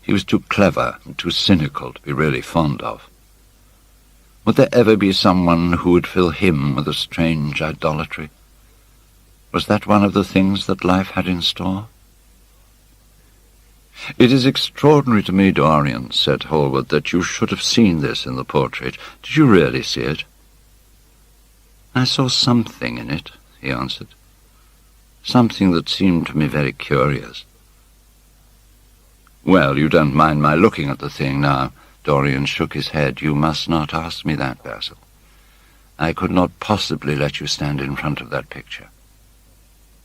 He was too clever and too cynical to be really fond of. Would there ever be someone who would fill him with a strange idolatry? Was that one of the things that life had in store? "It is extraordinary to me, Dorian," said Hallward, "that you should have seen this in the portrait. Did you really see it?" "I saw something in it," he answered. "Something that seemed to me very curious." "Well, you don't mind my looking at the thing now?" Dorian shook his head. "You must not ask me that, Basil. I could not possibly let you stand in front of that picture."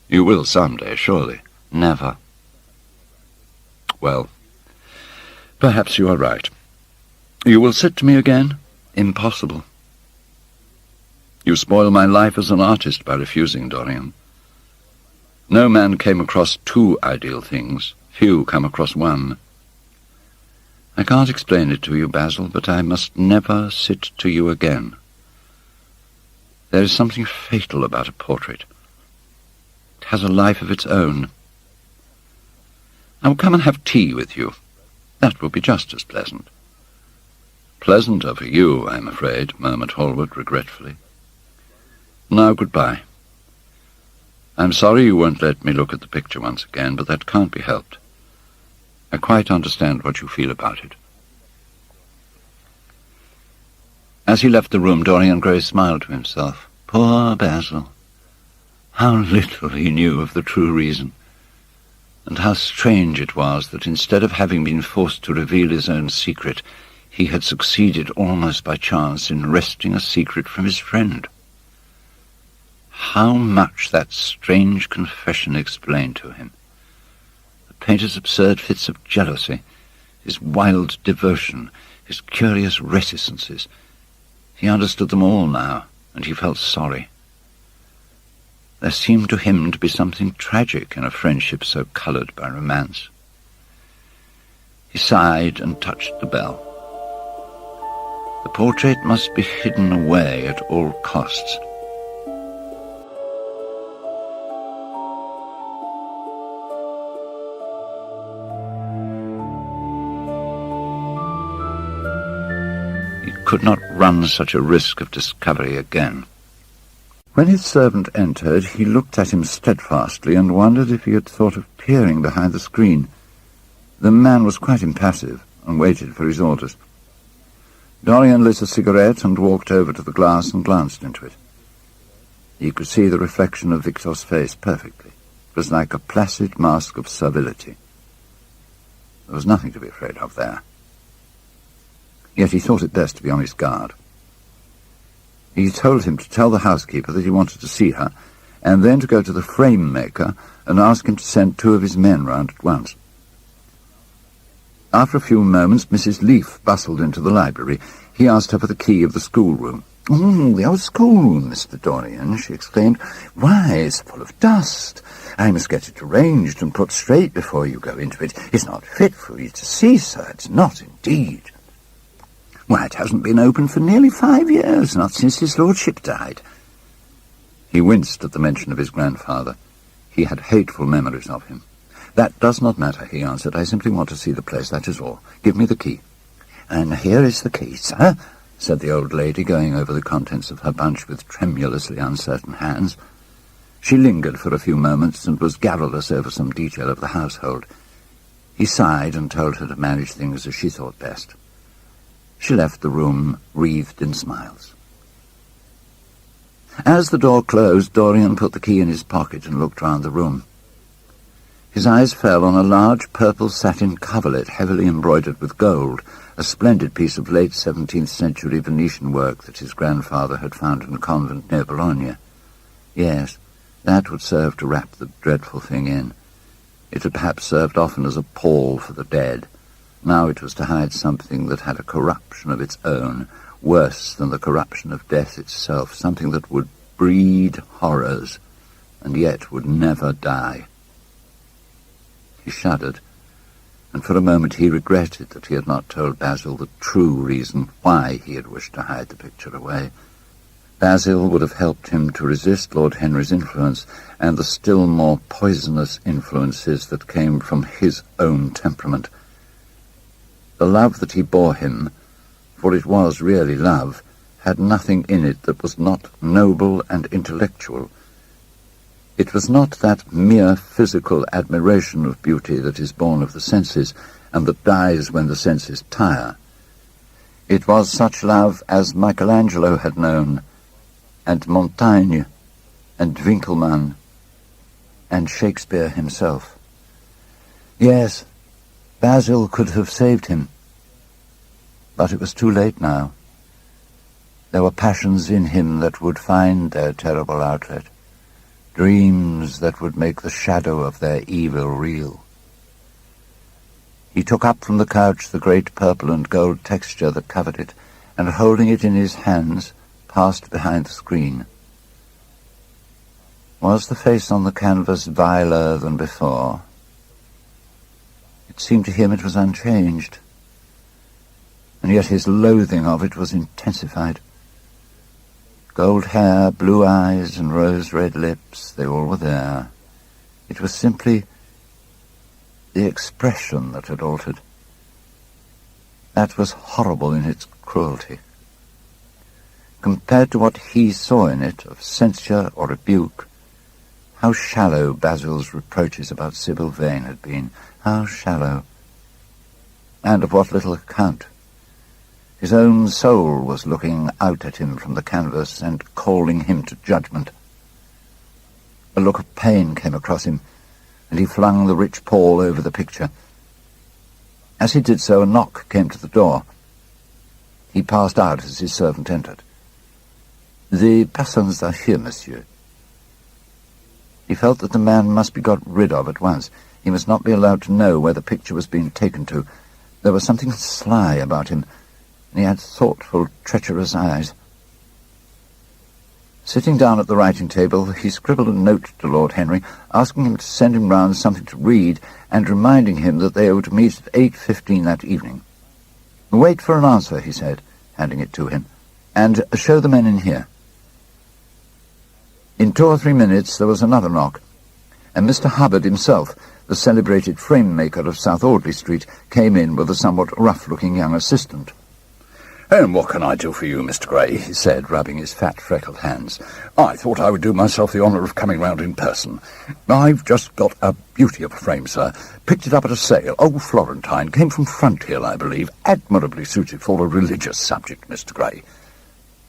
"You will some day, surely." "Never." "Well, perhaps you are right. You will sit to me again?" "Impossible." "You spoil my life as an artist by refusing, Dorian. No man came across two ideal things. Few come across one. I can't explain it to you, Basil, but I must never sit to you again. There is something fatal about a portrait. It has a life of its own. I will come and have tea with you. That will be just as pleasant." "Pleasanter for you, I am afraid," murmured Hallward regretfully. "Now, goodbye. I'm sorry you won't let me look at the picture once again, but that can't be helped. I quite understand what you feel about it." As he left the room, Dorian Gray smiled to himself. Poor Basil! How little he knew of the true reason, and how strange it was that instead of having been forced to reveal his own secret, he had succeeded almost by chance in wresting a secret from his friend. How much that strange confession explained to him. The painter's absurd fits of jealousy, his wild devotion, his curious reticences. He understood them all now, and he felt sorry. There seemed to him to be something tragic in a friendship so coloured by romance. He sighed and touched the bell. The portrait must be hidden away at all costs. could not run such a risk of discovery again. When his servant entered, he looked at him steadfastly and wondered if he had thought of peering behind the screen. The man was quite impassive and waited for his orders. Dorian lit a cigarette and walked over to the glass and glanced into it. He could see the reflection of Victor's face perfectly. It was like a placid mask of servility. There was nothing to be afraid of there. Yet he thought it best to be on his guard. He told him to tell the housekeeper that he wanted to see her, and then to go to the frame maker and ask him to send 2 of his men round at once. After a few moments, Mrs. Leaf bustled into the library. He asked her for the key of the schoolroom. "Oh, the old schoolroom, Mr. Dorian," she exclaimed. "Why, it's full of dust. I must get it arranged and put straight before you go into it. It's not fit for you to see, sir. It's not, indeed." "Why, it hasn't been open for nearly 5 years, not since his lordship died." He winced at the mention of his grandfather. He had hateful memories of him. "That does not matter," he answered. "I simply want to see the place, that is all. Give me the key." "And here is the key, sir," said the old lady, going over the contents of her bunch with tremulously uncertain hands. She lingered for a few moments and was garrulous over some detail of the household. He sighed and told her to manage things as she thought best. She left the room wreathed in smiles. As the door closed, Dorian put the key in his pocket and looked round the room. His eyes fell on a large purple satin coverlet heavily embroidered with gold, a splendid piece of late 17th century Venetian work that his grandfather had found in a convent near Bologna. Yes, that would serve to wrap the dreadful thing in. It had perhaps served often as a pall for the dead. Now it was to hide something that had a corruption of its own, worse than the corruption of death itself, something that would breed horrors, and yet would never die. He shuddered, and for a moment he regretted that he had not told Basil the true reason why he had wished to hide the picture away. Basil would have helped him to resist Lord Henry's influence and the still more poisonous influences that came from his own temperament. The love that he bore him, for it was really love, had nothing in it that was not noble and intellectual. It was not that mere physical admiration of beauty that is born of the senses, and that dies when the senses tire. It was such love as Michelangelo had known, and Montaigne, and Winkelmann, and Shakespeare himself. Yes, Basil could have saved him, but it was too late now. There were passions in him that would find their terrible outlet, dreams that would make the shadow of their evil real. He took up from the couch the great purple and gold texture that covered it, and holding it in his hands, passed behind the screen. Was the face on the canvas viler than before? It seemed to him it was unchanged, and yet his loathing of it was intensified. Gold hair, blue eyes, and rose-red lips, they all were there. It was simply the expression that had altered. That was horrible in its cruelty. Compared to what he saw in it of censure or rebuke, how shallow Basil's reproaches about Sybil Vane had been. How shallow. And of what little account. His own soul was looking out at him from the canvas and calling him to judgment. A look of pain came across him, and he flung the rich pall over the picture. As he did so, a knock came to the door. He passed out as his servant entered. "The persons are here, monsieur." He felt that the man must be got rid of at once. He must not be allowed to know where the picture was being taken to. There was something sly about him, and he had thoughtful, treacherous eyes. Sitting down at the writing table, he scribbled a note to Lord Henry, asking him to send him round something to read, and reminding him that they were to meet at 8:15 that evening. "Wait for an answer," he said, handing it to him, "and show the men in here." In 2 or 3 minutes there was another knock, and Mr. Hubbard himself, the celebrated frame-maker of South Audley Street, came in with a somewhat rough-looking young assistant. "And what can I do for you, Mr. Gray?" he said, rubbing his fat, freckled hands. "I thought I would do myself the honour of coming round in person. I've just got a beauty of a frame, sir. Picked it up at a sale. Old Florentine. Came from Fronthill, I believe. Admirably suited for a religious subject, Mr. Gray."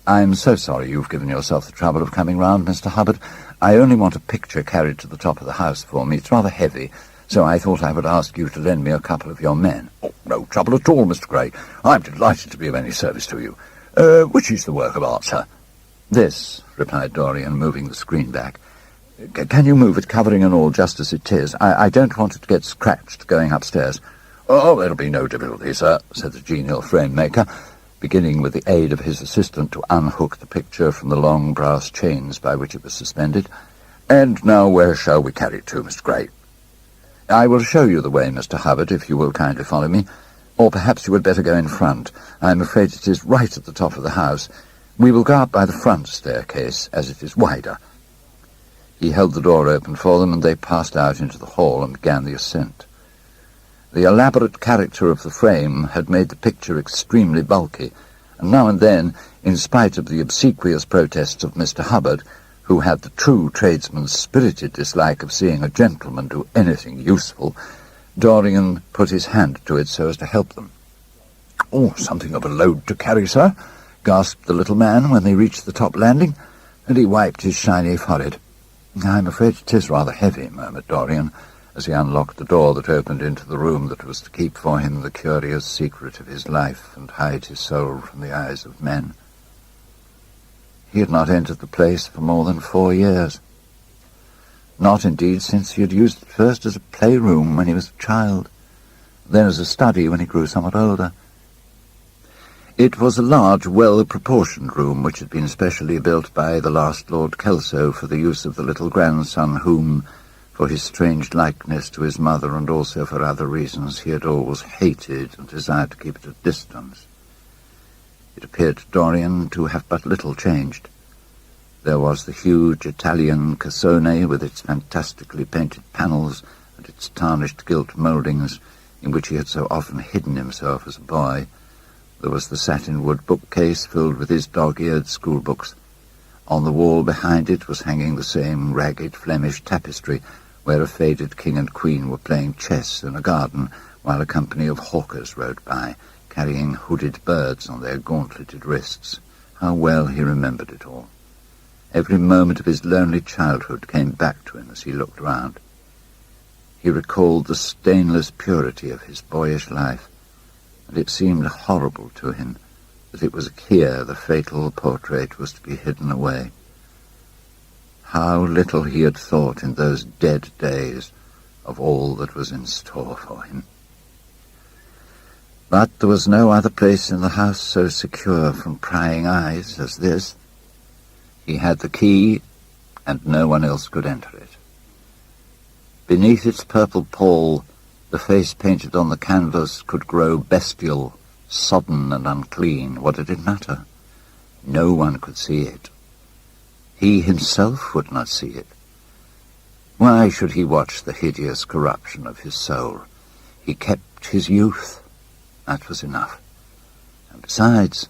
"I'm so sorry you've given yourself the trouble of coming round, Mr. Hubbard. I only want a picture carried to the top of the house for me. It's rather heavy, so I thought I would ask you to lend me a couple of your men." "Oh, no trouble at all, Mr. Gray. I'm delighted to be of any service to you. Which is the work of art, sir?" "This," replied Dorian, moving the screen back. "Can you move it, covering and all, just as it is? I don't want it to get scratched going upstairs." "Oh, there'll be no difficulty, sir," said the genial frame-maker, beginning with the aid of his assistant to unhook the picture from the long brass chains by which it was suspended. "And now where shall we carry it to, Mr. Gray?" "I will show you the way, Mr. Hubbard, if you will kindly follow me. Or perhaps you would better go in front. I'm afraid it is right at the top of the house. We will go up by the front staircase, as it is wider." He held the door open for them, and they passed out into the hall and began the ascent. The elaborate character of the frame had made the picture extremely bulky, and now and then, in spite of the obsequious protests of Mr. Hubbard, who had the true tradesman's spirited dislike of seeing a gentleman do anything useful, Dorian put his hand to it so as to help them. "Oh, something of a load to carry, sir," gasped the little man when they reached the top landing, and he wiped his shiny forehead. "I'm afraid it is rather heavy," murmured Dorian, as he unlocked the door that opened into the room that was to keep for him the curious secret of his life and hide his soul from the eyes of men. He had not entered the place for more than 4 years. Not, indeed, since he had used it first as a playroom when he was a child, then as a study when he grew somewhat older. It was a large, well-proportioned room which had been specially built by the last Lord Kelso for the use of the little grandson whom, for his strange likeness to his mother and also for other reasons, he had always hated and desired to keep at a distance. It appeared to Dorian to have but little changed. There was the huge Italian cassone with its fantastically painted panels and its tarnished gilt mouldings, in which he had so often hidden himself as a boy. There was the satin-wood bookcase filled with his dog-eared schoolbooks. On the wall behind it was hanging the same ragged Flemish tapestry, where a faded king and queen were playing chess in a garden, while a company of hawkers rode by, carrying hooded birds on their gauntleted wrists. How well he remembered it all. Every moment of his lonely childhood came back to him as he looked round. He recalled the stainless purity of his boyish life, and it seemed horrible to him that it was here the fatal portrait was to be hidden away. How little he had thought in those dead days of all that was in store for him. But there was no other place in the house so secure from prying eyes as this. He had the key, and no one else could enter it. Beneath its purple pall, the face painted on the canvas could grow bestial, sodden and unclean. What did it matter? No one could see it. He himself would not see it. Why should he watch the hideous corruption of his soul? He kept his youth. That was enough. And besides,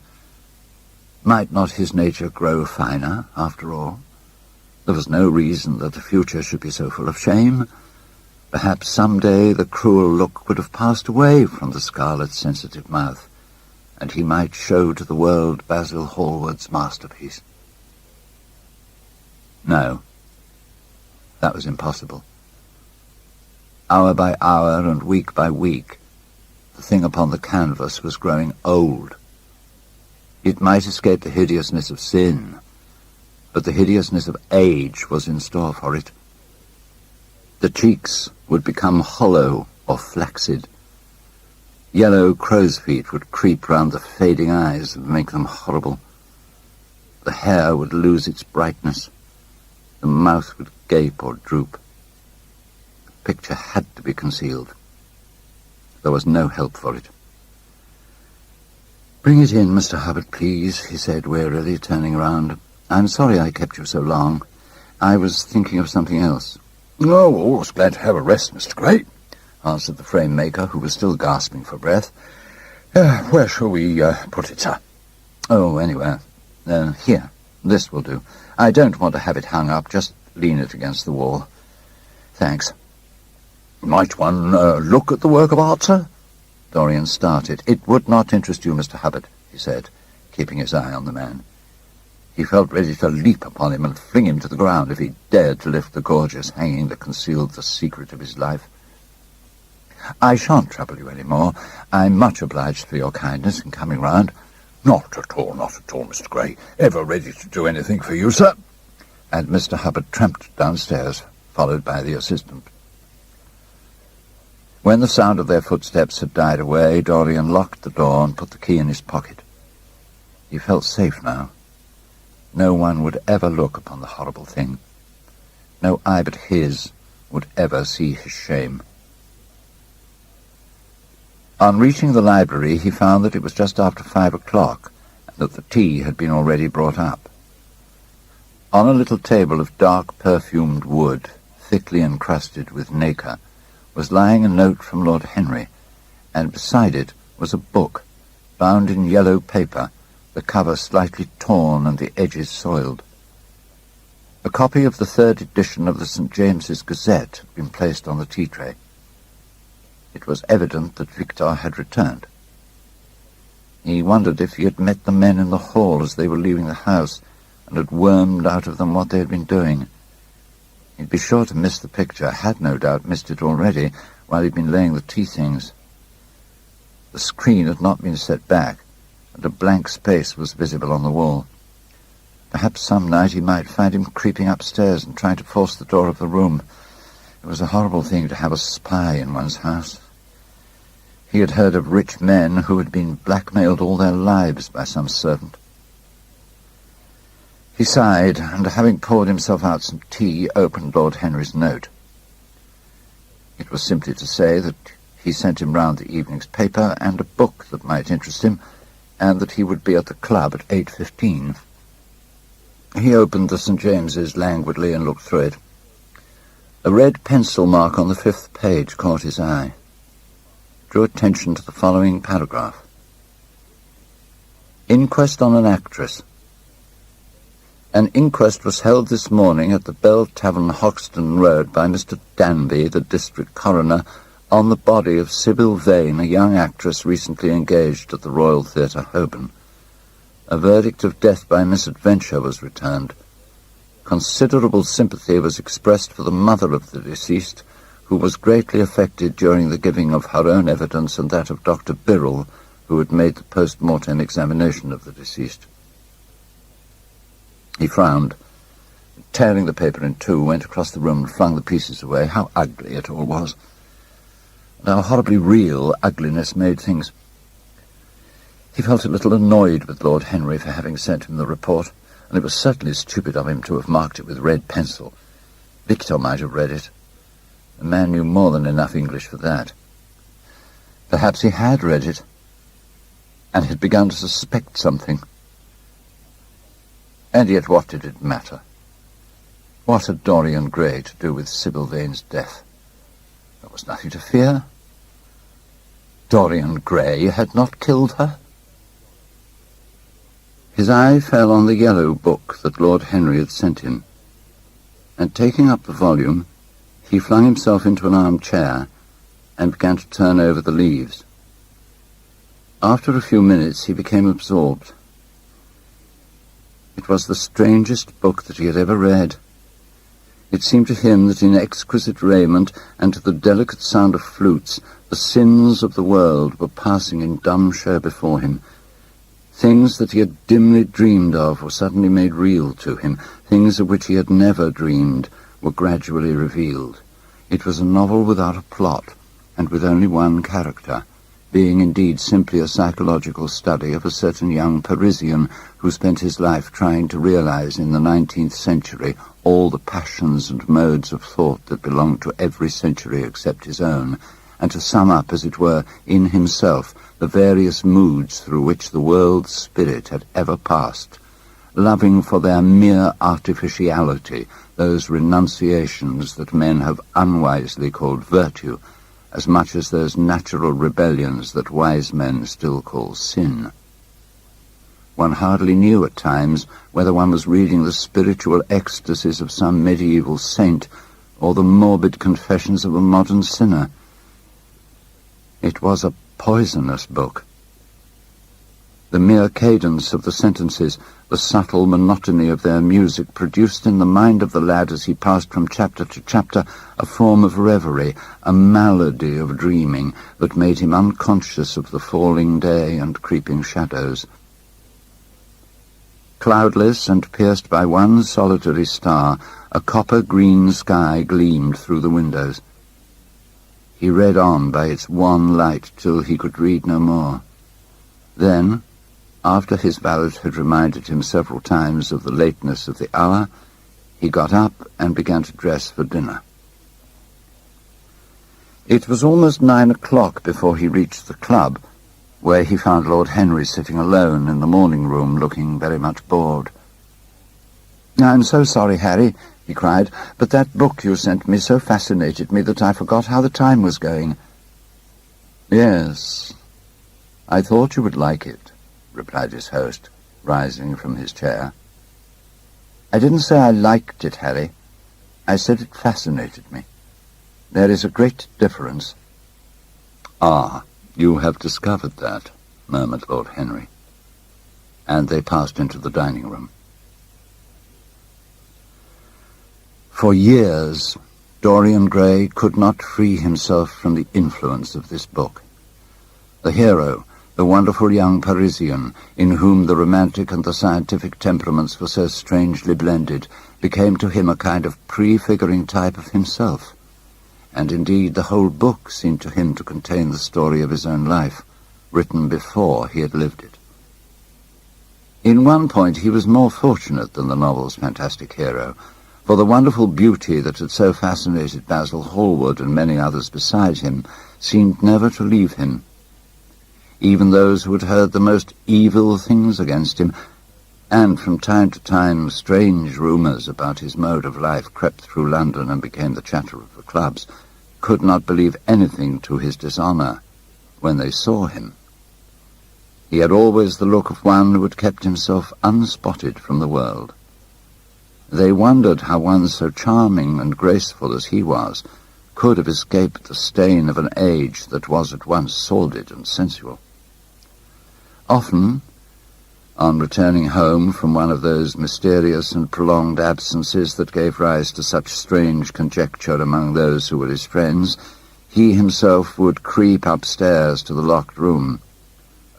might not his nature grow finer, after all? There was no reason that the future should be so full of shame. Perhaps some day the cruel look would have passed away from the scarlet, sensitive mouth, and he might show to the world Basil Hallward's masterpiece. No, that was impossible. Hour by hour and week by week, the thing upon the canvas was growing old. It might escape the hideousness of sin, but the hideousness of age was in store for it. The cheeks would become hollow or flaccid. Yellow crow's feet would creep round the fading eyes and make them horrible. The hair would lose its brightness. The mouth would gape or droop. The picture had to be concealed. There was no help for it. "Bring it in, Mr. Hubbard, please," he said wearily, turning round. "I'm sorry I kept you so long. I was thinking of something else." "Oh, always glad to have a rest, Mr. Gray," answered the frame-maker, who was still gasping for breath. "Where shall we put it, sir?" Oh, anyway, here, this will do. I don't want to have it hung up, just lean it against the wall. Thanks. Might one look at the work of art, sir? Dorian started. It would not interest you, Mr. Hubbard, he said, keeping his eye on the man. He felt ready to leap upon him and fling him to the ground if he dared to lift the gorgeous hanging that concealed the secret of his life. I shan't trouble you any more. I'm much obliged for your kindness in coming round. Not at all, Mr. Gray. Ever ready to do anything for you, sir? And Mr. Hubbard tramped downstairs, followed by the assistant. When the sound of their footsteps had died away, Dorian locked the door and put the key in his pocket. He felt safe now. No one would ever look upon the horrible thing. No eye but his would ever see his shame. On reaching the library, he found that it was just after 5 o'clock, and that the tea had been already brought up. On a little table of dark perfumed wood, thickly encrusted with nacre, was lying a note from Lord Henry, and beside it was a book, bound in yellow paper, the cover slightly torn and the edges soiled. A copy of the 3rd edition of the St. James's Gazette had been placed on the tea-tray. It was evident that Victor had returned. He wondered if he had met the men in the hall as they were leaving the house, and had wormed out of them what they had been doing. He'd be sure to miss the picture, had no doubt missed it already, while he'd been laying the tea things. The screen had not been set back, and a blank space was visible on the wall. Perhaps some night he might find him creeping upstairs and trying to force the door of the room. It was a horrible thing to have a spy in one's house. He had heard of rich men who had been blackmailed all their lives by some servant. He sighed, and having poured himself out some tea, opened Lord Henry's note. It was simply to say that he sent him round the evening's paper and a book that might interest him, and that he would be at the club at 8:15. He opened the St. James's languidly and looked through it. A red pencil mark on the 5th page caught his eye. Drew attention to the following paragraph. Inquest on an actress. An inquest was held this morning at the Bell Tavern, Hoxton Road, by Mr. Danby, the district coroner, on the body of Sybil Vane, a young actress recently engaged at the Royal Theatre, Holborn. A verdict of death by misadventure was returned. Considerable sympathy was expressed for the mother of the deceased, who was greatly affected during the giving of her own evidence and that of Dr. Birrell, who had made the post-mortem examination of the deceased. He frowned. Tearing the paper in two, went across the room and flung the pieces away. How ugly it all was. And how horribly real ugliness made things. He felt a little annoyed with Lord Henry for having sent him the report, and it was certainly stupid of him to have marked it with red pencil. Victor might have read it. The man knew more than enough English for that. Perhaps he had read it, and had begun to suspect something. And yet what did it matter? What had Dorian Gray to do with Sybil Vane's death? There was nothing to fear. Dorian Gray had not killed her. His eye fell on the yellow book that Lord Henry had sent him, and taking up the volume, he flung himself into an armchair and began to turn over the leaves. After a few minutes he became absorbed. It was the strangest book that he had ever read. It seemed to him that in exquisite raiment and to the delicate sound of flutes, the sins of the world were passing in dumb show before him. Things that he had dimly dreamed of were suddenly made real to him. Things of which he had never dreamed were gradually revealed. It was a novel without a plot, and with only one character, being indeed simply a psychological study of a certain young Parisian who spent his life trying to realize in the 19th century all the passions and modes of thought that belonged to every century except his own, and to sum up, as it were, in himself the various moods through which the world's spirit had ever passed, loving for their mere artificiality those renunciations that men have unwisely called virtue, as much as those natural rebellions that wise men still call sin. One hardly knew at times whether one was reading the spiritual ecstasies of some medieval saint or the morbid confessions of a modern sinner. It was a poisonous book. The mere cadence of the sentences, the subtle monotony of their music, produced in the mind of the lad as he passed from chapter to chapter a form of reverie, a malady of dreaming that made him unconscious of the falling day and creeping shadows. Cloudless and pierced by one solitary star, a copper-green sky gleamed through the windows. He read on by its wan light till he could read no more. Then, after his valet had reminded him several times of the lateness of the hour, he got up and began to dress for dinner. It was almost 9 o'clock before he reached the club, where he found Lord Henry sitting alone in the morning room, looking very much bored. "I'm so sorry, Harry," he cried, "but that book you sent me so fascinated me that I forgot how the time was going." "Yes, I thought you would like it," replied his host, rising from his chair. "I didn't say I liked it, Harry. I said it fascinated me. There is a great difference." "Ah, you have discovered that," murmured Lord Henry. And they passed into the dining room. For years, Dorian Gray could not free himself from the influence of this book. The hero, the wonderful young Parisian, in whom the romantic and the scientific temperaments were so strangely blended, became to him a kind of prefiguring type of himself. And indeed the whole book seemed to him to contain the story of his own life, written before he had lived it. In one point he was more fortunate than the novel's fantastic hero, for the wonderful beauty that had so fascinated Basil Hallward and many others beside him seemed never to leave him. Even those who had heard the most evil things against him, and from time to time strange rumours about his mode of life crept through London and became the chatter of the clubs, could not believe anything to his dishonour when they saw him. He had always the look of one who had kept himself unspotted from the world. They wondered how one so charming and graceful as he was could have escaped the stain of an age that was at once sordid and sensual. Often, on returning home from one of those mysterious and prolonged absences that gave rise to such strange conjecture among those who were his friends, he himself would creep upstairs to the locked room,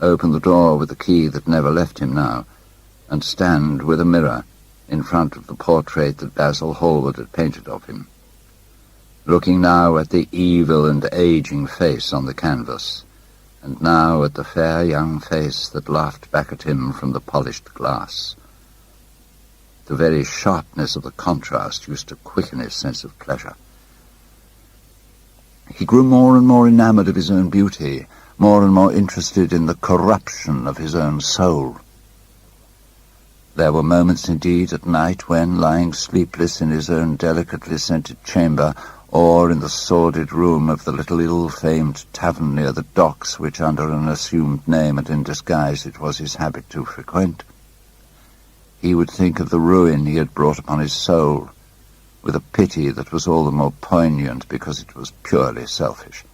open the door with a key that never left him now, and stand with a mirror in front of the portrait that Basil Hallward had painted of him, looking now at the evil and aging face on the canvas, and now at the fair young face that laughed back at him from the polished glass. The very sharpness of the contrast used to quicken his sense of pleasure. He grew more and more enamoured of his own beauty, more and more interested in the corruption of his own soul. There were moments indeed at night when, lying sleepless in his own delicately scented chamber, or in the sordid room of the little ill-famed tavern near the docks, which under an assumed name and in disguise it was his habit to frequent, he would think of the ruin he had brought upon his soul, with a pity that was all the more poignant because it was purely selfish.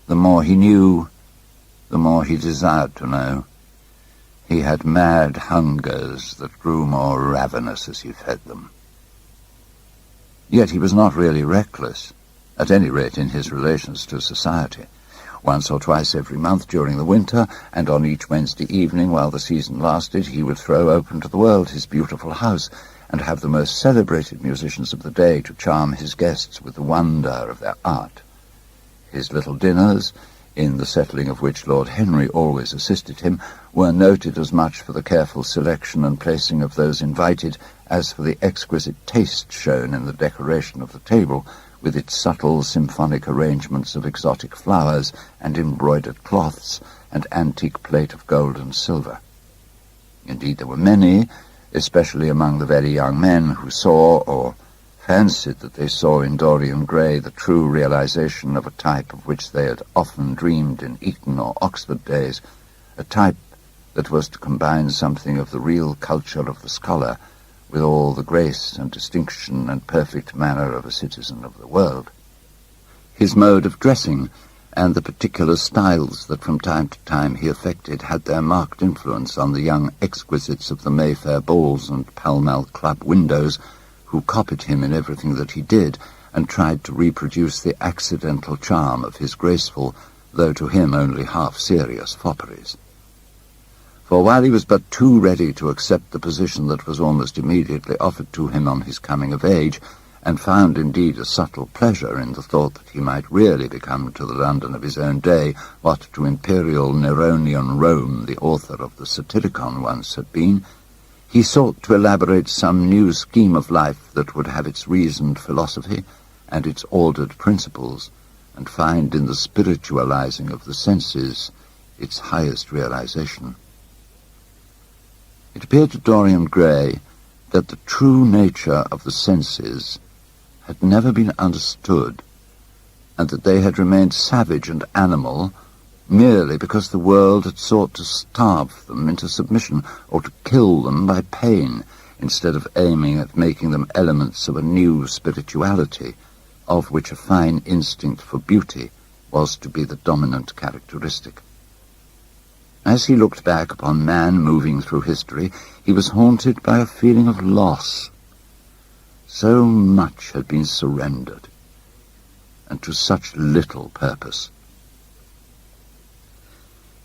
The more he knew, the more he desired to know. He had mad hungers that grew more ravenous as he fed them. Yet he was not really reckless, at any rate in his relations to society. Once or twice every month during the winter, and on each Wednesday evening while the season lasted, he would throw open to the world his beautiful house, and have the most celebrated musicians of the day to charm his guests with the wonder of their art. His little dinners, in the settling of which Lord Henry always assisted him, were noted as much for the careful selection and placing of those invited as for the exquisite taste shown in the decoration of the table, with its subtle symphonic arrangements of exotic flowers and embroidered cloths and antique plate of gold and silver. Indeed, there were many, especially among the very young men, who saw, or fancied that they saw in Dorian Gray the true realization of a type of which they had often dreamed in Eton or Oxford days, a type that was to combine something of the real culture of the scholar with all the grace and distinction and perfect manner of a citizen of the world. His mode of dressing and the particular styles that from time to time he affected had their marked influence on the young exquisites of the Mayfair balls and Pall Mall club windows, who copied him in everything that he did and tried to reproduce the accidental charm of his graceful, though to him only half-serious, fopperies. For while he was but too ready to accept the position that was almost immediately offered to him on his coming of age, and found indeed a subtle pleasure in the thought that he might really become to the London of his own day what to imperial Neronian Rome the author of the Satyricon once had been, he sought to elaborate some new scheme of life that would have its reasoned philosophy and its ordered principles, and find in the spiritualizing of the senses its highest realization. It appeared to Dorian Gray that the true nature of the senses had never been understood, and that they had remained savage and animal merely because the world had sought to starve them into submission or to kill them by pain, instead of aiming at making them elements of a new spirituality, of which a fine instinct for beauty was to be the dominant characteristic. As he looked back upon man moving through history, he was haunted by a feeling of loss. So much had been surrendered, and to such little purpose.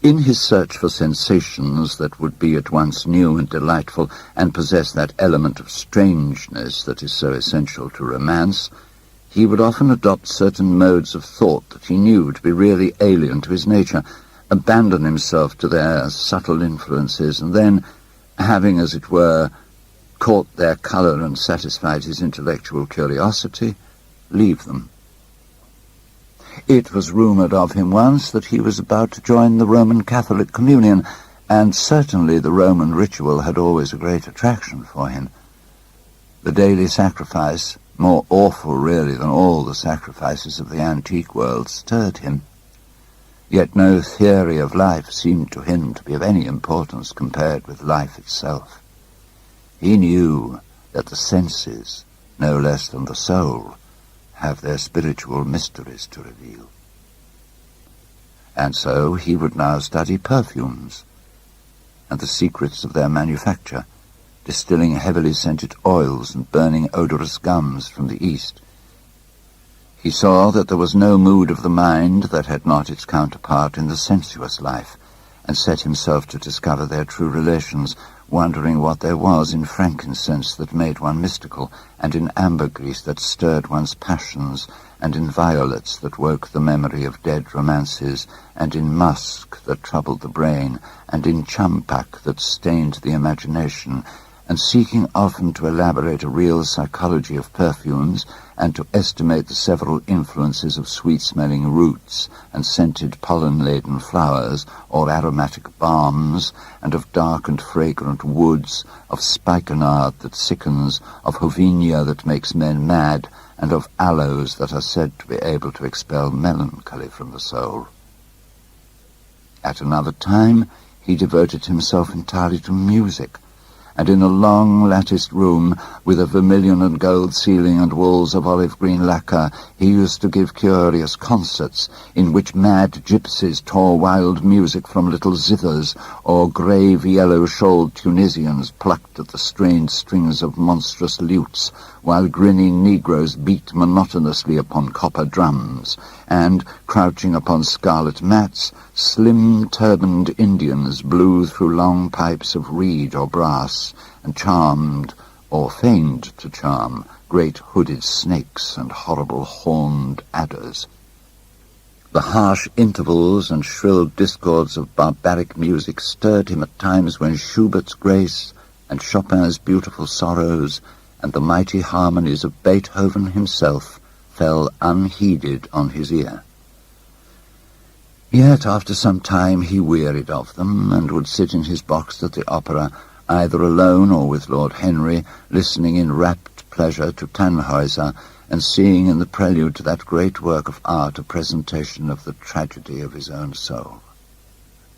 In his search for sensations that would be at once new and delightful and possess that element of strangeness that is so essential to romance, he would often adopt certain modes of thought that he knew to be really alien to his nature, abandon himself to their subtle influences, and then, having, as it were, caught their colour and satisfied his intellectual curiosity, leave them. It was rumoured of him once that he was about to join the Roman Catholic communion, and certainly the Roman ritual had always a great attraction for him. The daily sacrifice, more awful really than all the sacrifices of the antique world, stirred him. Yet no theory of life seemed to him to be of any importance compared with life itself. He knew that the senses, no less than the soul, have their spiritual mysteries to reveal. And so he would now study perfumes and the secrets of their manufacture, distilling heavily scented oils and burning odorous gums from the East. He saw that there was no mood of the mind that had not its counterpart in the sensuous life, and set himself to discover their true relations, wondering what there was in frankincense that made one mystical, and in ambergris that stirred one's passions, and in violets that woke the memory of dead romances, and in musk that troubled the brain, and in champak that stained the imagination, and seeking often to elaborate a real psychology of perfumes, and to estimate the several influences of sweet-smelling roots, and scented pollen-laden flowers, or aromatic balms, and of dark and fragrant woods, of spikenard that sickens, of Jovinia that makes men mad, and of aloes that are said to be able to expel melancholy from the soul. At another time he devoted himself entirely to music, and in a long latticed room with a vermilion and gold ceiling and walls of olive green lacquer he used to give curious concerts in which mad gypsies tore wild music from little zithers, or grave yellow-shawled Tunisians plucked at the strained strings of monstrous lutes, while grinning negroes beat monotonously upon copper drums, and, crouching upon scarlet mats, slim turbaned Indians blew through long pipes of reed or brass, and charmed, or feigned to charm, great hooded snakes and horrible horned adders. The harsh intervals and shrill discords of barbaric music stirred him at times when Schubert's Grace and Chopin's Beautiful Sorrows and the mighty harmonies of Beethoven himself fell unheeded on his ear. Yet after some time he wearied of them, and would sit in his box at the opera, either alone or with Lord Henry, listening in rapt pleasure to Tannhäuser, and seeing in the prelude to that great work of art a presentation of the tragedy of his own soul.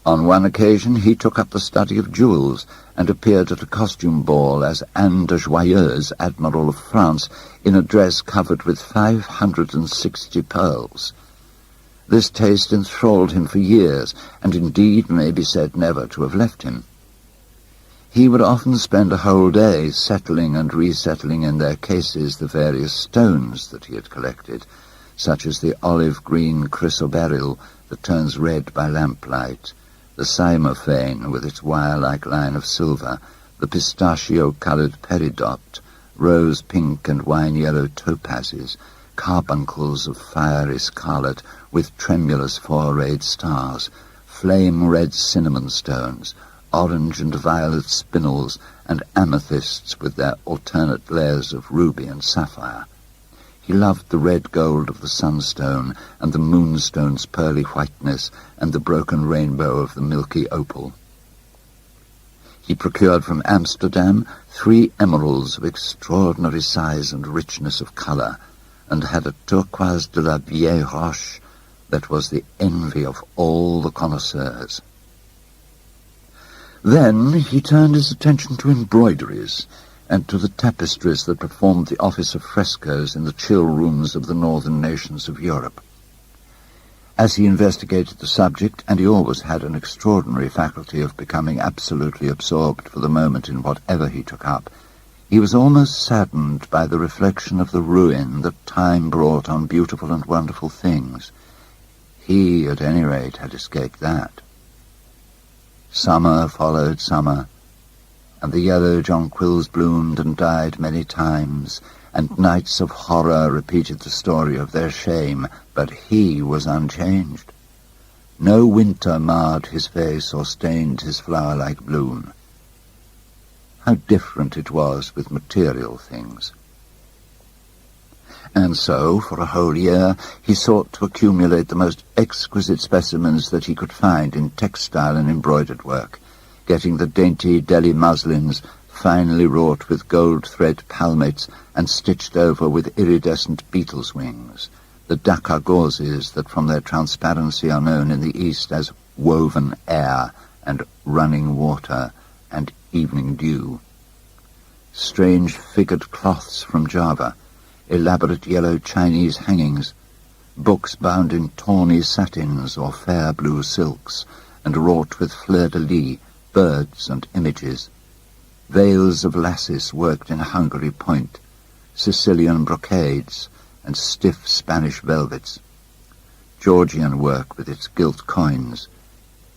On one occasion he took up the study of jewels and appeared at a costume ball as Anne de Joyeuse, Admiral of France, in a dress covered with 560 pearls. This taste enthralled him for years, and indeed may be said never to have left him. He would often spend a whole day settling and resettling in their cases the various stones that he had collected, such as the olive-green chrysoberyl that turns red by lamplight, the cymophane with its wire-like line of silver, the pistachio-coloured peridot, rose-pink and wine-yellow topazes, carbuncles of fiery scarlet with tremulous four-rayed stars, flame-red cinnamon stones, orange and violet spinels, and amethysts with their alternate layers of ruby and sapphire. He loved the red gold of the sunstone, and the moonstone's pearly whiteness, and the broken rainbow of the milky opal. He procured from Amsterdam 3 emeralds of extraordinary size and richness of colour, and had a turquoise de la vieille roche that was the envy of all the connoisseurs. Then he turned his attention to embroideries, and to the tapestries that performed the office of frescoes in the chill rooms of the northern nations of Europe. As he investigated the subject, and he always had an extraordinary faculty of becoming absolutely absorbed for the moment in whatever he took up, he was almost saddened by the reflection of the ruin that time brought on beautiful and wonderful things. He, at any rate, had escaped that. Summer followed summer, and the yellow jonquils bloomed and died many times, and nights of horror repeated the story of their shame, but he was unchanged. No winter marred his face or stained his flower-like bloom. How different it was with material things. And so, for a whole year, he sought to accumulate the most exquisite specimens that he could find in textile and embroidered work, getting the dainty Delhi muslins finely wrought with gold thread palmates and stitched over with iridescent beetles' wings, the Dhaka gauzes that from their transparency are known in the East as woven air and running water and evening dew, strange figured cloths from Java, elaborate yellow Chinese hangings, books bound in tawny satins or fair blue silks, and wrought with fleur-de-lis, birds and images, veils of lasses worked in Hungary point, Sicilian brocades, and stiff Spanish velvets, Georgian work with its gilt coins,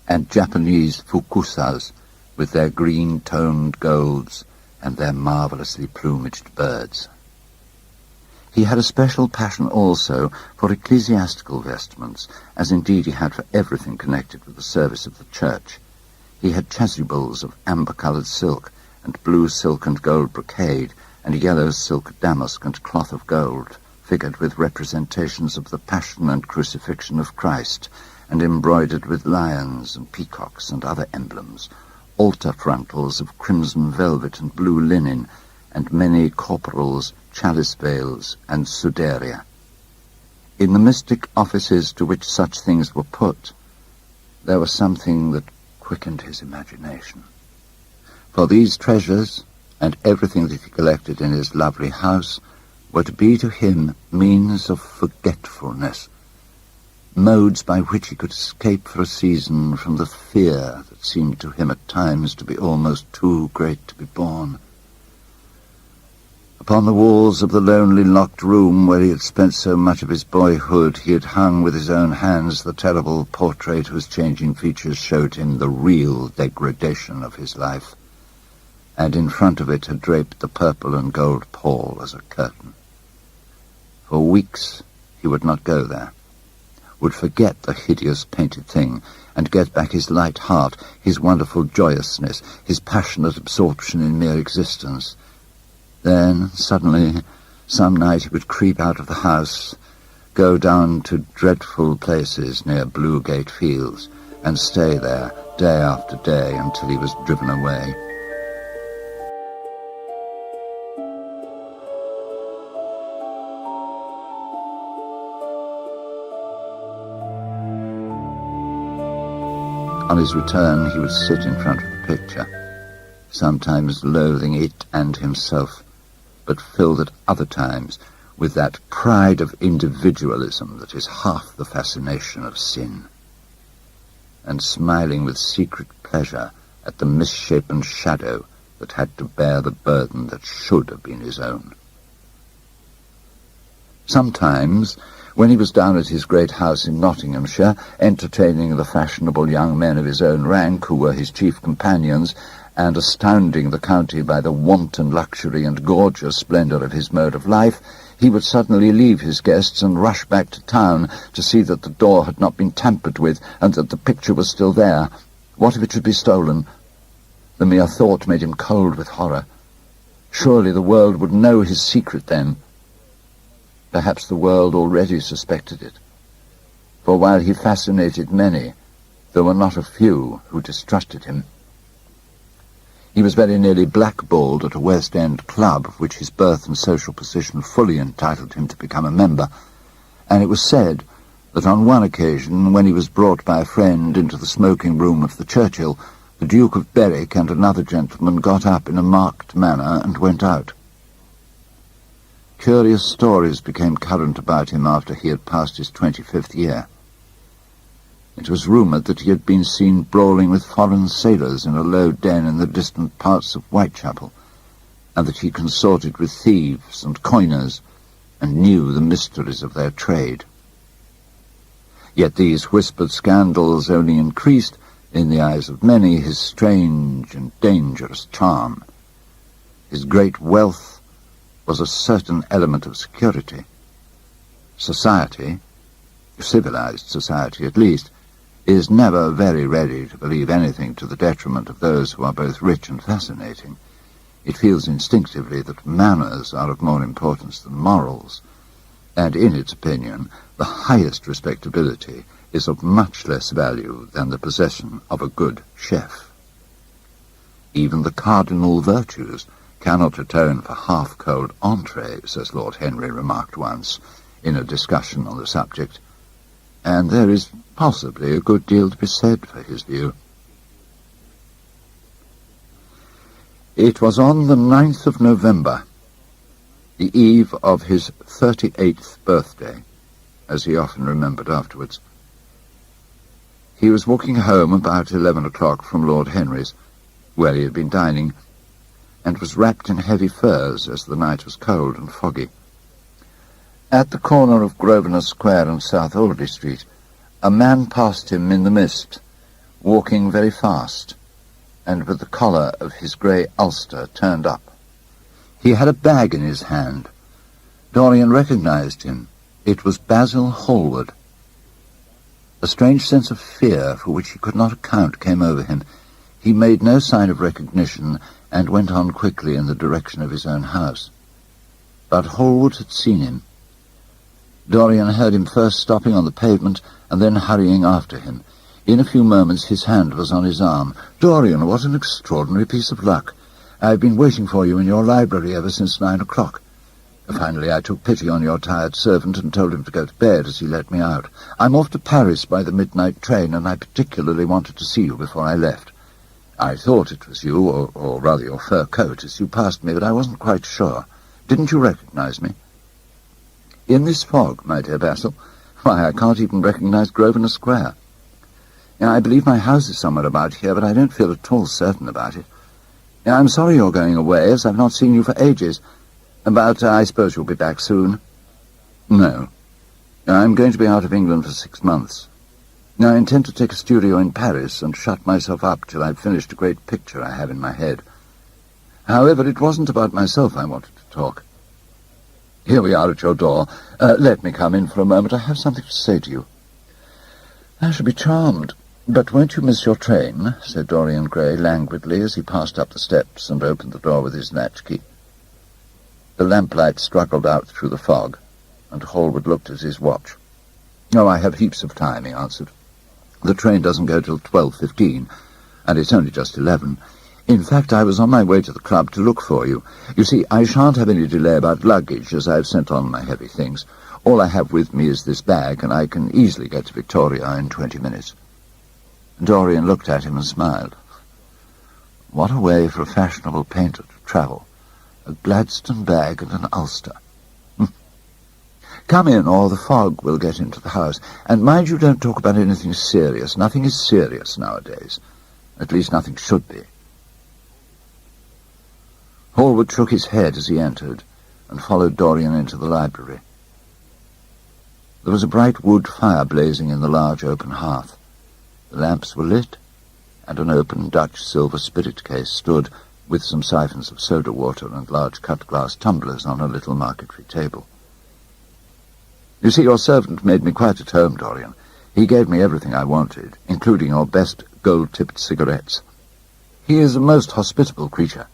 and Japanese fukusas with their green-toned golds and their marvellously plumaged birds. He had a special passion also for ecclesiastical vestments, as indeed he had for everything connected with the service of the church. He had chasubles of amber-coloured silk, and blue silk and gold brocade, and yellow silk damask and cloth of gold, figured with representations of the Passion and Crucifixion of Christ, and embroidered with lions and peacocks and other emblems, altar frontals of crimson velvet and blue linen, and many corporals, chalice veils, and sudaria. In the mystic offices to which such things were put, there was something that quickened his imagination. For these treasures, and everything that he collected in his lovely house, were to be to him means of forgetfulness, modes by which he could escape for a season from the fear that seemed to him at times to be almost too great to be borne. Upon the walls of the lonely locked room where he had spent so much of his boyhood, he had hung with his own hands the terrible portrait whose changing features showed him the real degradation of his life, and in front of it had draped the purple and gold pall as a curtain. For weeks he would not go there, would forget the hideous painted thing, and get back his light heart, his wonderful joyousness, his passionate absorption in mere existence. Then, suddenly, some night he would creep out of the house, go down to dreadful places near Bluegate Fields, and stay there day after day until he was driven away. On his return, he would sit in front of the picture, sometimes loathing it and himself, but filled at other times with that pride of individualism that is half the fascination of sin, and smiling with secret pleasure at the misshapen shadow that had to bear the burden that should have been his own. Sometimes, when he was down at his great house in Nottinghamshire, entertaining the fashionable young men of his own rank who were his chief companions, and astounding the county by the wanton luxury and gorgeous splendour of his mode of life, he would suddenly leave his guests and rush back to town to see that the door had not been tampered with and that the picture was still there. What if it should be stolen? The mere thought made him cold with horror. Surely the world would know his secret then. Perhaps the world already suspected it, for while he fascinated many, there were not a few who distrusted him. He was very nearly blackballed at a West End club of which his birth and social position fully entitled him to become a member, and it was said that on one occasion, when he was brought by a friend into the smoking room of the Churchill, the Duke of Berwick and another gentleman got up in a marked manner and went out. Curious stories became current about him after he had passed his 25th year. It was rumoured that he had been seen brawling with foreign sailors in a low den in the distant parts of Whitechapel, and that he consorted with thieves and coiners, and knew the mysteries of their trade. Yet these whispered scandals only increased, in the eyes of many, his strange and dangerous charm. His great wealth was a certain element of security. Society, civilized society at least, is never very ready to believe anything to the detriment of those who are both rich and fascinating. It feels instinctively that manners are of more importance than morals, and in its opinion, the highest respectability is of much less value than the possession of a good chef. Even the cardinal virtues cannot atone for half-cold entrees, as Lord Henry remarked once in a discussion on the subject, and there is possibly a good deal to be said for his view. It was on the 9th of November, the eve of his 38th birthday, as he often remembered afterwards. He was walking home about 11 o'clock from Lord Henry's, where he had been dining, and was wrapped in heavy furs as the night was cold and foggy. At the corner of Grosvenor Square and South Audley Street, a man passed him in the mist, walking very fast, and with the collar of his grey ulster turned up. He had a bag in his hand. Dorian recognized him. It was Basil Hallward. A strange sense of fear, for which he could not account, came over him. He made no sign of recognition, and went on quickly in the direction of his own house. But Hallward had seen him. Dorian heard him first stopping on the pavement, and then hurrying after him. In a few moments his hand was on his arm. "Dorian, what an extraordinary piece of luck! I've been waiting for you in your library ever since 9 o'clock. Finally I took pity on your tired servant and told him to go to bed as he let me out. I'm off to Paris by the midnight train, and I particularly wanted to see you before I left. I thought it was you, or rather your fur coat, as you passed me, but I wasn't quite sure. Didn't you recognize me?" "In this fog, my dear Basil? Why, I can't even recognize Grosvenor Square. I believe my house is somewhere about here, but I don't feel at all certain about it. I'm sorry you're going away, as I've not seen you for ages. But I suppose you'll be back soon." "No. I'm going to be out of England for 6 months. I intend to take a studio in Paris and shut myself up till I've finished a great picture I have in my head. However, it wasn't about myself I wanted to talk. Here we are at your door. Let me come in for a moment. I have something to say to you." "I shall be charmed. But won't you miss your train?" said Dorian Gray languidly as he passed up the steps and opened the door with his latchkey. The lamplight struggled out through the fog, and Hallward looked at his watch. "Oh, I have heaps of time," he answered. "The train doesn't go till 12:15, and it's only just 11. In fact, I was on my way to the club to look for you. You see, I shan't have any delay about luggage, as I've sent on my heavy things. All I have with me is this bag, and I can easily get to Victoria in 20 minutes. Dorian looked at him and smiled. What a way for a fashionable painter to travel. A Gladstone bag and an ulster. Come in, or the fog will get into the house. And mind you don't talk about anything serious. Nothing is serious nowadays. At least nothing should be. Hallward shook his head as he entered and followed Dorian into the library. There was a bright wood fire blazing in the large open hearth. The lamps were lit, and an open Dutch silver spirit case stood with some siphons of soda water and large cut-glass tumblers on a little marquetry table. You see, your servant made me quite at home, Dorian. He gave me everything I wanted, including your best gold-tipped cigarettes. He is a most hospitable creature.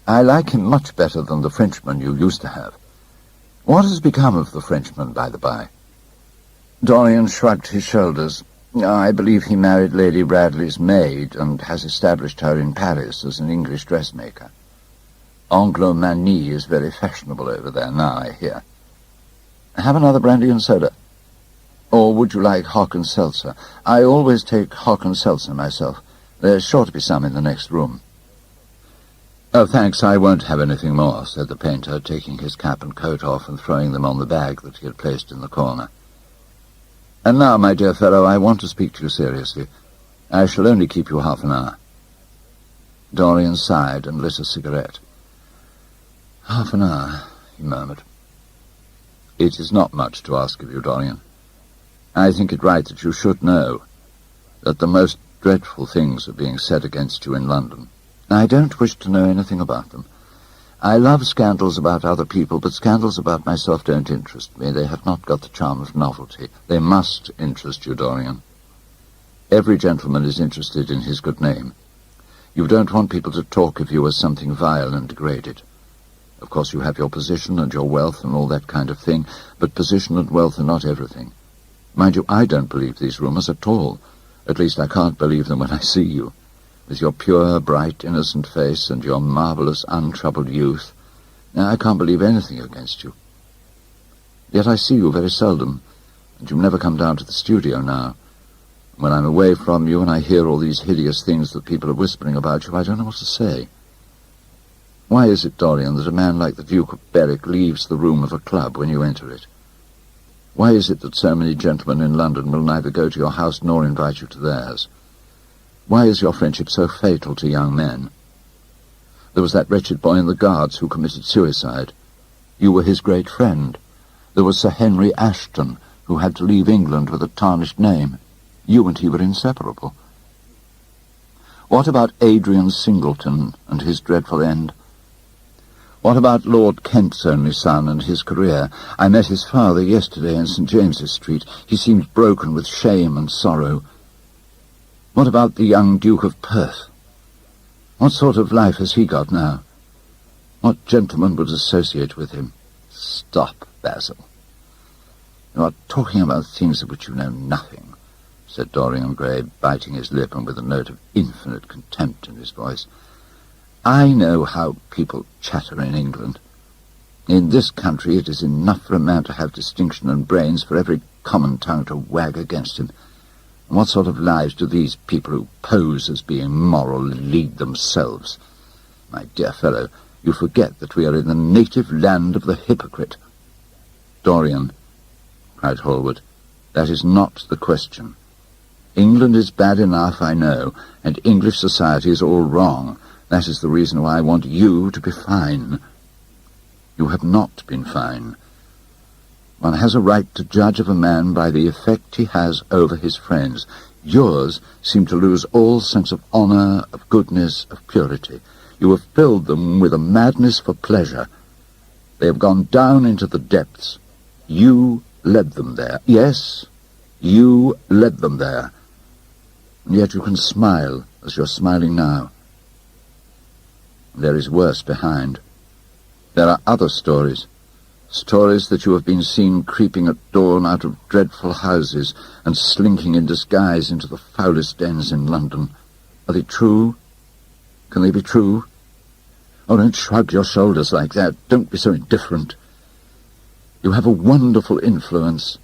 I like him much better than the Frenchman you used to have. What has become of the Frenchman, by the by? Dorian shrugged his shoulders. I believe he married Lady Bradley's maid and has established her in Paris as an English dressmaker. Anglo-manie is very fashionable over there now, I hear. Have another brandy and soda. Or would you like hock and seltzer? I always take hock and seltzer myself. There's sure to be some in the next room. Oh, thanks, I won't have anything more, said the painter, taking his cap and coat off and throwing them on the bag that he had placed in the corner. And now, my dear fellow, I want to speak to you seriously. I shall only keep you half an hour. Dorian sighed and lit a cigarette. Half an hour, he murmured. It is not much to ask of you, Dorian. I think it right that you should know that the most dreadful things are being said against you in London. I don't wish to know anything about them. I love scandals about other people, but scandals about myself don't interest me. They have not got the charm of novelty. They must interest you, Dorian. Every gentleman is interested in his good name. You don't want people to talk of you as something vile and degraded. Of course, you have your position and your wealth and all that kind of thing, but position and wealth are not everything. Mind you, I don't believe these rumours at all. At least I can't believe them when I see you. With your pure, bright, innocent face and your marvellous, untroubled youth, I can't believe anything against you. Yet I see you very seldom, and you never come down to the studio now. When I'm away from you and I hear all these hideous things that people are whispering about you, I don't know what to say. Why is it, Dorian, that a man like the Duke of Berwick leaves the room of a club when you enter it? Why is it that so many gentlemen in London will neither go to your house nor invite you to theirs? Why is your friendship so fatal to young men? There was that wretched boy in the Guards who committed suicide. You were his great friend. There was Sir Henry Ashton, who had to leave England with a tarnished name. You and he were inseparable. What about Adrian Singleton and his dreadful end? What about Lord Kent's only son and his career? I met his father yesterday in St. James's Street. He seemed broken with shame and sorrow. What about the young Duke of Perth? What sort of life has he got now? What gentleman would associate with him? Stop, Basil. You are talking about things of which you know nothing, said Dorian Gray, biting his lip and with a note of infinite contempt in his voice. I know how people chatter in England. In this country it is enough for a man to have distinction and brains for every common tongue to wag against him. And what sort of lives do these people who pose as being moral lead themselves? My dear fellow, you forget that we are in the native land of the hypocrite. Dorian, cried Hallward, that is not the question. England is bad enough, I know, and English society is all wrong. That is the reason why I want you to be fine. You have not been fine. One has a right to judge of a man by the effect he has over his friends. Yours seem to lose all sense of honour, of goodness, of purity. You have filled them with a madness for pleasure. They have gone down into the depths. You led them there. Yes, you led them there. And yet you can smile as you're smiling now. There is worse behind. There are other stories. Stories that you have been seen creeping at dawn out of dreadful houses and slinking in disguise into the foulest dens in London. Are they true? Can they be true? Oh, don't shrug your shoulders like that. Don't be so indifferent. You have a wonderful influence.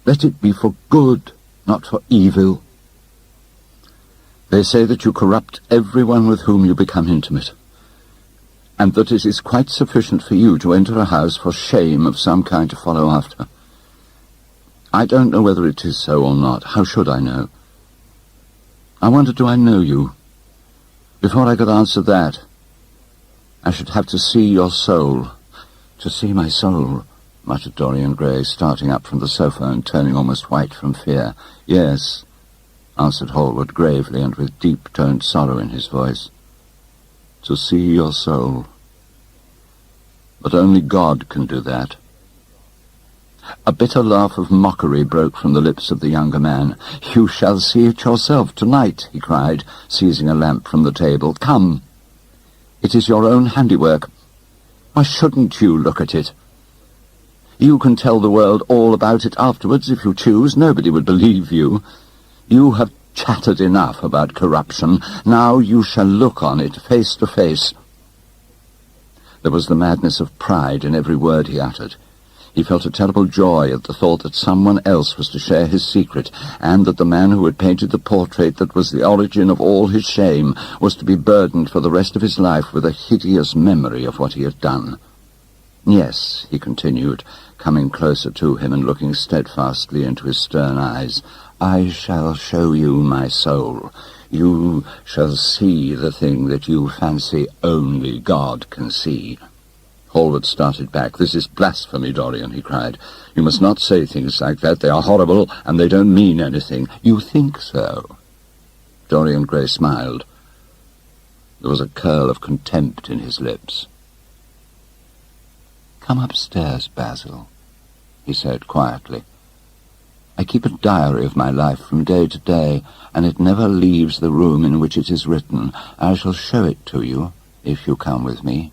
Let it be for good, not for evil. They say that you corrupt everyone with whom you become intimate, and that it is quite sufficient for you to enter a house for shame of some kind to follow after. I don't know whether it is so or not. How should I know? I wonder, do I know you? Before I could answer that, I should have to see your soul. To see my soul, muttered Dorian Gray, starting up from the sofa and turning almost white from fear. Yes, answered Hallward gravely and with deep-toned sorrow in his voice. To see your soul. But only God can do that. A bitter laugh of mockery broke from the lips of the younger man. You shall see it yourself tonight, he cried, seizing a lamp from the table. Come. It is your own handiwork. Why shouldn't you look at it? You can tell the world all about it afterwards if you choose. Nobody would believe you. You have chattered enough about corruption. Now you shall look on it face to face. There was the madness of pride in every word he uttered. He felt a terrible joy at the thought that someone else was to share his secret, and that the man who had painted the portrait that was the origin of all his shame was to be burdened for the rest of his life with a hideous memory of what he had done. Yes, he continued, coming closer to him and looking steadfastly into his stern eyes, I shall show you my soul. You shall see the thing that you fancy only God can see. Hallward started back. This is blasphemy, Dorian, he cried. You must not say things like that. They are horrible, and they don't mean anything. You think so? Dorian Gray smiled. There was a curl of contempt in his lips. Come upstairs, Basil, he said quietly. I keep a diary of my life from day to day, and it never leaves the room in which it is written. I shall show it to you, if you come with me.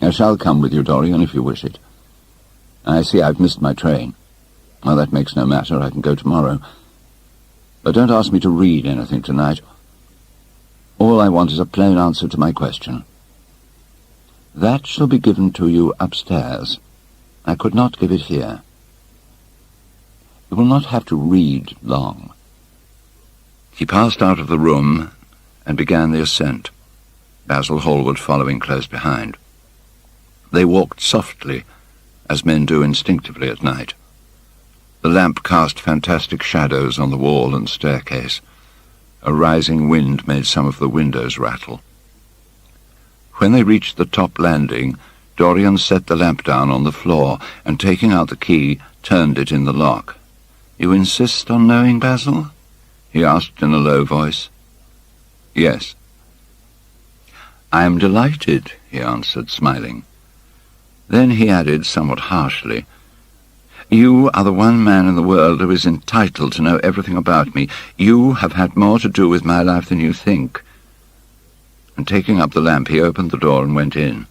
I shall come with you, Dorian, if you wish it. I see I've missed my train. Well, that makes no matter. I can go tomorrow. But don't ask me to read anything tonight. All I want is a plain answer to my question. That shall be given to you upstairs. I could not give it here. You will not have to read long. He passed out of the room and began the ascent, Basil Hallward following close behind. They walked softly, as men do instinctively at night. The lamp cast fantastic shadows on the wall and staircase. A rising wind made some of the windows rattle. When they reached the top landing, Dorian set the lamp down on the floor, and taking out the key, turned it in the lock. You insist on knowing, Basil? He asked in a low voice. Yes. I am delighted, he answered, smiling. Then he added somewhat harshly, You are the one man in the world who is entitled to know everything about me. You have had more to do with my life than you think. And taking up the lamp, he opened the door and went in.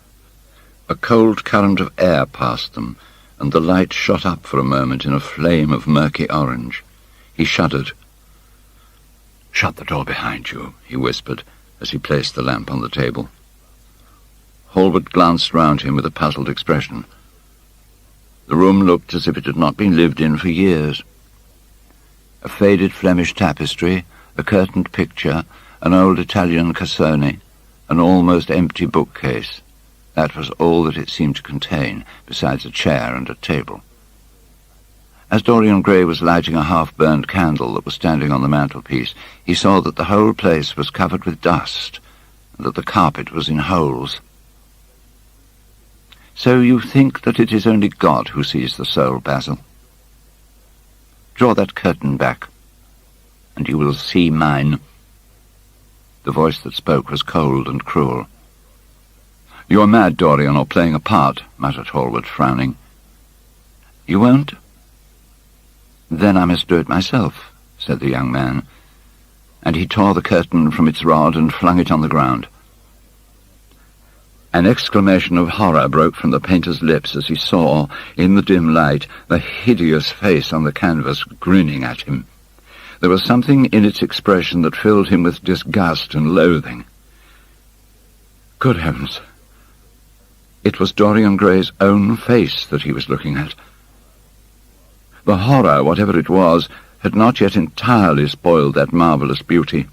A cold current of air passed them, and the light shot up for a moment in a flame of murky orange. He shuddered. Shut the door behind you, he whispered, as he placed the lamp on the table. Hallward glanced round him with a puzzled expression. The room looked as if it had not been lived in for years. A faded Flemish tapestry, a curtained picture, an old Italian cassone, an almost empty bookcase. That was all that it seemed to contain, besides a chair and a table. As Dorian Gray was lighting a half-burned candle that was standing on the mantelpiece, he saw that the whole place was covered with dust, and that the carpet was in holes. So you think that it is only God who sees the soul, Basil? Draw that curtain back, and you will see mine. The voice that spoke was cold and cruel. You are mad, Dorian, or playing a part, muttered Hallward, frowning. You won't? Then I must do it myself, said the young man, and he tore the curtain from its rod and flung it on the ground. An exclamation of horror broke from the painter's lips as he saw, in the dim light, the hideous face on the canvas grinning at him. There was something in its expression that filled him with disgust and loathing. Good heavens! It was Dorian Gray's own face that he was looking at. The horror, whatever it was, had not yet entirely spoiled that marvellous beauty.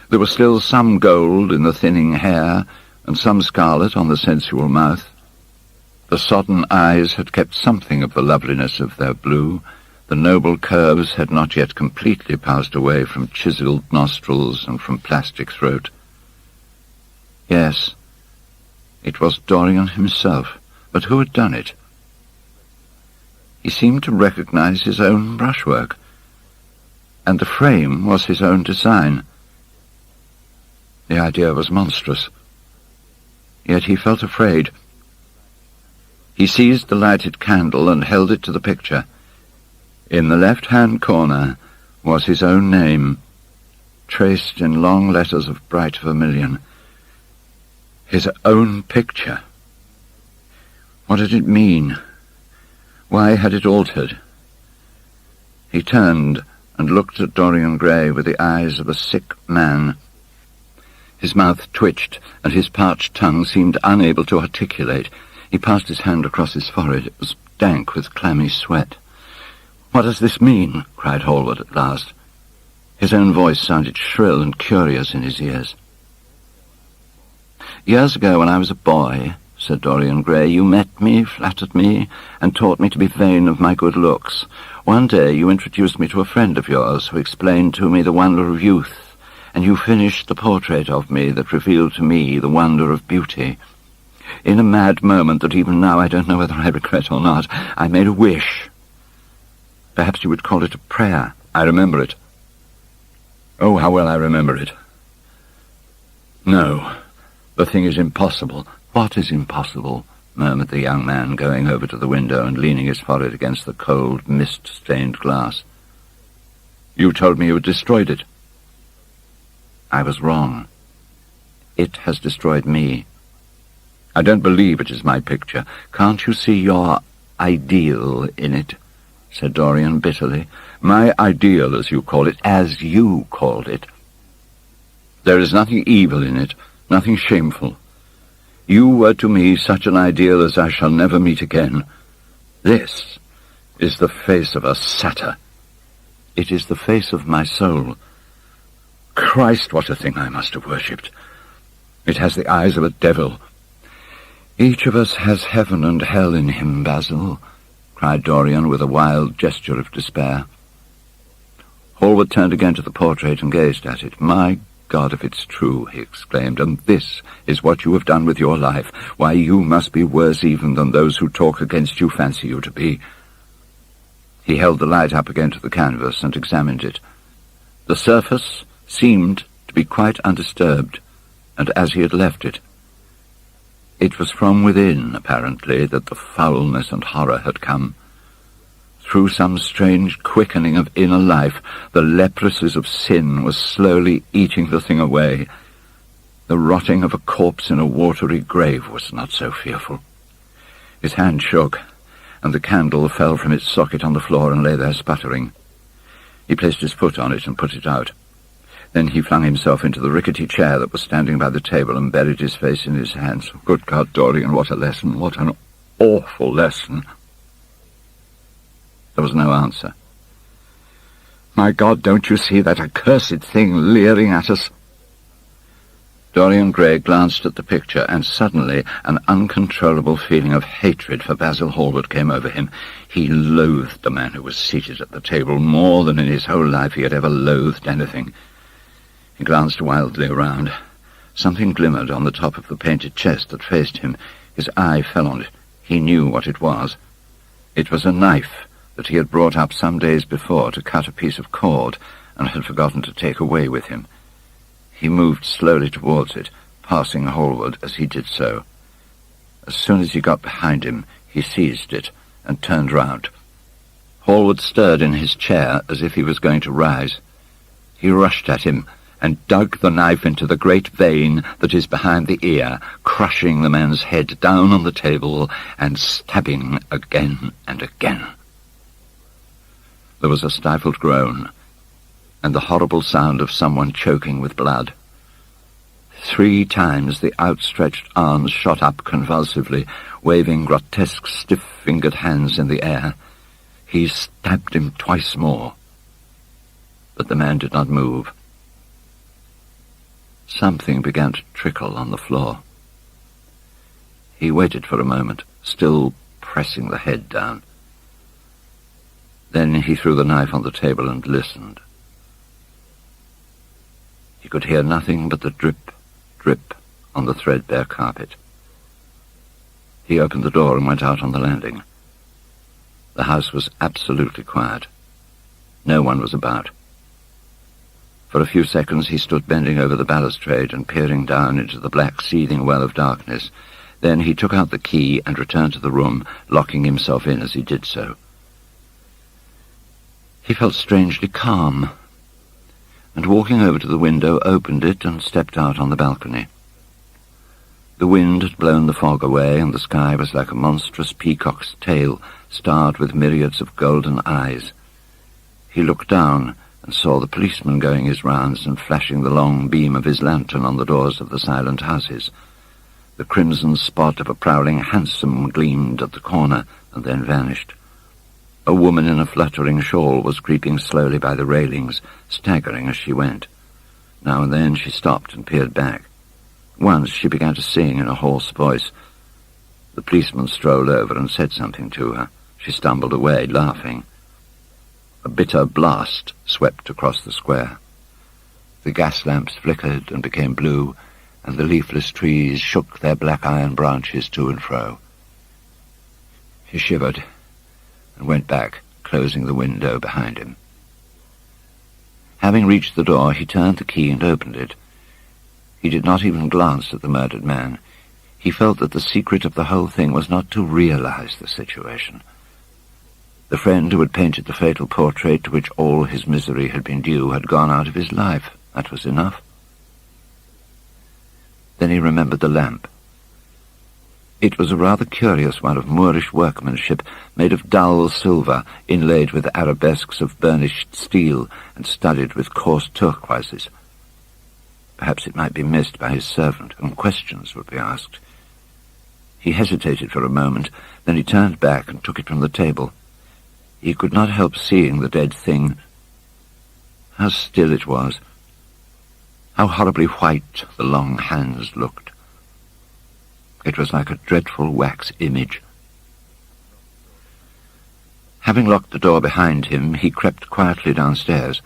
There was still some gold in the thinning hair, and some scarlet on the sensual mouth. The sodden eyes had kept something of the loveliness of their blue. The noble curves had not yet completely passed away from chiselled nostrils and from plastic throat. Yes, it was Dorian himself, but who had done it? He seemed to recognize his own brushwork, and the frame was his own design. The idea was monstrous, yet he felt afraid. He seized the lighted candle and held it to the picture. In the left-hand corner was his own name, traced in long letters of bright vermilion. His own picture. What did it mean? Why had it altered? He turned and looked at Dorian Gray with the eyes of a sick man. His mouth twitched, and his parched tongue seemed unable to articulate. He passed his hand across his forehead. It was dank with clammy sweat. "What does this mean?" cried Hallward at last. His own voice sounded shrill and curious in his ears. "Years ago, when I was a boy," said Dorian Gray, "you met me, flattered me, and taught me to be vain of my good looks. One day you introduced me to a friend of yours who explained to me the wonder of youth, and you finished the portrait of me that revealed to me the wonder of beauty. In a mad moment that even now I don't know whether I regret or not, I made a wish. Perhaps you would call it a prayer." "I remember it. Oh, how well I remember it." "No, the thing is impossible." "What is impossible?" murmured the young man, going over to the window and leaning his forehead against the cold, mist-stained glass. "You told me you had destroyed it." "I was wrong. It has destroyed me." "I don't believe it is my picture." "Can't you see your ideal in it?" said Dorian bitterly. "My ideal, as you call it." "As you called it." "There is nothing evil in it, nothing shameful. You were to me such an ideal as I shall never meet again. This is the face of a satyr." "It is the face of my soul." "Christ, what a thing I must have worshipped! It has the eyes of a devil." "Each of us has heaven and hell in him, Basil," cried Dorian with a wild gesture of despair. Hallward turned again to the portrait and gazed at it. "My God, if it's true," he exclaimed, "and this is what you have done with your life, why, you must be worse even than those who talk against you fancy you to be." He held the light up again to the canvas and examined it. The surface seemed to be quite undisturbed, and as he had left it. It was from within, apparently, that the foulness and horror had come. Through some strange quickening of inner life, the leprosies of sin was slowly eating the thing away. The rotting of a corpse in a watery grave was not so fearful. His hand shook, and the candle fell from its socket on the floor and lay there sputtering. He placed his foot on it and put it out. Then he flung himself into the rickety chair that was standing by the table and buried his face in his hands. "Good God, Dorian, what a lesson, what an awful lesson!" There was no answer. "My God, don't you see that accursed thing leering at us?" Dorian Gray glanced at the picture, and suddenly an uncontrollable feeling of hatred for Basil Hallward came over him. He loathed the man who was seated at the table more than in his whole life he had ever loathed anything. He glanced wildly around. Something glimmered on the top of the painted chest that faced him. His eye fell on it. He knew what it was. It was a knife that he had brought up some days before to cut a piece of cord and had forgotten to take away with him. He moved slowly towards it, passing Hallward as he did so. As soon as he got behind him, he seized it and turned round. Hallward stirred in his chair as if he was going to rise. He rushed at him and dug the knife into the great vein that is behind the ear, crushing the man's head down on the table and stabbing again and again. There was a stifled groan, and the horrible sound of someone choking with blood. 3 times the outstretched arms shot up convulsively, waving grotesque, stiff-fingered hands in the air. He stabbed him twice more, but the man did not move. Something began to trickle on the floor. He waited for a moment, still pressing the head down. Then he threw the knife on the table and listened. He could hear nothing but the drip, drip on the threadbare carpet. He opened the door and went out on the landing. The house was absolutely quiet. No one was about. For a few seconds he stood bending over the balustrade and peering down into the black seething well of darkness. Then he took out the key and returned to the room, locking himself in as he did so. He felt strangely calm, and walking over to the window, opened it and stepped out on the balcony. The wind had blown the fog away, and the sky was like a monstrous peacock's tail, starred with myriads of golden eyes. He looked down and saw the policeman going his rounds and flashing the long beam of his lantern on the doors of the silent houses. The crimson spot of a prowling hansom gleamed at the corner and then vanished. A woman in a fluttering shawl was creeping slowly by the railings, staggering as she went. Now and then she stopped and peered back. Once she began to sing in a hoarse voice. The policeman strolled over and said something to her. She stumbled away, laughing. A bitter blast swept across the square. The gas lamps flickered and became blue, and the leafless trees shook their black iron branches to and fro. He shivered and went back, closing the window behind him. Having reached the door, he turned the key and opened it. He did not even glance at the murdered man. He felt that the secret of the whole thing was not to realize the situation. The friend who had painted the fatal portrait to which all his misery had been due had gone out of his life. That was enough. Then he remembered the lamp. It was a rather curious one of Moorish workmanship, made of dull silver, inlaid with arabesques of burnished steel and studded with coarse turquoises. Perhaps it might be missed by his servant, and questions would be asked. He hesitated for a moment, then he turned back and took it from the table. He could not help seeing the dead thing. How still it was. How horribly white the long hands looked. It was like a dreadful wax image. Having locked the door behind him, he crept quietly downstairs.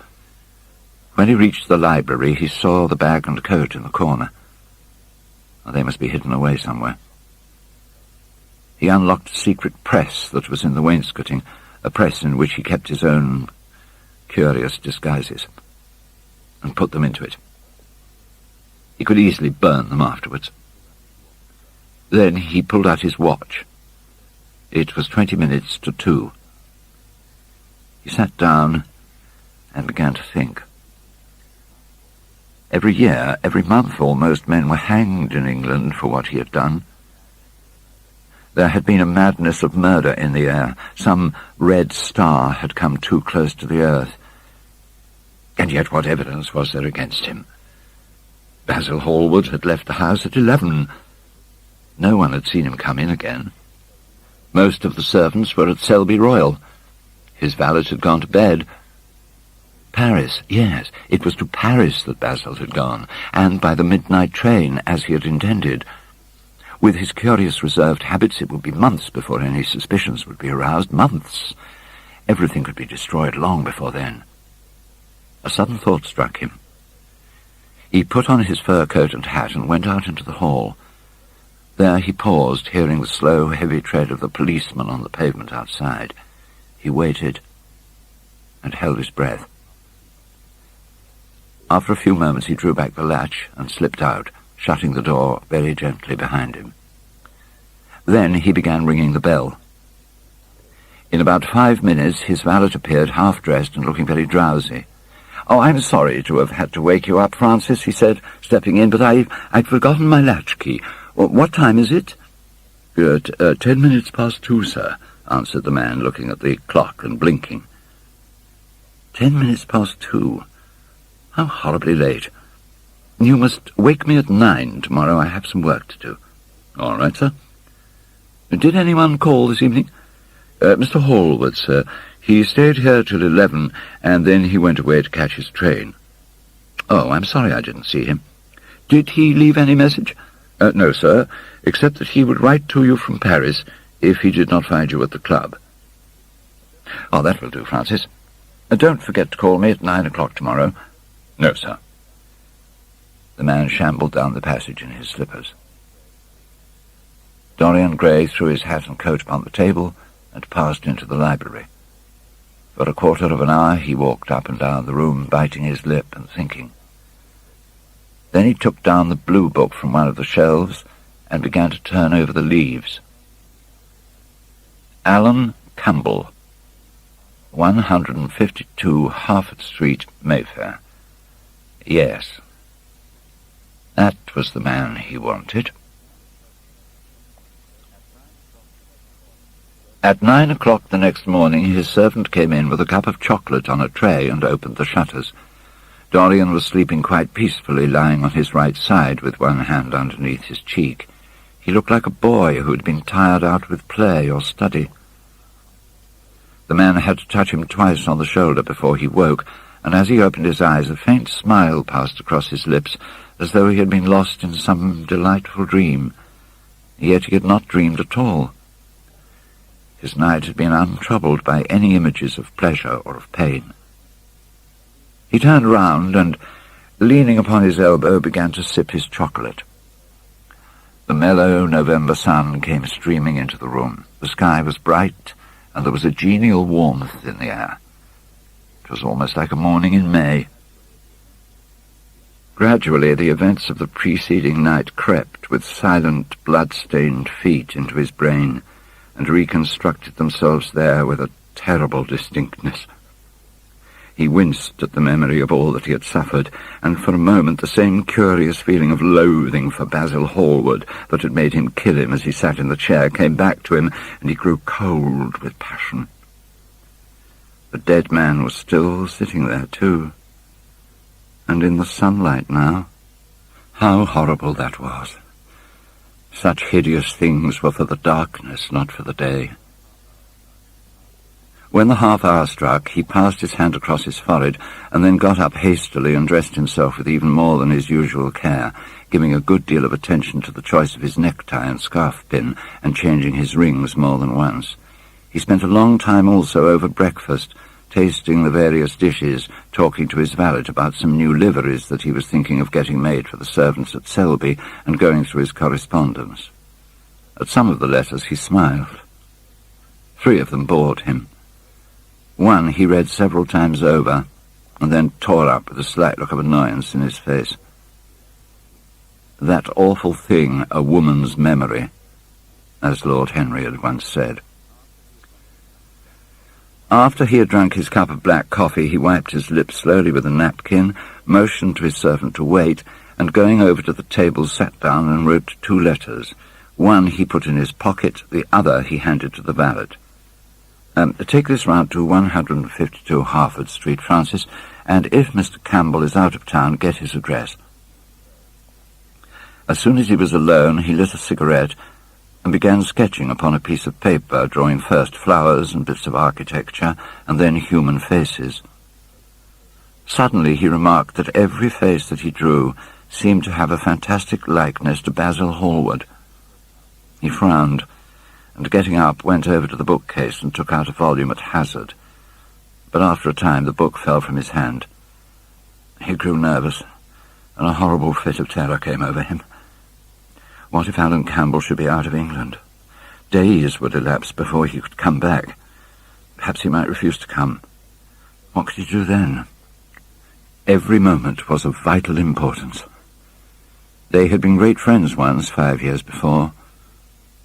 When he reached the library, he saw the bag and coat in the corner. They must be hidden away somewhere. He unlocked a secret press that was in the wainscoting, a press in which he kept his own curious disguises, and put them into it. He could easily burn them afterwards. Then he pulled out his watch. It was 20 minutes to 2. He sat down and began to think. Every year, every month almost, men were hanged in England for what he had done. There had been a madness of murder in the air. Some red star had come too close to the earth. And yet what evidence was there against him? Basil Hallward had left the house at 11. No one had seen him come in again. Most of the servants were at Selby Royal. His valet had gone to bed. Paris, yes, it was to Paris that Basil had gone, and by the midnight train, as he had intended. With his curious reserved habits, it would be months before any suspicions would be aroused. Months. Everything could be destroyed long before then. A sudden thought struck him. He put on his fur coat and hat and went out into the hall. There he paused, hearing the slow, heavy tread of the policeman on the pavement outside. He waited and held his breath. After a few moments he drew back the latch and slipped out, shutting the door very gently behind him. Then he began ringing the bell. In about 5 minutes his valet appeared, half-dressed and looking very drowsy. "Oh, I'm sorry to have had to wake you up, Francis," he said, stepping in, "but I'd forgotten my latchkey. What time is it?" 10 minutes past 2, sir," answered the man, looking at the clock and blinking. 10 minutes past 2. How horribly late. "You must wake me at 9 tomorrow. I have some work to do." "All right, sir." "Did anyone call this evening?" "Mr. Hallward, sir. He stayed here till 11, and then he went away to catch his train. Oh, I'm sorry I didn't see him. Did he leave any message? No, sir, except that he would write to you from Paris if he did not find you at the club. Oh, that will do, Francis. Don't forget to call me at 9 o'clock tomorrow. No, sir. The man shambled down the passage in his slippers. Dorian Gray threw his hat and coat upon the table and passed into the library. For a quarter of an hour he walked up and down the room, biting his lip and thinking. Then he took down the blue book from one of the shelves and began to turn over the leaves. Alan Campbell, 152 Harford Street, Mayfair. Yes, that was the man he wanted. At 9 o'clock the next morning his servant came in with a cup of chocolate on a tray and opened the shutters. Dorian was sleeping quite peacefully, lying on his right side with one hand underneath his cheek. He looked like a boy who had been tired out with play or study. The man had to touch him twice on the shoulder before he woke, and as he opened his eyes a faint smile passed across his lips, as though he had been lost in some delightful dream. Yet he had not dreamed at all. His night had been untroubled by any images of pleasure or of pain. He turned round and, leaning upon his elbow, began to sip his chocolate. The mellow November sun came streaming into the room. The sky was bright, and there was a genial warmth in the air. It was almost like a morning in May. Gradually the events of the preceding night crept with silent, blood-stained feet into his brain, and reconstructed themselves there with a terrible distinctness. He winced at the memory of all that he had suffered, and for a moment the same curious feeling of loathing for Basil Hallward that had made him kill him as he sat in the chair came back to him, and he grew cold with passion. The dead man was still sitting there too, and in the sunlight now. How horrible that was! Such hideous things were for the darkness, not for the day. When the half-hour struck, he passed his hand across his forehead, and then got up hastily and dressed himself with even more than his usual care, giving a good deal of attention to the choice of his necktie and scarf pin, and changing his rings more than once. He spent a long time also over breakfast, tasting the various dishes, talking to his valet about some new liveries that he was thinking of getting made for the servants at Selby, and going through his correspondence. At some of the letters he smiled. 3 of them bored him. One he read several times over, and then tore up with a slight look of annoyance in his face. That awful thing, a woman's memory, as Lord Henry had once said. After he had drunk his cup of black coffee, he wiped his lips slowly with a napkin, motioned to his servant to wait, and going over to the table sat down and wrote 2 letters. One he put in his pocket, the other he handed to the valet. Take this round to 152 Harford Street, Francis, and if Mr. Campbell is out of town, get his address. As soon as he was alone, he lit a cigarette and began sketching upon a piece of paper, drawing first flowers and bits of architecture, and then human faces. Suddenly he remarked that every face that he drew seemed to have a fantastic likeness to Basil Hallward. He frowned, and getting up, went over to the bookcase and took out a volume at hazard. But after a time the book fell from his hand. He grew nervous, and a horrible fit of terror came over him. What if Alan Campbell should be out of England? Days would elapse before he could come back. Perhaps he might refuse to come. What could he do then? Every moment was of vital importance. They had been great friends once, 5 years before.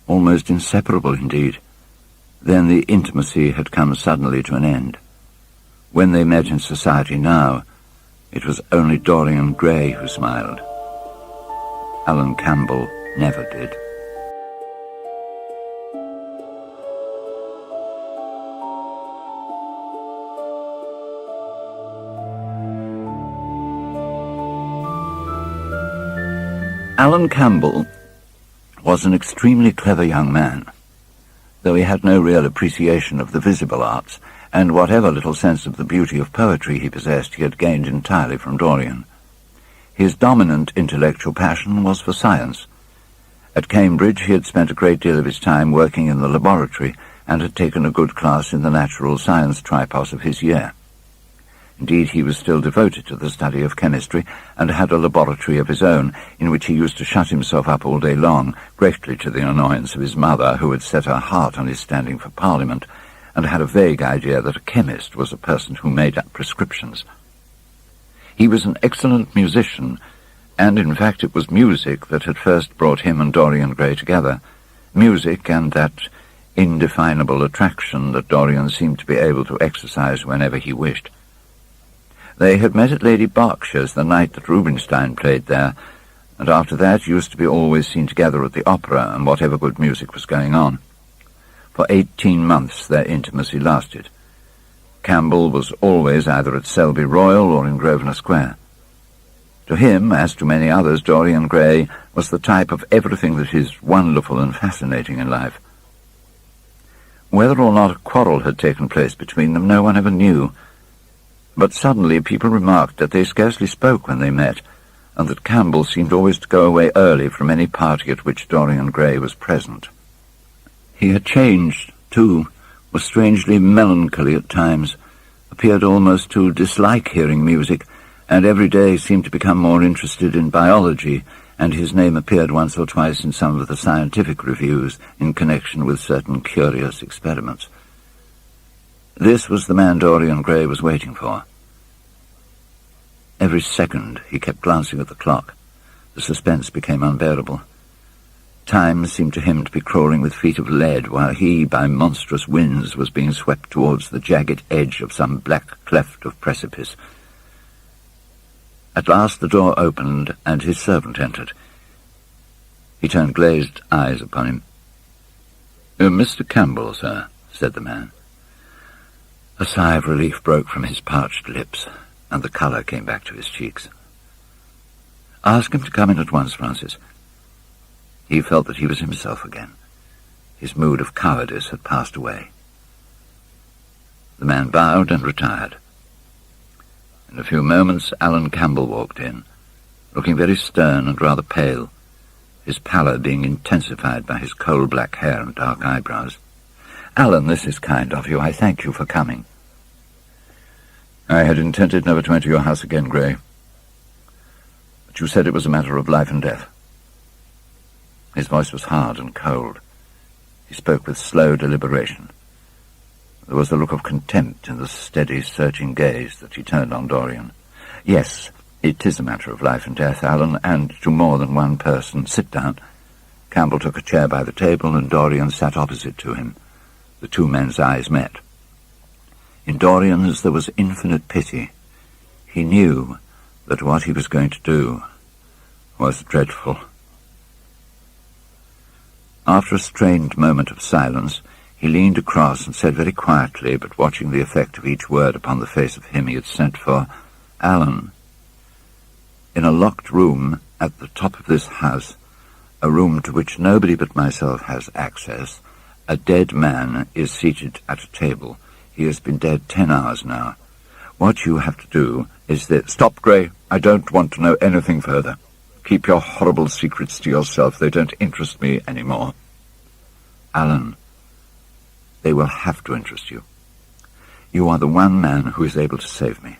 Almost inseparable indeed. Then the intimacy had come suddenly to an end. When they met in society now, it was only Dorian Gray who smiled. Alan Campbell never did. Alan Campbell was an extremely clever young man, though he had no real appreciation of the visible arts, and whatever little sense of the beauty of poetry he possessed he had gained entirely from Dorian. His dominant intellectual passion was for science. At Cambridge he had spent a great deal of his time working in the laboratory and had taken a good class in the natural science tripos of his year. Indeed, he was still devoted to the study of chemistry and had a laboratory of his own in which he used to shut himself up all day long, greatly to the annoyance of his mother, who had set her heart on his standing for Parliament, and had a vague idea that a chemist was a person who made up prescriptions. He was an excellent musician, and in fact it was music that had first brought him and Dorian Gray together, music and that indefinable attraction that Dorian seemed to be able to exercise whenever he wished. They had met at Lady Berkshire's the night that Rubinstein played there, and after that used to be always seen together at the opera and whatever good music was going on. For 18 months their intimacy lasted. Campbell was always either at Selby Royal or in Grosvenor Square. To him, as to many others, Dorian Gray was the type of everything that is wonderful and fascinating in life. Whether or not a quarrel had taken place between them, no one ever knew. But suddenly people remarked that they scarcely spoke when they met, and that Campbell seemed always to go away early from any party at which Dorian Gray was present. He had changed, too, was strangely melancholy at times, appeared almost to dislike hearing music, and every day seemed to become more interested in biology, and his name appeared once or twice in some of the scientific reviews in connection with certain curious experiments. This was the man Dorian Gray was waiting for. Every second he kept glancing at the clock. The suspense became unbearable. Time seemed to him to be crawling with feet of lead, while he, by monstrous winds, was being swept towards the jagged edge of some black cleft of precipice. At last the door opened, and his servant entered. He turned glazed eyes upon him. "Mr. Campbell, sir," said the man. A sigh of relief broke from his parched lips, and the colour came back to his cheeks. "Ask him to come in at once, Francis." He felt that he was himself again. His mood of cowardice had passed away. The man bowed and retired. In a few moments Alan Campbell walked in, looking very stern and rather pale, his pallor being intensified by his coal-black hair and dark eyebrows. "Alan, this is kind of you. I thank you for coming." "I had intended never to enter your house again, Gray. But you said it was a matter of life and death." His voice was hard and cold. He spoke with slow deliberation. There was a look of contempt in the steady, searching gaze that he turned on Dorian. "Yes, it is a matter of life and death, Alan, and to more than one person. Sit down." Campbell took a chair by the table, and Dorian sat opposite to him. The two men's eyes met. In Dorian's there was infinite pity. He knew that what he was going to do was dreadful. After a strained moment of silence, he leaned across and said very quietly, but watching the effect of each word upon the face of him he had sent for, "Alan, in a locked room at the top of this house, a room to which nobody but myself has access, a dead man is seated at a table. He has been dead 10 hours now. What you have to do is that—" "Stop, Gray. I don't want to know anything further. Keep your horrible secrets to yourself. They don't interest me anymore." "Alan, they will have to interest you. You are the one man who is able to save me.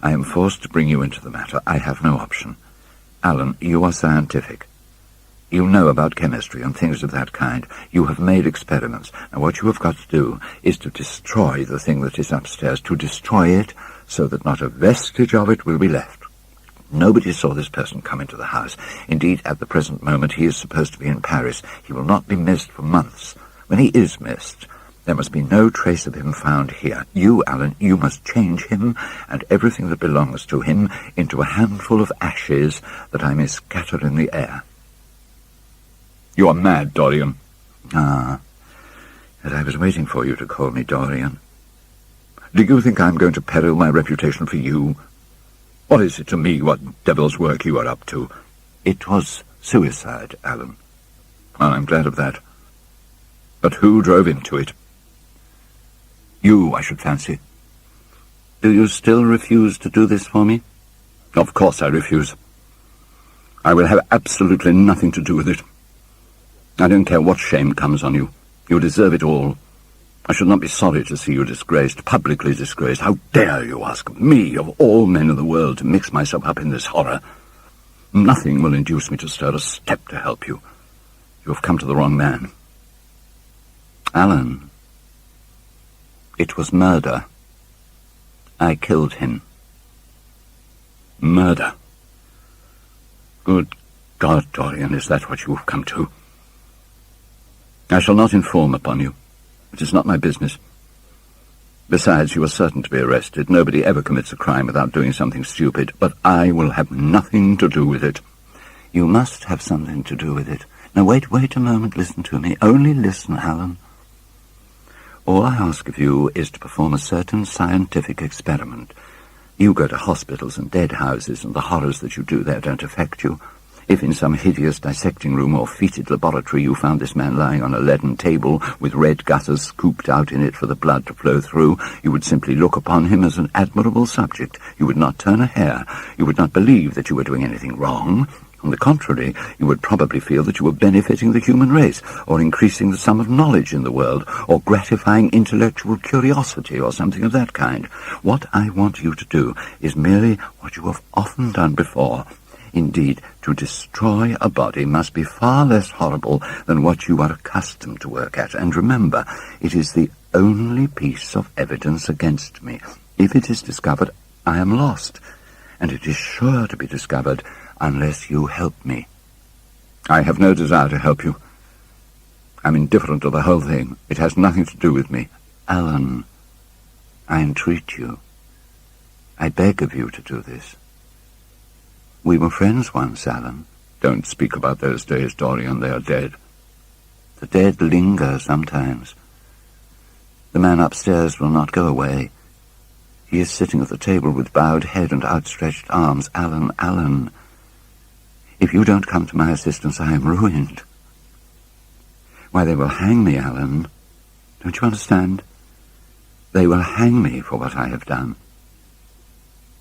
I am forced to bring you into the matter. I have no option. Alan, you are scientific. You know about chemistry and things of that kind. You have made experiments. Now what you have got to do is to destroy the thing that is upstairs, to destroy it so that not a vestige of it will be left. Nobody saw this person come into the house. Indeed, at the present moment he is supposed to be in Paris. He will not be missed for months. When he is missed, there must be no trace of him found here. You, Alan, you must change him and everything that belongs to him into a handful of ashes that I may scatter in the air." "You are mad, Dorian." "Ah, and I was waiting for you to call me Dorian." "Do you think I am going to peril my reputation for you? What is it to me what devil's work you are up to?" "It was suicide, Alan." "Well, I'm glad of that. But who drove into it?" You, I should fancy. Do you still refuse to do this for me? Of course I refuse. I will have absolutely nothing to do with it. I don't care what shame comes on you. You deserve it all. I should not be sorry to see you disgraced, publicly disgraced. How dare you ask me, of all men in the world, to mix myself up in this horror? Nothing will induce me to stir a step to help you. You have come to the wrong man. Alan, it was murder. I killed him. Murder? Good God, Dorian, is that what you have come to? I shall not inform upon you. It is not my business. Besides, you are certain to be arrested. Nobody ever commits a crime without doing something stupid, but I will have nothing to do with it. You must have something to do with it. Now, wait a moment. Listen to me. Only listen, Alan. All I ask of you is to perform a certain scientific experiment. You go to hospitals and dead houses, and the horrors that you do there don't affect you. If in some hideous dissecting room or fetid laboratory you found this man lying on a leaden table with red gutters scooped out in it for the blood to flow through, you would simply look upon him as an admirable subject. You would not turn a hair. You would not believe that you were doing anything wrong. On the contrary, you would probably feel that you were benefiting the human race, or increasing the sum of knowledge in the world, or gratifying intellectual curiosity, or something of that kind. What I want you to do is merely what you have often done before. Indeed, to destroy a body must be far less horrible than what you are accustomed to work at. And remember, it is the only piece of evidence against me. If it is discovered, I am lost, and it is sure to be discovered unless you help me. I have no desire to help you. I'm indifferent to the whole thing. It has nothing to do with me. Alan, I entreat you. I beg of you to do this. We were friends once, Alan. Don't speak about those days, Dorian. They are dead. The dead linger sometimes. The man upstairs will not go away. He is sitting at the table with bowed head and outstretched arms. Alan, if you don't come to my assistance, I am ruined. Why, they will hang me, Alan. Don't you understand? They will hang me for what I have done.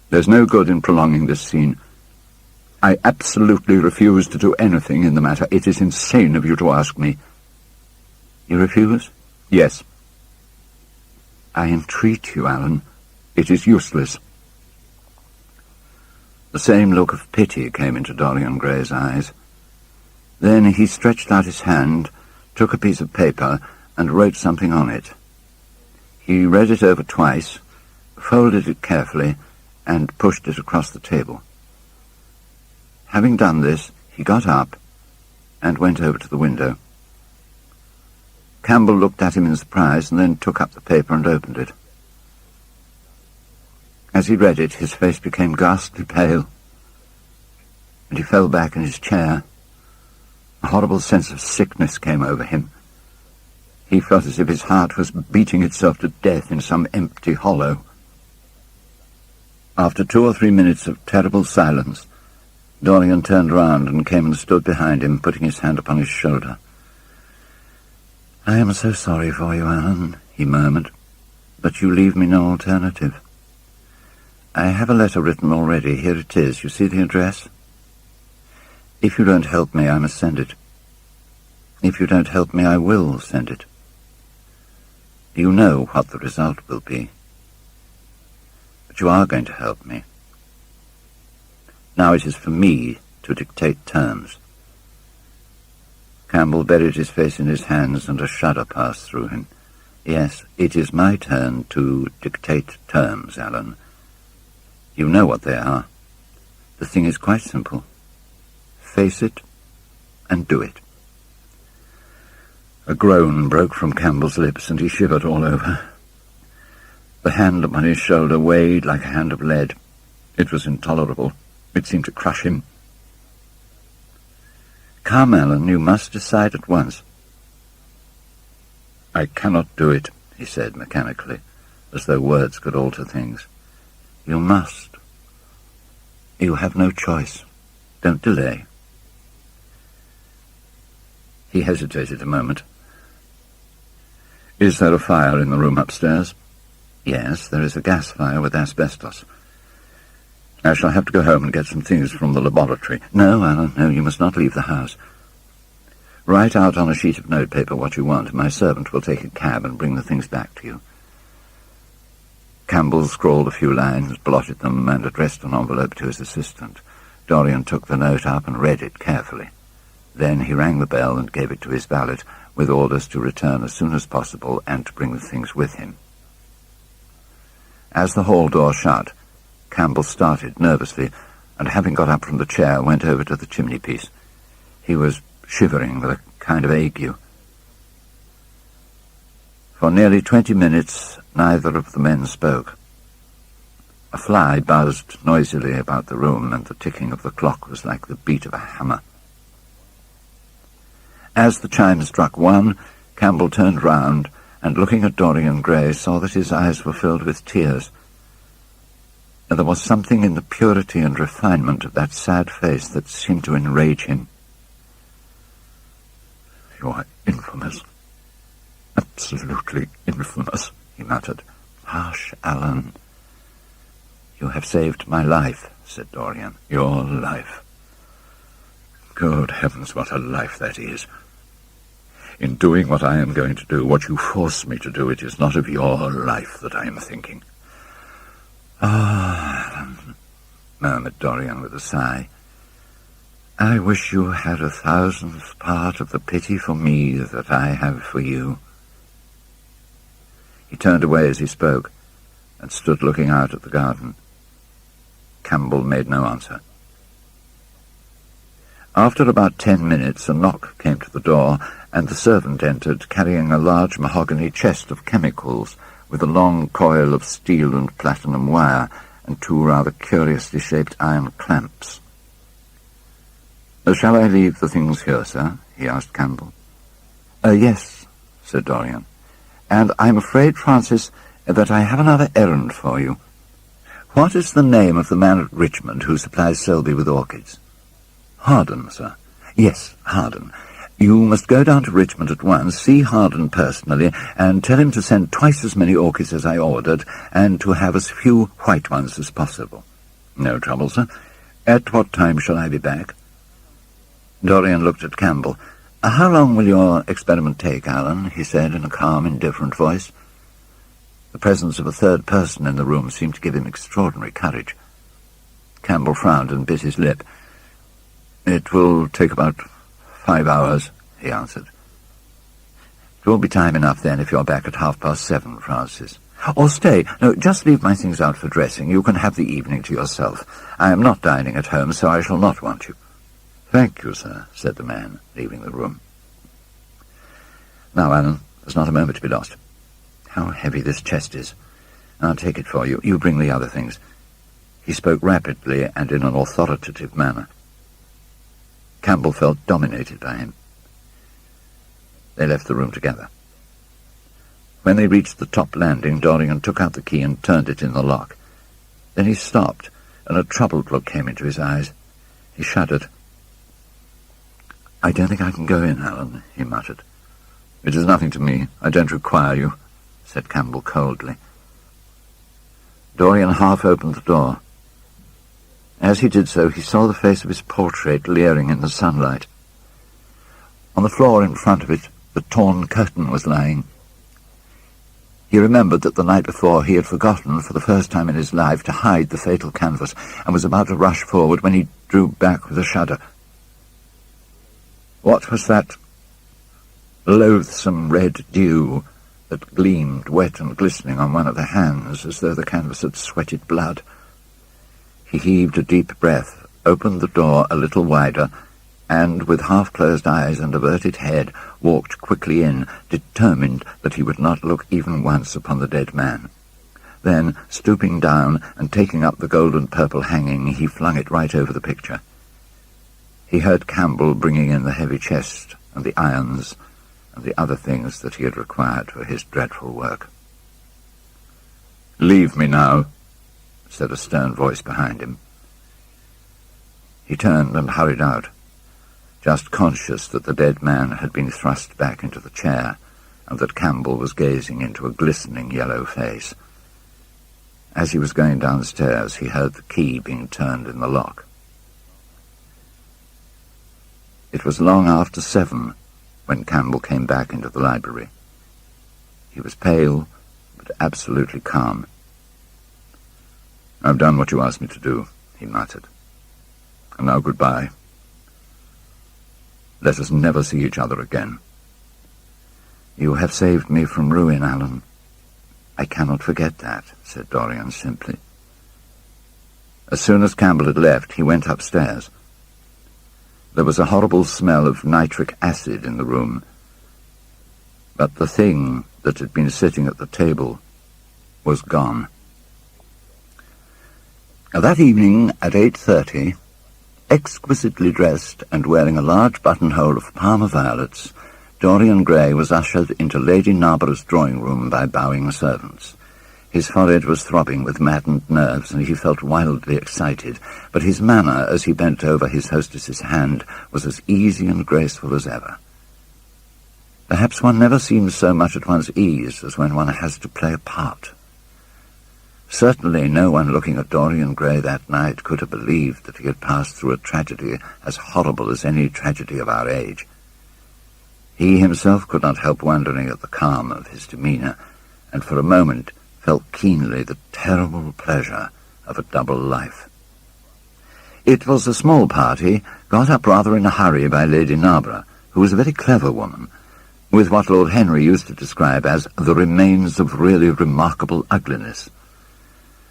There's no good in prolonging this scene. I absolutely refuse to do anything in the matter. It is insane of you to ask me. You refuse? Yes. I entreat you, Alan. It is useless. The same look of pity came into Dorian Gray's eyes. Then he stretched out his hand, took a piece of paper, and wrote something on it. He read it over twice, folded it carefully, and pushed it across the table. Having done this, he got up and went over to the window. Campbell looked at him in surprise and then took up the paper and opened it. As he read it, his face became ghastly pale, and he fell back in his chair. A horrible sense of sickness came over him. He felt as if his heart was beating itself to death in some empty hollow. After 2 or 3 minutes of terrible silence, Dorian turned round and came and stood behind him, putting his hand upon his shoulder. "I am so sorry for you, Alan," he murmured, "but you leave me no alternative. I have a letter written already. Here it is. You see the address? If you don't help me, I must send it. If you don't help me, I will send it. You know what the result will be. But you are going to help me. Now it is for me to dictate terms." Campbell buried his face in his hands, and a shudder passed through him. "Yes, it is my turn to dictate terms, Alan. You know what they are. The thing is quite simple. Face it and do it." A groan broke from Campbell's lips, and he shivered all over. The hand upon his shoulder weighed like a hand of lead. It was intolerable. It seemed to crush him. "Come, Alan, you must decide at once." "I cannot do it," he said mechanically, as though words could alter things. "You must. You have no choice. Don't delay." He hesitated a moment. "Is there a fire in the room upstairs?" Yes, there is a gas fire with asbestos. I shall have to go home and get some things from the laboratory. No, Alan, no, you must not leave the house. Write out on a sheet of notepaper what you want. My servant will take a cab and bring the things back to you. Campbell scrawled a few lines, blotted them, and addressed an envelope to his assistant. Dorian took the note up and read it carefully. Then he rang the bell and gave it to his valet, with orders to return as soon as possible and to bring the things with him. As the hall door shut, Campbell started nervously, and having got up from the chair, went over to the chimney-piece. He was shivering with a kind of ague. For nearly 20 minutes, neither of the men spoke. A fly buzzed noisily about the room, and the ticking of the clock was like the beat of a hammer. As the chime struck 1, Campbell turned round, and looking at Dorian Gray, saw that his eyes were filled with tears. And there was something in the purity and refinement of that sad face that seemed to enrage him. "You are infamous. Absolutely infamous," he muttered. "Hush, Alan. You have saved my life," said Dorian. "Your life. Good heavens, what a life that is. In doing what I am going to do, what you force me to do, it is not of your life that I am thinking." "Ah, Alan," murmured Dorian with a sigh. "I wish you had 1,000th part of the pity for me that I have for you." He turned away as he spoke, and stood looking out at the garden. Campbell made no answer. After about 10 minutes, a knock came to the door, and the servant entered, carrying a large mahogany chest of chemicals, with a long coil of steel and platinum wire, and 2 rather curiously shaped iron clamps. "Shall I leave the things here, sir?" he asked Campbell. "Yes," said Dorian. "And I'm afraid, Francis, that I have another errand for you. What is the name of the man at Richmond who supplies Selby with orchids?" "Harden, sir." "Yes, Harden. You must go down to Richmond at once, see Harden personally, and tell him to send twice as many orchids as I ordered, and to have as few white ones as possible." "No trouble, sir. At what time shall I be back?" Dorian looked at Campbell. "How long will your experiment take, Alan?" he said in a calm, indifferent voice. The presence of a third person in the room seemed to give him extraordinary courage. Campbell frowned and bit his lip. "It will take about 5 hours," he answered. "It will be time enough then if you're back at 7:30, Francis. Or stay, no, just leave my things out for dressing. You can have the evening to yourself. I am not dining at home, so I shall not want you." "Thank you, sir," said the man, leaving the room. "Now, Alan, there's not a moment to be lost. How heavy this chest is. I'll take it for you. You bring the other things." He spoke rapidly and in an authoritative manner. Campbell felt dominated by him. They left the room together. When they reached the top landing, Dorian took out the key and turned it in the lock. Then he stopped, and a troubled look came into his eyes. He shuddered. "I don't think I can go in, Alan," he muttered. "It is nothing to me. I don't require you," said Campbell coldly. Dorian half opened the door. As he did so, he saw the face of his portrait leering in the sunlight. On the floor in front of it, the torn curtain was lying. He remembered that the night before he had forgotten, for the first time in his life, to hide the fatal canvas, and was about to rush forward when he drew back with a shudder. What was that loathsome red dew that gleamed wet and glistening on one of the hands, as though the canvas had sweated blood? He heaved a deep breath, opened the door a little wider, and, with half-closed eyes and averted head, walked quickly in, determined that he would not look even once upon the dead man. Then, stooping down and taking up the gold and purple hanging, he flung it right over the picture. He heard Campbell bringing in the heavy chest and the irons and the other things that he had required for his dreadful work. "Leave me now," said a stern voice behind him. He turned and hurried out, just conscious that the dead man had been thrust back into the chair, and that Campbell was gazing into a glistening yellow face. As he was going downstairs, he heard the key being turned in the lock. It was long after 7 when Campbell came back into the library. He was pale, but absolutely calm. "I've done what you asked me to do," he muttered. "And now goodbye. Let us never see each other again." "You have saved me from ruin, Alan. I cannot forget that," said Dorian simply. As soon as Campbell had left, he went upstairs. There was a horrible smell of nitric acid in the room, but the thing that had been sitting at the table was gone. That evening at 8:30, exquisitely dressed and wearing a large buttonhole of Parma violets, Dorian Gray was ushered into Lady Narborough's drawing-room by bowing servants. His forehead was throbbing with maddened nerves, and he felt wildly excited, but his manner as he bent over his hostess's hand was as easy and graceful as ever. Perhaps one never seems so much at one's ease as when one has to play a part. Certainly no one looking at Dorian Gray that night could have believed that he had passed through a tragedy as horrible as any tragedy of our age. He himself could not help wondering at the calm of his demeanour, and for a moment felt keenly the terrible pleasure of a double life. It was a small party, got up rather in a hurry by Lady Narborough, who was a very clever woman, with what Lord Henry used to describe as the remains of really remarkable ugliness.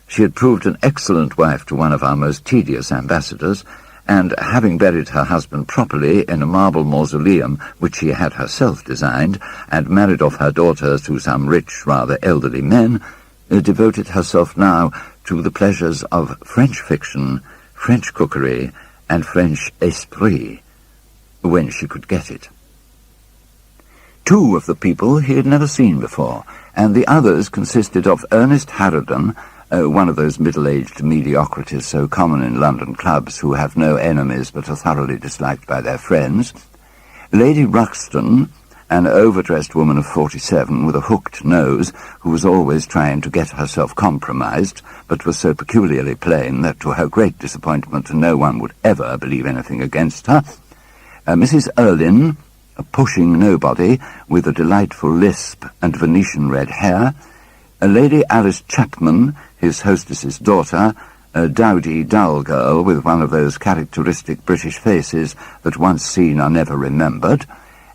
She had proved an excellent wife to one of our most tedious ambassadors, and, having buried her husband properly in a marble mausoleum which she had herself designed, and married off her daughters to some rich, rather elderly men, devoted herself now to the pleasures of French fiction, French cookery, and French esprit, when she could get it. 2 of the people he had never seen before, and the others consisted of Ernest Harraden, one of those middle-aged mediocrities so common in London clubs who have no enemies but are thoroughly disliked by their friends, Lady Ruxton, an overdressed woman of 47 with a hooked nose who was always trying to get herself compromised, but was so peculiarly plain that to her great disappointment no one would ever believe anything against her, Mrs. Erlyn, a pushing nobody with a delightful lisp and Venetian red hair, Lady Alice Chapman, his hostess's daughter, a dowdy, dull girl with one of those characteristic British faces that once seen are never remembered,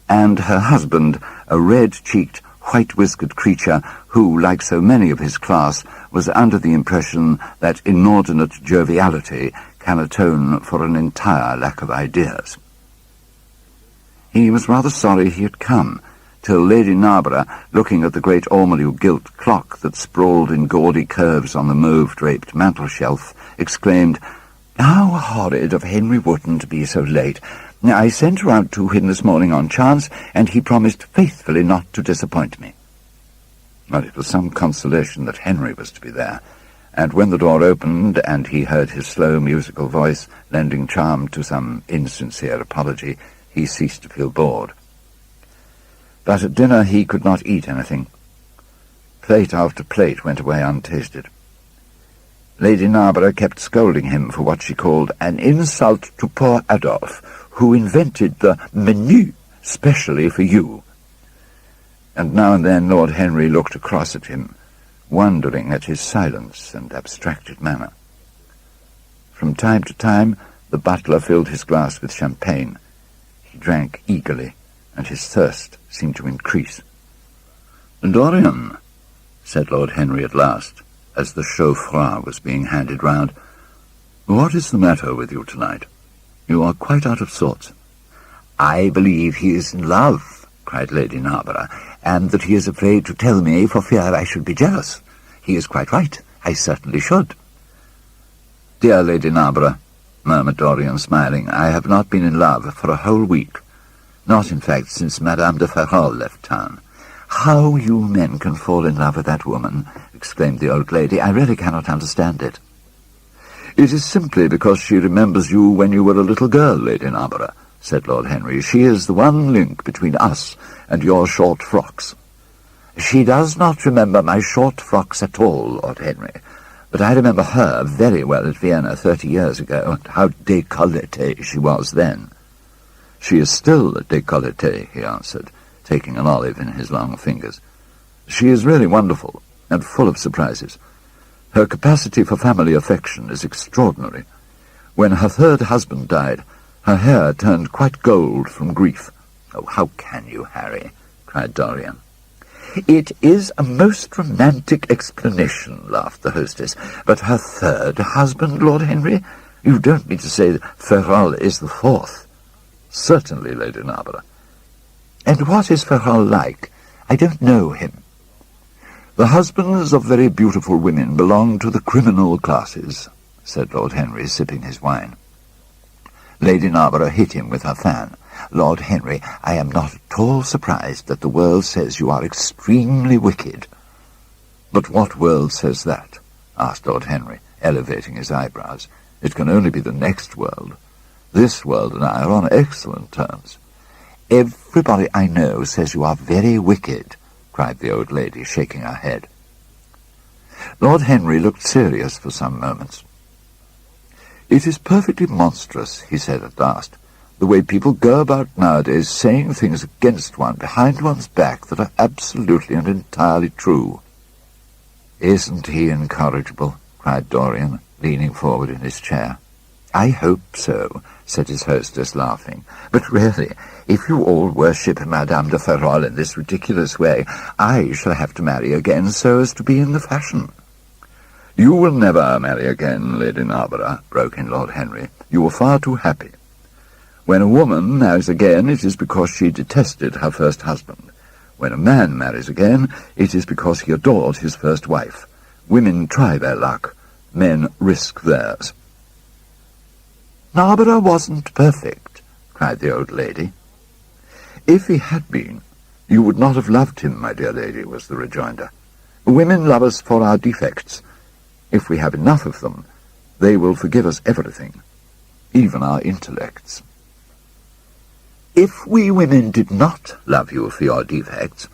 and her husband, a red-cheeked, white-whiskered creature who, like so many of his class, was under the impression that inordinate joviality can atone for an entire lack of ideas. He was rather sorry he had come, till Lady Narborough, looking at the great ormolu gilt clock that sprawled in gaudy curves on the mauve-draped mantel-shelf, exclaimed, "How horrid of Henry Wotton to be so late. I sent round to him this morning on chance, and he promised faithfully not to disappoint me." Well, it was some consolation that Henry was to be there, and when the door opened and he heard his slow musical voice lending charm to some insincere apology, he ceased to feel bored. But at dinner he could not eat anything. Plate after plate went away untasted. Lady Narborough kept scolding him for what she called an insult to poor Adolphe, who invented the menu specially for you. And now and then Lord Henry looked across at him, wondering at his silence and abstracted manner. From time to time the butler filled his glass with champagne. He drank eagerly, and his thirst seemed to increase. "Dorian," said Lord Henry at last, as the chaud-froid was being handed round, "what is the matter with you tonight? You are quite out of sorts." "I believe he is in love," cried Lady Narborough, "and that he is afraid to tell me for fear I should be jealous. He is quite right. I certainly should." "Dear Lady Narborough," murmured Dorian, smiling, "I have not been in love for a whole week. Not, in fact, since Madame de Ferrol left town." "How you men can fall in love with that woman," exclaimed the old lady, "I really cannot understand it." "It is simply because she remembers you when you were a little girl, Lady Narborough," said Lord Henry. "She is the one link between us and your short frocks." "She does not remember my short frocks at all, Lord Henry. But I remember her very well at Vienna 30 years ago, and how décolletée she was then. She is still décolletée, he answered, taking an olive in his long fingers. She is really wonderful, and full of surprises. Her capacity for family affection is extraordinary. When her third husband died, her hair turned quite gold from grief. "Oh, how can you, Harry?" cried Dorian. "It is a most romantic explanation," laughed the hostess. "But her third husband, Lord Henry? You don't mean to say that Ferrol is the fourth?" "Certainly, Lady Narborough." "And what is Ferrol like? I don't know him." "The husbands of very beautiful women belong to the criminal classes," said Lord Henry, sipping his wine. Lady Narborough hit him with her fan. "Lord Henry, I am not at all surprised that the world says you are extremely wicked." "But what world says that?" asked Lord Henry, elevating his eyebrows. "It can only be the next world. This world and I are on excellent terms." "Everybody I know says you are very wicked," cried the old lady, shaking her head. Lord Henry looked serious for some moments. "It is perfectly monstrous," he said at last, "the way people go about nowadays saying things against one behind one's back that are absolutely and entirely true." "Isn't he incorrigible?" cried Dorian, leaning forward in his chair. "I hope so," said his hostess, laughing. "But really, if you all worship Madame de Ferrol in this ridiculous way, I shall have to marry again so as to be in the fashion." "You will never marry again, Lady Narborough," broke in Lord Henry. "You were far too happy. When a woman marries again, it is because she detested her first husband. When a man marries again, it is because he adored his first wife. Women try their luck. Men risk theirs." "Narborough wasn't perfect," cried the old lady. "If he had been, you would not have loved him, my dear lady," was the rejoinder. "Women love us for our defects. If we have enough of them, they will forgive us everything, even our intellects." "If we women did not love you for your defects,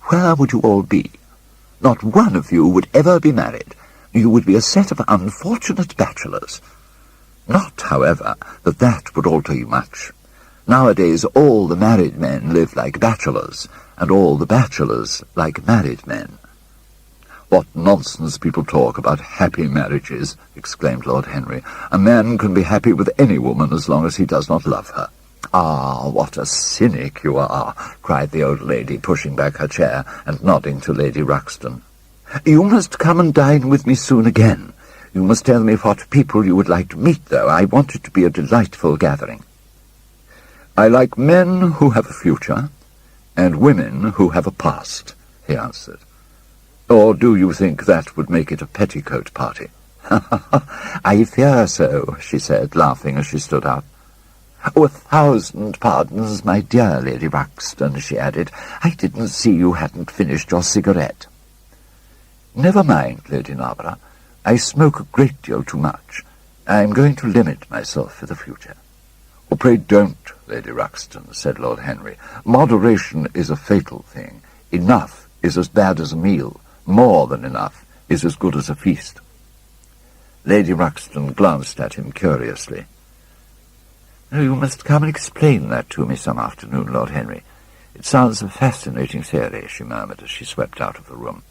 where would you all be? Not one of you would ever be married. You would be a set of unfortunate bachelors. Not, however, that that would alter you much. Nowadays all the married men live like bachelors, and all the bachelors like married men." "What nonsense people talk about happy marriages," exclaimed Lord Henry. "A man can be happy with any woman as long as he does not love her." "Ah, what a cynic you are," cried the old lady, pushing back her chair and nodding to Lady Ruxton. "You must come and dine with me soon again. You must tell me what people you would like to meet, though. I want it to be a delightful gathering." "I like men who have a future, and women who have a past," he answered. "Or do you think that would make it a petticoat party?" "I fear so," she said, laughing as she stood up. "Oh, 1,000 pardons, my dear Lady Ruxton," she added. "I didn't see you hadn't finished your cigarette." "Never mind, Lady Narborough. I smoke a great deal too much. I am going to limit myself for the future." "Oh, pray don't, Lady Ruxton," said Lord Henry. "Moderation is a fatal thing. Enough is as bad as a meal. More than enough is as good as a feast." Lady Ruxton glanced at him curiously. "Oh, you must come and explain that to me some afternoon, Lord Henry. It sounds a fascinating theory," she murmured as she swept out of the room.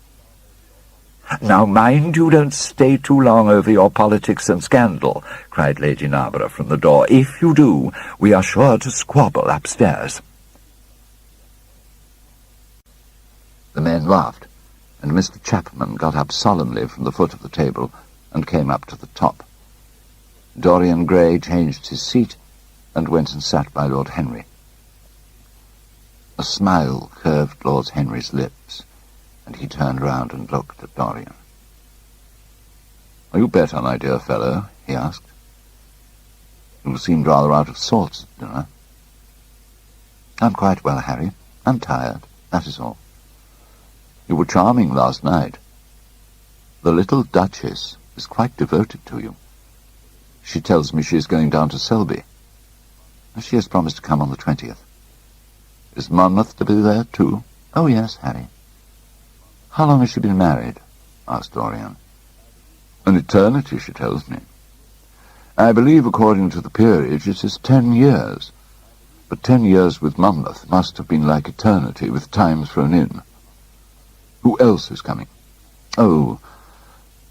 "Now mind you don't stay too long over your politics and scandal," cried Lady Narborough from the door. "If you do, we are sure to squabble upstairs." The men laughed, and Mr. Chapman got up solemnly from the foot of the table and came up to the top. Dorian Gray changed his seat and went and sat by Lord Henry. A smile curved Lord Henry's lips, and he turned round and looked at Dorian. "Are you better, my dear fellow?" he asked. "You seemed rather out of sorts at dinner." "I'm quite well, Harry. I'm tired, that is all." "You were charming last night. The little Duchess is quite devoted to you. She tells me she is going down to Selby. She has promised to come on the 20th. Is Monmouth to be there too?" "Oh, yes, Harry." "How long has she been married?" asked Dorian. An eternity, she tells me. I believe, according to the peerage, it is 10 years. But 10 years with Monmouth must have been like eternity, with time thrown in. Who else is coming? Oh,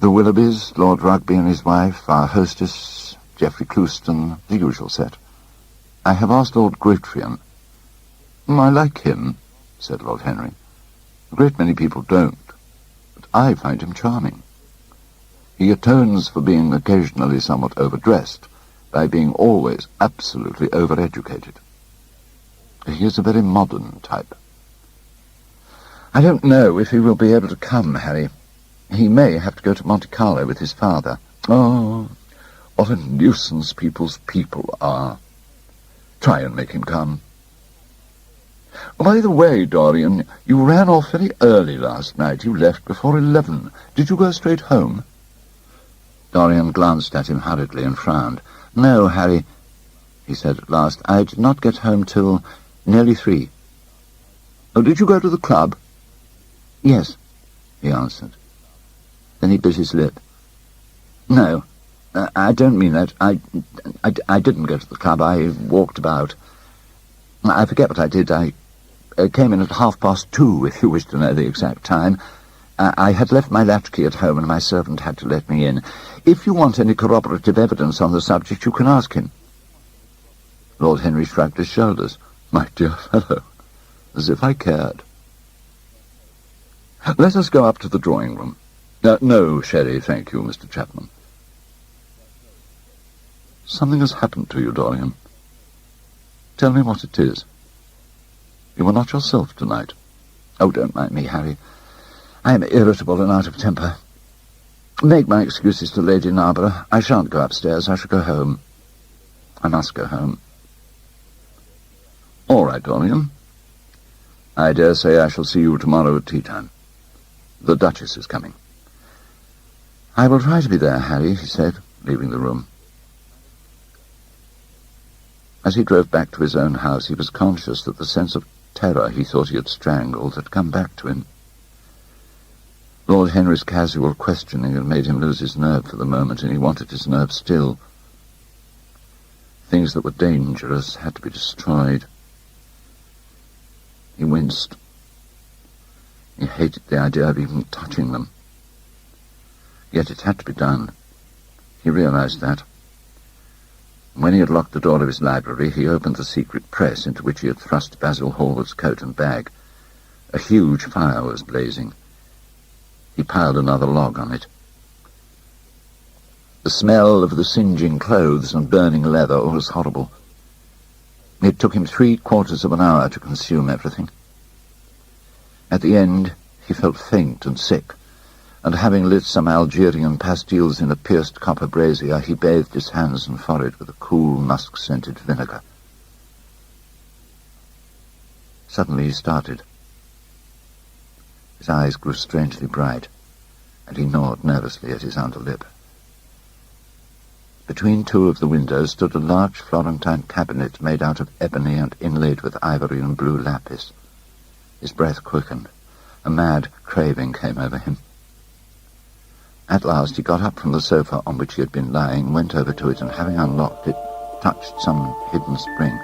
the Willoughbys, Lord Rugby and his wife, our hostess, Geoffrey Clouston, the usual set. I have asked Lord Grotefrian. I like him, said Lord Henry. A great many people don't, but I find him charming. He atones for being occasionally somewhat overdressed by being always absolutely overeducated. He is a very modern type. I don't know if he will be able to come, Harry. He may have to go to Monte Carlo with his father. Oh, what a nuisance people's people are. Try and make him come. By the way, Dorian, you ran off very early last night. You left before 11. Did you go straight home? Dorian glanced at him hurriedly and frowned. No, Harry, he said at last. I did not get home till nearly 3. Oh, did you go to the club? Yes, he answered. Then he bit his lip. No, I don't mean that. I didn't go to the club. I walked about. I forget what I did. I came in at 2:30, if you wish to know the exact time. I had left my latchkey at home, and my servant had to let me in. If you want any corroborative evidence on the subject, you can ask him. Lord Henry shrugged his shoulders. My dear fellow, as if I cared. Let us go up to the drawing-room. No, sherry, thank you, Mr. Chapman. Something has happened to you, Dorian. Tell me what it is. You are not yourself tonight. Oh, don't mind me, Harry. I am irritable and out of temper. Make my excuses to Lady Narborough. I shan't go upstairs. I shall go home. I must go home. All right, Dorian. I dare say I shall see you tomorrow at tea-time. The Duchess is coming. I will try to be there, Harry, he said, leaving the room. As he drove back to his own house, he was conscious that the sense of terror he thought he had strangled had come back to him. Lord Henry's casual questioning had made him lose his nerve for the moment, and he wanted his nerve still. Things that were dangerous had to be destroyed. He winced. He hated the idea of even touching them. Yet it had to be done. He realized that. When he had locked the door of his library, he opened the secret press into which he had thrust Basil Hallward's coat and bag. A huge fire was blazing. He piled another log on it. The smell of the singeing clothes and burning leather was horrible. It took him 3/4 of an hour to consume everything. At the end, he felt faint and sick, and having lit some Algerian pastilles in a pierced copper brazier, he bathed his hands and forehead with a cool, musk-scented vinegar. Suddenly he started. His eyes grew strangely bright, and he gnawed nervously at his underlip. Between 2 of the windows stood a large Florentine cabinet made out of ebony and inlaid with ivory and blue lapis. His breath quickened. A mad craving came over him. At last he got up from the sofa on which he had been lying, went over to it, and having unlocked it, touched some hidden spring.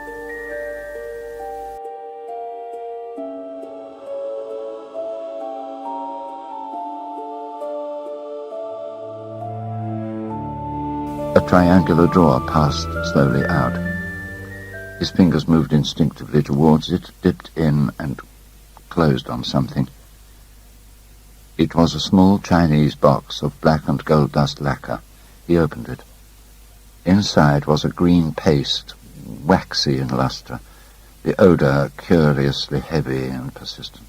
A triangular drawer passed slowly out. His fingers moved instinctively towards it, dipped in, and closed on something. It was a small Chinese box of black and gold dust lacquer. He opened it. Inside was a green paste, waxy in lustre, the odour curiously heavy and persistent.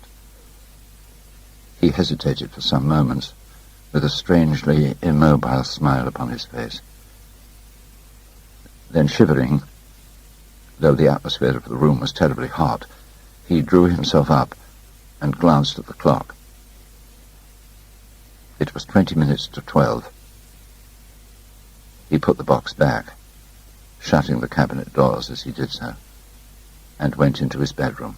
He hesitated for some moments, with a strangely immobile smile upon his face. Then, shivering, though the atmosphere of the room was terribly hot, he drew himself up and glanced at the clock. It was 20 minutes to 12. He put the box back, shutting the cabinet doors as he did so, and went into his bedroom.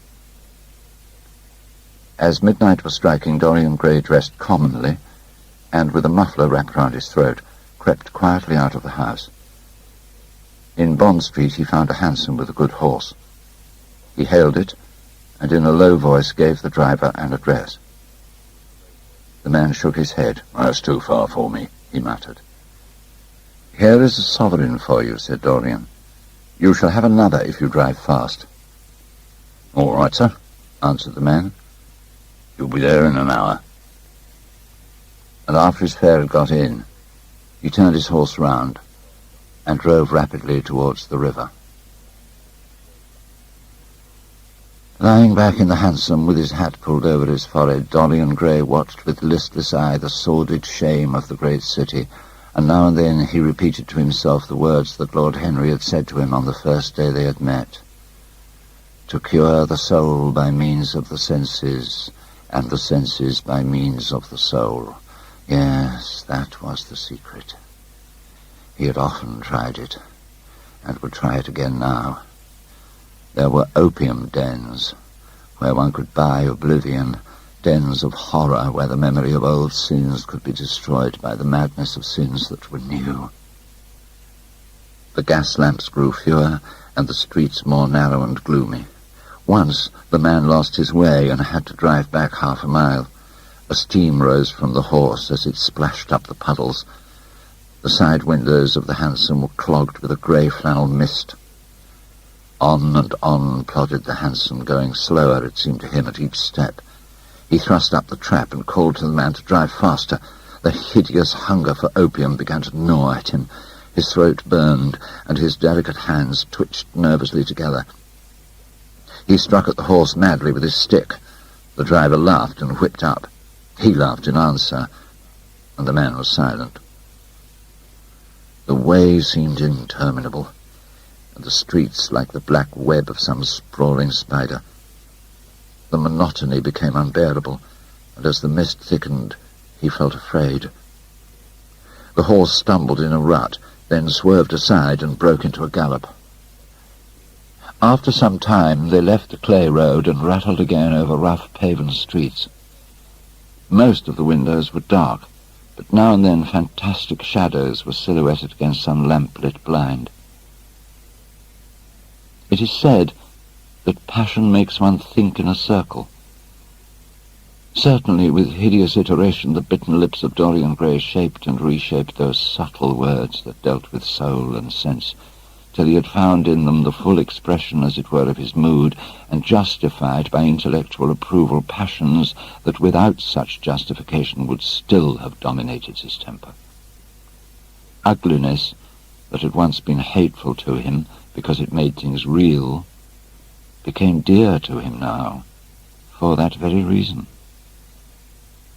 As midnight was striking, Dorian Gray dressed commonly and with a muffler wrapped round his throat, crept quietly out of the house. In Bond Street he found a hansom with a good horse. He hailed it, and in a low voice gave the driver an address. The man shook his head. "That's too far for me," he muttered. "Here is a sovereign for you," said Dorian. "You shall have another if you drive fast." "All right, sir," answered the man. "You'll be there in an hour." And after his fare had got in, he turned his horse round and drove rapidly towards the river. Lying back in the hansom with his hat pulled over his forehead, Dorian Gray watched with listless eye the sordid shame of the great city, and now and then he repeated to himself the words that Lord Henry had said to him on the first day they had met. To cure the soul by means of the senses, and the senses by means of the soul. Yes, that was the secret. He had often tried it, and would try it again now. There were opium dens, where one could buy oblivion, dens of horror where the memory of old sins could be destroyed by the madness of sins that were new. The gas lamps grew fewer, and the streets more narrow and gloomy. Once the man lost his way and had to drive back 1/2 a mile. A steam rose from the horse as it splashed up the puddles. The side windows of the hansom were clogged with a grey flannel mist. On and on plodded the hansom, going slower, it seemed to him, at each step. He thrust up the trap and called to the man to drive faster. The hideous hunger for opium began to gnaw at him. His throat burned, and his delicate hands twitched nervously together. He struck at the horse madly with his stick. The driver laughed and whipped up. He laughed in answer, and the man was silent. The way seemed interminable, and the streets like the black web of some sprawling spider. The monotony became unbearable, and as the mist thickened, he felt afraid. The horse stumbled in a rut, then swerved aside and broke into a gallop. After some time, they left the clay road and rattled again over rough paven streets. Most of the windows were dark, but now and then fantastic shadows were silhouetted against some lamp-lit blind. It is said that passion makes one think in a circle. Certainly, with hideous iteration, the bitten lips of Dorian Gray shaped and reshaped those subtle words that dealt with soul and sense, till he had found in them the full expression, as it were, of his mood, and justified by intellectual approval passions that without such justification would still have dominated his temper. Ugliness, that had once been hateful to him because it made things real, became dear to him now for that very reason.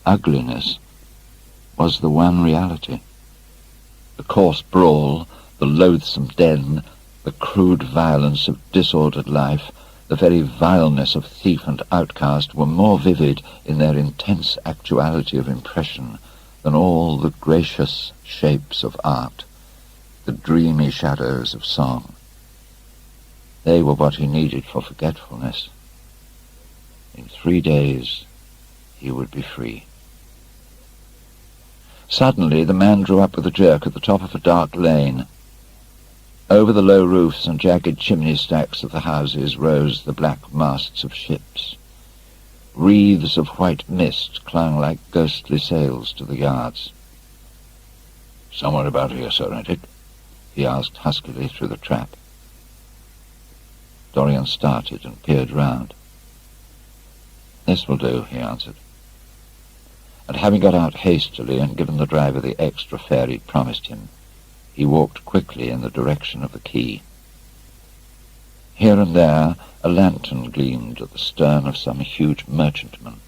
Ugliness was the one reality. The coarse brawl, the loathsome den, the crude violence of disordered life, the very vileness of thief and outcast were more vivid in their intense actuality of impression than all the gracious shapes of art, the dreamy shadows of song. They were what he needed for forgetfulness. In 3 days he would be free. Suddenly the man drew up with a jerk at the top of a dark lane. Over the low roofs and jagged chimney stacks of the houses rose the black masts of ships. Wreaths of white mist clung like ghostly sails to the yards. "Somewhere about here, sir, ain't it?" he asked huskily through the trap. Dorian started and peered round. "This will do," he answered. And having got out hastily and given the driver the extra fare he'd promised him, he walked quickly in the direction of the quay. Here and there a lantern gleamed at the stern of some huge merchantman.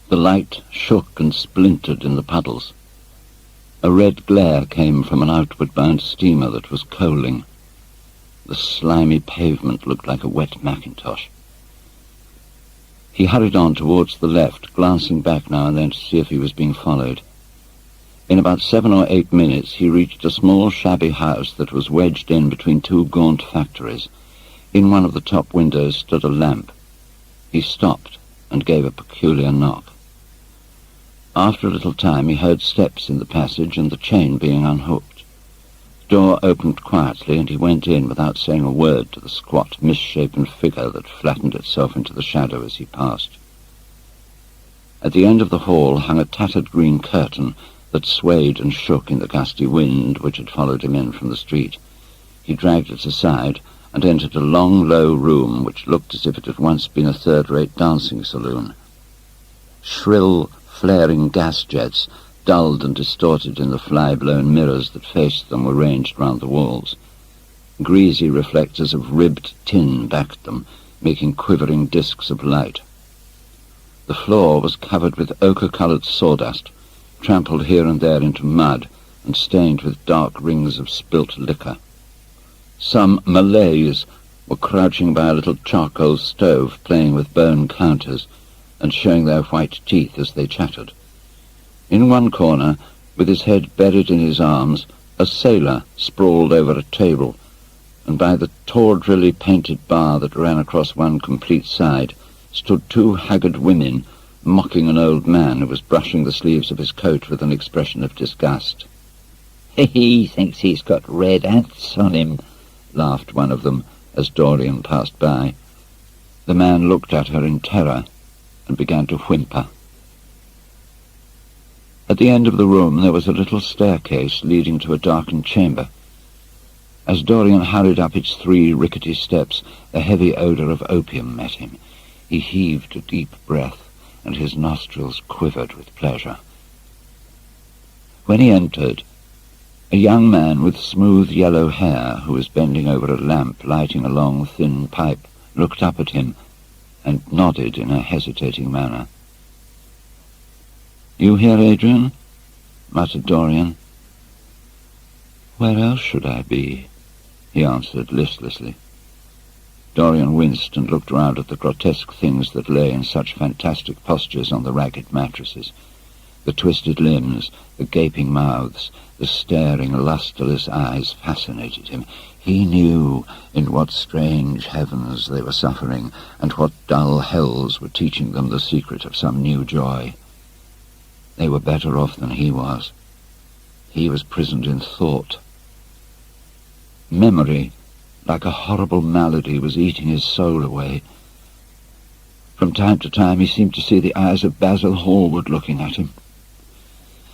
The light shook and splintered in the puddles. A red glare came from an outward-bound steamer that was coaling. The slimy pavement looked like a wet mackintosh. He hurried on towards the left, glancing back now and then to see if he was being followed. In about 7 or 8 minutes he reached a small shabby house that was wedged in between 2 gaunt factories. In one of the top windows stood a lamp. He stopped and gave a peculiar knock. After a little time he heard steps in the passage and the chain being unhooked. The door opened quietly, and he went in without saying a word to the squat, misshapen figure that flattened itself into the shadow as he passed. At the end of the hall hung a tattered green curtain that swayed and shook in the gusty wind which had followed him in from the street. He dragged it aside and entered a long, low room which looked as if it had once been a third-rate dancing saloon. Shrill, flaring gas jets, dulled and distorted in the fly-blown mirrors that faced them, were ranged round the walls. Greasy reflectors of ribbed tin backed them, making quivering discs of light. The floor was covered with ochre-coloured sawdust, trampled here and there into mud and stained with dark rings of spilt liquor. Some Malays were crouching by a little charcoal stove, playing with bone counters and showing their white teeth as they chattered. In one corner, with his head buried in his arms, a sailor sprawled over a table, and by the tawdrily painted bar that ran across one complete side stood two haggard women mocking an old man who was brushing the sleeves of his coat with an expression of disgust. "He thinks he's got red ants on him," laughed one of them as Dorian passed by. The man looked at her in terror and began to whimper. At the end of the room there was a little staircase leading to a darkened chamber. As Dorian hurried up its 3 rickety steps, a heavy odour of opium met him. He heaved a deep breath, and his nostrils quivered with pleasure. When he entered, a young man with smooth yellow hair, who was bending over a lamp lighting a long thin pipe, looked up at him and nodded in a hesitating manner. "You here, Adrian?" muttered Dorian. "Where else should I be?" he answered listlessly. Dorian winced and looked round at the grotesque things that lay in such fantastic postures on the ragged mattresses. The twisted limbs, the gaping mouths, the staring, lustreless eyes fascinated him. He knew in what strange heavens they were suffering, and what dull hells were teaching them the secret of some new joy. They were better off than he was. He was prisoned in thought. Memory, like a horrible malady, was eating his soul away. From time to time he seemed to see the eyes of Basil Hallward looking at him.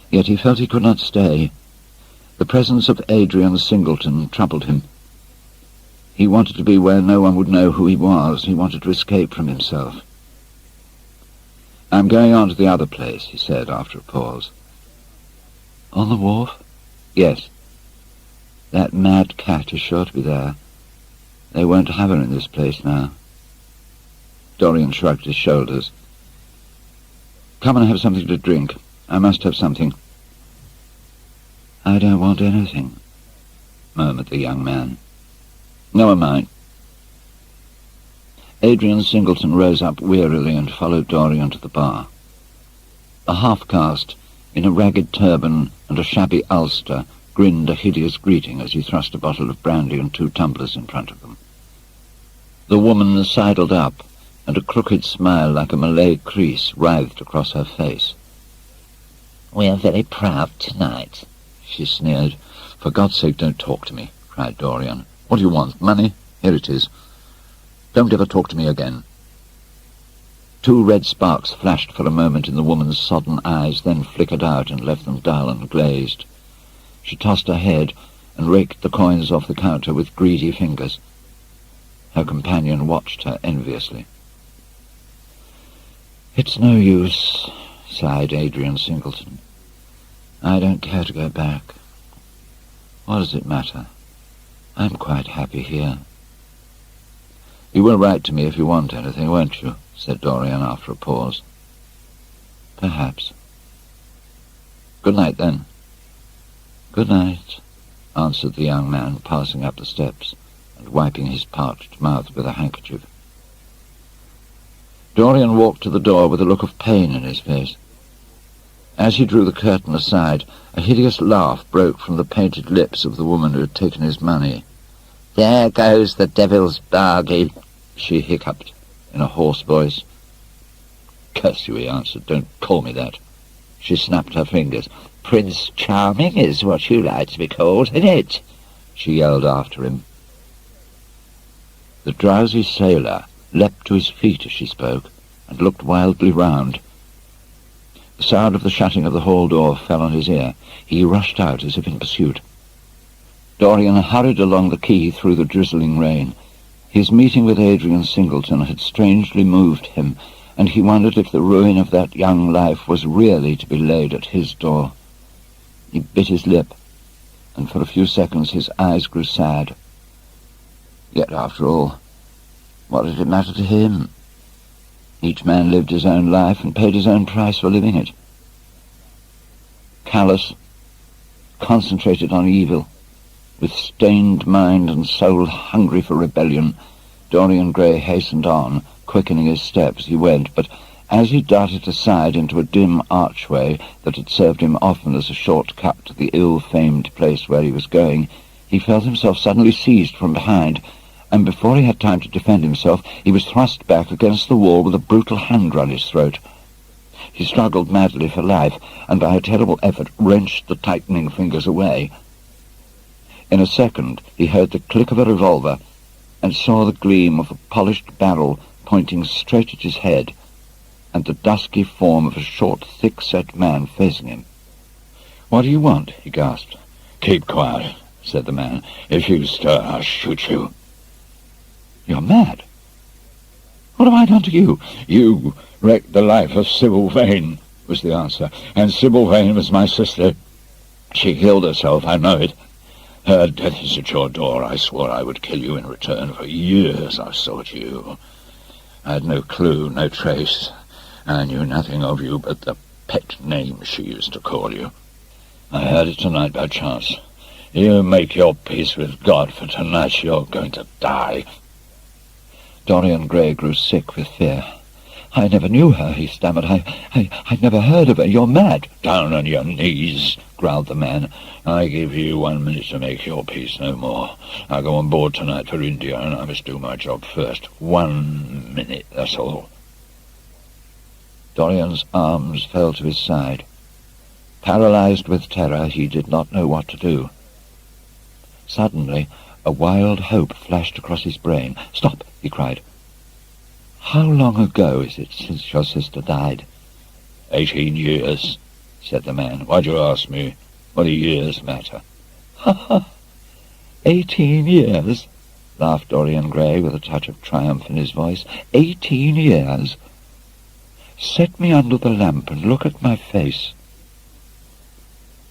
Yet he felt he could not stay. The presence of Adrian Singleton troubled him. He wanted to be where no one would know who he was. He wanted to escape from himself. "I'm going on to the other place," he said after a pause. "On the wharf?" "Yes. That mad cat is sure to be there. They won't have her in this place now." Dorian shrugged his shoulders. "Come and have something to drink. I must have something." "I don't want anything," murmured the young man. "Never mind." Adrian Singleton rose up wearily and followed Dorian to the bar. A half-caste, in a ragged turban and a shabby ulster, grinned a hideous greeting as he thrust a bottle of brandy and 2 tumblers in front of them. The woman sidled up, and a crooked smile like a Malay crease writhed across her face. "We are very proud tonight," she sneered. "For God's sake, don't talk to me," cried Dorian. "What do you want? Money? Here it is. Don't ever talk to me again." 2 red sparks flashed for a moment in the woman's sodden eyes, then flickered out and left them dull and glazed. She tossed her head and raked the coins off the counter with greedy fingers. Her companion watched her enviously. "It's no use," sighed Adrian Singleton. "I don't care to go back. What does it matter? I'm quite happy here." "You will write to me if you want anything, won't you?" said Dorian after a pause. "Perhaps." "Good night, then." "Good night," answered the young man, passing up the steps and wiping his parched mouth with a handkerchief. Dorian walked to the door with a look of pain in his face. As he drew the curtain aside, a hideous laugh broke from the painted lips of the woman who had taken his money. "There goes the devil's bargain," she hiccuped in a hoarse voice. "Curse you," he answered. "Don't call me that." She snapped her fingers. "Prince Charming is what you like to be called, isn't it?" she yelled after him. The drowsy sailor leapt to his feet as she spoke, and looked wildly round. The sound of the shutting of the hall door fell on his ear. He rushed out as if in pursuit. Dorian hurried along the quay through the drizzling rain. His meeting with Adrian Singleton had strangely moved him, and he wondered if the ruin of that young life was really to be laid at his door. He bit his lip, and for a few seconds his eyes grew sad. Yet, after all, what did it matter to him? Each man lived his own life and paid his own price for living it. Callous, concentrated on evil, with stained mind and soul hungry for rebellion, Dorian Gray hastened on, quickening his step as he went, but as he darted aside into a dim archway that had served him often as a short-cut to the ill-famed place where he was going, he felt himself suddenly seized from behind, and before he had time to defend himself, he was thrust back against the wall with a brutal hand round his throat. He struggled madly for life, and by a terrible effort wrenched the tightening fingers away. In a second he heard the click of a revolver, and saw the gleam of a polished barrel pointing straight at his head, and the dusky form of a short, thick-set man facing him. "What do you want?" he gasped. "Keep quiet," said the man. "If you stir, I'll shoot you." "You're mad. What have I done to you?" "You wrecked the life of Sybil Vane," was the answer. "And Sybil Vane was my sister. She killed herself, I know it. Her death is at your door. I swore I would kill you in return. For years I sought you. I had no clue, no trace. I knew nothing of you but the pet name she used to call you. I heard it tonight by chance. You make your peace with God, for tonight you're going to die." Dorian Gray grew sick with fear. "I never knew her," he stammered. I never heard of her. You're mad." "Down on your knees," growled the man. "I give you 1 minute to make your peace, no more. I go on board tonight for India, and I must do my job first. 1 minute, that's all." Dorian's arms fell to his side. Paralyzed with terror, he did not know what to do. Suddenly, a wild hope flashed across his brain. "Stop!" he cried. "How long ago is it since your sister died?" 18 years, said the man. "Why'd you ask me? What do years matter?" "Ha ha! 18 years!" laughed Dorian Gray with a touch of triumph in his voice. 18 years! Set me under the lamp and look at my face."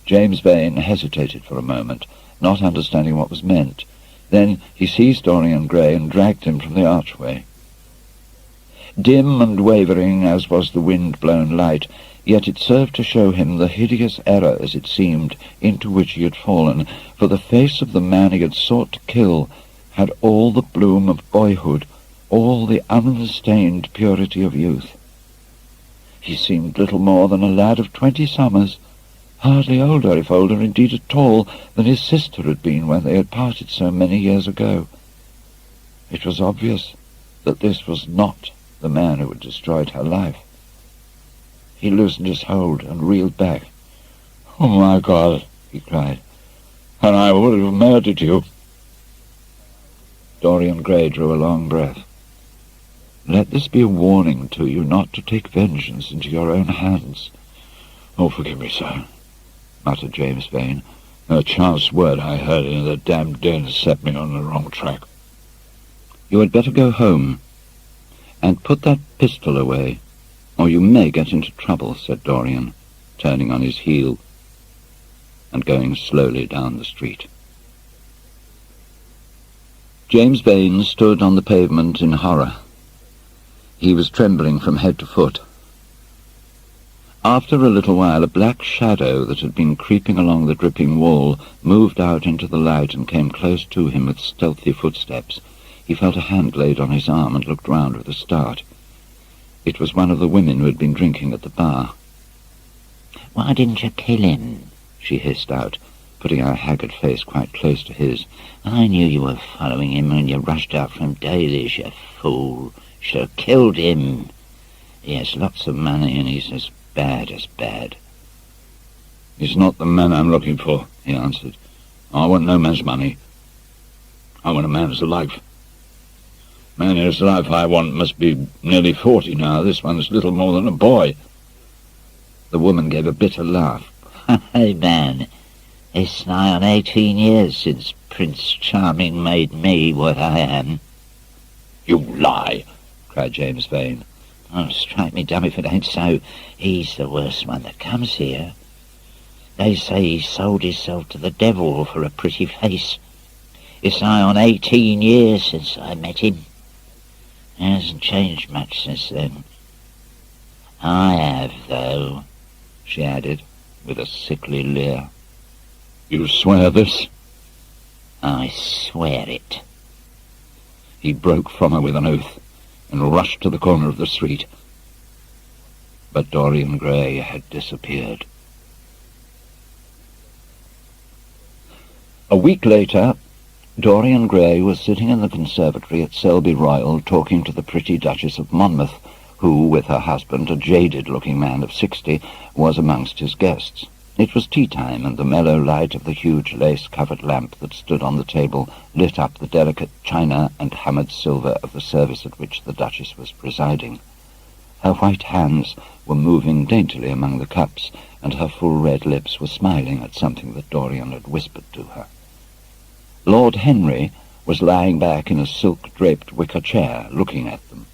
James Vane hesitated for a moment, not understanding what was meant. Then he seized Dorian Gray and dragged him from the archway. Dim and wavering as was the wind-blown light, yet it served to show him the hideous error, as it seemed, into which he had fallen, for the face of the man he had sought to kill had all the bloom of boyhood, all the unstained purity of youth. He seemed little more than a lad of 20 summers, hardly older, if older indeed at all, than his sister had been when they had parted so many years ago. It was obvious that this was not the man who had destroyed her life. He loosened his hold and reeled back. "Oh, my God," he cried, "and I would have murdered you." Dorian Gray drew a long breath. "Let this be a warning to you not to take vengeance into your own hands." "Oh, forgive me, sir," muttered James Vane. "A chance word I heard in the damned den set me on the wrong track." "You had better go home, and put that pistol away, or you may get into trouble," said Dorian, turning on his heel and going slowly down the street. James Vane stood on the pavement in horror. He was trembling from head to foot. After a little while, a black shadow that had been creeping along the dripping wall moved out into the light and came close to him with stealthy footsteps. He felt a hand laid on his arm and looked round with a start. It was one of the women who had been drinking at the bar. "Why didn't you kill him?" she hissed out, putting her haggard face quite close to his. "I knew you were following him when you rushed out from Danish, you fool. Should have killed him. He has lots of money and he's as bad as bad." "It's not the man I'm looking for," he answered. "I want no man's money. I want a man's life. Man whose life I want must be nearly 40 now. This one's little more than a boy." The woman gave a bitter laugh. "Hey, man, it's nigh on 18 years since Prince Charming made me what I am." "You lie!" cried James Vane. "Oh, strike me dumb if it ain't so. He's the worst one that comes here. They say he sold himself to the devil for a pretty face. It's nigh on 18 years since I met him. He hasn't changed much since then. I have, though," she added, with a sickly leer. "You swear this?" "I swear it." He broke from her with an oath and rushed to the corner of the street. But Dorian Gray had disappeared. A week later, Dorian Gray was sitting in the conservatory at Selby Royal talking to the pretty Duchess of Monmouth, who, with her husband, a jaded-looking man of 60, was amongst his guests. It was tea-time, and the mellow light of the huge lace-covered lamp that stood on the table lit up the delicate china and hammered silver of the service at which the Duchess was presiding. Her white hands were moving daintily among the cups, and her full red lips were smiling at something that Dorian had whispered to her. Lord Henry was lying back in a silk-draped wicker chair, looking at them.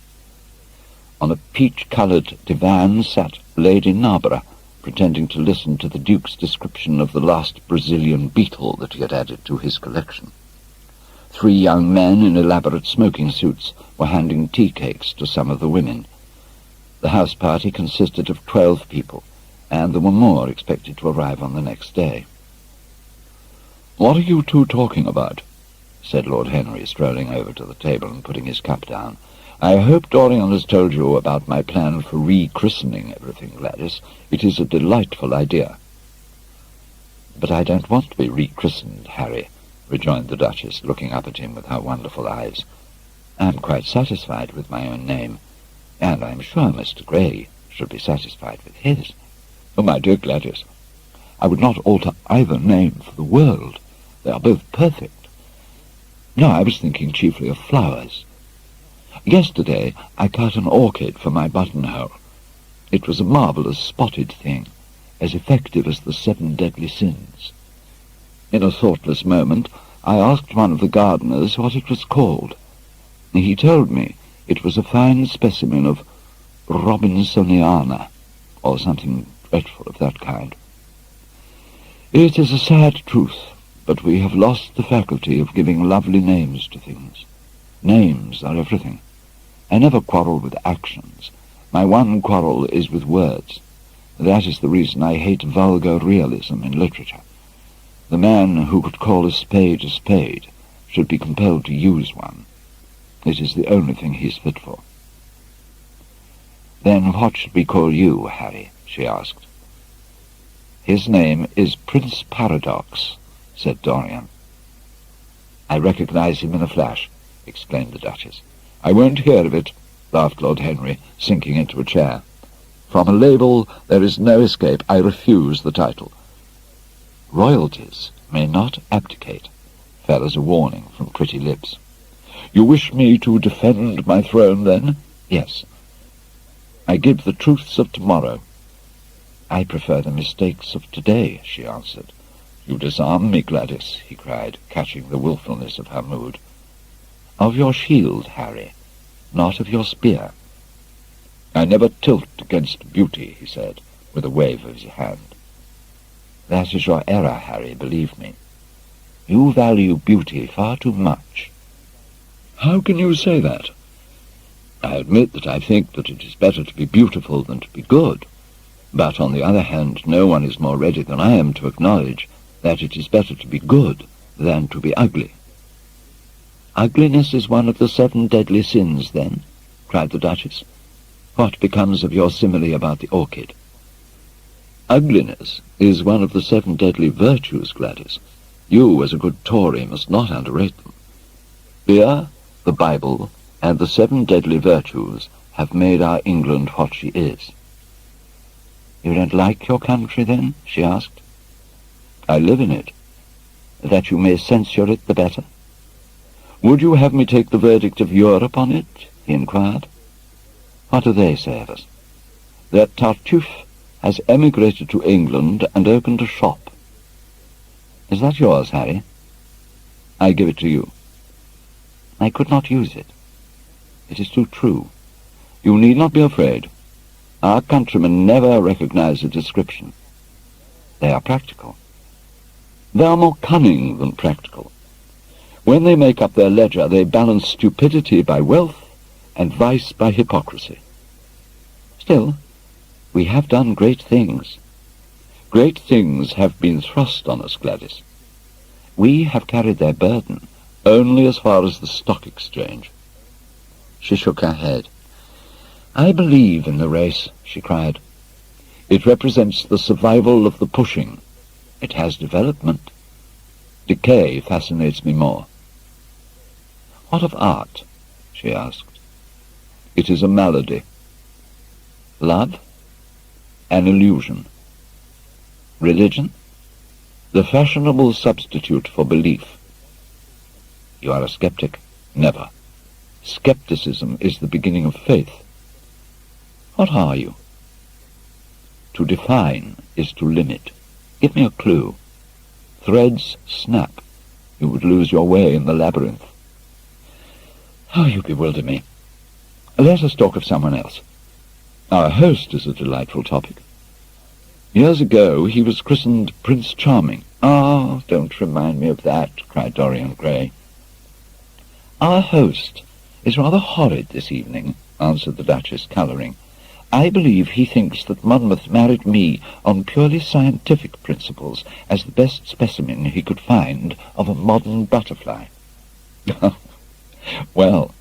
On a peach-coloured divan sat Lady Narborough, pretending to listen to the Duke's description of the last Brazilian beetle that he had added to his collection. 3 young men in elaborate smoking suits were handing tea cakes to some of the women. The house party consisted of 12 people, and there were more expected to arrive on the next day. "What are you two talking about?" said Lord Henry, strolling over to the table and putting his cup down. "I hope Dorian has told you about my plan for rechristening everything, Gladys. It is a delightful idea." "But I don't want to be rechristened, Harry," rejoined the Duchess, looking up at him with her wonderful eyes. "I am quite satisfied with my own name, and I am sure Mr. Gray should be satisfied with his." "Oh, my dear Gladys, I would not alter either name for the world. They are both perfect. No, I was thinking chiefly of flowers. Yesterday I cut an orchid for my buttonhole. It was a marvellous spotted thing, as effective as the 7 deadly sins. In a thoughtless moment I asked one of the gardeners what it was called. He told me it was a fine specimen of Robinsoniana, or something dreadful of that kind. It is a sad truth, but we have lost the faculty of giving lovely names to things. Names are everything. I never quarrel with actions. My one quarrel is with words. That is the reason I hate vulgar realism in literature. The man who could call a spade should be compelled to use one. It is the only thing he is fit for. "Then what should we call you, Harry?" she asked. "His name is Prince Paradox," said Dorian. "I recognize him in a flash," exclaimed the Duchess. "I won't hear of it," laughed Lord Henry, sinking into a chair. "From a label there is no escape. I refuse the title." "Royalties may not abdicate," fell as a warning from pretty lips. "You wish me to defend my throne, then?" "Yes." "I give the truths of tomorrow." "I prefer the mistakes of today," she answered. "You disarm me, Gladys," he cried, catching the wilfulness of her mood. "Of your shield, Harry, not of your spear." "I never tilt against beauty," he said, with a wave of his hand. "That is your error, Harry, believe me. You value beauty far too much." "How can you say that?" "I admit that I think that it is better to be beautiful than to be good. But, on the other hand, no one is more ready than I am to acknowledge that it is better to be good than to be ugly." "Ugliness is one of the 7 deadly sins, then?" cried the Duchess. "What becomes of your simile about the orchid?" "Ugliness is one of the 7 deadly virtues, Gladys. You, as a good Tory, must not underrate them. Beer, the Bible, and the 7 deadly virtues have made our England what she is." "You don't like your country, then?" she asked. I live in it. That you may censure it the better. Would you have me take the verdict of Europe on it? He inquired. What do they say of us? That Tartuffe has emigrated to England and opened a shop. Is that yours, Harry? I give it to you. I could not use it. It is too true. You need not be afraid. Our countrymen never recognize a description. They are practical. They are more cunning than practical. When they make up their ledger, they balance stupidity by wealth and vice by hypocrisy. Still, we have done great things. Great things have been thrust on us, Gladys. We have carried their burden only as far as the stock exchange. She shook her head. I believe in the race, she cried. It represents the survival of the pushing. It has development. Decay fascinates me more. What of art? She asked. It is a malady. Love? An illusion. Religion? The fashionable substitute for belief. You are a skeptic? Never. Skepticism is the beginning of faith. What are you? To define is to limit. Give me a clue. Threads snap. You would lose your way in the labyrinth. Oh, you bewilder me. Let us talk of someone else. Our host is a delightful topic. Years ago he was christened Prince Charming. Ah, don't remind me of that, cried Dorian Gray. Our host is rather horrid this evening, answered the Duchess, colouring. I believe he thinks that Monmouth married me on purely scientific principles as the best specimen he could find of a modern butterfly. Well,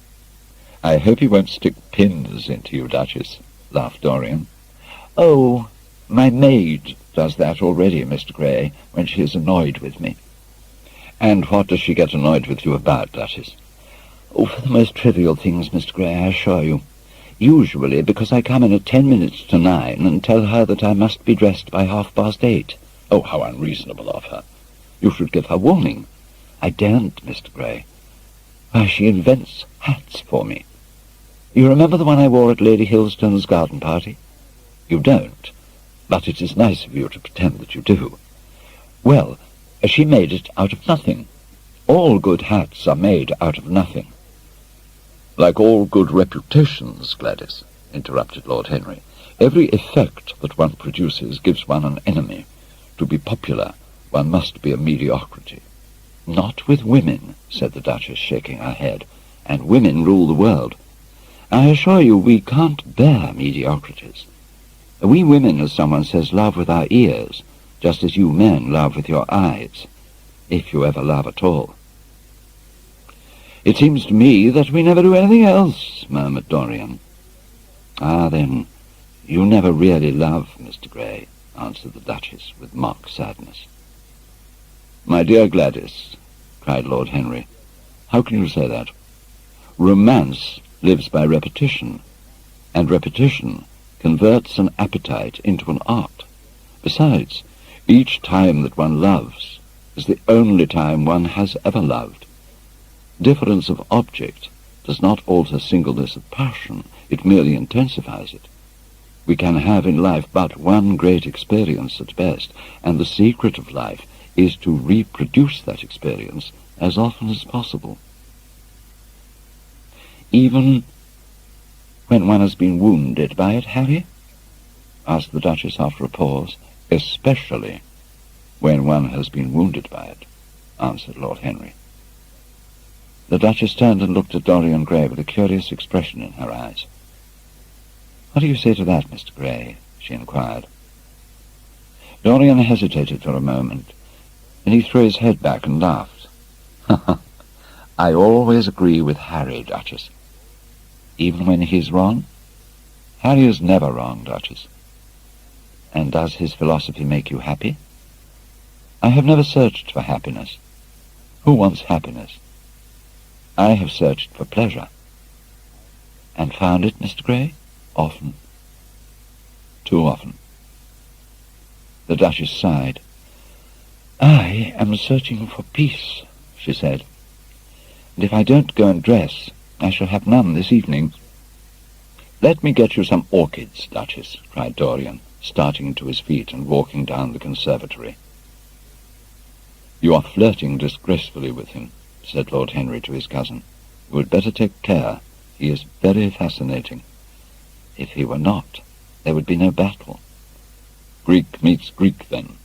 I hope he won't stick pins into you, Duchess, laughed Dorian. Oh, my maid does that already, Mr. Gray, when she is annoyed with me. And what does she get annoyed with you about, Duchess? Oh, for the most trivial things, Mr. Gray, I assure you. Usually because I come in at 10 minutes to 9 and tell her that I must be dressed by 8:30. Oh, how unreasonable of her. You should give her warning. I daren't, Mr. Gray. Why, she invents hats for me. You remember the one I wore at Lady Hilstone's garden party? You don't, but it is nice of you to pretend that you do. Well, she made it out of nothing. All good hats are made out of nothing. Like all good reputations, Gladys, interrupted Lord Henry. Every effect that one produces gives one an enemy. To be popular, one must be a mediocrity. Not with women, said the Duchess, shaking her head, and women rule the world. I assure you we can't bear mediocrities. We women, as someone says, love with our ears, just as you men love with your eyes, if you ever love at all. It seems to me that we never do anything else, murmured Dorian. Ah, then, you never really love, Mr. Gray, answered the Duchess with mock sadness. My dear Gladys, cried Lord Henry, how can you say that? Romance lives by repetition, and repetition converts an appetite into an art. Besides, each time that one loves is the only time one has ever loved. Difference of object does not alter singleness of passion, it merely intensifies it. We can have in life but one great experience at best, and the secret of life is to reproduce that experience as often as possible. Even when one has been wounded by it, Harry? Asked the Duchess after a pause. Especially when one has been wounded by it, answered Lord Henry. The Duchess turned and looked at Dorian Gray with a curious expression in her eyes. What do you say to that, Mr. Gray? She inquired. Dorian hesitated for a moment, and he threw his head back and laughed. I always agree with Harry, Duchess. Even when he's wrong? Harry is never wrong, Duchess. And does his philosophy make you happy? I have never searched for happiness. Who wants happiness? I have searched for pleasure. And found it, Mr. Gray? Often. Too often. The Duchess sighed. "I am searching for peace," she said, "and if I don't go and dress, I shall have none this evening." "Let me get you some orchids, Duchess," cried Dorian, starting to his feet and walking down the conservatory. "You are flirting disgracefully with him," said Lord Henry to his cousin. "You had better take care. He is very fascinating. If he were not, there would be no battle. Greek meets Greek, then.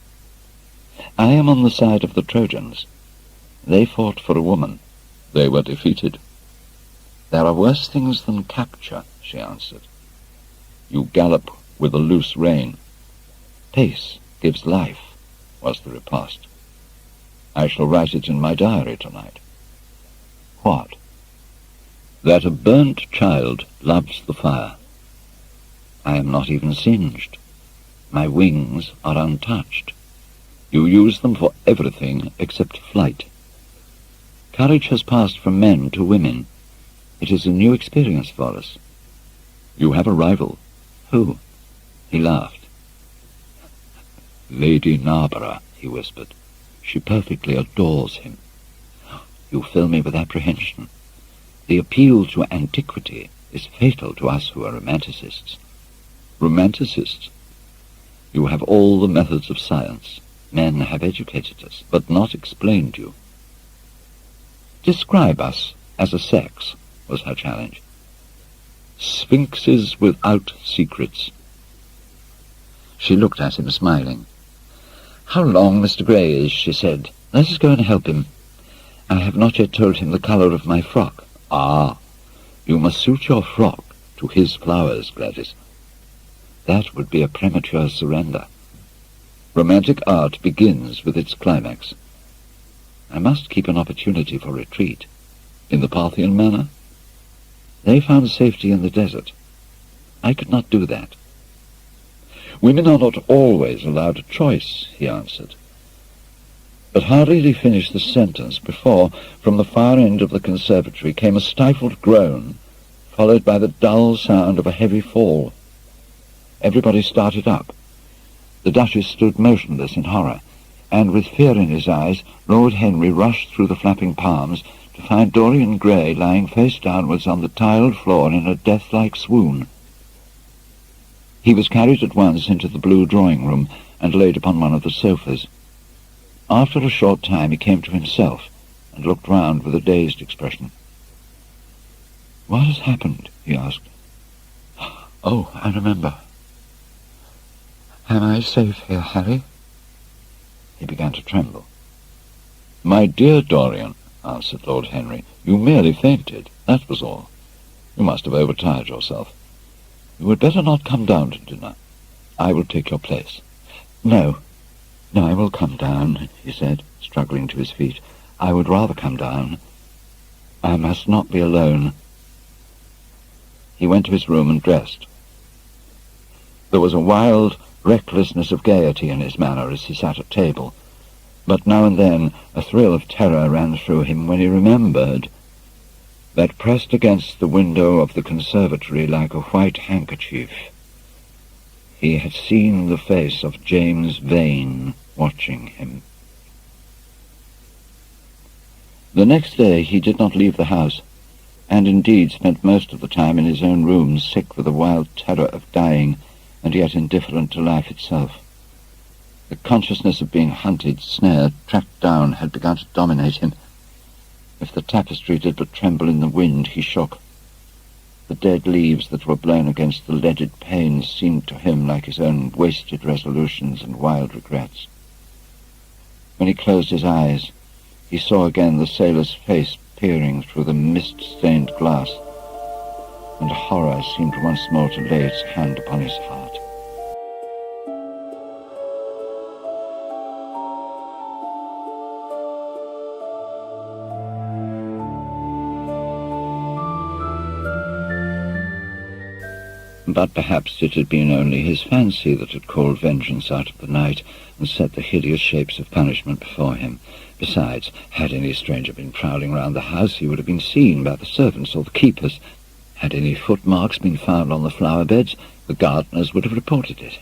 I am on the side of the Trojans. They fought for a woman. They were defeated." "There are worse things than capture," she answered. "You gallop with a loose rein." "Pace gives life," was the riposte. "I shall write it in my diary tonight." "What?" "That a burnt child loves the fire. I am not even singed. My wings are untouched. You use them for everything except flight. Courage has passed from men to women. It is a new experience for us. You have a rival." "Who?" He laughed. "Lady Narborough," he whispered. "She perfectly adores him. You fill me with apprehension. The appeal to antiquity is fatal to us who are romanticists." "Romanticists? You have all the methods of science. Men have educated us, but not explained you." "Describe us as a sex," was her challenge. "Sphinxes without secrets." She looked at him, smiling. "How long Mr. Gray is," she said. "Let us go and help him. I have not yet told him the colour of my frock." "Ah, you must suit your frock to his flowers, Gladys." "That would be a premature surrender. Romantic art begins with its climax. I must keep an opportunity for retreat." "In the Parthian manner?" "They found safety in the desert. I could not do that." "Women are not always allowed a choice," he answered. But hardly had he finished the sentence before, from the far end of the conservatory, came a stifled groan, followed by the dull sound of a heavy fall. Everybody started up. The Duchess stood motionless in horror, and with fear in his eyes, Lord Henry rushed through the flapping palms to find Dorian Gray lying face downwards on the tiled floor in a death-like swoon. He was carried at once into the blue drawing-room and laid upon one of the sofas. After a short time he came to himself and looked round with a dazed expression. "What has happened?" he asked. "Oh, I remember. Am I safe here, Harry?" He began to tremble. "My dear Dorian," answered Lord Henry, "you merely fainted, that was all. You must have overtired yourself. You had better not come down to dinner. I will take your place." No, I will come down," he said, struggling to his feet. "I would rather come down. I must not be alone." He went to his room and dressed. There was a wild recklessness of gaiety in his manner as he sat at table, but now and then a thrill of terror ran through him when he remembered that pressed against the window of the conservatory like a white handkerchief, he had seen the face of James Vane watching him. The next day he did not leave the house, and indeed spent most of the time in his own room, sick with a wild terror of dying, and yet indifferent to life itself. The consciousness of being hunted, snared, tracked down had begun to dominate him. If the tapestry did but tremble in the wind, he shook. The dead leaves that were blown against the leaded panes seemed to him like his own wasted resolutions and wild regrets. When he closed his eyes, he saw again the sailor's face peering through the mist-stained glass, and horror seemed once more to lay its hand upon his heart. But perhaps it had been only his fancy that had called vengeance out of the night and set the hideous shapes of punishment before him. Besides, had any stranger been prowling round the house, he would have been seen by the servants or the keepers. Had any footmarks been found on the flower beds, the gardeners would have reported it.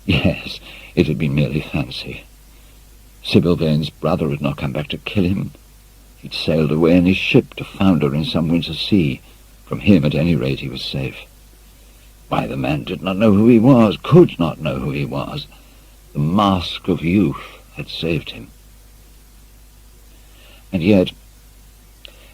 Yes, it had been merely fancy. Sybil Vane's brother had not come back to kill him. He'd sailed away in his ship to founder in some winter sea. From him, at any rate, he was safe. Why, the man did not know who he was, could not know who he was. The mask of youth had saved him. And yet,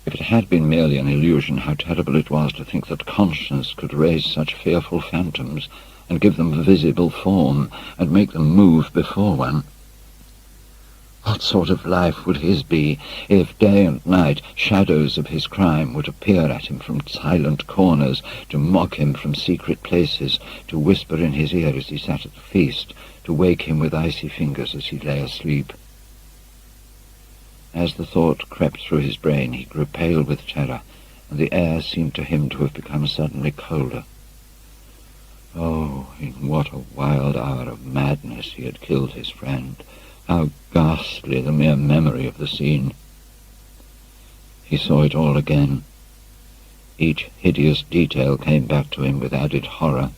if it had been merely an illusion, how terrible it was to think that conscience could raise such fearful phantoms and give them visible form and make them move before one. What sort of life would his be if day and night shadows of his crime would appear at him from silent corners, to mock him from secret places, to whisper in his ear as he sat at the feast, to wake him with icy fingers as he lay asleep? As the thought crept through his brain, he grew pale with terror, and the air seemed to him to have become suddenly colder. Oh, in what a wild hour of madness he had killed his friend! How ghastly the mere memory of the scene! He saw it all again. Each hideous detail came back to him with added horror.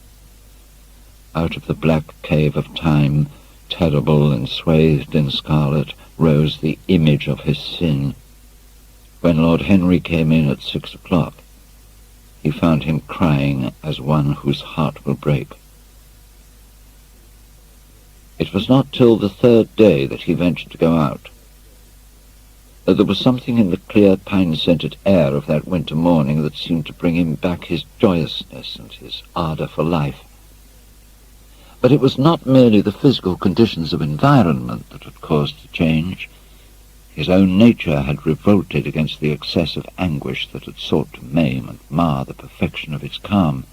Out of the black cave of time, terrible and swathed in scarlet, rose the image of his sin. When Lord Henry came in at 6 o'clock, he found him crying as one whose heart will break. It was not till the third day that he ventured to go out. There was something in the clear pine-scented air of that winter morning that seemed to bring him back his joyousness and his ardour for life. But it was not merely the physical conditions of environment that had caused the change. His own nature had revolted against the excess of anguish that had sought to maim and mar the perfection of its calm.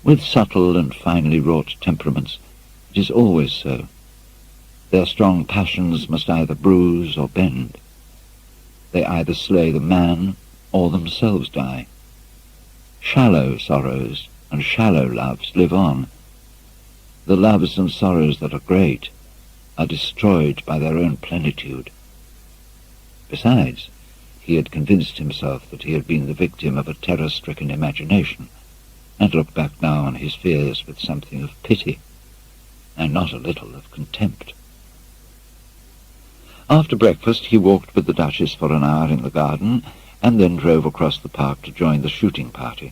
With subtle and finely wrought temperaments, it is always so. Their strong passions must either bruise or bend. They either slay the man or themselves die. Shallow sorrows and shallow loves live on. The loves and sorrows that are great are destroyed by their own plenitude. Besides, he had convinced himself that he had been the victim of a terror-stricken imagination, and looked back now on his fears with something of pity, and not a little of contempt. After breakfast he walked with the Duchess for an hour in the garden, and then drove across the park to join the shooting party.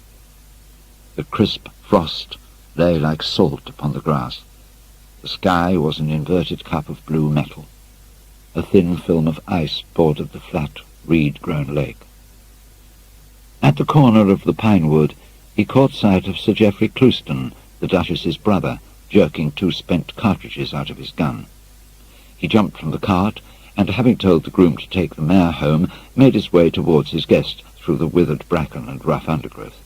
The crisp frost lay like salt upon the grass. The sky was an inverted cup of blue metal. A thin film of ice bordered the flat, reed-grown lake. At the corner of the pine wood he caught sight of Sir Geoffrey Clouston, the Duchess's brother, jerking 2 spent cartridges out of his gun. He jumped from the cart, and having told the groom to take the mare home, made his way towards his guest through the withered bracken and rough undergrowth.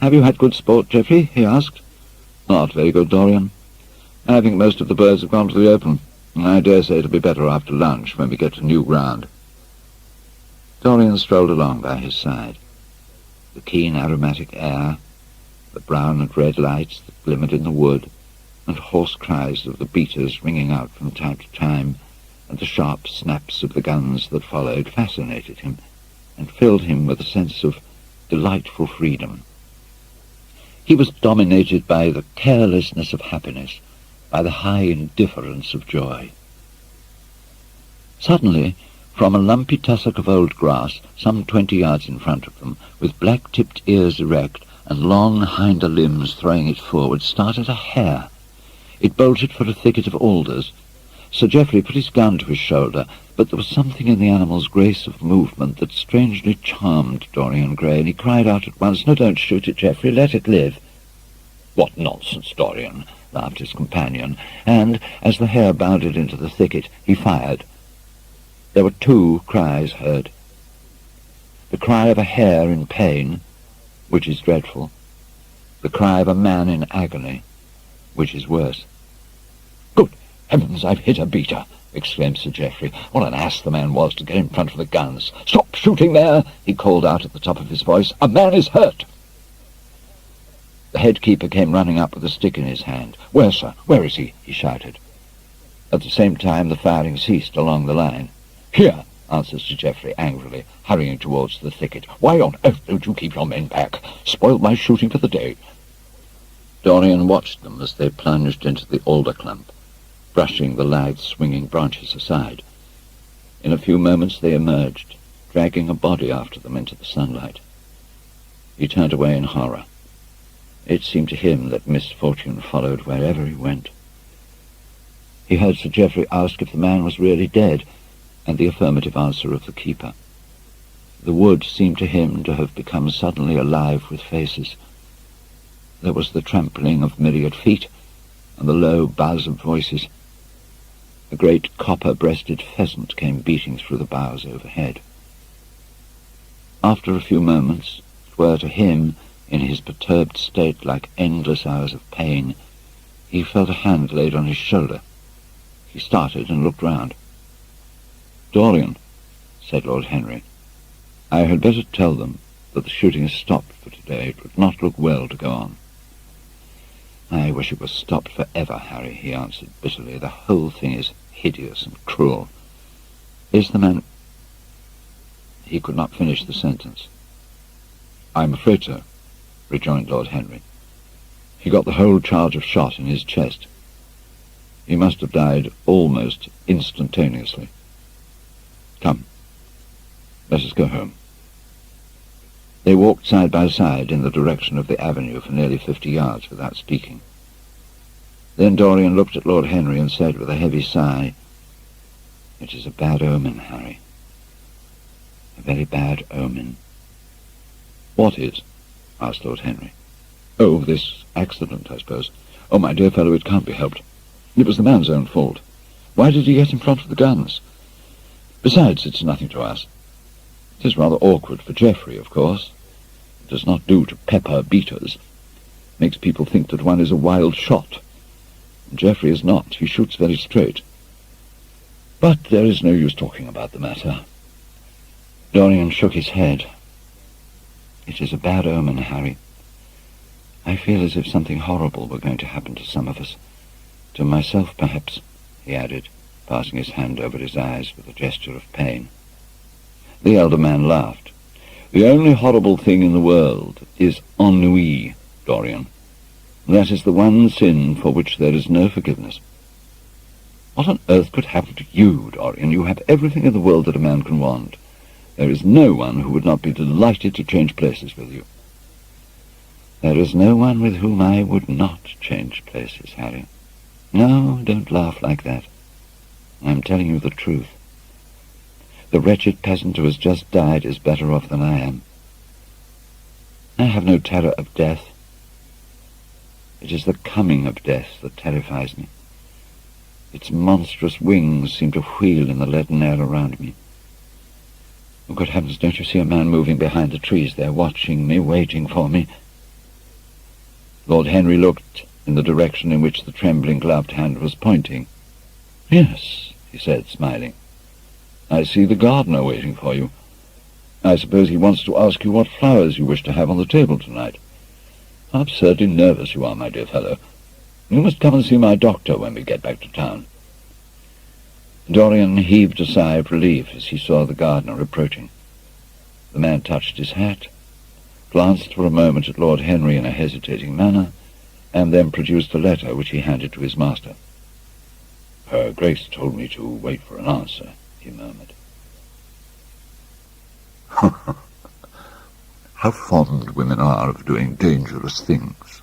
"Have you had good sport, Geoffrey?" he asked. "Not very good, Dorian. I think most of the birds have gone to the open. I dare say it'll be better after lunch when we get to new ground." Dorian strolled along by his side. The keen aromatic air, the brown and red lights that glimmered in the wood, and hoarse cries of the beaters ringing out from time to time, and the sharp snaps of the guns that followed, fascinated him, and filled him with a sense of delightful freedom. He was dominated by the carelessness of happiness, by the high indifference of joy. Suddenly, from a lumpy tussock of old grass, some 20 yards in front of them, with black-tipped ears erect and long hinder limbs throwing it forward, started a hare. It bolted for a thicket of alders. Sir Geoffrey put his gun to his shoulder, but there was something in the animal's grace of movement that strangely charmed Dorian Gray, and he cried out at once, "No, don't shoot it, Geoffrey, let it live." "What nonsense, Dorian," laughed his companion, and, as the hare bounded into the thicket, he fired. There were 2 cries heard. The cry of a hare in pain, which is dreadful. The cry of a man in agony, which is worse. "Good heavens, I've hit a beater!" exclaimed Sir Geoffrey. What an ass the man was to get in front of the guns. "Stop shooting there!" he called out at the top of his voice. "A man is hurt!" The head-keeper came running up with a stick in his hand. "Where, sir? Where is he?" he shouted. At the same time the firing ceased along the line. "Here," answered Sir Geoffrey angrily, hurrying towards the thicket. "Why on earth don't you keep your men back? Spoiled my shooting for the day." Dorian watched them as they plunged into the alder clump. brushing the lithe, swinging branches aside. In a few moments they emerged, dragging a body after them into the sunlight. He turned away in horror. It seemed to him that misfortune followed wherever he went. He heard Sir Geoffrey ask if the man was really dead, and the affirmative answer of the keeper. The wood seemed to him to have become suddenly alive with faces. There was the trampling of myriad feet, and the low buzz of voices. A great copper-breasted pheasant came beating through the boughs overhead. After a few moments, it were to him, in his perturbed state like endless hours of pain, he felt a hand laid on his shoulder. He started and looked round. "Dorian," said Lord Henry, "I had better tell them that the shooting is stopped for today. It would not look well to go on." "I wish it was stopped for ever, Harry," he answered bitterly. "The whole thing is hideous and cruel. Is the man—" He could not finish the sentence. "I'm afraid so," rejoined Lord Henry. "He got the whole charge of shot in his chest. He must have died almost instantaneously. Come, let us go home." They walked side by side in the direction of the avenue for nearly 50 yards without speaking. Then Dorian looked at Lord Henry and said with a heavy sigh, "It is a bad omen, Harry. A very bad omen." "What is?" asked Lord Henry. "Oh, this accident, I suppose. Oh, my dear fellow, it can't be helped. It was the man's own fault. Why did he get in front of the guns? Besides, it's nothing to us. It is rather awkward for Geoffrey, of course. It does not do to pepper beaters. Makes people think that one is a wild shot. And Geoffrey is not. He shoots very straight. But there is no use talking about the matter." Dorian shook his head. "It is a bad omen, Harry. I feel as if something horrible were going to happen to some of us. To myself, perhaps," he added, passing his hand over his eyes with a gesture of pain. The elder man laughed. "The only horrible thing in the world is ennui, Dorian. That is the one sin for which there is no forgiveness. What on earth could happen to you, Dorian? You have everything in the world that a man can want. There is no one who would not be delighted to change places with you." "There is no one with whom I would not change places, Harry. No, don't laugh like that. I'm telling you the truth. The wretched peasant who has just died is better off than I am. I have no terror of death. It is the coming of death that terrifies me. Its monstrous wings seem to wheel in the leaden air around me. Oh, good heavens, don't you see a man moving behind the trees there, watching me, waiting for me?" Lord Henry looked in the direction in which the trembling gloved hand was pointing. "Yes," he said, smiling. "I see the gardener waiting for you. I suppose he wants to ask you what flowers you wish to have on the table tonight. How absurdly nervous you are, my dear fellow. You must come and see my doctor when we get back to town." Dorian heaved a sigh of relief as he saw the gardener approaching. The man touched his hat, glanced for a moment at Lord Henry in a hesitating manner, and then produced a letter which he handed to his master. "Her Grace told me to wait for an answer," he murmured. How fond women are of doing dangerous things,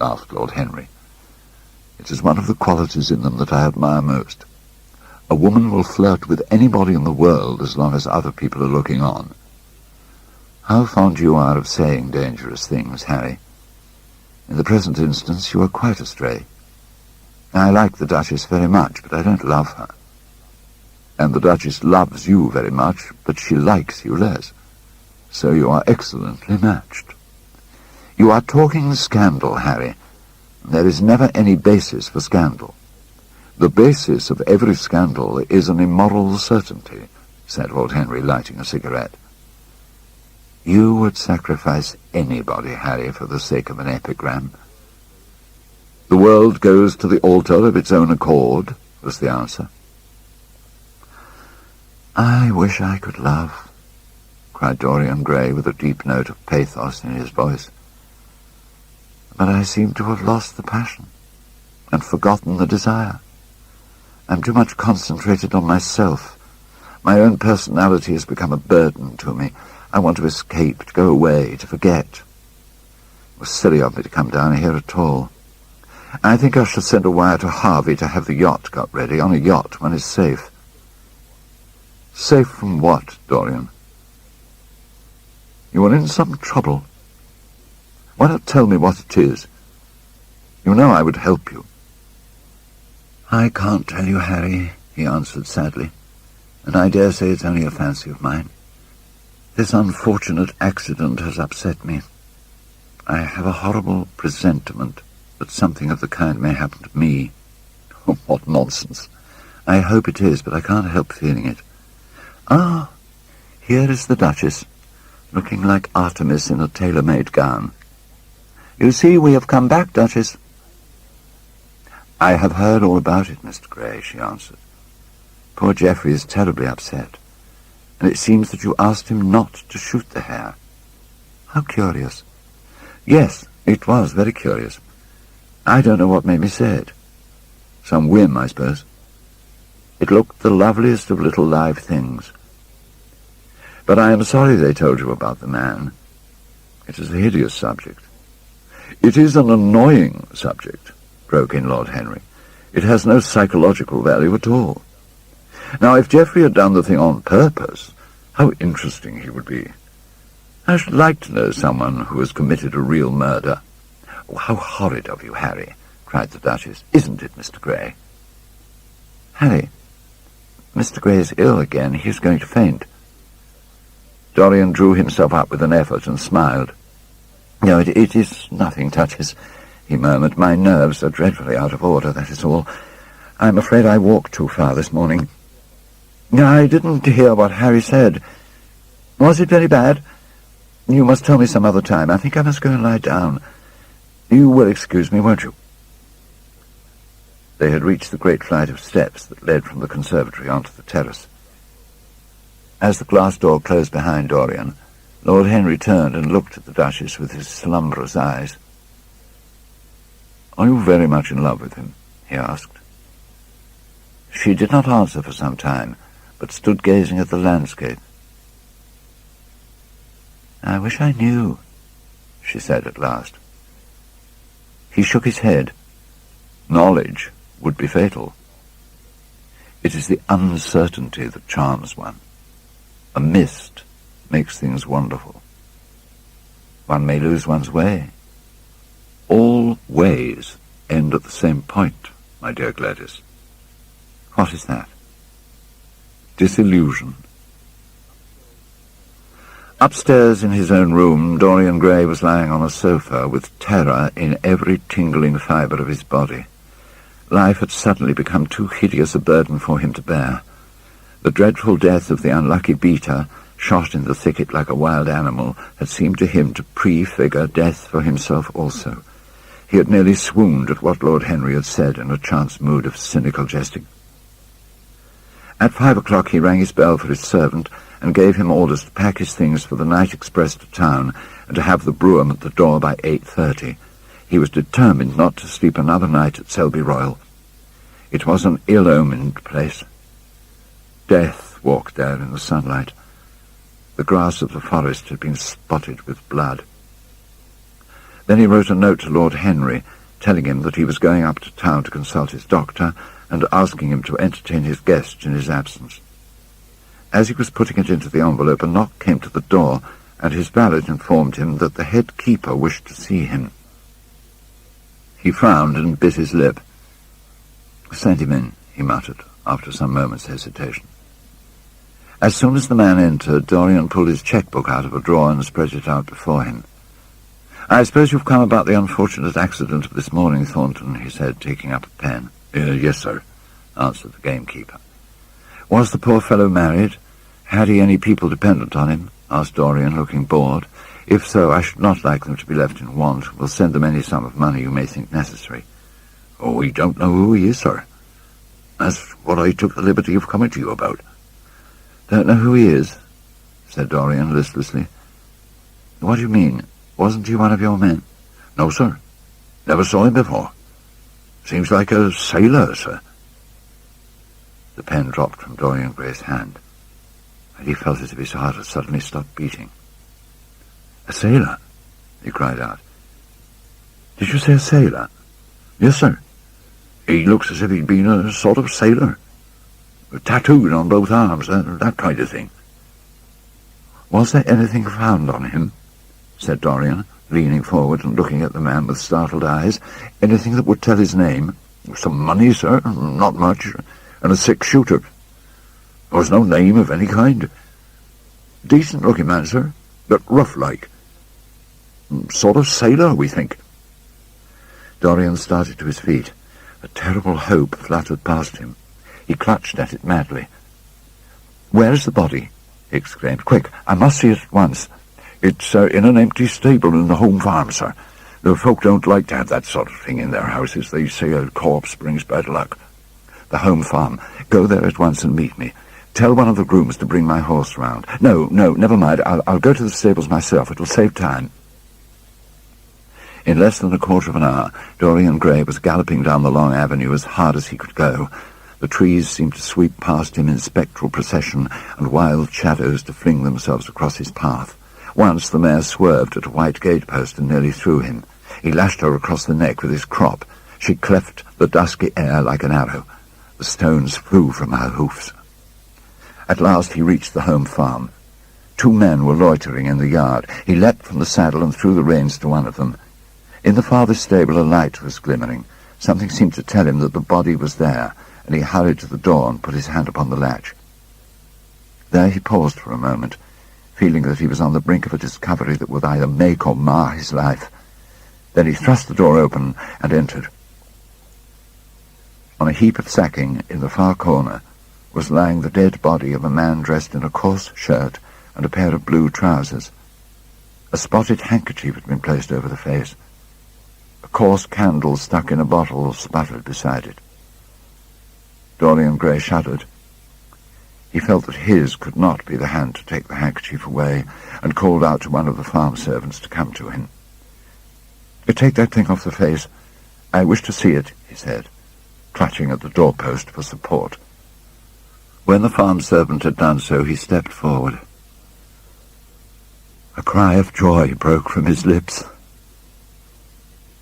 laughed Lord Henry. It is one of the qualities in them that I admire most. A woman will flirt with anybody in the world as long as other people are looking on. How fond you are of saying dangerous things, Harry. In the present instance you are quite astray. I like the Duchess very much, but I don't love her. And the Duchess loves you very much, but she likes you less. So you are excellently matched. You are talking scandal, Harry. There is never any basis for scandal. The basis of every scandal is an immoral certainty, said Lord Henry, lighting a cigarette. You would sacrifice anybody, Harry, for the sake of an epigram. The world goes to the altar of its own accord, was the answer. I wish I could love, cried Dorian Gray with a deep note of pathos in his voice. But I seem to have lost the passion and forgotten the desire. I'm too much concentrated on myself. My own personality has become a burden to me. I want to escape, to go away, to forget. It was silly of me to come down here at all. I think I shall send a wire to Harvey to have the yacht got ready. On a yacht, one is safe. Safe from what, Dorian? You are in some trouble. Why not tell me what it is? You know I would help you. I can't tell you, Harry, he answered sadly, and I dare say it's only a fancy of mine. This unfortunate accident has upset me. I have a horrible presentiment that something of the kind may happen to me. Oh, what nonsense. I hope it is, but I can't help feeling it. Ah, here is the Duchess, looking like Artemis in a tailor-made gown. You see, we have come back, Duchess. I have heard all about it, Mr. Gray, she answered. Poor Geoffrey is terribly upset, and it seems that you asked him not to shoot the hare. How curious. Yes, it was very curious. I don't know what made me say it. Some whim, I suppose. It looked the loveliest of little live things. But I am sorry they told you about the man. It is a hideous subject. It is an annoying subject, broke in Lord Henry. It has no psychological value at all. Now, if Geoffrey had done the thing on purpose, how interesting he would be. I should like to know someone who has committed a real murder. Oh, how horrid of you, Harry, cried the Duchess. Isn't it, Mr. Gray? Harry, Mr. Gray is ill again. He is going to faint. Dorian drew himself up with an effort and smiled. No, it is nothing, Duchess, he murmured. My nerves are dreadfully out of order, that is all. I'm afraid I walked too far this morning. I didn't hear what Harry said. Was it very bad? You must tell me some other time. I think I must go and lie down. You will excuse me, won't you? They had reached the great flight of steps that led from the conservatory onto the terrace. As the glass door closed behind Dorian, Lord Henry turned and looked at the Duchess with his slumberous eyes. Are you very much in love with him? He asked. She did not answer for some time, but stood gazing at the landscape. I wish I knew, she said at last. He shook his head. Knowledge would be fatal. It is the uncertainty that charms one. A mist makes things wonderful. One may lose one's way. All ways end at the same point, my dear Gladys. What is that? Disillusion. Upstairs in his own room, Dorian Gray was lying on a sofa with terror in every tingling fibre of his body. Life had suddenly become too hideous a burden for him to bear. The dreadful death of the unlucky beater, shot in the thicket like a wild animal, had seemed to him to prefigure death for himself also. He had nearly swooned at what Lord Henry had said in a chance mood of cynical jesting. At 5 o'clock he rang his bell for his servant and gave him orders to pack his things for the night express to town and to have the brougham at the door by 8:30. He was determined not to sleep another night at Selby Royal. It was an ill-omened place. Death walked there in the sunlight. The grass of the forest had been spotted with blood. Then he wrote a note to Lord Henry, telling him that he was going up to town to consult his doctor and asking him to entertain his guests in his absence. As he was putting it into the envelope, a knock came to the door, and his valet informed him that the head keeper wished to see him. He frowned and bit his lip. "Send him in," he muttered, after some moments' hesitation. As soon as the man entered, Dorian pulled his cheque-book out of a drawer and spread it out before him. "I suppose you've come about the unfortunate accident of this morning, Thornton," he said, taking up a pen. Yes, sir," answered the gamekeeper. "Was the poor fellow married? Had he any people dependent on him?" asked Dorian, looking bored. "If so, I should not like them to be left in want. We'll send them any sum of money you may think necessary." "Oh, we don't know who he is, sir. That's what I took the liberty of coming to you about." "Don't know who he is?" said Dorian listlessly. "What do you mean? Wasn't he one of your men?" "No, sir. Never saw him before. Seems like a sailor, sir." The pen dropped from Dorian Gray's hand, and he felt as if his heart had suddenly stopped beating. "A sailor?" he cried out. "Did you say a sailor?" "Yes, sir. He looks as if he'd been a sort of sailor. Tattooed on both arms, that kind of thing." "Was there anything found on him?" said Dorian, leaning forward and looking at the man with startled eyes. "Anything that would tell his name?" "Some money, sir, not much, and a 6-shooter. There was no name of any kind. Decent-looking man, sir, but rough-like. Sort of sailor, we think." Dorian started to his feet. A terrible hope fluttered past him. He clutched at it madly. "Where is the body?" he exclaimed. "Quick, I must see it at once." "It's in an empty stable in the home farm, sir. The folk don't like to have that sort of thing in their houses. They say a corpse brings bad luck." "The home farm. Go there at once and meet me. Tell one of the grooms to bring my horse round. No, never mind. I'll go to the stables myself. It will save time." In less than a quarter of an hour, Dorian Gray was galloping down the long avenue as hard as he could go. The trees seemed to sweep past him in spectral procession, and wild shadows to fling themselves across his path. Once the mare swerved at a white gatepost and nearly threw him. He lashed her across the neck with his crop. She cleft the dusky air like an arrow. The stones flew from her hoofs. At last he reached the home farm. 2 men were loitering in the yard. He leapt from the saddle and threw the reins to one of them. In the farthest stable a light was glimmering. Something seemed to tell him that the body was there, and he hurried to the door and put his hand upon the latch. There he paused for a moment, feeling that he was on the brink of a discovery that would either make or mar his life. Then he thrust the door open and entered. On a heap of sacking in the far corner was lying the dead body of a man dressed in a coarse shirt and a pair of blue trousers. A spotted handkerchief had been placed over the face. A coarse candle stuck in a bottle sputtered beside it. Dorian Gray shuddered. He felt that his could not be the hand to take the handkerchief away, and called out to one of the farm servants to come to him. "Take that thing off the face. I wish to see it," he said, clutching at the doorpost for support. When the farm servant had done so, he stepped forward. A cry of joy broke from his lips.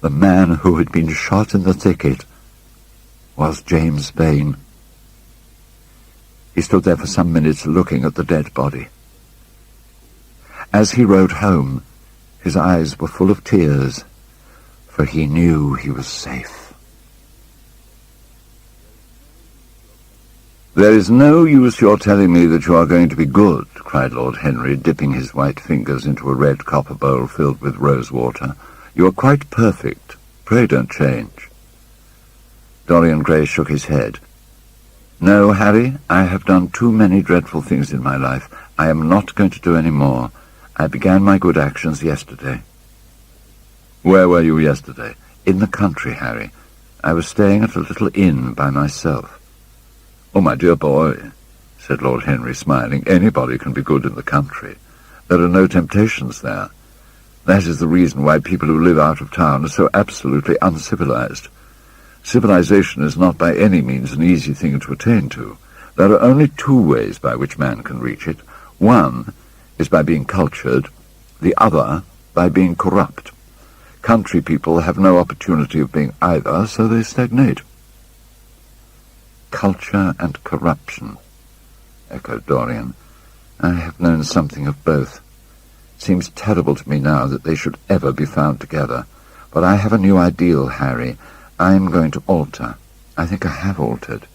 The man who had been shot in the thicket was James Vane. He stood there for some minutes looking at the dead body. As he rode home, his eyes were full of tears, for he knew he was safe. "There is no use your telling me that you are going to be good," cried Lord Henry, dipping his white fingers into a red copper bowl filled with rose water. "You are quite perfect. Pray don't change." Dorian Gray shook his head. "No, Harry, I have done too many dreadful things in my life. I am not going to do any more. I began my good actions yesterday." "Where were you yesterday?" "In the country, Harry. I was staying at a little inn by myself." "Oh, my dear boy," said Lord Henry, smiling, "anybody can be good in the country. There are no temptations there. That is the reason why people who live out of town are so absolutely uncivilized. Civilization is not by any means an easy thing to attain to. There are only 2 ways by which man can reach it. One is by being cultured, the other by being corrupt. Country people have no opportunity of being either, so they stagnate." "Culture and corruption," echoed Dorian. "I have known something of both. It seems terrible to me now that they should ever be found together. But I have a new ideal, Harry. I am going to alter. I think I have altered."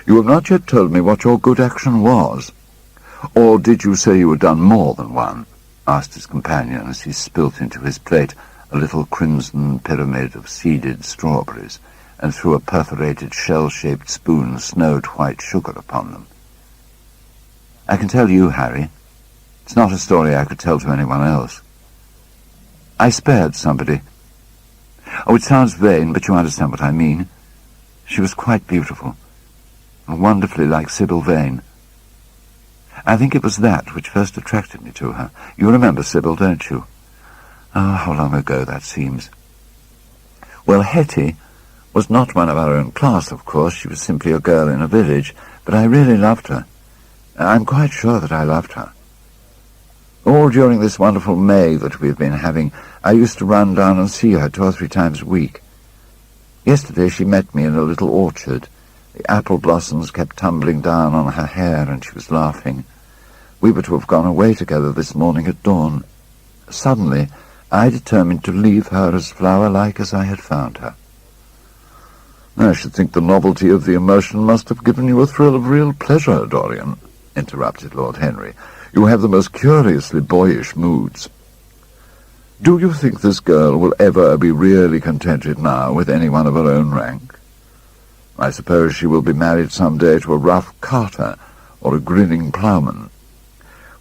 "You have not yet told me what your good action was. Or did you say you had done more than one?" asked his companion as he spilt into his plate a little crimson pyramid of seeded strawberries, and threw a perforated shell-shaped spoon snowed white sugar upon them. "I can tell you, Harry. It's not a story I could tell to anyone else. I spared somebody. Oh, it sounds vain, but you understand what I mean. She was quite beautiful, and wonderfully like Sybil Vane. I think it was that which first attracted me to her. You remember Sybil, don't you? Oh, how long ago that seems. Well, Hetty was not one of our own class, of course. She was simply a girl in a village, but I really loved her. I'm quite sure that I loved her. All during this wonderful May that we've been having, I used to run down and see her 2 or 3 times a week. Yesterday she met me in a little orchard. The apple blossoms kept tumbling down on her hair, and she was laughing. We were to have gone away together this morning at dawn. Suddenly, I determined to leave her as flower-like as I had found her. I should think the novelty of the emotion must have given you a thrill of real pleasure, Dorian, interrupted Lord Henry. You have the most curiously boyish moods. Do you think this girl will ever be really contented now with anyone of her own rank? I suppose she will be married some day to a rough carter or a grinning ploughman.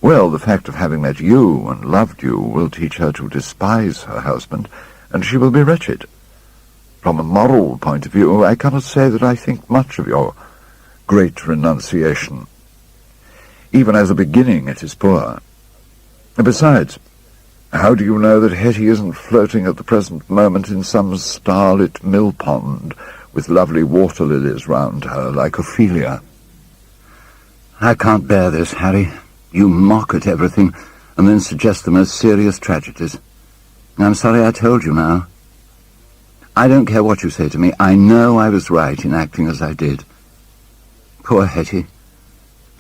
Well, the fact of having met you and loved you will teach her to despise her husband, and she will be wretched. From a moral point of view, I cannot say that I think much of your great renunciation. Even as a beginning, it is poor. Besides, how do you know that Hetty isn't floating at the present moment in some starlit mill pond with lovely water lilies round her like Ophelia? I can't bear this, Harry. You mock at everything and then suggest the most serious tragedies. I'm sorry I told you now. I don't care what you say to me. I know I was right in acting as I did. Poor Hetty.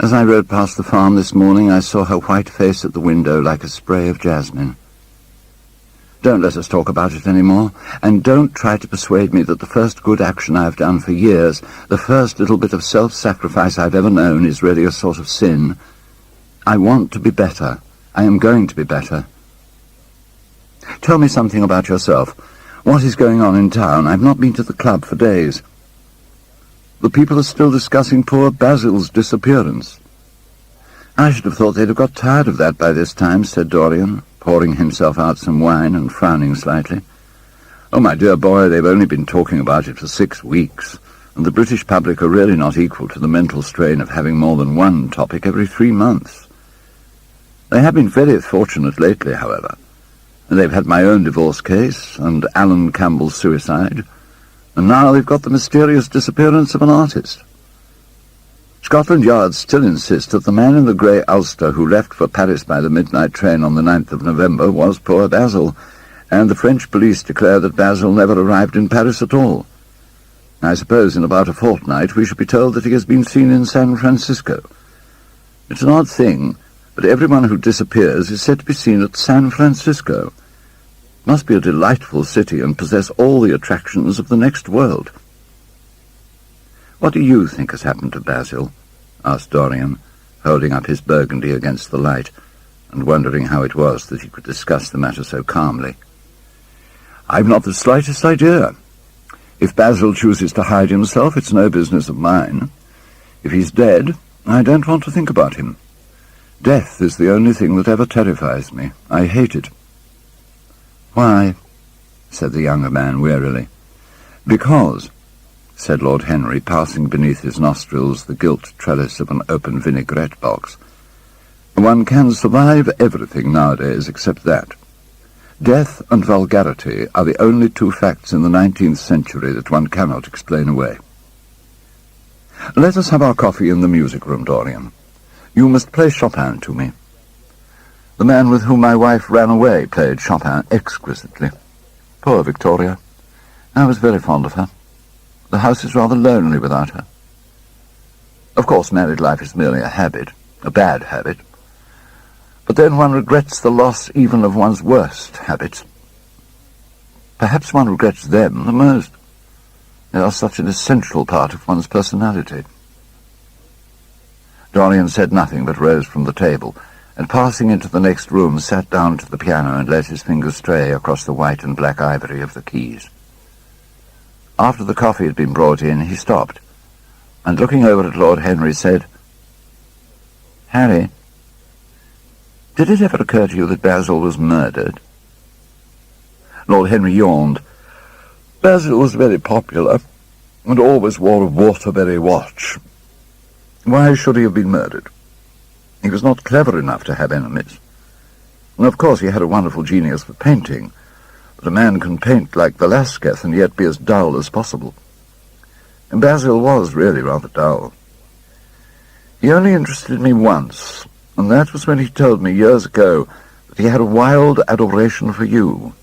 As I rode past the farm this morning, I saw her white face at the window like a spray of jasmine. Don't let us talk about it any more, and don't try to persuade me that the first good action I've done for years, the first little bit of self-sacrifice I've ever known, is really a sort of sin. I want to be better. I am going to be better. Tell me something about yourself. What is going on in town? I've not been to the club for days. The people are still discussing poor Basil's disappearance. I should have thought they'd have got tired of that by this time, said Dorian, pouring himself out some wine and frowning slightly. Oh, my dear boy, they've only been talking about it for 6 weeks, and the British public are really not equal to the mental strain of having more than one topic every 3 months. They have been very fortunate lately, however. They've had my own divorce case, and Alan Campbell's suicide, and now they've got the mysterious disappearance of an artist. Scotland Yard still insists that the man in the grey ulster who left for Paris by the midnight train on the 9th of November was poor Basil, and the French police declare that Basil never arrived in Paris at all. I suppose in about a fortnight we shall be told that he has been seen in San Francisco. It's an odd thing, but everyone who disappears is said to be seen at San Francisco. It must be a delightful city and possess all the attractions of the next world. What do you think has happened to Basil? Asked Dorian, holding up his burgundy against the light, and wondering how it was that he could discuss the matter so calmly. I've not the slightest idea. If Basil chooses to hide himself, it's no business of mine. If he's dead, I don't want to think about him. Death is the only thing that ever terrifies me. I hate it. Why? Said the younger man wearily. Because, said Lord Henry, passing beneath his nostrils the gilt trellis of an open vinaigrette box, one can survive everything nowadays except that. Death and vulgarity are the only 2 facts in the 19th century that one cannot explain away. Let us have our coffee in the music room, Dorian. You must play Chopin to me. The man with whom my wife ran away played Chopin exquisitely. Poor Victoria. I was very fond of her. The house is rather lonely without her. Of course, married life is merely a habit, a bad habit. But then one regrets the loss even of one's worst habits. Perhaps one regrets them the most. They are such an essential part of one's personality. Dorian said nothing but rose from the table, and passing into the next room sat down to the piano and let his fingers stray across the white and black ivory of the keys. After the coffee had been brought in, he stopped, and looking over at Lord Henry said, Harry, did it ever occur to you that Basil was murdered? Lord Henry yawned. Basil was very popular, and always wore a Waterbury watch. Why should he have been murdered? He was not clever enough to have enemies. And of course he had a wonderful genius for painting, but a man can paint like Velasquez and yet be as dull as possible. Basil was really rather dull. He only interested me once, and that was when he told me years ago that he had a wild adoration for you,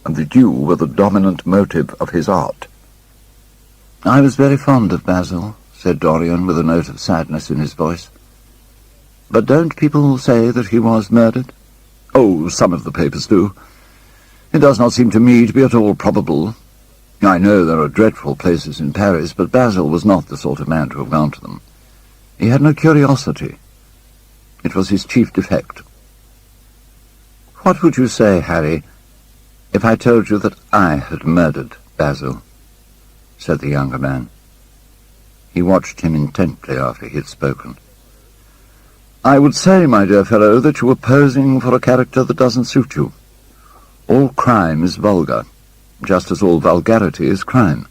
and that you were the dominant motive of his art. I was very fond of Basil, said Dorian with a note of sadness in his voice. But don't people say that he was murdered? Oh, some of the papers do. It does not seem to me to be at all probable. I know there are dreadful places in Paris, but Basil was not the sort of man to have gone to them. He had no curiosity. It was his chief defect. What would you say, Harry, if I told you that I had murdered Basil? Said the younger man. He watched him intently after he had spoken. I would say, my dear fellow, that you were posing for a character that doesn't suit you. All crime is vulgar, just as all vulgarity is crime.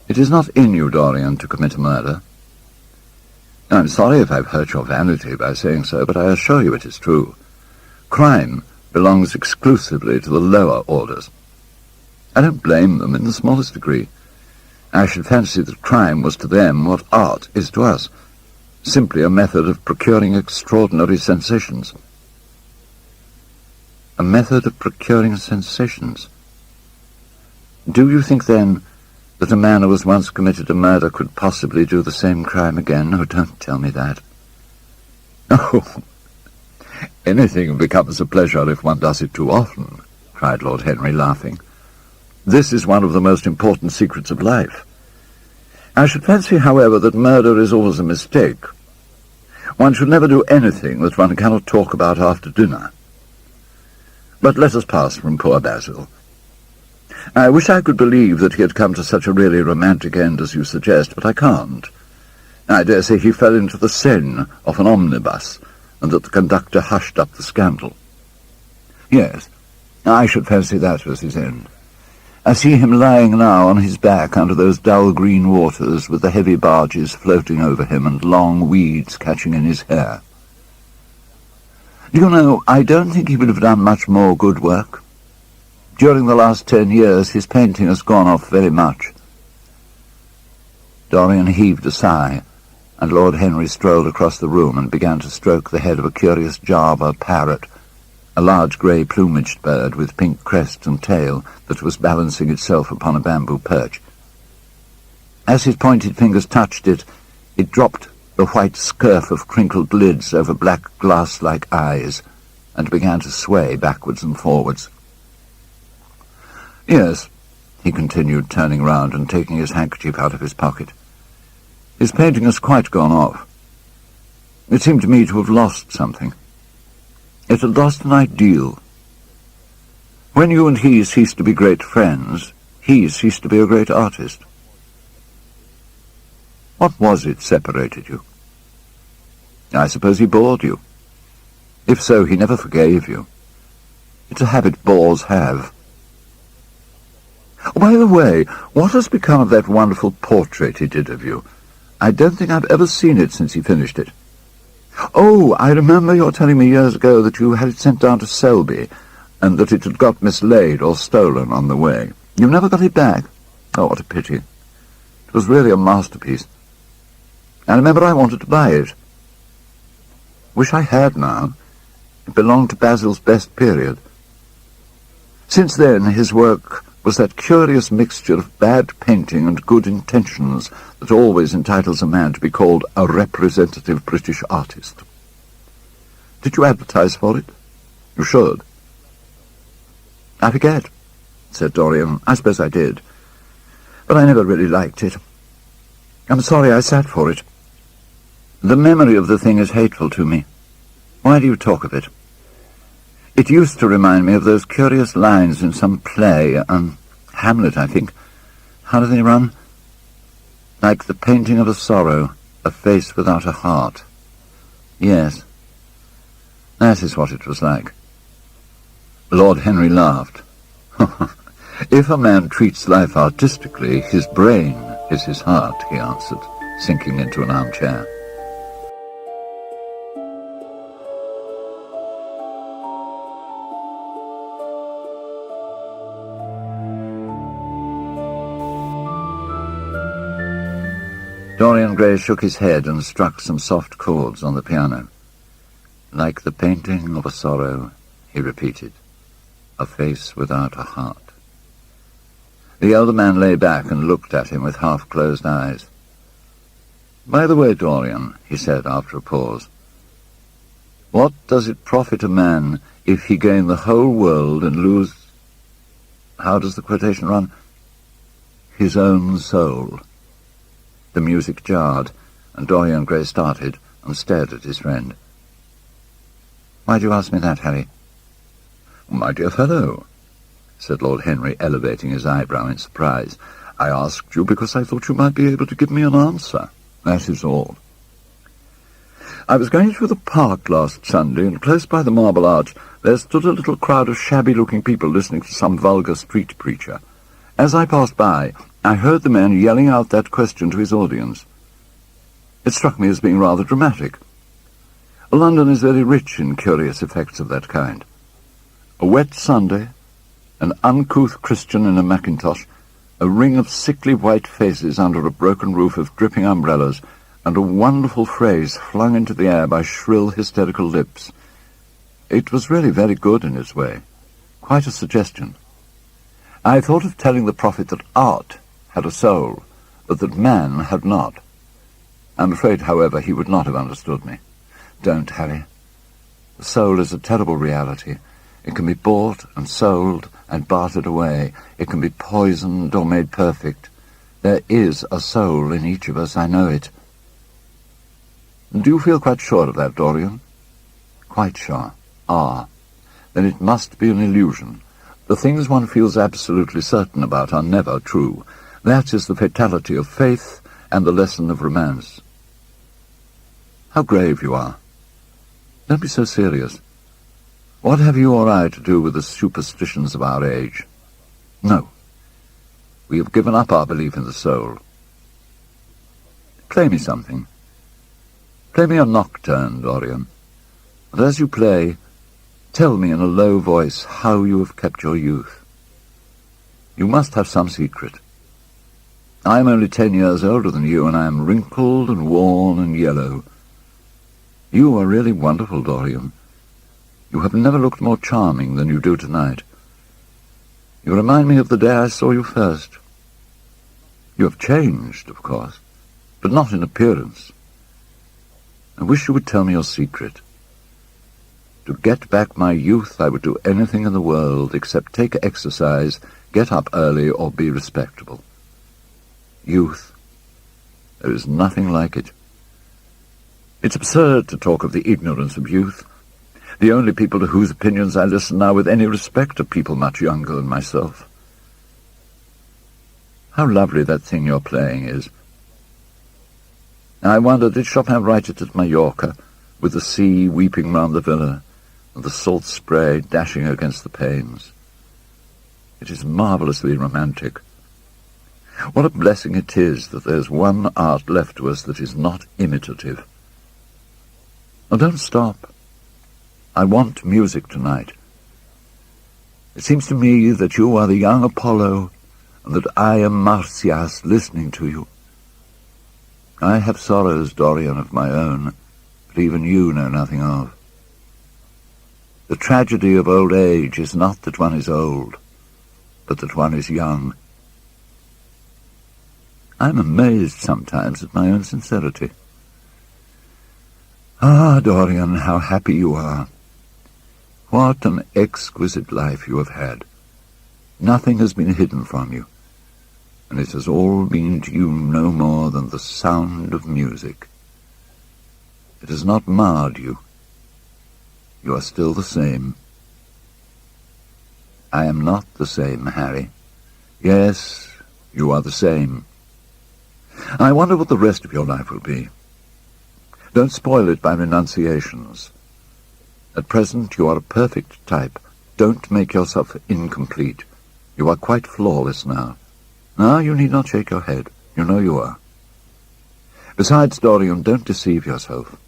It is not in you, Dorian, to commit a murder. I'm sorry if I've hurt your vanity by saying so, but I assure you it is true. Crime belongs exclusively to the lower orders. I don't blame them in the smallest degree. I should fancy that crime was to them what art is to us, simply a method of procuring extraordinary sensations. A method of procuring sensations. Do you think, then, that a man who has once committed a murder could possibly do the same crime again? Oh, don't tell me that. Oh, anything becomes a pleasure if one does it too often, cried Lord Henry, laughing. This is one of the most important secrets of life. I should fancy, however, that murder is always a mistake. One should never do anything that one cannot talk about after dinner. But let us pass from poor Basil. I wish I could believe that he had come to such a really romantic end as you suggest, but I can't. I dare say he fell into the Seine off an omnibus, and that the conductor hushed up the scandal. Yes, I should fancy that was his end. I see him lying now on his back under those dull green waters, with the heavy barges floating over him and long weeds catching in his hair. Do you know, I don't think he would have done much more good work. During the last 10 years, his painting has gone off very much. Dorian heaved a sigh, and Lord Henry strolled across the room and began to stroke the head of a curious Java parrot, a large grey-plumaged bird with pink crest and tail that was balancing itself upon a bamboo perch. As his pointed fingers touched it, it dropped the white scurf of crinkled lids over black glass-like eyes and began to sway backwards and forwards. Yes, he continued, turning round and taking his handkerchief out of his pocket. His painting has quite gone off. It seemed to me to have lost something. It had lost an ideal. When you and he ceased to be great friends, he ceased to be a great artist. What was it separated you? I suppose he bored you. If so, he never forgave you. It's a habit bores have. Oh, by the way, what has become of that wonderful portrait he did of you? I don't think I've ever seen it since he finished it. Oh, I remember your telling me years ago that you had it sent down to Selby, and that it had got mislaid or stolen on the way. You never got it back? Oh, what a pity. It was really a masterpiece. I remember I wanted to buy it. Wish I had now. It belonged to Basil's best period. Since then, his work was that curious mixture of bad painting and good intentions that always entitles a man to be called a representative British artist. Did you advertise for it? You should. I forget, said Dorian. I suppose I did. But I never really liked it. I'm sorry I sat for it. The memory of the thing is hateful to me. Why do you talk of it? It used to remind me of those curious lines in some play, Hamlet, I think. How do they run? Like the painting of a sorrow, a face without a heart. Yes, that is what it was like. Lord Henry laughed. If a man treats life artistically, his brain is his heart, he answered, sinking into an armchair. Dorian Gray shook his head and struck some soft chords on the piano. Like the painting of a sorrow, he repeated, a face without a heart. The elder man lay back and looked at him with half-closed eyes. By the way, Dorian, he said after a pause, what does it profit a man if he gain the whole world and lose, how does the quotation run, his own soul? The music jarred, and Dorian Gray started and stared at his friend. Why do you ask me that, Harry? My dear fellow, said Lord Henry, elevating his eyebrow in surprise, I asked you because I thought you might be able to give me an answer. That is all. I was going through the park last Sunday, and close by the Marble Arch there stood a little crowd of shabby-looking people listening to some vulgar street preacher. As I passed by, I heard the man yelling out that question to his audience. It struck me as being rather dramatic. London is very rich in curious effects of that kind. A wet Sunday, an uncouth Christian in a mackintosh, a ring of sickly white faces under a broken roof of dripping umbrellas, and a wonderful phrase flung into the air by shrill, hysterical lips. It was really very good in its way, quite a suggestion. I thought of telling the prophet that art had a soul, but that man had not. I'm afraid, however, he would not have understood me. Don't, Harry. The soul is a terrible reality. It can be bought and sold and bartered away. It can be poisoned or made perfect. There is a soul in each of us, I know it. Do you feel quite sure of that, Dorian? Quite sure. Ah, then it must be an illusion. The things one feels absolutely certain about are never true. That is the fatality of faith and the lesson of romance. How grave you are. Don't be so serious. What have you or I to do with the superstitions of our age? No. We have given up our belief in the soul. Play me something. Play me a nocturne, Dorian. And as you play, tell me in a low voice how you have kept your youth. You must have some secret. I am only 10 years older than you, and I am wrinkled and worn and yellow. You are really wonderful, Dorian. You have never looked more charming than you do tonight. You remind me of the day I saw you first. You have changed, of course, but not in appearance. I wish you would tell me your secret. To get back my youth, I would do anything in the world except take exercise, get up early, or be respectable. Youth. There is nothing like it. It's absurd to talk of the ignorance of youth. The only people to whose opinions I listen now with any respect are people much younger than myself. How lovely that thing you're playing is. I wonder, did Chopin write it at Mallorca, with the sea weeping round the villa, and the salt spray dashing against the panes? It is marvellously romantic. What a blessing it is that there's one art left to us that is not imitative. Now don't stop. I want music tonight. It seems to me that you are the young Apollo, and that I am Marsyas listening to you. I have sorrows, Dorian, of my own, but even you know nothing of. The tragedy of old age is not that one is old, but that one is young. I'm amazed sometimes at my own sincerity. Ah, Dorian, how happy you are. What an exquisite life you have had. Nothing has been hidden from you, and it has all been to you no more than the sound of music. It has not marred you. You are still the same. I am not the same, Harry. Yes, you are the same. I wonder what the rest of your life will be. Don't spoil it by renunciations. At present you are a perfect type. Don't make yourself incomplete. You are quite flawless now. Now you need not shake your head. You know you are. Besides, Dorian, don't deceive yourself.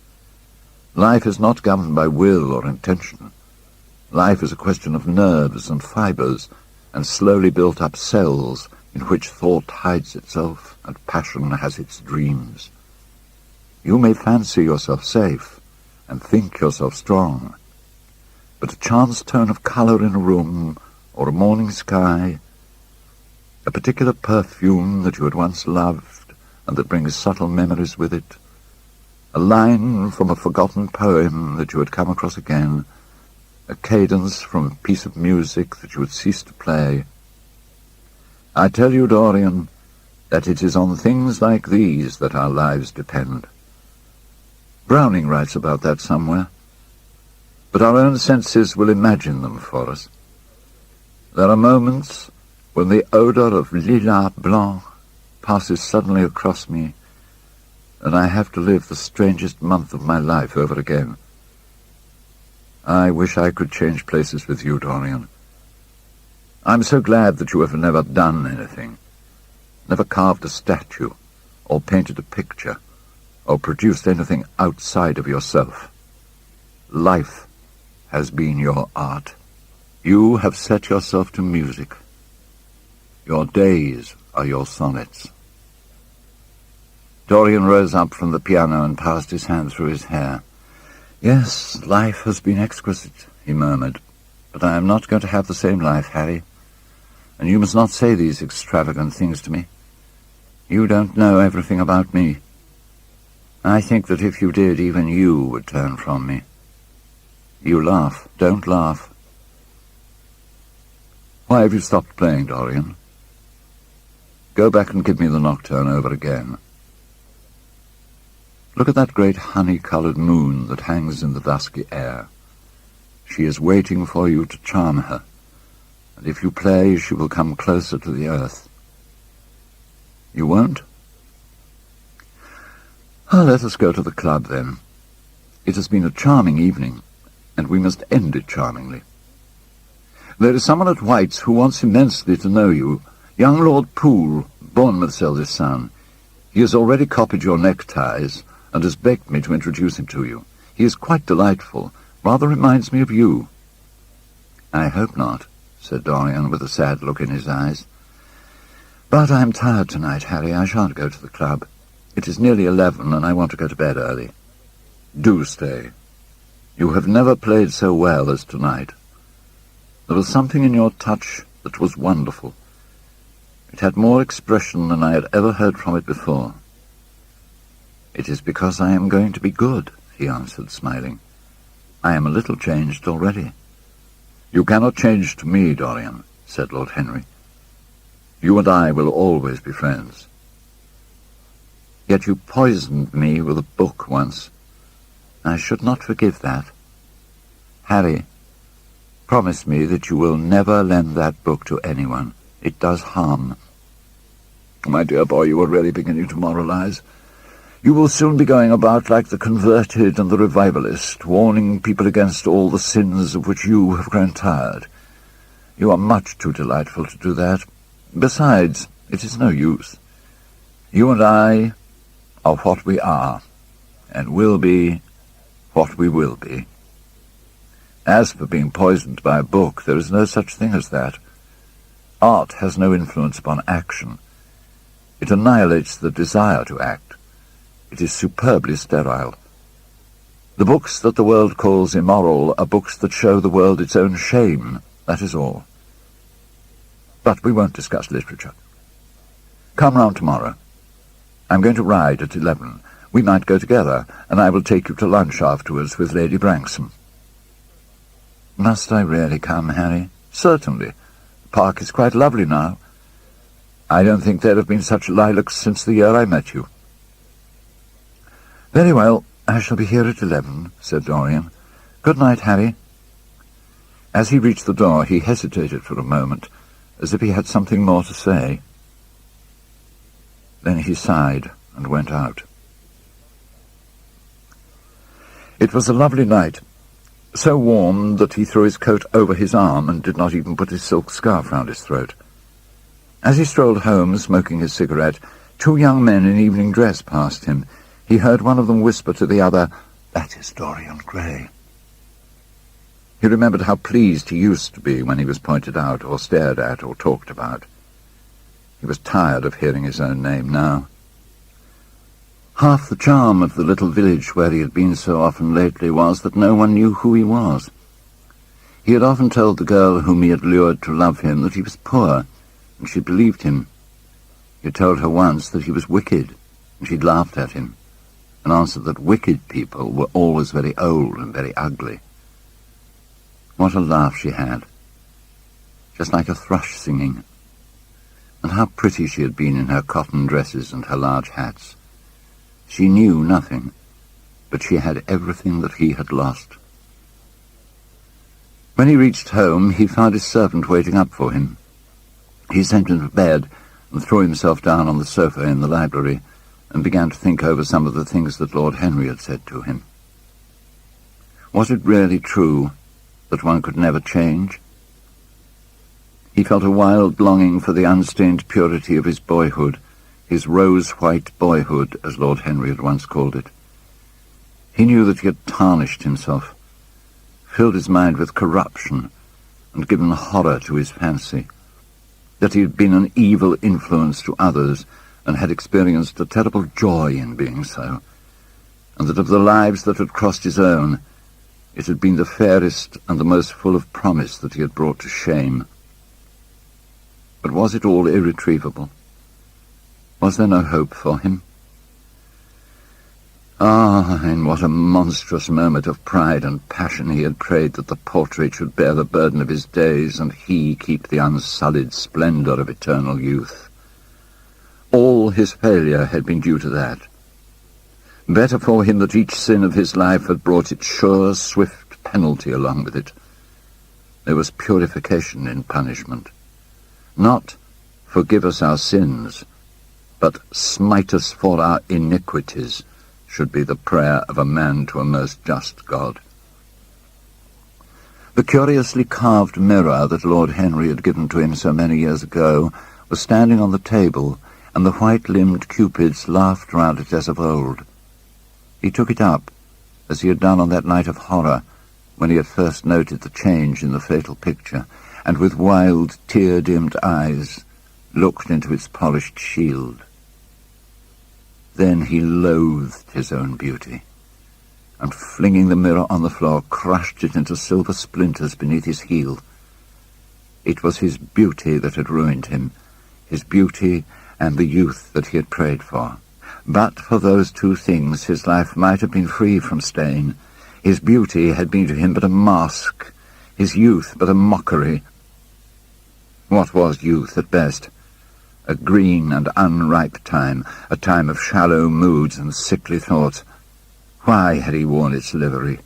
Life is not governed by will or intention. Life is a question of nerves and fibres, and slowly built-up cells in which thought hides itself and passion has its dreams. You may fancy yourself safe and think yourself strong, but a chance tone of colour in a room or a morning sky, a particular perfume that you had once loved and that brings subtle memories with it, a line from a forgotten poem that you had come across again, a cadence from a piece of music that you had ceased to play. I tell you, Dorian, that it is on things like these that our lives depend. Browning writes about that somewhere, but our own senses will imagine them for us. There are moments when the odour of lilas blanc passes suddenly across me, and I have to live the strangest month of my life over again. I wish I could change places with you, Dorian. I'm so glad that you have never done anything, never carved a statue, or painted a picture, or produced anything outside of yourself. Life has been your art. You have set yourself to music. Your days are your sonnets. Dorian rose up from the piano and passed his hand through his hair. Yes, life has been exquisite, he murmured, but I am not going to have the same life, Harry. And you must not say these extravagant things to me. You don't know everything about me. I think that if you did, even you would turn from me. You laugh. Don't laugh. Why have you stopped playing, Dorian? Go back and give me the nocturne over again. Look at that great honey-coloured moon that hangs in the dusky air. She is waiting for you to charm her, and if you play, she will come closer to the earth. You won't? Oh, let us go to the club, then. It has been a charming evening, and we must end it charmingly. There is someone at White's who wants immensely to know you, young Lord Poole, Bournemouth's eldest son. He has already copied your neckties, and has begged me to introduce him to you. He is quite delightful, rather reminds me of you. I hope not, said Dorian with a sad look in his eyes. But I am tired tonight, Harry. I shan't go to the club. It is nearly 11, and I want to go to bed early. Do stay. You have never played so well as tonight. There was something in your touch that was wonderful. It had more expression than I had ever heard from it before. It is because I am going to be good, he answered, smiling. I am a little changed already. You cannot change to me, Dorian, said Lord Henry. You and I will always be friends. Yet you poisoned me with a book once. I should not forgive that. Harry, promise me that you will never lend that book to anyone. It does harm. My dear boy, you are really beginning to moralize. You will soon be going about like the converted and the revivalist, warning people against all the sins of which you have grown tired. You are much too delightful to do that. Besides, it is no use. You and I are what we are, and will be what we will be. As for being poisoned by a book, there is no such thing as that. Art has no influence upon action. It annihilates the desire to act. It is superbly sterile. The books that the world calls immoral are books that show the world its own shame, that is all. But we won't discuss literature. Come round tomorrow. I'm going to ride at 11. We might go together, and I will take you to lunch afterwards with Lady Branksome. Must I really come, Harry? Certainly. The park is quite lovely now. I don't think there have been such lilacs since the year I met you. Very well, I shall be here at 11, said Dorian. Good night, Harry. As he reached the door, he hesitated for a moment, as if he had something more to say. Then he sighed and went out. It was a lovely night, so warm that he threw his coat over his arm and did not even put his silk scarf round his throat. As he strolled home, smoking his cigarette, 2 young men in evening dress passed him. He heard one of them whisper to the other, "That is Dorian Gray." He remembered how pleased he used to be when he was pointed out or stared at or talked about. He was tired of hearing his own name now. Half the charm of the little village where he had been so often lately was that no one knew who he was. He had often told the girl whom he had lured to love him that he was poor, and she believed him. He had told her once that he was wicked, and she'd laughed at him, and answered that wicked people were always very old and very ugly. What a laugh she had, just like a thrush singing. And how pretty she had been in her cotton dresses and her large hats. She knew nothing, but she had everything that he had lost. When he reached home, he found his servant waiting up for him. He sent him to bed and threw himself down on the sofa in the library and began to think over some of the things that Lord Henry had said to him. Was it really true that one could never change? He felt a wild longing for the unstained purity of his boyhood, his rose-white boyhood, as Lord Henry had once called it. He knew that he had tarnished himself, filled his mind with corruption, and given horror to his fancy, that he had been an evil influence to others, and had experienced a terrible joy in being so, and that of the lives that had crossed his own, it had been the fairest and the most full of promise that he had brought to shame. But was it all irretrievable? Was there no hope for him? Ah, in what a monstrous moment of pride and passion he had prayed that the portrait should bear the burden of his days, and he keep the unsullied splendour of eternal youth. All his failure had been due to that. Better for him that each sin of his life had brought its sure, swift penalty along with it. There was purification in punishment. Not, forgive us our sins, but smite us for our iniquities, should be the prayer of a man to a most just God. The curiously carved mirror that Lord Henry had given to him so many years ago was standing on the table, and the white-limbed cupids laughed round it as of old. He took it up, as he had done on that night of horror, when he had first noted the change in the fatal picture, and with wild, tear-dimmed eyes looked into its polished shield. Then he loathed his own beauty, and flinging the mirror on the floor, crushed it into silver splinters beneath his heel. It was his beauty that had ruined him, his beauty and the youth that he had prayed for. But for those two things his life might have been free from stain. His beauty had been to him but a mask, his youth but a mockery. What was youth at best? A green and unripe time, a time of shallow moods and sickly thoughts. Why had he worn its livery?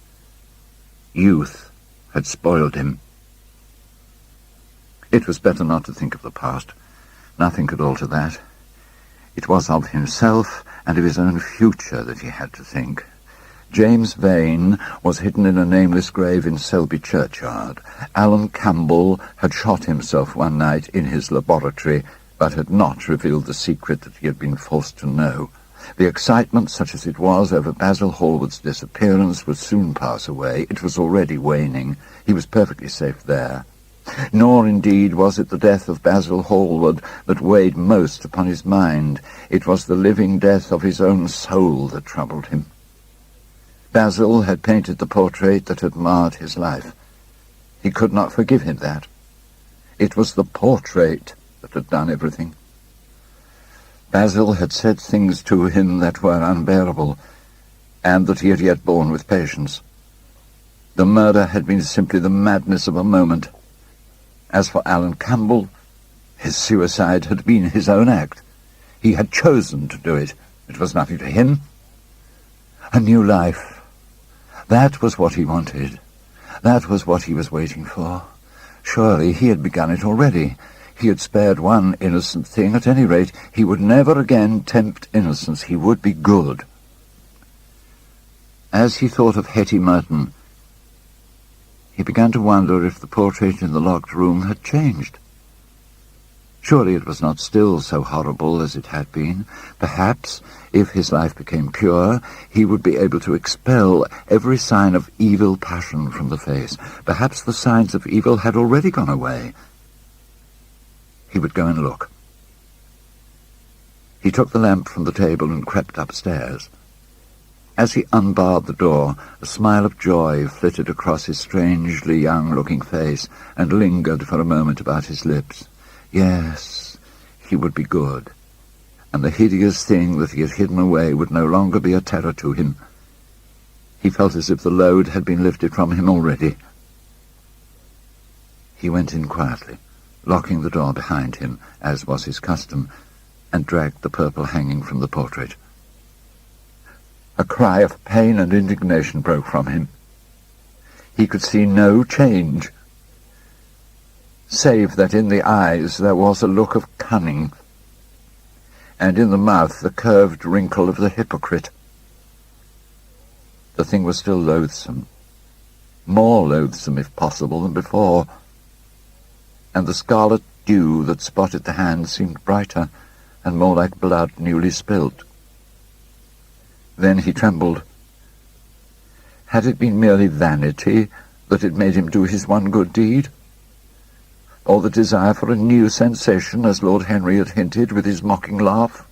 Youth had spoiled him. It was better not to think of the past. Nothing could alter that. It was of himself and of his own future that he had to think. James Vane was hidden in a nameless grave in Selby churchyard. Alan Campbell had shot himself one night in his laboratory, but had not revealed the secret that he had been forced to know. The excitement, such as it was, over Basil Hallward's disappearance would soon pass away. It was already waning. He was perfectly safe there. Nor, indeed, was it the death of Basil Hallward that weighed most upon his mind. It was the living death of his own soul that troubled him. Basil had painted the portrait that had marred his life. He could not forgive him that. It was the portrait that had done everything. Basil had said things to him that were unbearable, and that he had yet borne with patience. The murder had been simply the madness of a moment. As for Alan Campbell, his suicide had been his own act. He had chosen to do it. It was nothing to him. A new life. That was what he wanted. That was what he was waiting for. Surely he had begun it already. He had spared one innocent thing. At any rate, he would never again tempt innocence. He would be good. As he thought of Hetty Merton, he began to wonder if the portrait in the locked room had changed. Surely it was not still so horrible as it had been. Perhaps, if his life became pure, he would be able to expel every sign of evil passion from the face. Perhaps the signs of evil had already gone away. He would go and look. He took the lamp from the table and crept upstairs. As he unbarred the door, a smile of joy flitted across his strangely young-looking face and lingered for a moment about his lips. Yes, he would be good, and the hideous thing that he had hidden away would no longer be a terror to him. He felt as if the load had been lifted from him already. He went in quietly, locking the door behind him, as was his custom, and dragged the purple hanging from the portrait. A cry of pain and indignation broke from him. He could see no change, save that in the eyes there was a look of cunning, and in the mouth the curved wrinkle of the hypocrite. The thing was still loathsome, more loathsome, if possible, than before, and the scarlet dew that spotted the hand seemed brighter and more like blood newly spilt. Then he trembled. Had it been merely vanity that had made him do his one good deed? Or the desire for a new sensation, as Lord Henry had hinted with his mocking laugh?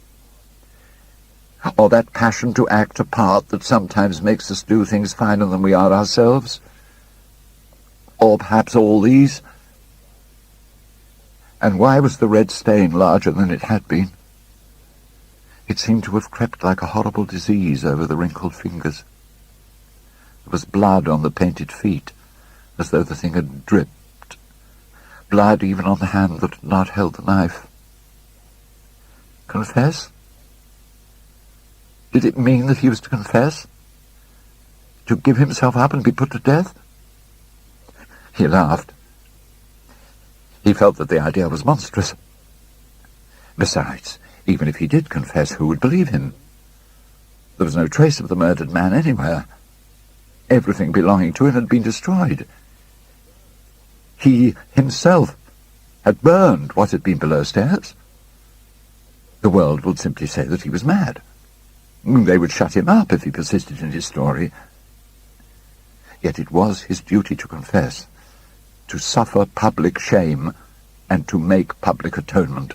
Or that passion to act a part that sometimes makes us do things finer than we are ourselves? Or perhaps all these? And why was the red stain larger than it had been? It seemed to have crept like a horrible disease over the wrinkled fingers. There was blood on the painted feet, as though the thing had dripped. Blood even on the hand that had not held the knife. Confess? Did it mean that he was to confess? To give himself up and be put to death? He laughed. He felt that the idea was monstrous. Besides, even if he did confess, who would believe him? There was no trace of the murdered man anywhere. Everything belonging to him had been destroyed. He himself had burned what had been below stairs. The world would simply say that he was mad. They would shut him up if he persisted in his story. Yet it was his duty to confess, to suffer public shame, and to make public atonement.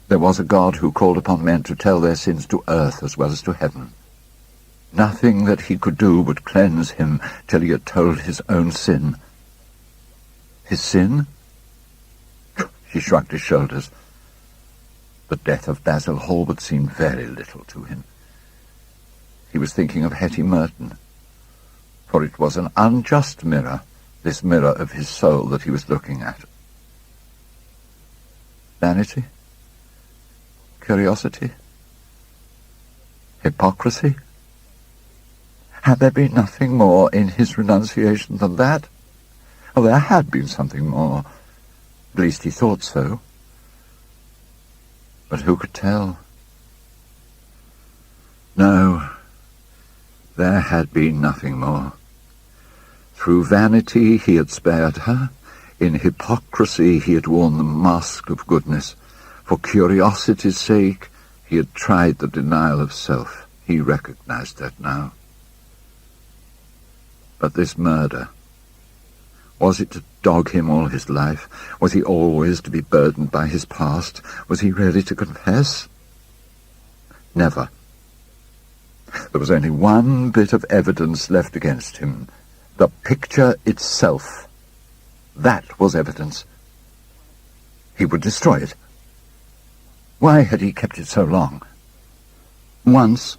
There was a God who called upon men to tell their sins to earth as well as to heaven. Nothing that he could do would cleanse him till he had told his own sin. His sin? He shrugged his shoulders. The death of Basil Hallward seemed very little to him. He was thinking of Hetty Merton, for it was an unjust mirror, this mirror of his soul that he was looking at. Vanity? Curiosity? Hypocrisy? Had there been nothing more in his renunciation than that? Oh, there had been something more. At least he thought so. But who could tell? No, there had been nothing more. Through vanity he had spared her. In hypocrisy he had worn the mask of goodness. For curiosity's sake, he had tried the denial of self. He recognized that now. But this murder, was it to dog him all his life? Was he always to be burdened by his past? Was he really to confess? Never. There was only one bit of evidence left against him. The picture itself. That was evidence. He would destroy it. Why had he kept it so long? Once,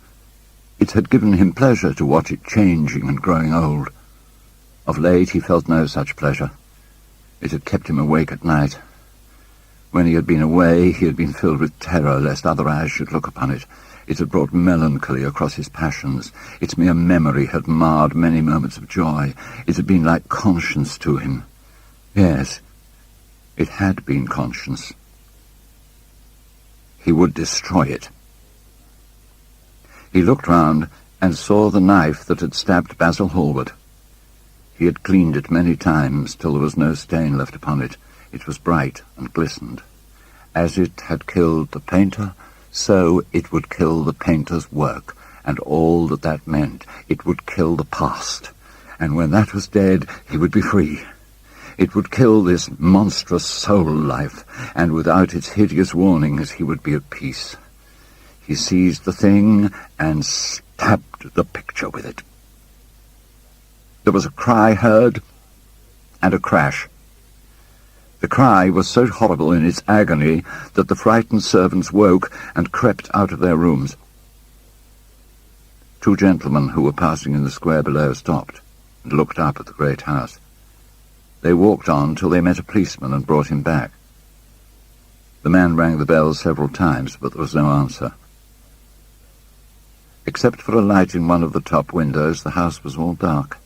it had given him pleasure to watch it changing and growing old. Of late he felt no such pleasure. It had kept him awake at night. When he had been away, he had been filled with terror lest other eyes should look upon it. It had brought melancholy across his passions. Its mere memory had marred many moments of joy. It had been like conscience to him. Yes, it had been conscience. He would destroy it. He looked round and saw the knife that had stabbed Basil Hallward. He had cleaned it many times till there was no stain left upon it. It was bright and glistened. As it had killed the painter, so it would kill the painter's work, and all that that meant. It would kill the past, and when that was dead, he would be free. It would kill this monstrous soul life, and without its hideous warnings he would be at peace. He seized the thing and stabbed the picture with it. There was a cry heard, and a crash. The cry was so horrible in its agony that the frightened servants woke and crept out of their rooms. Two gentlemen who were passing in the square below stopped and looked up at the great house. They walked on till they met a policeman and brought him back. The man rang the bell several times, but there was no answer. Except for a light in one of the top windows, the house was all dark.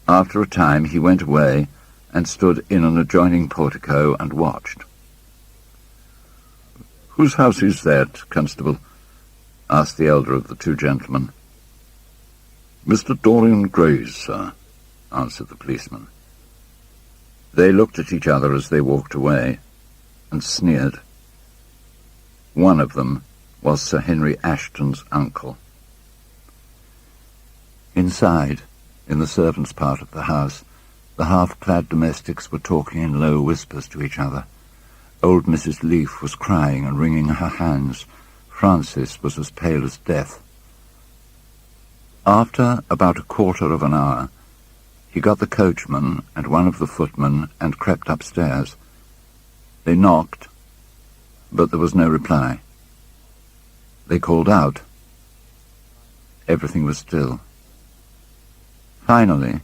After a time he went away and stood in an adjoining portico and watched. "Whose house is that, Constable?" asked the elder of the two gentlemen. "Mr. Dorian Gray's, sir," answered the policeman. They looked at each other as they walked away, and sneered. One of them was Sir Henry Ashton's uncle. Inside, in the servants' part of the house, the half-clad domestics were talking in low whispers to each other. Old Mrs. Leaf was crying and wringing her hands. Francis was as pale as death. After about a quarter of an hour, he got the coachman and one of the footmen and crept upstairs. They knocked, but there was no reply. They called out. Everything was still. Finally,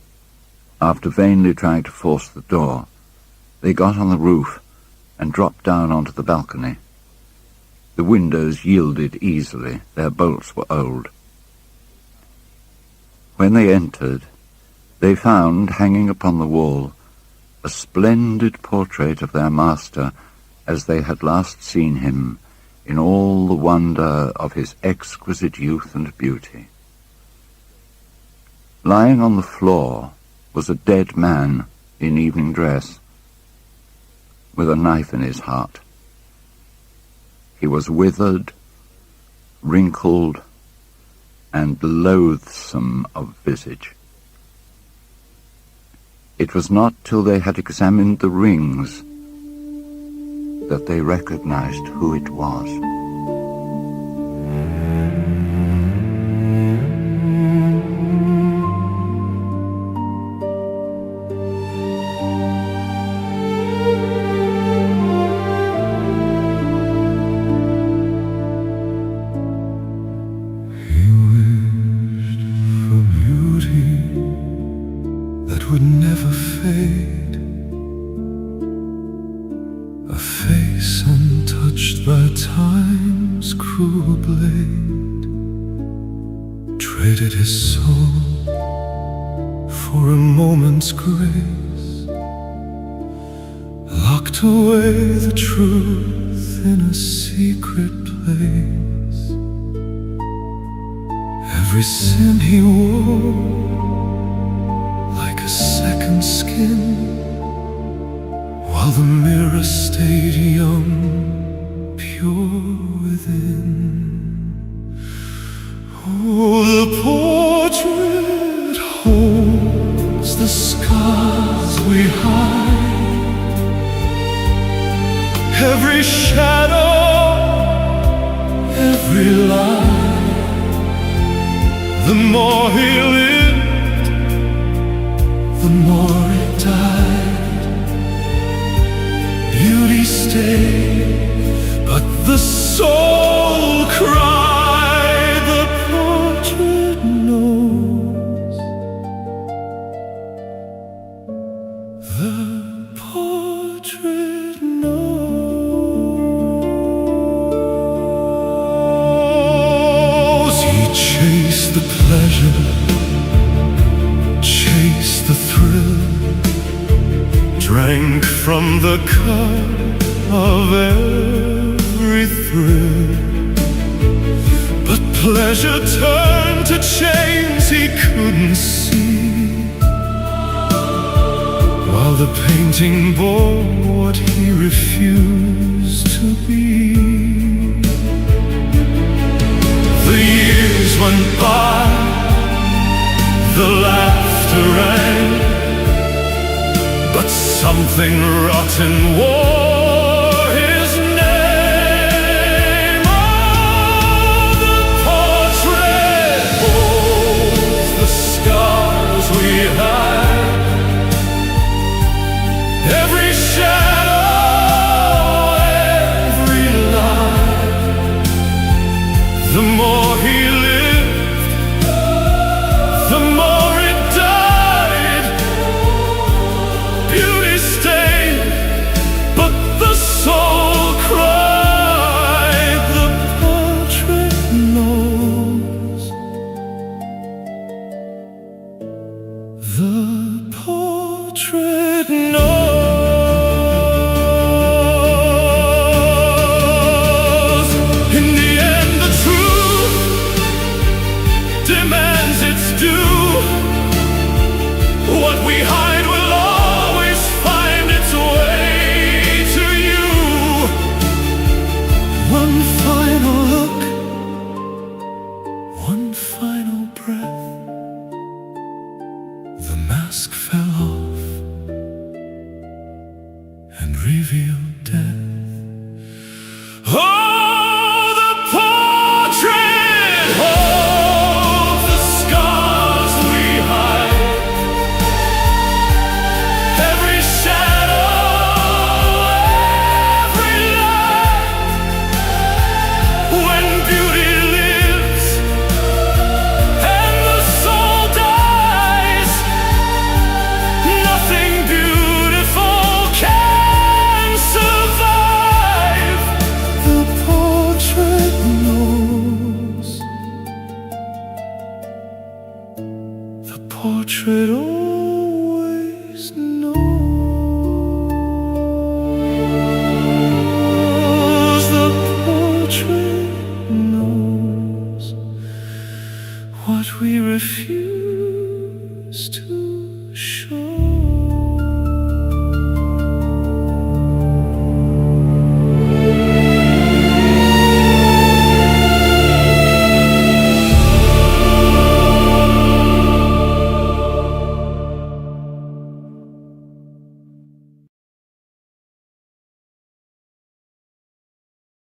after vainly trying to force the door, they got on the roof and dropped down onto the balcony. The windows yielded easily, their bolts were old. When they entered, they found, hanging upon the wall, a splendid portrait of their master as they had last seen him, in all the wonder of his exquisite youth and beauty. Lying on the floor was a dead man in evening dress, with a knife in his heart. He was withered, wrinkled, and loathsome of visage. It was not till they had examined the rings that they recognized who it was. something rotten wore his name. Oh, the portrait holds the scars we hide. Every shadow, every lie. The more he lived, the more it died. Beauty stayed, but the soul cried. The portrait knows. The portrait knows. In the end, the truth demands its due. What we hide will always find its way to you. One final look, one final breath. The mask fell off and revealed death. Oh, the portrait holds the scars we hide. Every shadow, every lie. When beauty lives and the soul dies, nothing beautiful can survive. The portrait knows. The portrait always knows. The portrait knows what we refuse to